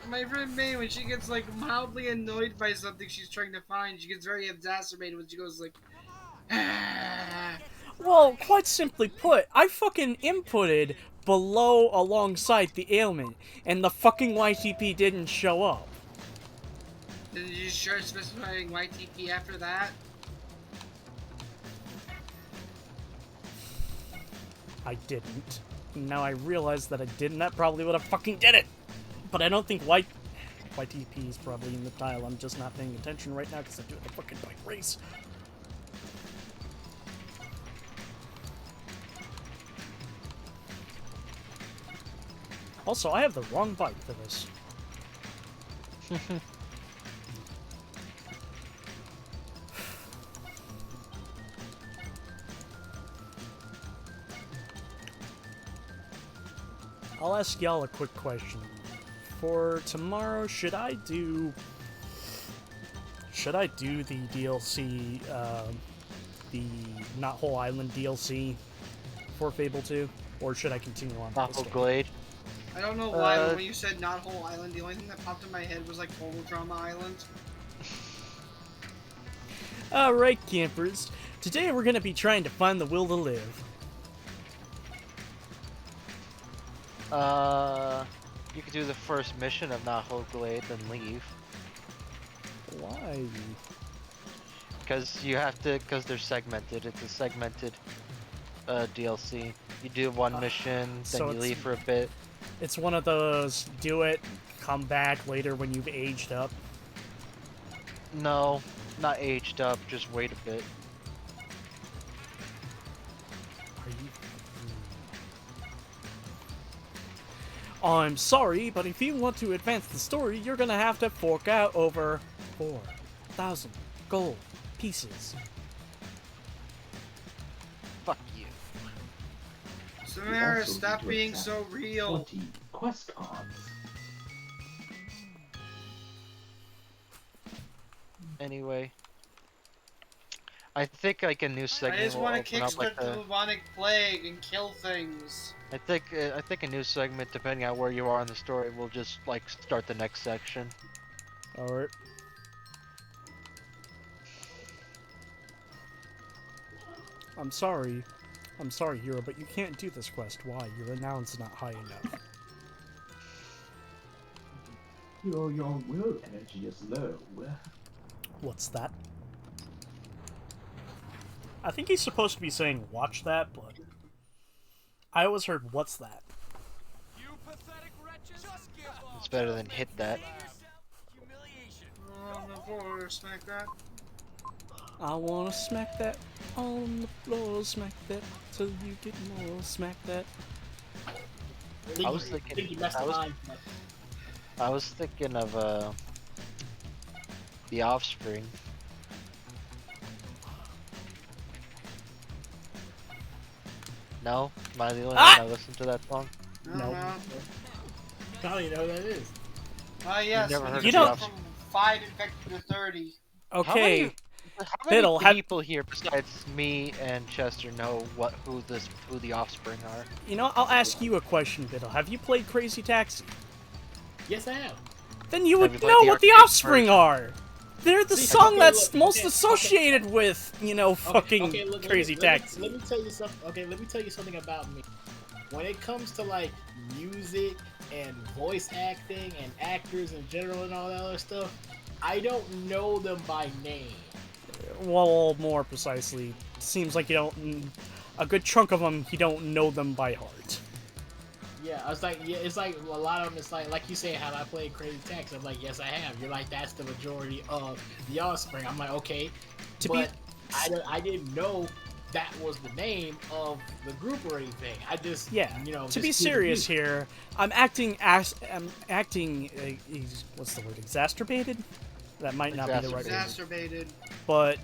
my friend May when she gets like mildly annoyed by something she's trying to find. She gets very exacerbated when she goes like. Well, quite simply put, I fucking inputted below alongside the ailment, and the fucking YTP didn't show up. Did you start specifying YTP after that? I didn't. Now I realize that I didn't. That probably would have fucking did it. But I don't think YTP is probably in the tile. I'm just not paying attention right now because I'm doing a fucking bike race. Also, I have the wrong bike for this. I'll ask y'all a quick question. For tomorrow, should I do the DLC, the Not Whole Island DLC for Fable 2, or should I continue on? Not Whole Glade. I don't know why, but when you said Not Whole Island, the only thing that popped in my head was like Total Drama Island. Alright, campers. Today we're gonna be trying to find the will to live. You could do the first mission of Not Whole Glade, then leave. Why? Because you have to, because they're segmented. It's a segmented DLC. You do one mission, then so you leave for a bit. It's one of those do it, come back later when you've aged up. No, not aged up, just wait a bit. Are you... I'm sorry, but if you want to advance the story, you're gonna have to fork out over 4,000 gold pieces. Fuck you. Samara, stop being so real. 20 quest cards. Anyway, I think like a new segment. I just want to will open up, kickstart like, the bubonic plague and kill things. I think a new segment, depending on where you are in the story, will just like start the next section. Alright. I'm sorry, hero, but you can't do this quest. Why? Your renown's not high enough. Your will energy is low. What's that? I think he's supposed to be saying, watch that, but I always heard, what's that? It's better than hit that. On the floor, smack that. I wanna smack that on the floor, smack that till you get more, smack that. I was thinking of The Offspring. No? Am I the only one that listened to that song? No. I don't even know who that is. Yes, never heard you of know The from 5 infected to 30. Okay. How Biddle, many people here besides me and Chester know who the Offspring are? You know, I'll ask you a question, Biddle. Have you played Crazy Taxi? Yes, I have. Then you would know what the Offspring are. They're the song that's most associated with, you know, fucking Crazy Taxi. Let me tell you something. Okay, let me tell you something about me. When it comes to like music and voice acting and actors in general and all that other stuff, I don't know them by name. Well, more precisely, seems like you don't. A good chunk of them, you don't know them by heart. Yeah, I was like, yeah, it's like a lot of them. It's like you say, have I played Crazy Taxi? I'm like, yes, I have. You're like, that's the majority of the Offspring. I'm like, okay, I didn't know that was the name of the group or anything. I just, you know, to be serious here, I'm acting what's the word? Exacerbated? That might not be the right word. Exacerbated. But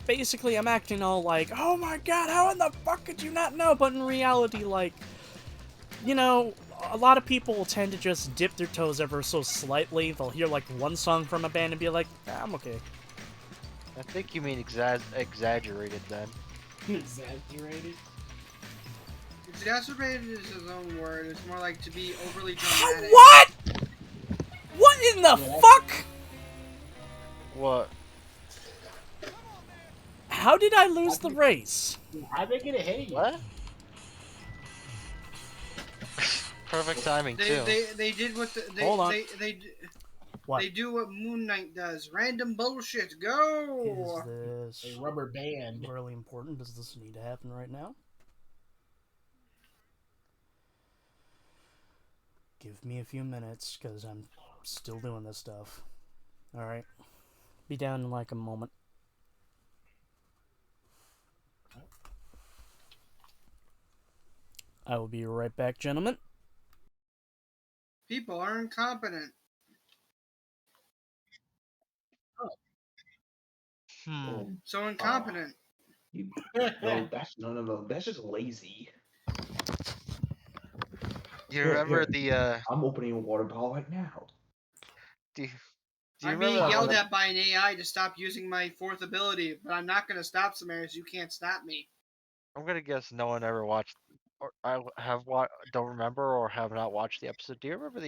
basically, I'm acting all like, oh my god, how in the fuck could you not know? But in reality, like, you know, a lot of people will tend to just dip their toes ever so slightly. They'll hear like one song from a band and be like, I'm okay. I think you mean exaggerated then. Exaggerated? Exacerbated is his own word. It's more like to be overly dramatic. What? What in the fuck? What? How did I lose the race? How'd they get ahead of you? What? Perfect timing too. They did what Hold on. What? They do what Moon Knight does. Random bullshit. Go. Is this a rubber band really important? Does this need to happen right now? Give me a few minutes, because I'm still doing this stuff. Alright. Be down in like a moment. I will be right back, gentlemen. People are incompetent. So incompetent. No, that's just lazy. Do you remember the? I'm opening a water bottle right now. Do you I'm remember being yelled at by an AI to stop using my fourth ability, but I'm not going to stop Samaris. You can't stop me. I'm gonna guess no one ever watched, or I don't remember or have not watched the episode. Do you remember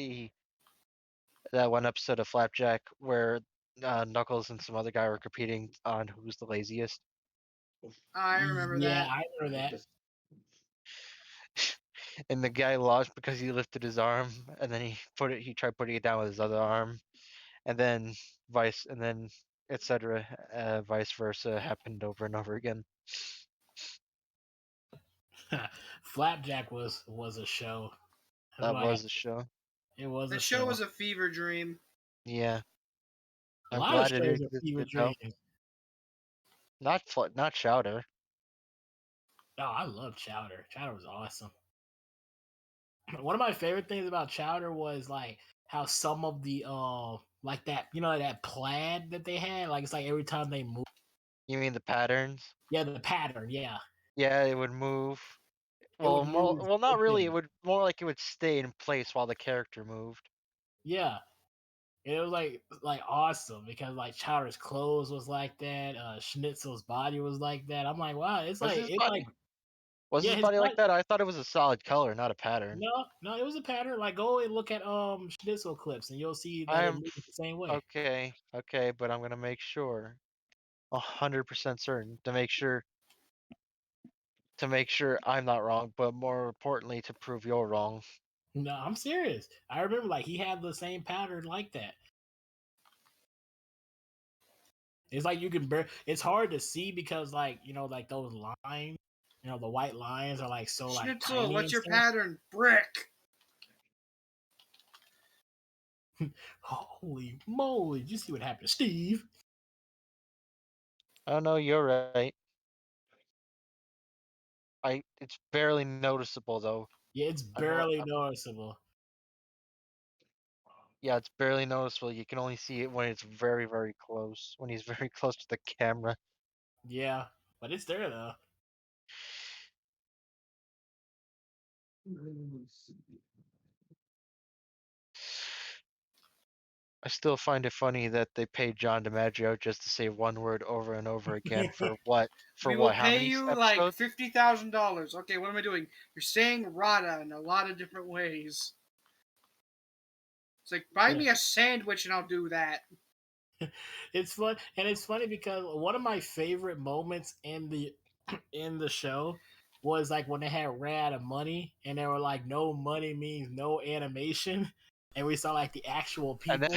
that one episode of Flapjack where Knuckles and some other guy were competing on who's the laziest? I remember that. Yeah, I remember that. And the guy lost because he lifted his arm, and then he tried putting it down with his other arm, and then etc. Vice versa happened over and over again. Flapjack was a show. That was a show. It was the a show was a fever dream. Yeah. A I'm lot glad of it shows are fever existed, though. dreams. Not Chowder. Oh, I love Chowder. Chowder was awesome. One of my favorite things about Chowder was like how some of the like that, you know, that plaid that they had, like it's like every time they move. You mean the patterns? Yeah, the pattern, yeah. Yeah, it would move. Well, not really. It would more like it would stay in place while the character moved. Yeah. And it was like awesome because like Chowder's clothes was like that, Schnitzel's body was like that. I'm like, wow, Was his body his like that? I thought it was a solid color, not a pattern. No, it was a pattern. Like go and look at Schnitzel clips and you'll see that it moves the same way. Okay, but I'm gonna make sure 100% certain to make sure I'm not wrong, but more importantly to prove you're wrong. No, I'm serious. I remember like he had the same pattern like that. It's like you can it's hard to see because like, you know, like those lines, you know, the white lines are like so like Schnitzel, tiny. what's your pattern? Brick. Holy moly, did you see what happened to Steve? Oh no, you're right. It's barely noticeable though. Yeah, it's barely noticeable. Yeah, it's barely noticeable. You can only see it when it's very, very close. When he's very close to the camera. Yeah, but it's there though. I still find it funny that they paid John DiMaggio just to say one word over and over again for what? We will pay you like $50,000. Okay, what am I doing? You're saying Rada in a lot of different ways. It's like buy me a sandwich and I'll do that. It's fun, and it's funny because one of my favorite moments in the show was like when they had ran out of money and they were like, no money means no animation. And we saw like the actual people,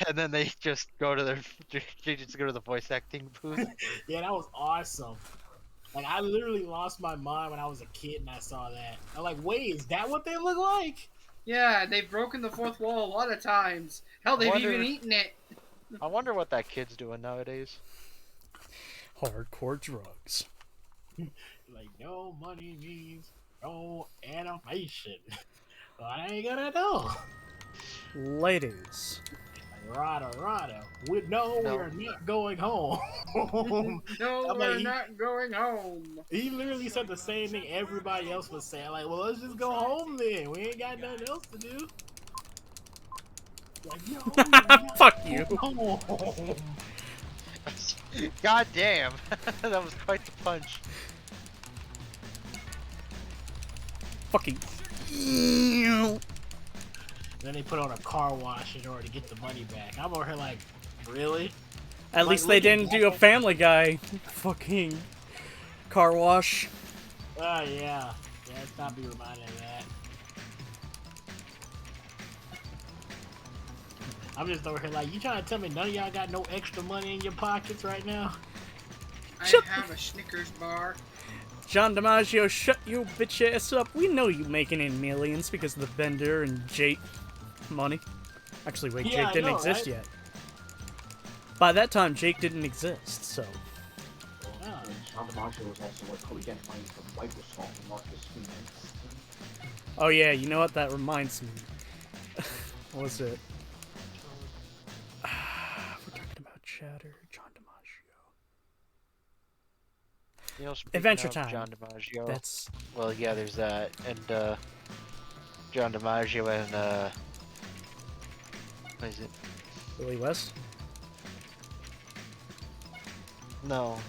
and then they just go to the voice acting booth. Yeah, that was awesome. Like I literally lost my mind when I was a kid and I saw that. I'm like, wait, is that what they look like? Yeah, they've broken the fourth wall a lot of times. Hell, they've even eaten it. I wonder what that kid's doing nowadays. Hardcore drugs. Like no money means no animation. Well, I ain't gonna know. Ladies. Rada. We're not going home. No, we're not going home. He literally said the same thing everybody else was saying. Like, well, let's just go home then. We ain't got nothing else to do. Like, no, fuck you. God damn. That was quite the punch. Fucking. Then they put on a car wash in order to get the money back. I'm over here like, really? At least they didn't do a Family Guy fucking car wash. Oh, yeah. Yeah, let's not be reminded of that. I'm just over here like, you trying to tell me none of y'all got no extra money in your pockets right now? I have a Snickers bar. John DiMaggio, shut your bitch ass up. We know you making in millions because of the Bender and Jake money. Actually, wait, Yeah, Jake didn't exist yet. By that time, Jake didn't exist, so. John DiMaggio was also what Cody get money from Microsoft and Marcus Phoenix. Oh yeah, you know what? That reminds me. What was it? We're talking about Chatter, John DiMaggio. You know, speaking Adventure of Time. John DiMaggio. That's Well, yeah, there's that, and John DiMaggio and what is it? Billy West. No.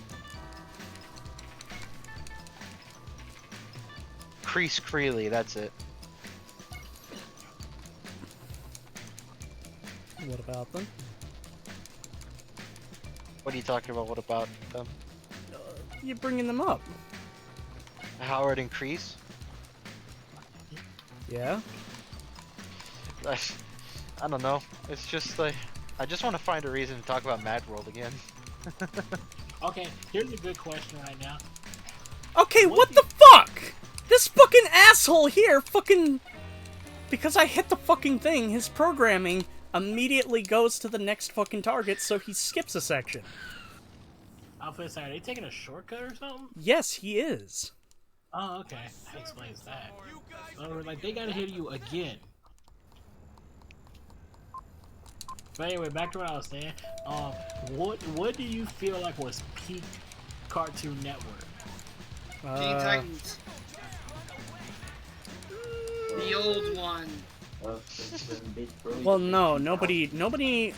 Crease Creeley, that's it. What about them? What are you talking about? What about them? You're bringing them up. Howard and Crease? Yeah. I don't know. It's just like I just want to find a reason to talk about Mad World again. Okay, here's a good question right now. Okay, what the fuck? This fucking asshole here fucking... Because I hit the fucking thing, his programming immediately goes to the next fucking target, so he skips a section. Are they taking a shortcut or something? Yes, he is. Oh, okay. That explains that. So, like, they gotta hit you again. But anyway, back to what I was saying. What do you feel like was peak Cartoon Network? Teen Titans. The old one. Well, no, nobody...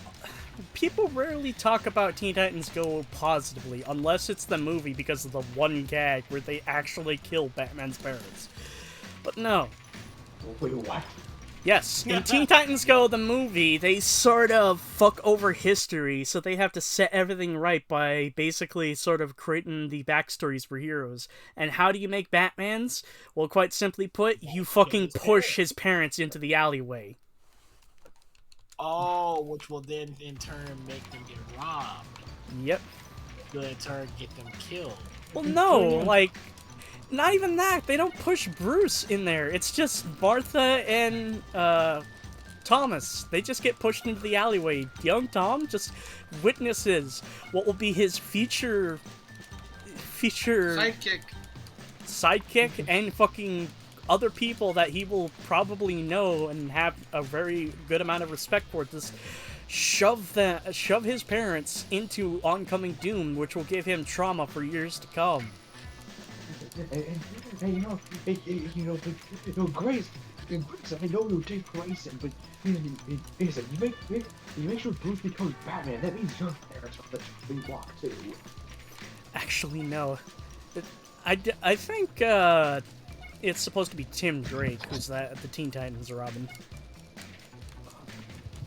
People rarely talk about Teen Titans Go positively, unless it's the movie because of the one gag where they actually kill Batman's parents. But no. Wait, what? Yes, in Teen Titans Go, the movie, they sort of fuck over history, so they have to set everything right by basically sort of creating the backstories for heroes. And how do you make Batman's? Well, quite simply put, you fucking push his parents into the alleyway. Oh, which will then in turn make them get robbed. Yep. To in turn get them killed. Well, no, like... Not even that. They don't push Bruce in there. It's just Martha and Thomas. They just get pushed into the alleyway. Young Tom just witnesses what will be his future sidekick and fucking other people that he will probably know and have a very good amount of respect for. Just shove his parents into oncoming doom, which will give him trauma for years to come. Grace, I know you'll take Grayson, but listen, you make sure Bruce becomes Batman. That means your parents are the chopping block too. Actually, no. I think it's supposed to be Tim Drake, who's the Teen Titans Robin.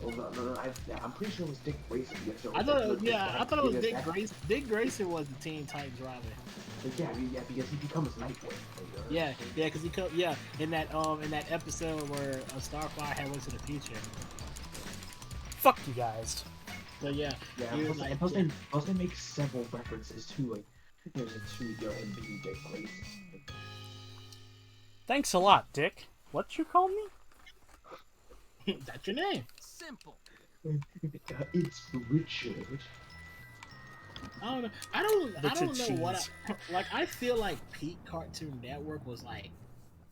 Oh, no, I'm pretty sure it was Dick Grayson. I thought it was Dick Grayson. Dick Grayson was the Teen Titans Robin. Yeah, because he becomes Nightwing. Yeah, because in that episode where Starfire had went to the future. Fuck you guys. So yeah. Plus they make several references to him being Dick Grayson. Thanks a lot, Dick. What you call me? That's your name. Simple. It's Richard. I don't know what I feel like peak Cartoon Network was like.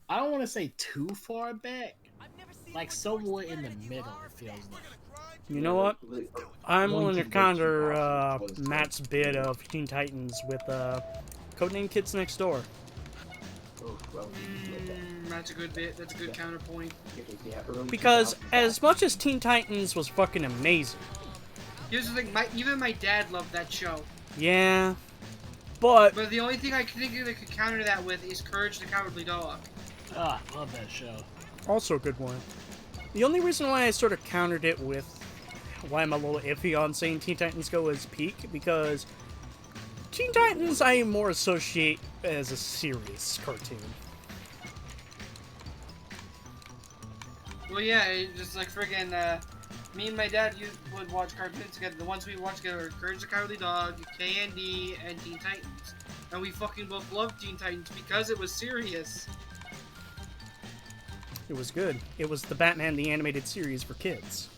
I don't want to say too far back, like somewhere in the middle. It feels like. You know what? I'm willing to counter Matt's bid of Teen Titans with Codename Kids Next Door. That's a good bit. That's a good counterpoint. Because as much as Teen Titans was fucking amazing. Here's the thing, even my dad loved that show. Yeah, but the only thing I can think that could counter that with is Courage the Cowardly Dog. Ah, love that show. Also a good one. The only reason why I sort of countered it with why I'm a little iffy on saying Teen Titans Go is peak, because Teen Titans I more associate as a serious cartoon. Well, yeah, just like friggin', me and my dad would watch cartoons together. The ones we watched together were Courage the Cowardly Dog, KND, and Teen Titans. And we fucking both loved Teen Titans because it was serious. It was good. It was the Batman the Animated Series for kids.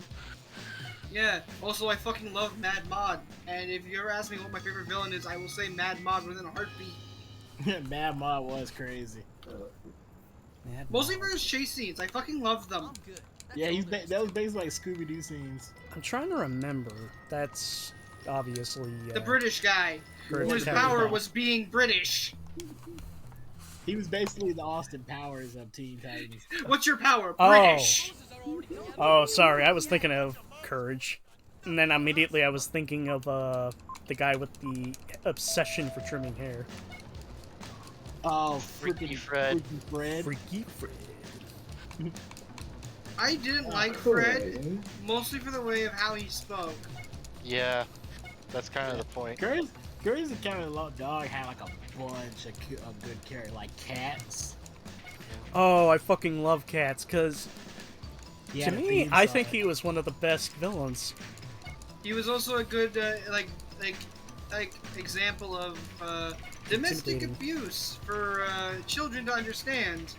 Yeah, also I fucking love Mad Mod. And if you ever ask me what my favorite villain is, I will say Mad Mod within a heartbeat. Mad Mod was crazy. Mostly for his chase scenes. I fucking loved them. Yeah, that was basically like Scooby-Doo scenes. I'm trying to remember. That's obviously. The British guy, Courage whose the power Tiger. was being British. He was basically the Austin Powers of Teen Titans. What's your power? Oh. British. Oh, sorry, I was thinking of Courage. And then immediately I was thinking of the guy with the obsession for trimming hair. Oh, Freaky Fred. Freaky Fred. Freaky Fred. I didn't like Fred, mostly for the way of how he spoke. Yeah, that's kind of the point. Courage the Cowardly Dog had like a bunch of good characters, like Cats. Oh, I fucking love Cats, because He to had a me, theme I song. think he was one of the best villains. He was also a good like example of domestic Intimidating. abuse for children to understand.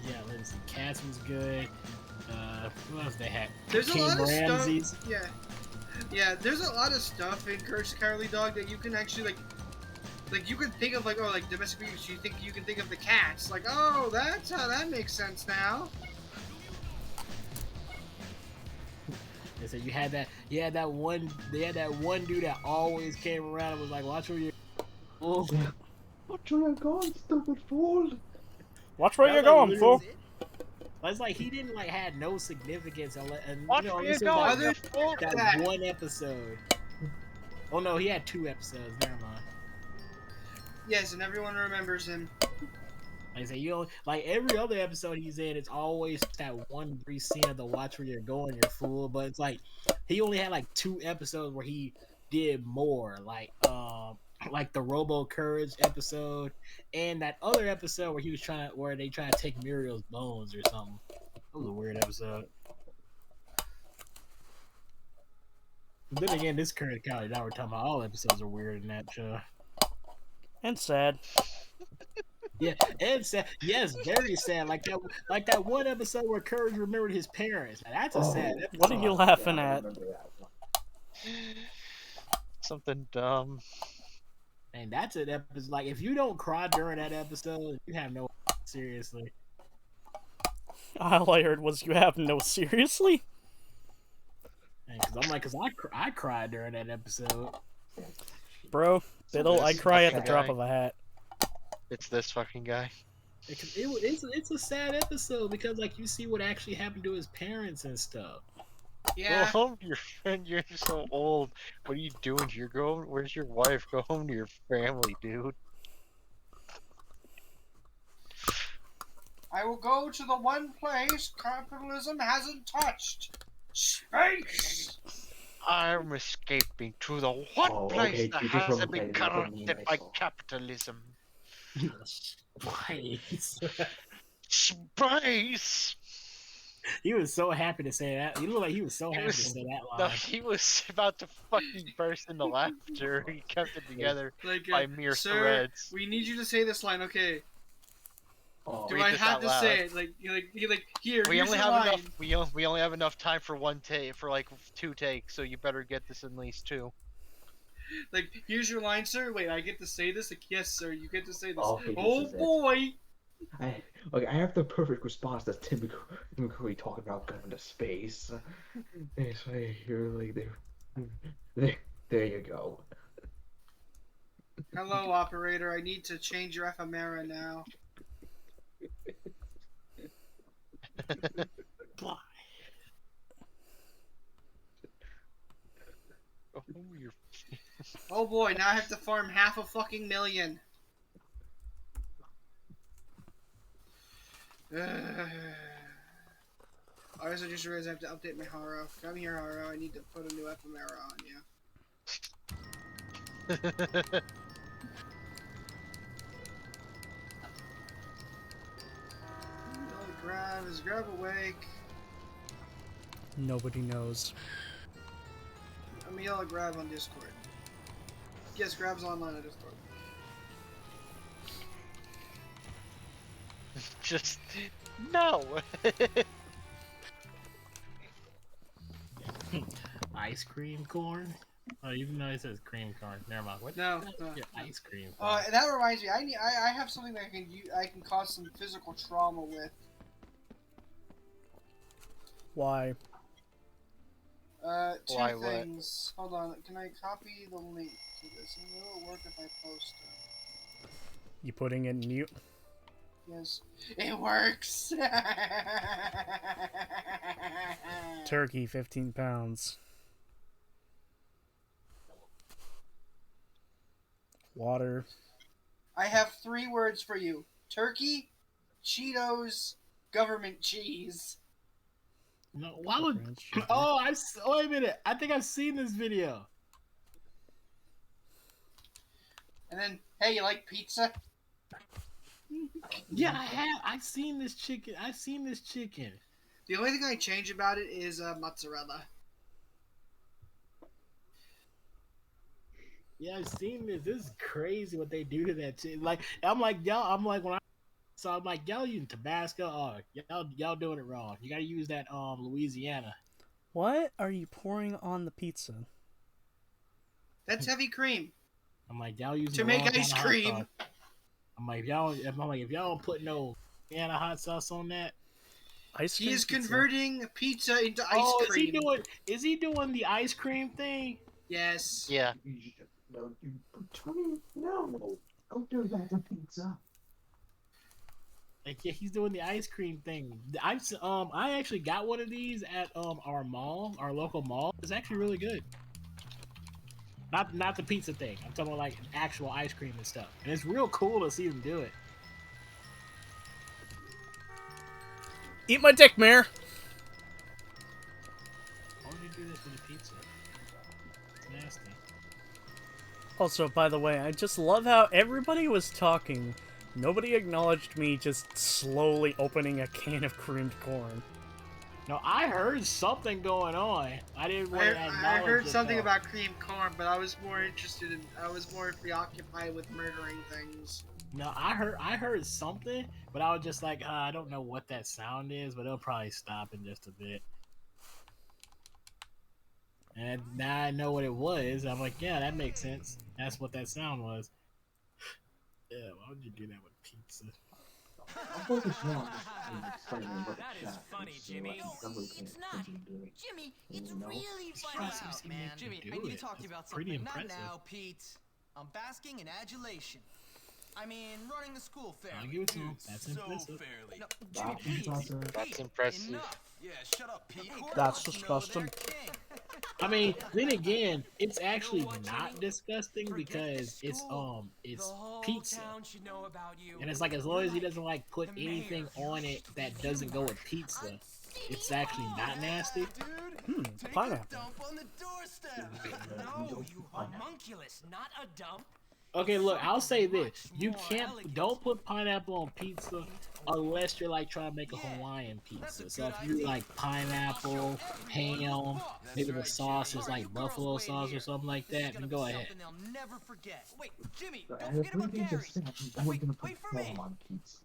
Yeah, let's see. Cats was good. Who else they had? There's King a lot Ramses. of stuff. Yeah. There's a lot of stuff in Courage the Cowardly Dog that you can actually like you can think of like, oh, like domestic abuse. You can think of the cats. Like, oh, that's how that makes sense now. They said you had that one dude that always came around and was like, watch where you. Oh. Watch where you're going, stupid fool. Watch where you're going, fool. It's like he didn't like had no significance and Watch you know, where this you're was, going, like, fool. that one episode. Oh no, he had 2 episodes. Never mind. Yes, and everyone remembers him. Like I say, you know, like every other episode he's in, it's always that one brief scene of the watch where you're going, you're fool. But it's like he only had like 2 episodes where he did more, like the Robo Courage episode, and that other episode where they try to take Muriel's bones or something. That was a weird episode. But then again, this current Cowardly Dog, we're talking about all episodes are weird in that show. And sad. Yeah, and sad. Yes, very sad. Like that one episode where Courage remembered his parents. Now, that's a sad episode. What are you laughing at? Something dumb. And that's an episode. Like, if you don't cry during that episode, you have no. Seriously. All I heard was you have no seriously. Because I cried during that episode. Bro, Biddle, I cry at the drop of a hat. It's this fucking guy. It's a sad episode because like you see what actually happened to his parents and stuff. Yeah. Go home to your friend. You're so old. What are you doing here? Where's your wife? Go home to your family, dude. I will go to the one place capitalism hasn't touched. Space! I'm escaping to the one place that hasn't been corrupted by capitalism. Space. Space! He was so happy to say that. He looked like he was so happy to say that line. No, he was about to fucking burst into laughter. He kept it together by mere Sir, threads. we need you to say this line, okay? Do Read I this have out to loud. say it? Like here. We here's only the have line. enough. We only have enough time for like 2 takes. So you better get this in at least 2. Like, here's your line, sir. Wait, I get to say this? Like, yes, sir, you get to say this. Okay, this Oh is it. boy! I have the perfect response to Tim McCoy talking about going to space. It's like you're like there you go. Hello, operator. I need to change your ephemera now. Oh boy, now I have to farm half a fucking million. I also just realized I have to update my Haro. Come here, Haro. I need to put a new ephemera on you. Is Grab awake? Nobody knows. I'm gonna yell at Grab on Discord. Yes, Grab's online on Discord. Just no. Ice cream corn? Oh, even though it says cream corn. Never mind. What? No. Yeah, ice cream corn. That reminds me. I have something that I can cause some physical trauma with. Why? Two Why, what? things. Hold on. Can I copy the link to this? And will it work if I post it? You putting it in mute? Yes. It works! Turkey, 15 pounds. Water. I have 3 words for you. Turkey, Cheetos, government cheese. No, why would? Oh, wait a minute. I think I've seen this video. And then, hey, you like pizza? Yeah, I have. I've seen this chicken. The only thing I change about it is mozzarella. Yeah, I've seen this. This is crazy what they do to that chicken. Like, I'm like, y'all using Tabasco. Oh, y'all doing it wrong. You gotta use that Louisiana. What are you pouring on the pizza? That's heavy cream. I'm like, y'all using to make ice cream. I'm like, if y'all don't put no Louisiana hot sauce on that. Ice cream He is pizza. converting pizza into ice cream. Is he doing the ice cream thing? Yes. Yeah. No, don't do that to pizza. Like, yeah, he's doing the ice cream thing. I actually got one of these at our mall, our local mall. It's actually really good. Not the pizza thing. I'm talking about like actual ice cream and stuff. And it's real cool to see them do it. Eat my dick, Mayor. Why would you do this with a pizza? It's nasty. Also, by the way, I just love how everybody was talking. Nobody acknowledged me just slowly opening a can of creamed corn. No, I heard something going on. I didn't want to acknowledge I heard it, something though. about creamed corn, but I was more preoccupied with murdering things. No, I heard something, but I was just like, I don't know what that sound is, but it'll probably stop in just a bit. And now I know what it was. I'm like, yeah, that makes sense. That's what that sound was. Yeah, why would you do that with pizza? That is funny, Jimmy. It's not. Jimmy, it's really funny. Man, Jimmy, I need to talk to you about pretty something. Not impressive. now, Pete. I'm basking in adulation. I mean, running the school fairly. I'll give it to him. That's So impressive. fairly. No, Jimmy, Pete. That's impressive. Enough. Yeah, shut up, Pete. That's disgusting. I mean, then again, it's actually not disgusting because it's pizza. And it's like, as long as he doesn't like put anything on it that doesn't go with pizza, it's actually not nasty. Pineapple. No, you homunculus, not a dump. Okay, look, I'll say this: don't put pineapple on pizza unless you're like trying to make a Hawaiian pizza. So if you like pineapple, ham, maybe the sauce is like buffalo sauce or something like that, then go ahead. They'll never forget. Wait, Jimmy, I don't have forget about 3 things Gary. to say. I was gonna put ham on pizza.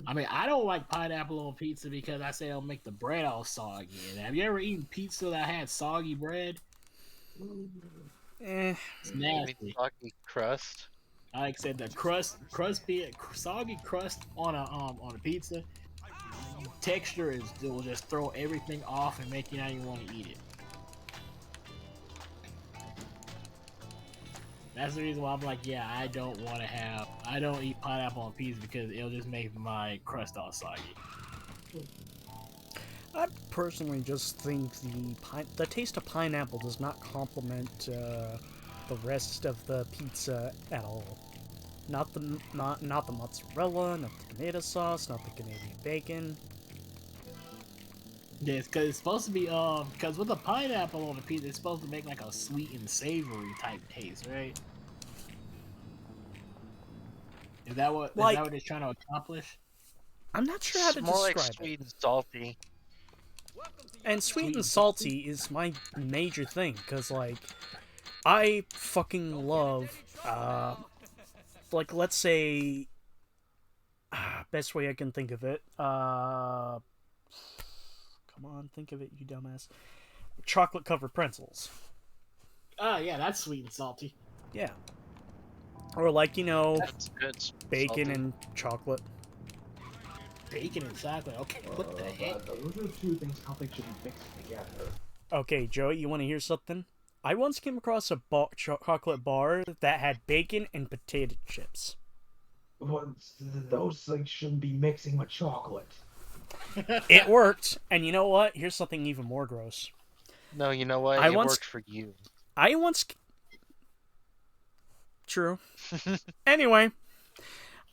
I mean, I don't like pineapple on pizza because I say it'll make the bread all soggy. And have you ever eaten pizza that had soggy bread? Eh. It's nasty. Soggy crust. Like I said, the soggy crust on a pizza, texture will just throw everything off and make you not even want to eat it. That's the reason why I'm like, yeah, I don't eat pineapple on pizza because it'll just make my crust all soggy. I personally just think the taste of pineapple does not complement the rest of the pizza at all. Not the mozzarella, not the tomato sauce, not the Canadian bacon. Yeah, because it's supposed to be because with the pineapple on the pizza, it's supposed to make like a sweet and savory type taste, right? Is that what it's trying to accomplish? I'm not sure how to It's more describe like sweet it. and salty. And sweet and salty is my major thing, because, like, I fucking love, like, let's say, best way I can think of it, come on, think of it, you dumbass, chocolate-covered pretzels. Oh, yeah, that's sweet and salty. Yeah. Or, like, you know, That's good. bacon Salty. and chocolate. Bacon and chocolate. Okay, what the heck? Those are two things I don't think should be mixed together. Okay, Joey, you want to hear something? I once came across a chocolate bar that had bacon and potato chips. Well, those things shouldn't be mixing with chocolate. It worked, and you know what? Here's something even more gross. No, you know what? It worked for you. I once... True. Anyway,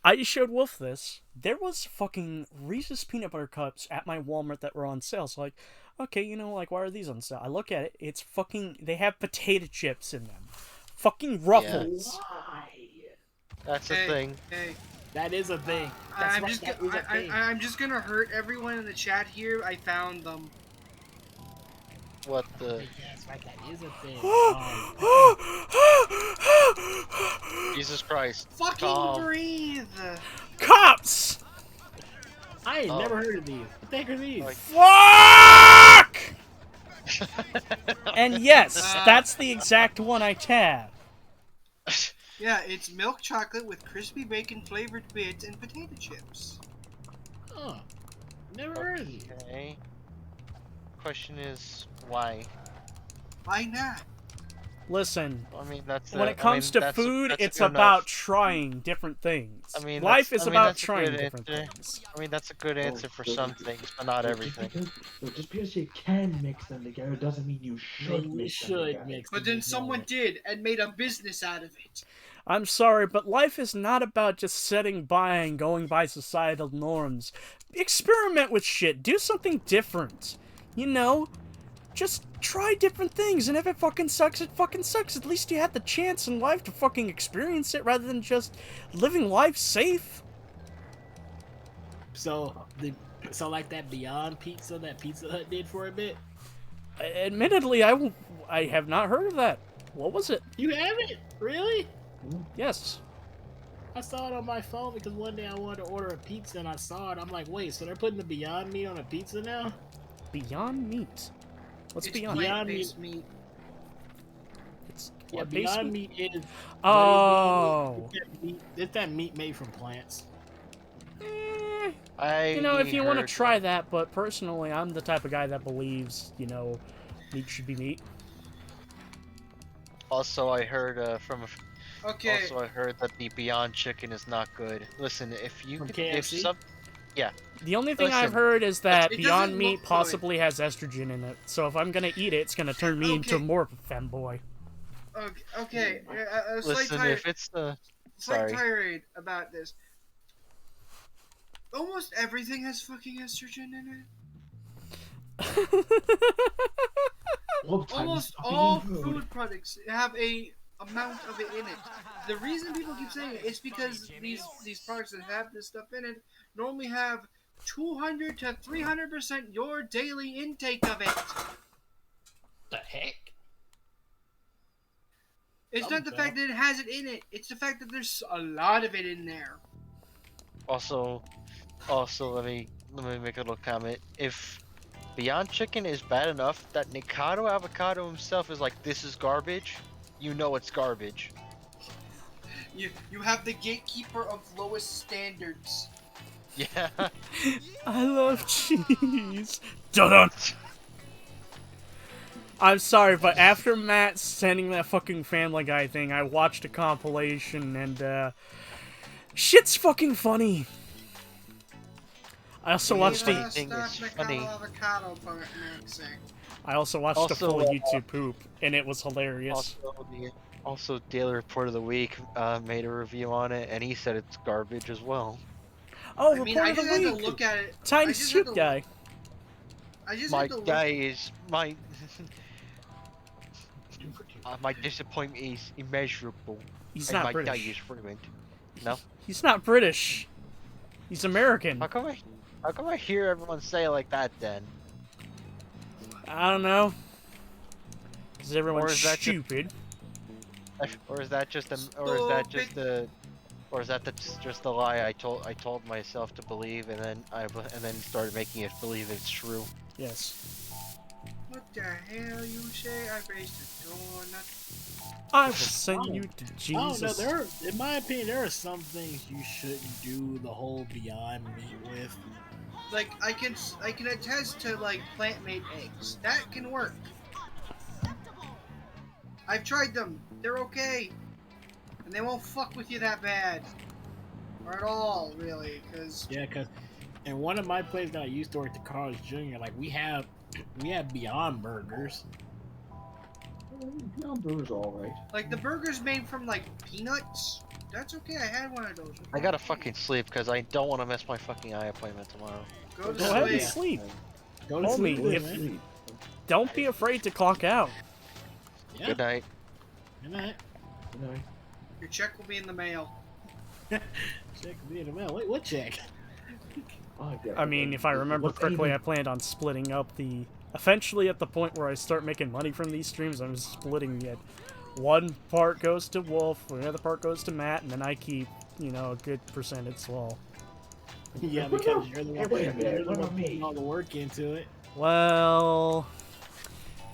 I showed Wolf this. There was fucking Reese's Peanut Butter Cups at my Walmart that were on sale. So like, okay, you know, like, why are these on sale? I look at it. It's fucking... They have potato chips in them. Fucking Ruffles. Why? That's a thing. Hey, That is a thing. That's I'm right, just that is a thing. I'm just gonna hurt everyone in the chat here. I found them. What the? Yes, right, that is a thing. Jesus Christ. Fucking breathe. Cops! I ain't never heard of these. What the heck are these? Fuck! And yes, that's the exact one I tabbed. Yeah, it's milk chocolate with crispy bacon flavored bits and potato chips. Huh. Never heard of these. Okay. Question is, why? Why not? Listen, I mean, that's when it comes to food, it's about trying different things. I mean, life is about that's a trying good different answer. things. I mean, that's a good answer for some things, but not everything. Just because you can mix them together doesn't mean you should mix them together. But then someone did and made a business out of it. I'm sorry, but life is not about just sitting by and going by societal norms. Experiment with shit. Do something different. You know? Just try different things, and if it fucking sucks, it fucking sucks. At least you had the chance in life to fucking experience it rather than just living life safe. So like that Beyond Pizza that Pizza Hut did for a bit? Admittedly, I have not heard of that. What was it? You haven't? Really? Yes. I saw it on my phone because one day I wanted to order a pizza and I saw it. I'm like, wait, so they're putting the Beyond Meat on a pizza now? Beyond Meat? What's It's Beyond plant-based meat? It's Yeah, plant-based Beyond meat? Meat is. Oh. It's that meat made from plants. You know, if you want to try that, but personally, I'm the type of guy that believes, you know, meat should be meat. Also, I heard Okay. Also, I heard that the Beyond Chicken is not good. Listen, if you From could, KFC? yeah. The only thing I've Listen, heard is that it Beyond doesn't Meat look good. possibly has estrogen in it. So if I'm gonna eat it, it's gonna turn me into more of a femboy. Okay. A slight Listen, if it's the slight sorry. tirade about this. Almost everything has fucking estrogen in it. Almost all food products have a amount of it in it. The reason people keep saying it is because these products that have this stuff in it normally have 200 to 300% your daily intake of it. The heck? It's not the fact that it has it in it. It's the fact that there's a lot of it in there. Also, let me make a little comment. If Beyond Chicken is bad enough that Nikado Avocado himself is like, this is garbage, you know it's garbage. You have the gatekeeper of lowest standards. Yeah. I love cheese. Dun-dun. I'm sorry, but after Matt sending that fucking Family Guy thing, I watched a compilation and shit's fucking funny. I also watched the. I also watched the full YouTube poop, and it was hilarious. Also, Daily Report of the Week made a review on it, and he said it's garbage as well. Oh, I mean, Report I of the just had to Week. look at it. Tiny Soup Guy. My guy is my my disappointment is immeasurable. He's and not my British. guy is ruined. No. He's not British. He's American. How come I hear everyone say it like that then? I don't know. Because everyone's Or is that stupid. Or is that just just the lie I told myself to believe, and then started making it believe it's true. Yes. What the hell you say? I raised a donut. I will send you to I don't know. Jesus. In my opinion, there are some things you shouldn't do the whole Beyond Meat with. Like I can attest to like plant-made eggs. That can work. I've tried them. They're okay, and they won't fuck with you that bad, or at all, really. Cause Yeah, cause in one of my places that I used to work at Carl's Jr., like we have Beyond Burgers. Beyond Burger's alright. like the burgers made from like peanuts. That's okay. I had one of those. I gotta fucking sleep because I don't want to miss my fucking eye appointment tomorrow. Go to Go ahead and sleep. sleep. Go to Homie, sleep, if- man. Don't be afraid to clock out. Yeah. Good night. Good night. Your check will be in the mail. Check me in the mail. Wait, what check? I mean, if I remember correctly, I planned on splitting up the... Eventually, at the point where I start making money from these streams, I'm splitting it. One part goes to Wolf, the other part goes to Matt, and then I keep, you know, a good percentage well. Yeah, because you're the one wait a minute, you're the what one about me? putting all the work into it. Well...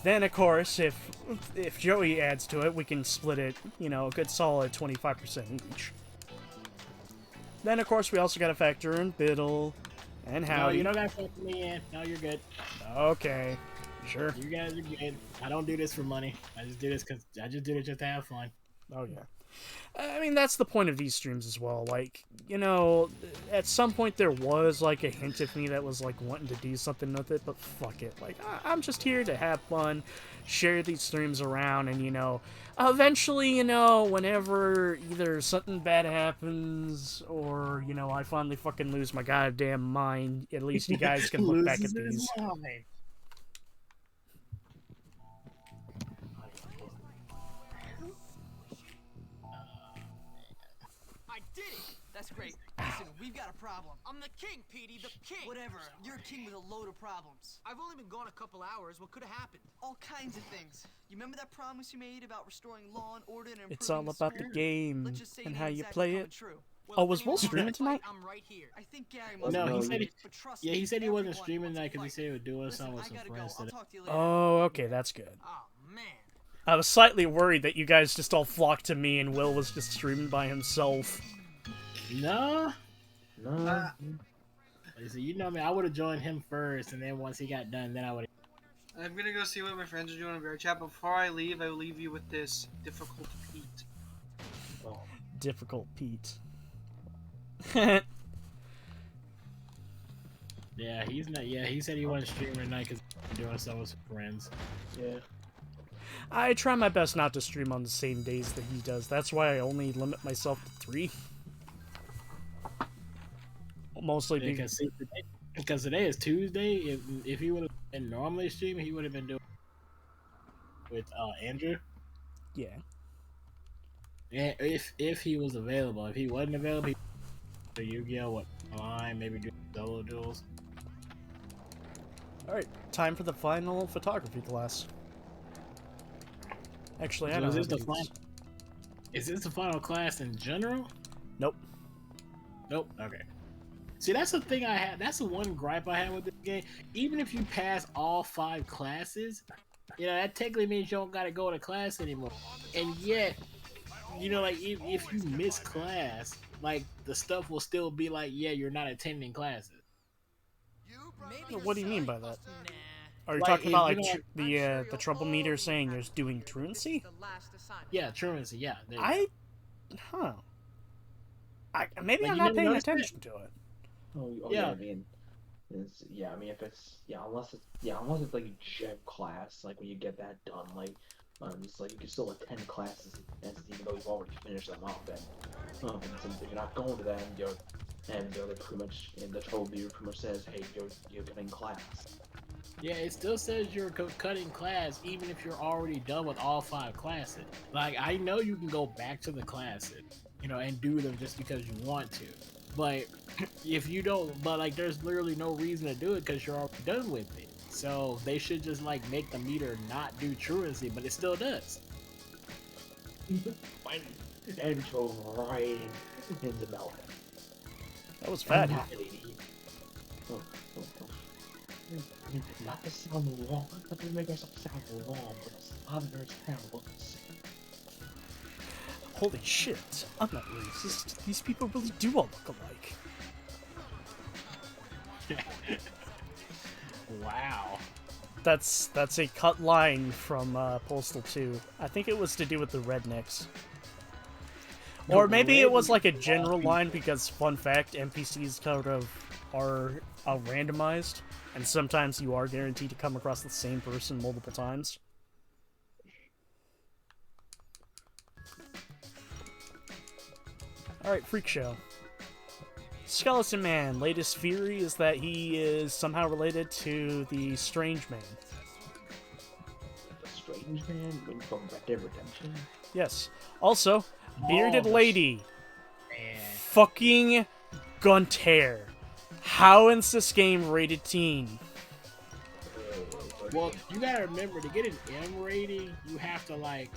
Then, of course, if Joey adds to it, we can split it, you know, a good solid 25% each. Then, of course, we also gotta factor in Biddle and No, Howdy. you don't gotta fuck me in. No, you're good. Okay, sure. You guys are good. I don't do this for money. I just do this because I just do it just to have fun. Oh, yeah. I mean, that's the point of these streams as well. Like, you know, at some point there was, like, a hint of me that was, like, wanting to do something with it, but fuck it. Like, I'm just here to have fun, share these streams around, and, you know, eventually, you know, whenever either something bad happens or, you know, I finally fucking lose my goddamn mind, at least you guys can look back at Loses his these. mind. I did it! That's great. Listen, we've got a problem. I'm the king, Petey, the king! Whatever. You're a king with a load of problems. I've only been gone a couple hours. What could have happened? All kinds of things. You remember that promise you made about restoring law and order and improving It's all about the school? game Let's just say and it how ain't you exactly play coming it. true. Oh, was Will if anyone streaming wants to fight, tonight? I'm right here. I think Gary must No, have he been said he. but trust Yeah, me, he said he wasn't everyone streaming wants tonight to because he fight. said he would do it Listen, some with I some gotta go. friends I'll today. talk to you later. Oh, okay, that's good. Oh, man. I was slightly worried that you guys just all flocked to me and Will was just streaming by himself. No. No. So you know me, I would have joined him first, and then once he got done, then I would. I'm gonna go see what my friends are doing in VRChat. Before I leave, I will leave you with this difficult Pete. Oh. Difficult Pete. Yeah, he's not. Yeah, he said he wasn't streaming tonight because doing stuff with some friends. Yeah. I try my best not to stream on the same days that he does. That's why I only limit myself to 3. Mostly Because today is Tuesday. If he would have been normally streaming, he would have been doing with Andrew. Yeah. Yeah, if he was available. If he wasn't available, he do Yu-Gi-Oh! Online, maybe do solo duels. Alright, time for the final photography class. Actually, I So don't is know. this the final class in general? Nope. Nope. Okay. See, that's the thing I had. That's the one gripe I had with this game. Even if you pass all 5 classes, you know, that technically means you don't gotta go to class anymore. And yet, you know, like if you miss class, like the stuff will still be like, yeah, you're not attending classes. What do you mean by that? Are you Like, talking about if like you the trouble meter saying you're doing truancy? Yeah, truancy. Yeah. there you I, go. maybe Like, I'm you not never paying noticed that? attention to it. Oh, Yeah. yeah. I mean, I mean, if it's unless it's like gym class, like when you get that done, like it's like you can still attend classes even though you've already finished them up. And since if you're not going to them, they're pretty much in the trouble meter pretty much says, hey, you're cutting class. Yeah, it still says you're cutting class even if you're already done with all 5 classes. Like, I know you can go back to the classes, you know, and do them just because you want to. But if you don't, like, there's literally no reason to do it because you're already done with it. So they should just, like, make the meter not do truancy, but it still does. And go right into Melvin. That was fat. Not to sound wrong, not to make ourselves sound wrong, but it's father's terrible. Holy shit, I'm not racist. These people really do all look alike. Wow. That's a cut line from Postal 2. I think it was to do with the rednecks. Or maybe it was like a general line because, fun fact, NPCs kind of are randomized, and sometimes you are guaranteed to come across the same person multiple times. Alright, Freak Show. Skeleton Man. Latest theory is that he is somehow related to the Strange Man. The Strange Man from Red Dead Redemption? Yes. Also, Bearded Lady. Man. Fucking Gunter. How is this game rated teen? Well, you gotta remember, to get an M rating, you have to, like,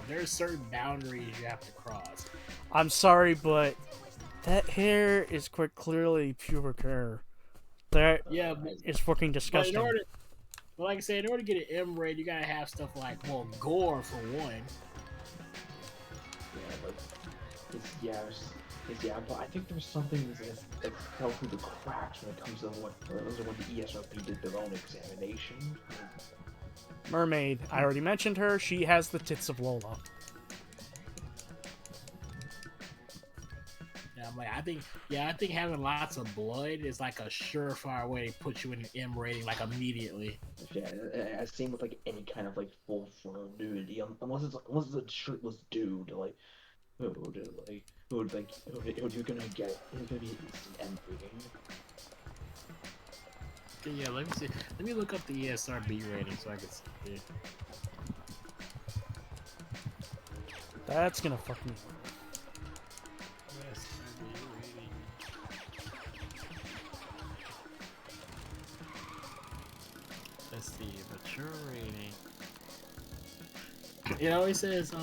there's certain boundaries you have to cross. I'm sorry, but that hair is quite clearly pubic hair. That is fucking disgusting. But like I said, in order to get an M rating, you gotta have stuff like, well, gore for one. But I think there's something that fell through the cracks when it comes to when the ESRB did their own examination. Mermaid. I already mentioned her. She has the tits of Lola. Yeah, I'm like, I think having lots of blood is like a surefire way to put you in an M rating, like, immediately. Yeah, same with like any kind of like full frontal nudity, unless it's a shirtless dude, like. Who's gonna be an M rating? Yeah, let me see. Let me look up the ESRB rating so I can see it. That's gonna fuck me. ESRB rating. Let's see, mature rating. It always says,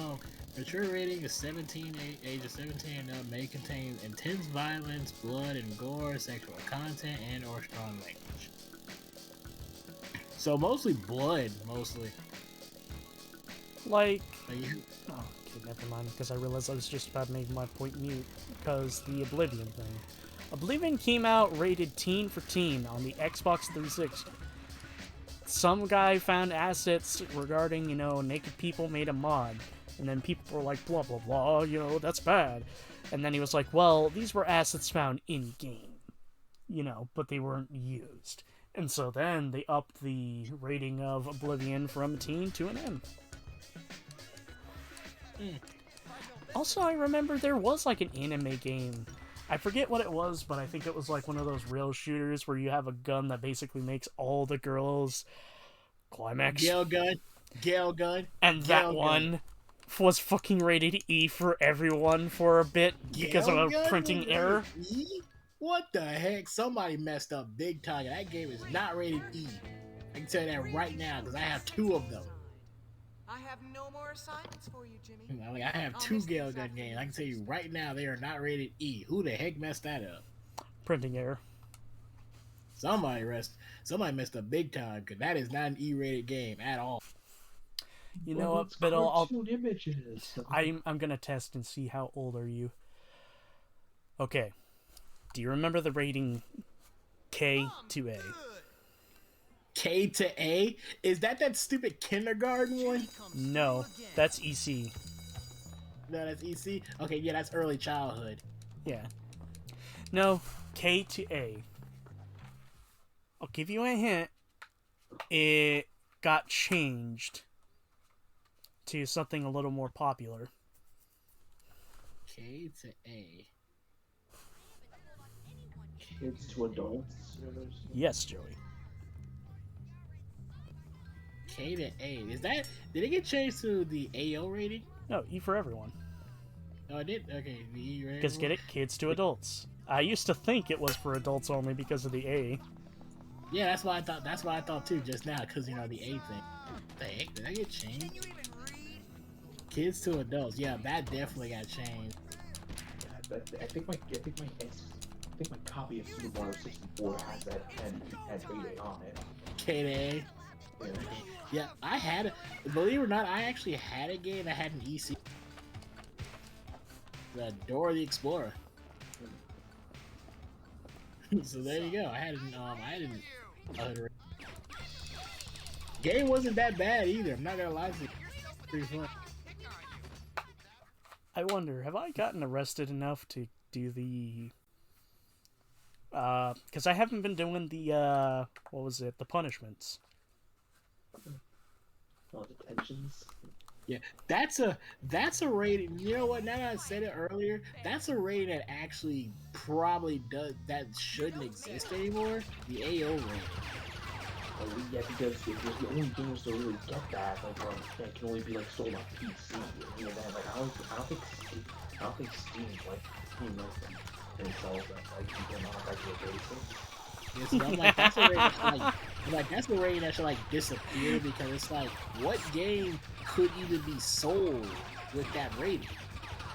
mature rating is 17, ages 17 and up, may contain intense violence, blood and gore, sexual content, and or strong language. So mostly blood, mostly. Like... Oh, okay, never mind, because I realized I was just about to make my point mute, because the Oblivion thing. Oblivion came out rated teen for teen on the Xbox 360. Some guy found assets regarding, naked people, made a mod. And then people were like, blah, blah, blah, that's bad. And then he was like, well, these were assets found in-game. But they weren't used. And so then they upped the rating of Oblivion from a teen to an M. Also, I remember there was like an anime game. I forget what it was, but I think it was like one of those rail shooters where you have a gun that basically makes all the girls climax. Gale gun. And that one was fucking rated E for everyone for a bit because of a printing error. E? What the heck? Somebody messed up big time. That game is not rated E. I can tell you that right now because I have 2 of them. I have no more assignments for you, Jimmy. I have 2 Gale gun games. I can tell you right now they are not rated E. Who the heck messed that up? Printing error. Somebody messed up big time because that is not an E-rated game at all. You know what, but I'm gonna test and see how old are you. Okay. Do you remember the rating K to A? K to A? Is that stupid kindergarten one? No, that's EC. No, that's EC? Okay, yeah, that's early childhood. Yeah. No, K to A. I'll give you a hint. It got changed to something a little more popular. K to A. Kids to adults? Yes, Joey. K to A. Did it get changed to the AO rating? No, E for everyone. Oh, it did? Okay, the E rating. Because get it? Kids to adults. I used to think it was for adults only because of the A. Yeah, that's what I thought too just now, because, the A thing. What the heck? Did that get changed? Kids to adults. Yeah, that definitely got changed. I think my copy of Super Mario 64 has that rating on it. K to A. Yeah, I had it. Believe it or not, I actually had a game that had an EC. the Dora the Explorer. So there you go. I had an game wasn't that bad either. I'm not gonna lie to you. Pretty fun. I wonder, have I gotten arrested enough to do the... because I haven't been doing the, what was it, the punishments. Oh, detentions? Yeah, that's a rating. You know what? Now that I said it earlier, that's a rating that actually probably that shouldn't exist anymore. The AO rating. Yeah, because the only games to really get that, like, it can only be like sold on PC. You know, like I don't think Steam's like, you know, and sells that like on a regular basis. Yeah, so I'm like, that's a rating that should like disappear, because it's like, what game could even be sold with that rating?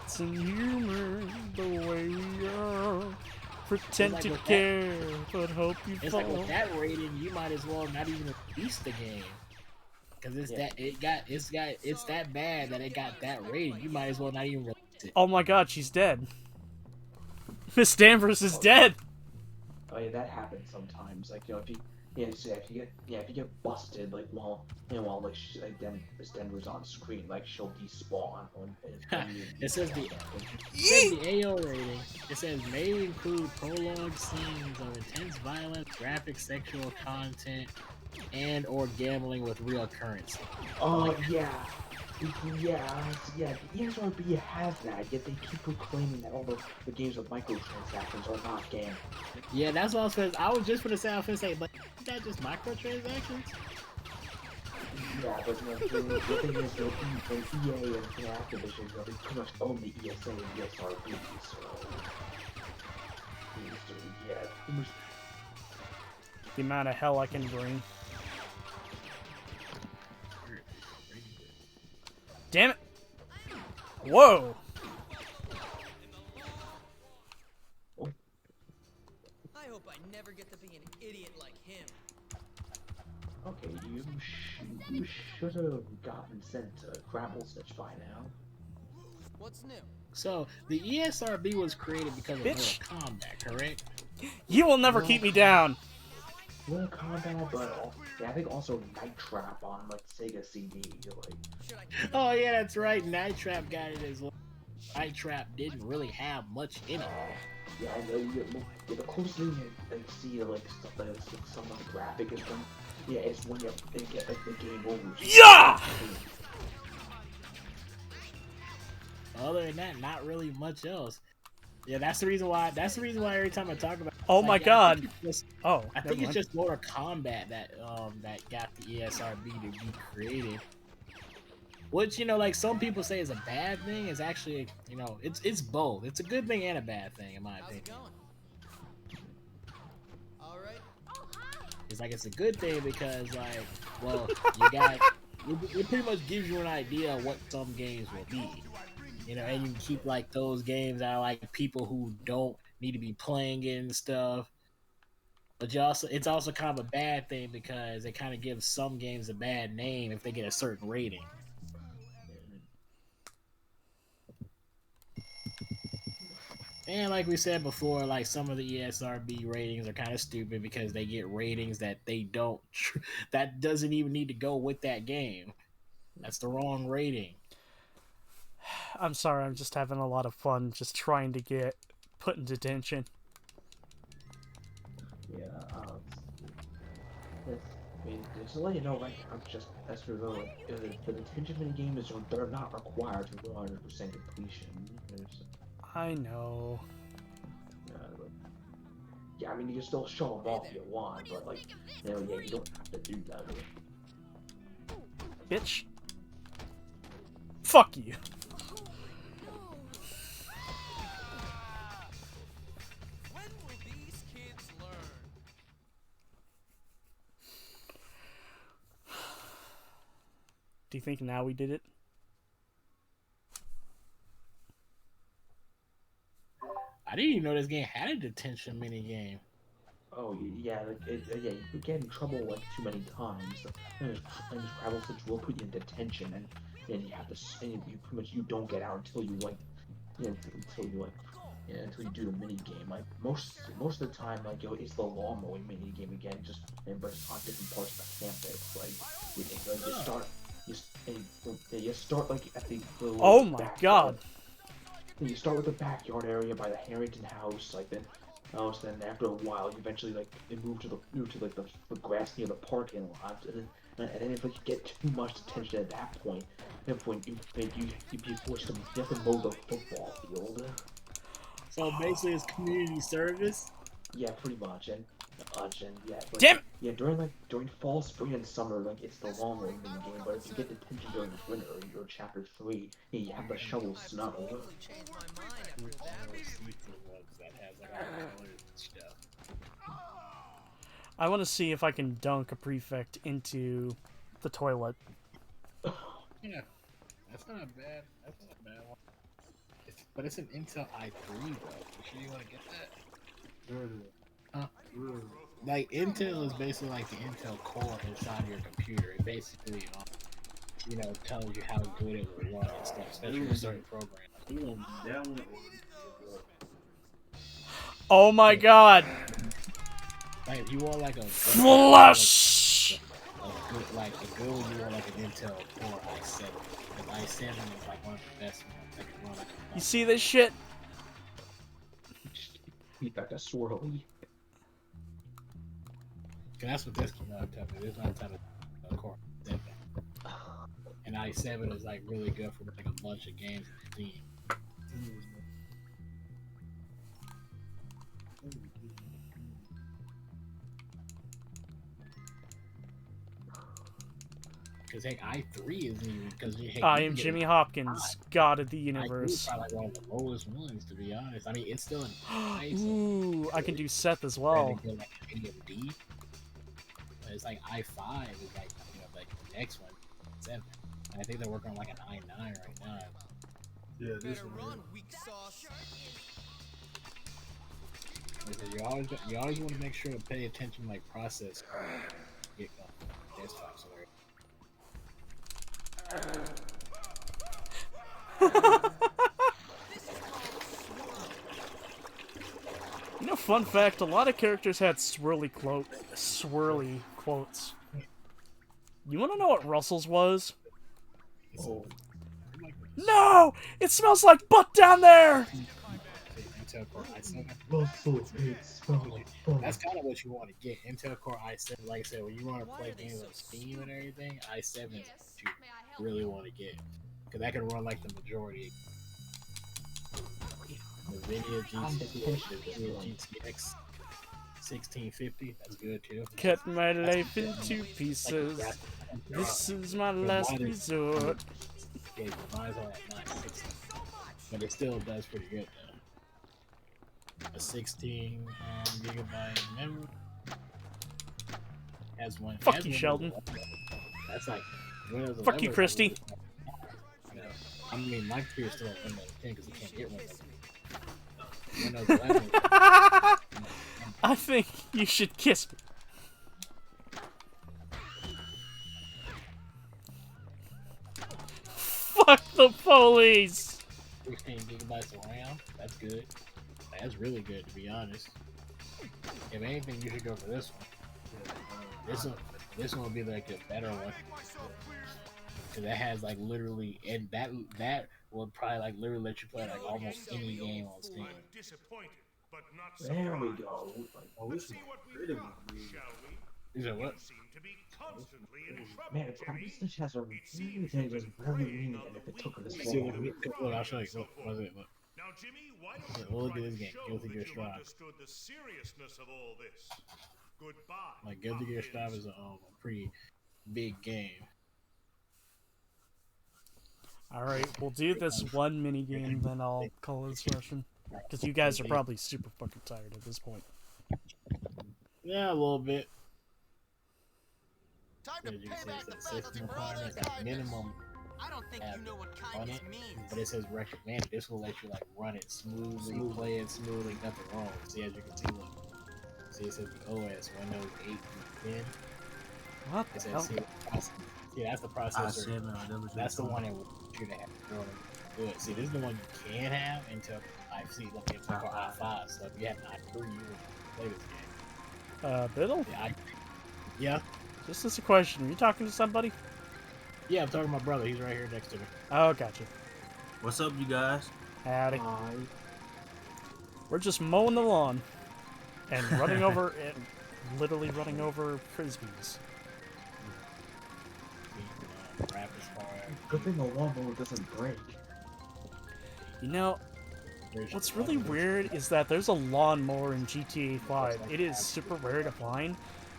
It's inhuman the way we are. Pretend like to with care, but hope you It's fall. like with that rating, you might as well not even release the game, because it's that bad that it got that rating. You might as well not even release it. Oh my god, she's dead. Miss Danvers is dead. Oh yeah, that happens sometimes. Like, you know, if you get busted, like while like then Miss Denver's on screen, like she'll despawn. It says the AO rating. It says may include prologue scenes of intense violence, graphic sexual content, and or gambling with real currency. Oh yeah. The ESRB has that, yet they keep proclaiming that all the games with microtransactions are not gambling. Yeah, that's what I was just gonna say, but is that just microtransactions? Yeah, but the thing is, EA and Activision, they pretty much own the ESA and ESRB, so... Yeah, The amount of hell I can bring. Damn it! Whoa! I hope I never get to be an idiot like him. Okay, you should have gotten sent to Grapple Stitch by now. What's new? So, the ESRB was created because of Mortal Kombat, correct? You will never keep me down! Mortal Kombat, but I think also Night Trap on like Sega CD. Like, Oh yeah, that's right. Night Trap got it as well. Night Trap didn't really have much in it. Yeah, I know. The closest thing you see like stuff that is some of the graphic is from. Yeah, it's when they get like the game over. Yeah. Other than that, not really much else. Yeah, that's the reason why. Every time I talk about. Oh my god! I think it's just Mortal Kombat that got the ESRB to be created. Which, you know, like some people say is a bad thing, is actually, you know, it's both. It's a good thing and a bad thing in my opinion. All right. It's like it's a good thing because, like, well, it pretty much gives you an idea of what some games will be. You know, and you can keep like those games out of like people who don't need to be playing it and stuff. But it's also kind of a bad thing because it kind of gives some games a bad name if they get a certain rating. And like we said before, like some of the ESRB ratings are kind of stupid because they get ratings that that doesn't even need to go with that game. That's the wrong rating. I'm sorry, I'm just having a lot of fun just trying to get put in detention. Yeah, just to let you know, right, I'm just, as for the detention mini games, they're not required to 100% completion. I know. Yeah, I mean, you can still show them off if you want, but, like, you know, yeah, you don't have to do that. Bitch. Fuck you. Do you think now we did it? I didn't even know this game had a detention mini game. Oh yeah, like yeah, you get in trouble like too many times, and Gravel Stitch will put you in detention, and you have to, and you pretty much you don't get out until you like until you until you do the mini game. Like most of the time, like it's the lawn mowing mini game again, but it's on different parts of the campus. You start like at the oh my god. You start with the backyard area by the Harrington house, then after a while, you eventually move to the grass near the parking lot, and then if you get too much attention at that point, you have to mow the football field. So basically, it's community service. Yeah, pretty much, and yeah. Damn. Yeah, during fall, spring, and summer, it's the long mini game. But if you get attention during winter, or chapter 3, you have to shovel snow. I want to see if I can dunk a prefect into the toilet. Yeah, that's not bad. That's not a bad one. But it's an Intel i3 though. You sure you want to get that? Huh? Like Intel is basically like the Intel core inside your computer. It basically, tells you how good it will run and stuff, especially with certain programs. Oh my god! Like if you want like a flush, a good one, you want like an Intel Core i7. Because i7 is like one of the best ones that can run like a. You see this shit? Beat like a swirly. That's what this came out of. It's not type of Core i7. And i7 is like really good for like a bunch of games in Steam. Because i3 isn't even because I am Jimmy Hopkins, God of the Universe. i3 is probably one of the lowest ones, to be honest. I mean, it's still an I. Ooh, I can do Seth as well. Like AMD. But it's like i5 is like like the next one, 7. And I think they're working on like an i9 right now. Yeah, this one. You always want to make sure to pay attention to like process get desktop sorry. Fun fact, a lot of characters had swirly quotes. You wanna know what Russell's was? Oh. No! It smells like butt down there! That's kind of what you want to get. Intel Core i7, like I said, when you want to play games on Steam and everything, i7 is what you really want to get. Because that can run like the majority. NVIDIA GTX 1650, that's good too. Cut my life into pieces. This is my last resort. Yeah, mine's on at 960. But it still does pretty good though. A 16 gigabyte memory. Has one. Fuck you, Sheldon. That's like. Fuck you, Christy. I mean, my computer's still on Windows 10 because it can't get Windows 10. Windows 11. I think you should kiss me. Fuck the police! 16 gigabytes of RAM. That's good. That's really good, to be honest. If anything, you should go for this one. This one will be like a better one. Because that has like literally, and that will probably like literally let you play like almost any game on Steam. There we go. Oh, this is pretty. Is that what? Man, it's this has a very mean, and if it took this long. Look, I'll show you. What is it? Look. Now, Jimmy, why don't Yeah, look at this game. Guilty Gear Strive. understood the seriousness of all this? Goodbye. Like Guilty Gear Strive is a pretty big game. Alright, we'll do this one mini game, then I'll call it a session. Because you guys are probably super fucking tired at this point. Yeah, a little bit. Time to pay back the system requirements at minimum I don't think you know what on it, but it says recommended. This will let you like run it smoothly, play it smoothly, nothing wrong. See, as you can see, look. See, it says the OS Windows 8 through 10. What the hell? See, that's the processor. That's the one that wants you to have running. Good. See, this is the one you can have until I look at I5. So if you have an i3, you would play this game. Biddle? Yeah. Just as a question, are you talking to somebody? Yeah, I'm talking to my brother. He's right here next to me. Oh, gotcha. What's up, you guys? Howdy. We're just mowing the lawn and running over, literally running over frisbees. Good thing the lawnmower doesn't break. You know, what's really weird is that there's a lawnmower in GTA 5. It is super rare to find,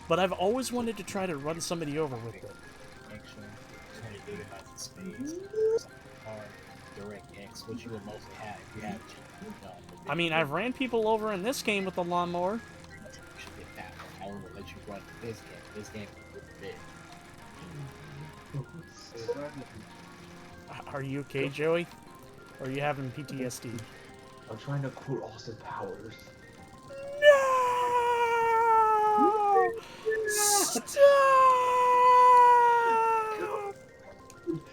but I've always wanted to try to run somebody over with it. Direct X, which you will mostly have if you have I mean, I've ran people over in this game with the lawnmower. You should get that one. I won't let you run this game. This game is big. Are you okay, Joey? Or are you having PTSD? I'm trying to quote Austin Powers. No! Stop!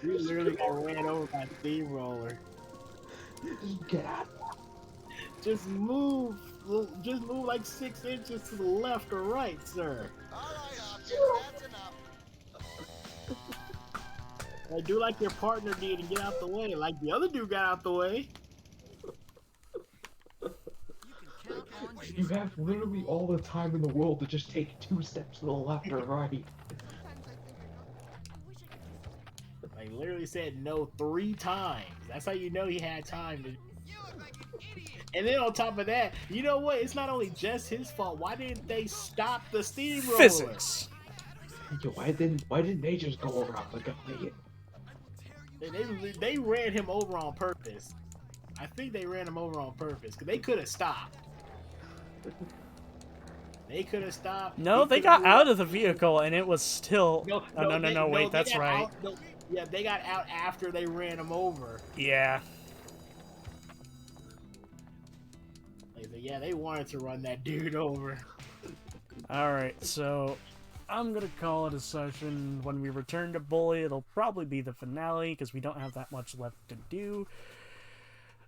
You literally got ran over by a steamroller. Just get out. Just move like 6 inches to the left or right, sir. Alright, Hopkins, that's enough. Like, do like your partner did and get out the way, like the other dude got out the way. You have literally all the time in the world to just take 2 steps to the left or right. Like, literally said no 3 times. That's how you know he had time to. And then on top of that, you know what? It's not only just his fault. Why didn't they stop the steamroller? Physics. Yo, why didn't they just go around the guy? They ran him over on purpose. I think they ran him over on purpose because they could have stopped. They could have stopped. No, they got out of the vehicle and it was still. No, wait, that's right. Yeah, they got out after they ran him over. Yeah. Yeah, they wanted to run that dude over. Alright, so I'm gonna call it a session. When we return to Bully, it'll probably be the finale because we don't have that much left to do.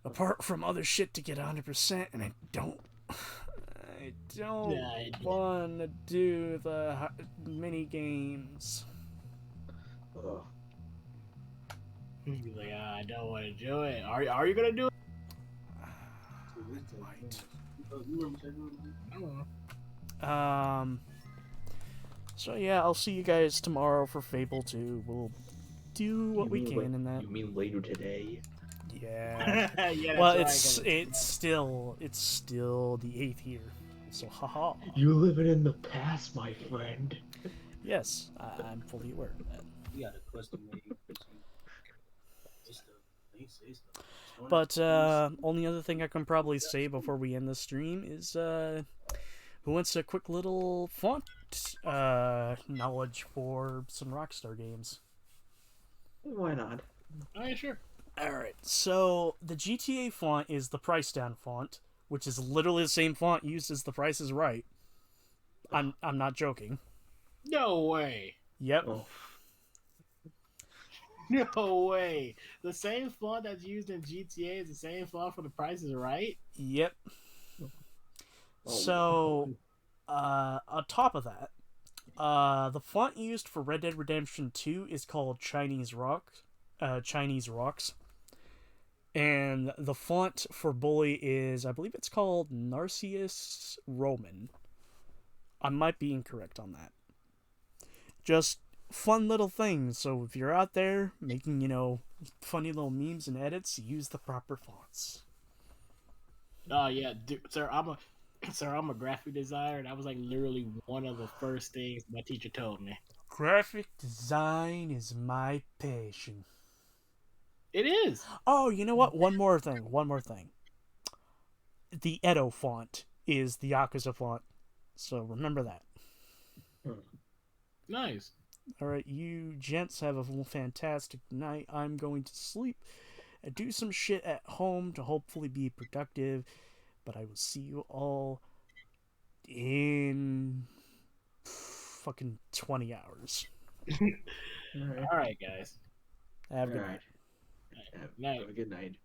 Apart from other shit to get 100%, and I don't want to do the mini games. He's like, I don't want to do it. Are you gonna do it? Might. I don't know. So yeah, I'll see you guys tomorrow for Fable 2. We'll do what we can in that. You mean later today? Yeah. Yeah, well, right, it's still the 8th year. So haha. You living in the past, my friend. Yes, I'm fully aware of that. You got a custom made. But only other thing I can probably say before we end the stream is who wants a quick little font knowledge for some Rockstar games? Why not? Alright, sure. Alright, so the GTA font is the Price Down font, which is literally the same font used as The Price is Right. I'm not joking. No way. Yep. Oh. No way. The same font that's used in GTA is the same font for The Price is Right? Yep. So, on top of that, the font used for Red Dead Redemption 2 is called Chinese Rocks. And the font for Bully is, I believe it's called Narcissus Roman. I might be incorrect on that. Just fun little things. So if you're out there making, funny little memes and edits, use the proper fonts. Oh yeah, dude, sir, I'm a graphic designer, and that was like literally one of the first things my teacher told me. Graphic design is my passion. It is. Oh, you know what? One more thing. The Edo font is the Yakuza font. So remember that. Nice. Alright, you gents have a fantastic night. I'm going to sleep and do some shit at home to hopefully be productive. But I will see you all in fucking 20 hours. Alright, guys. Have a good night. Night. Have a good night.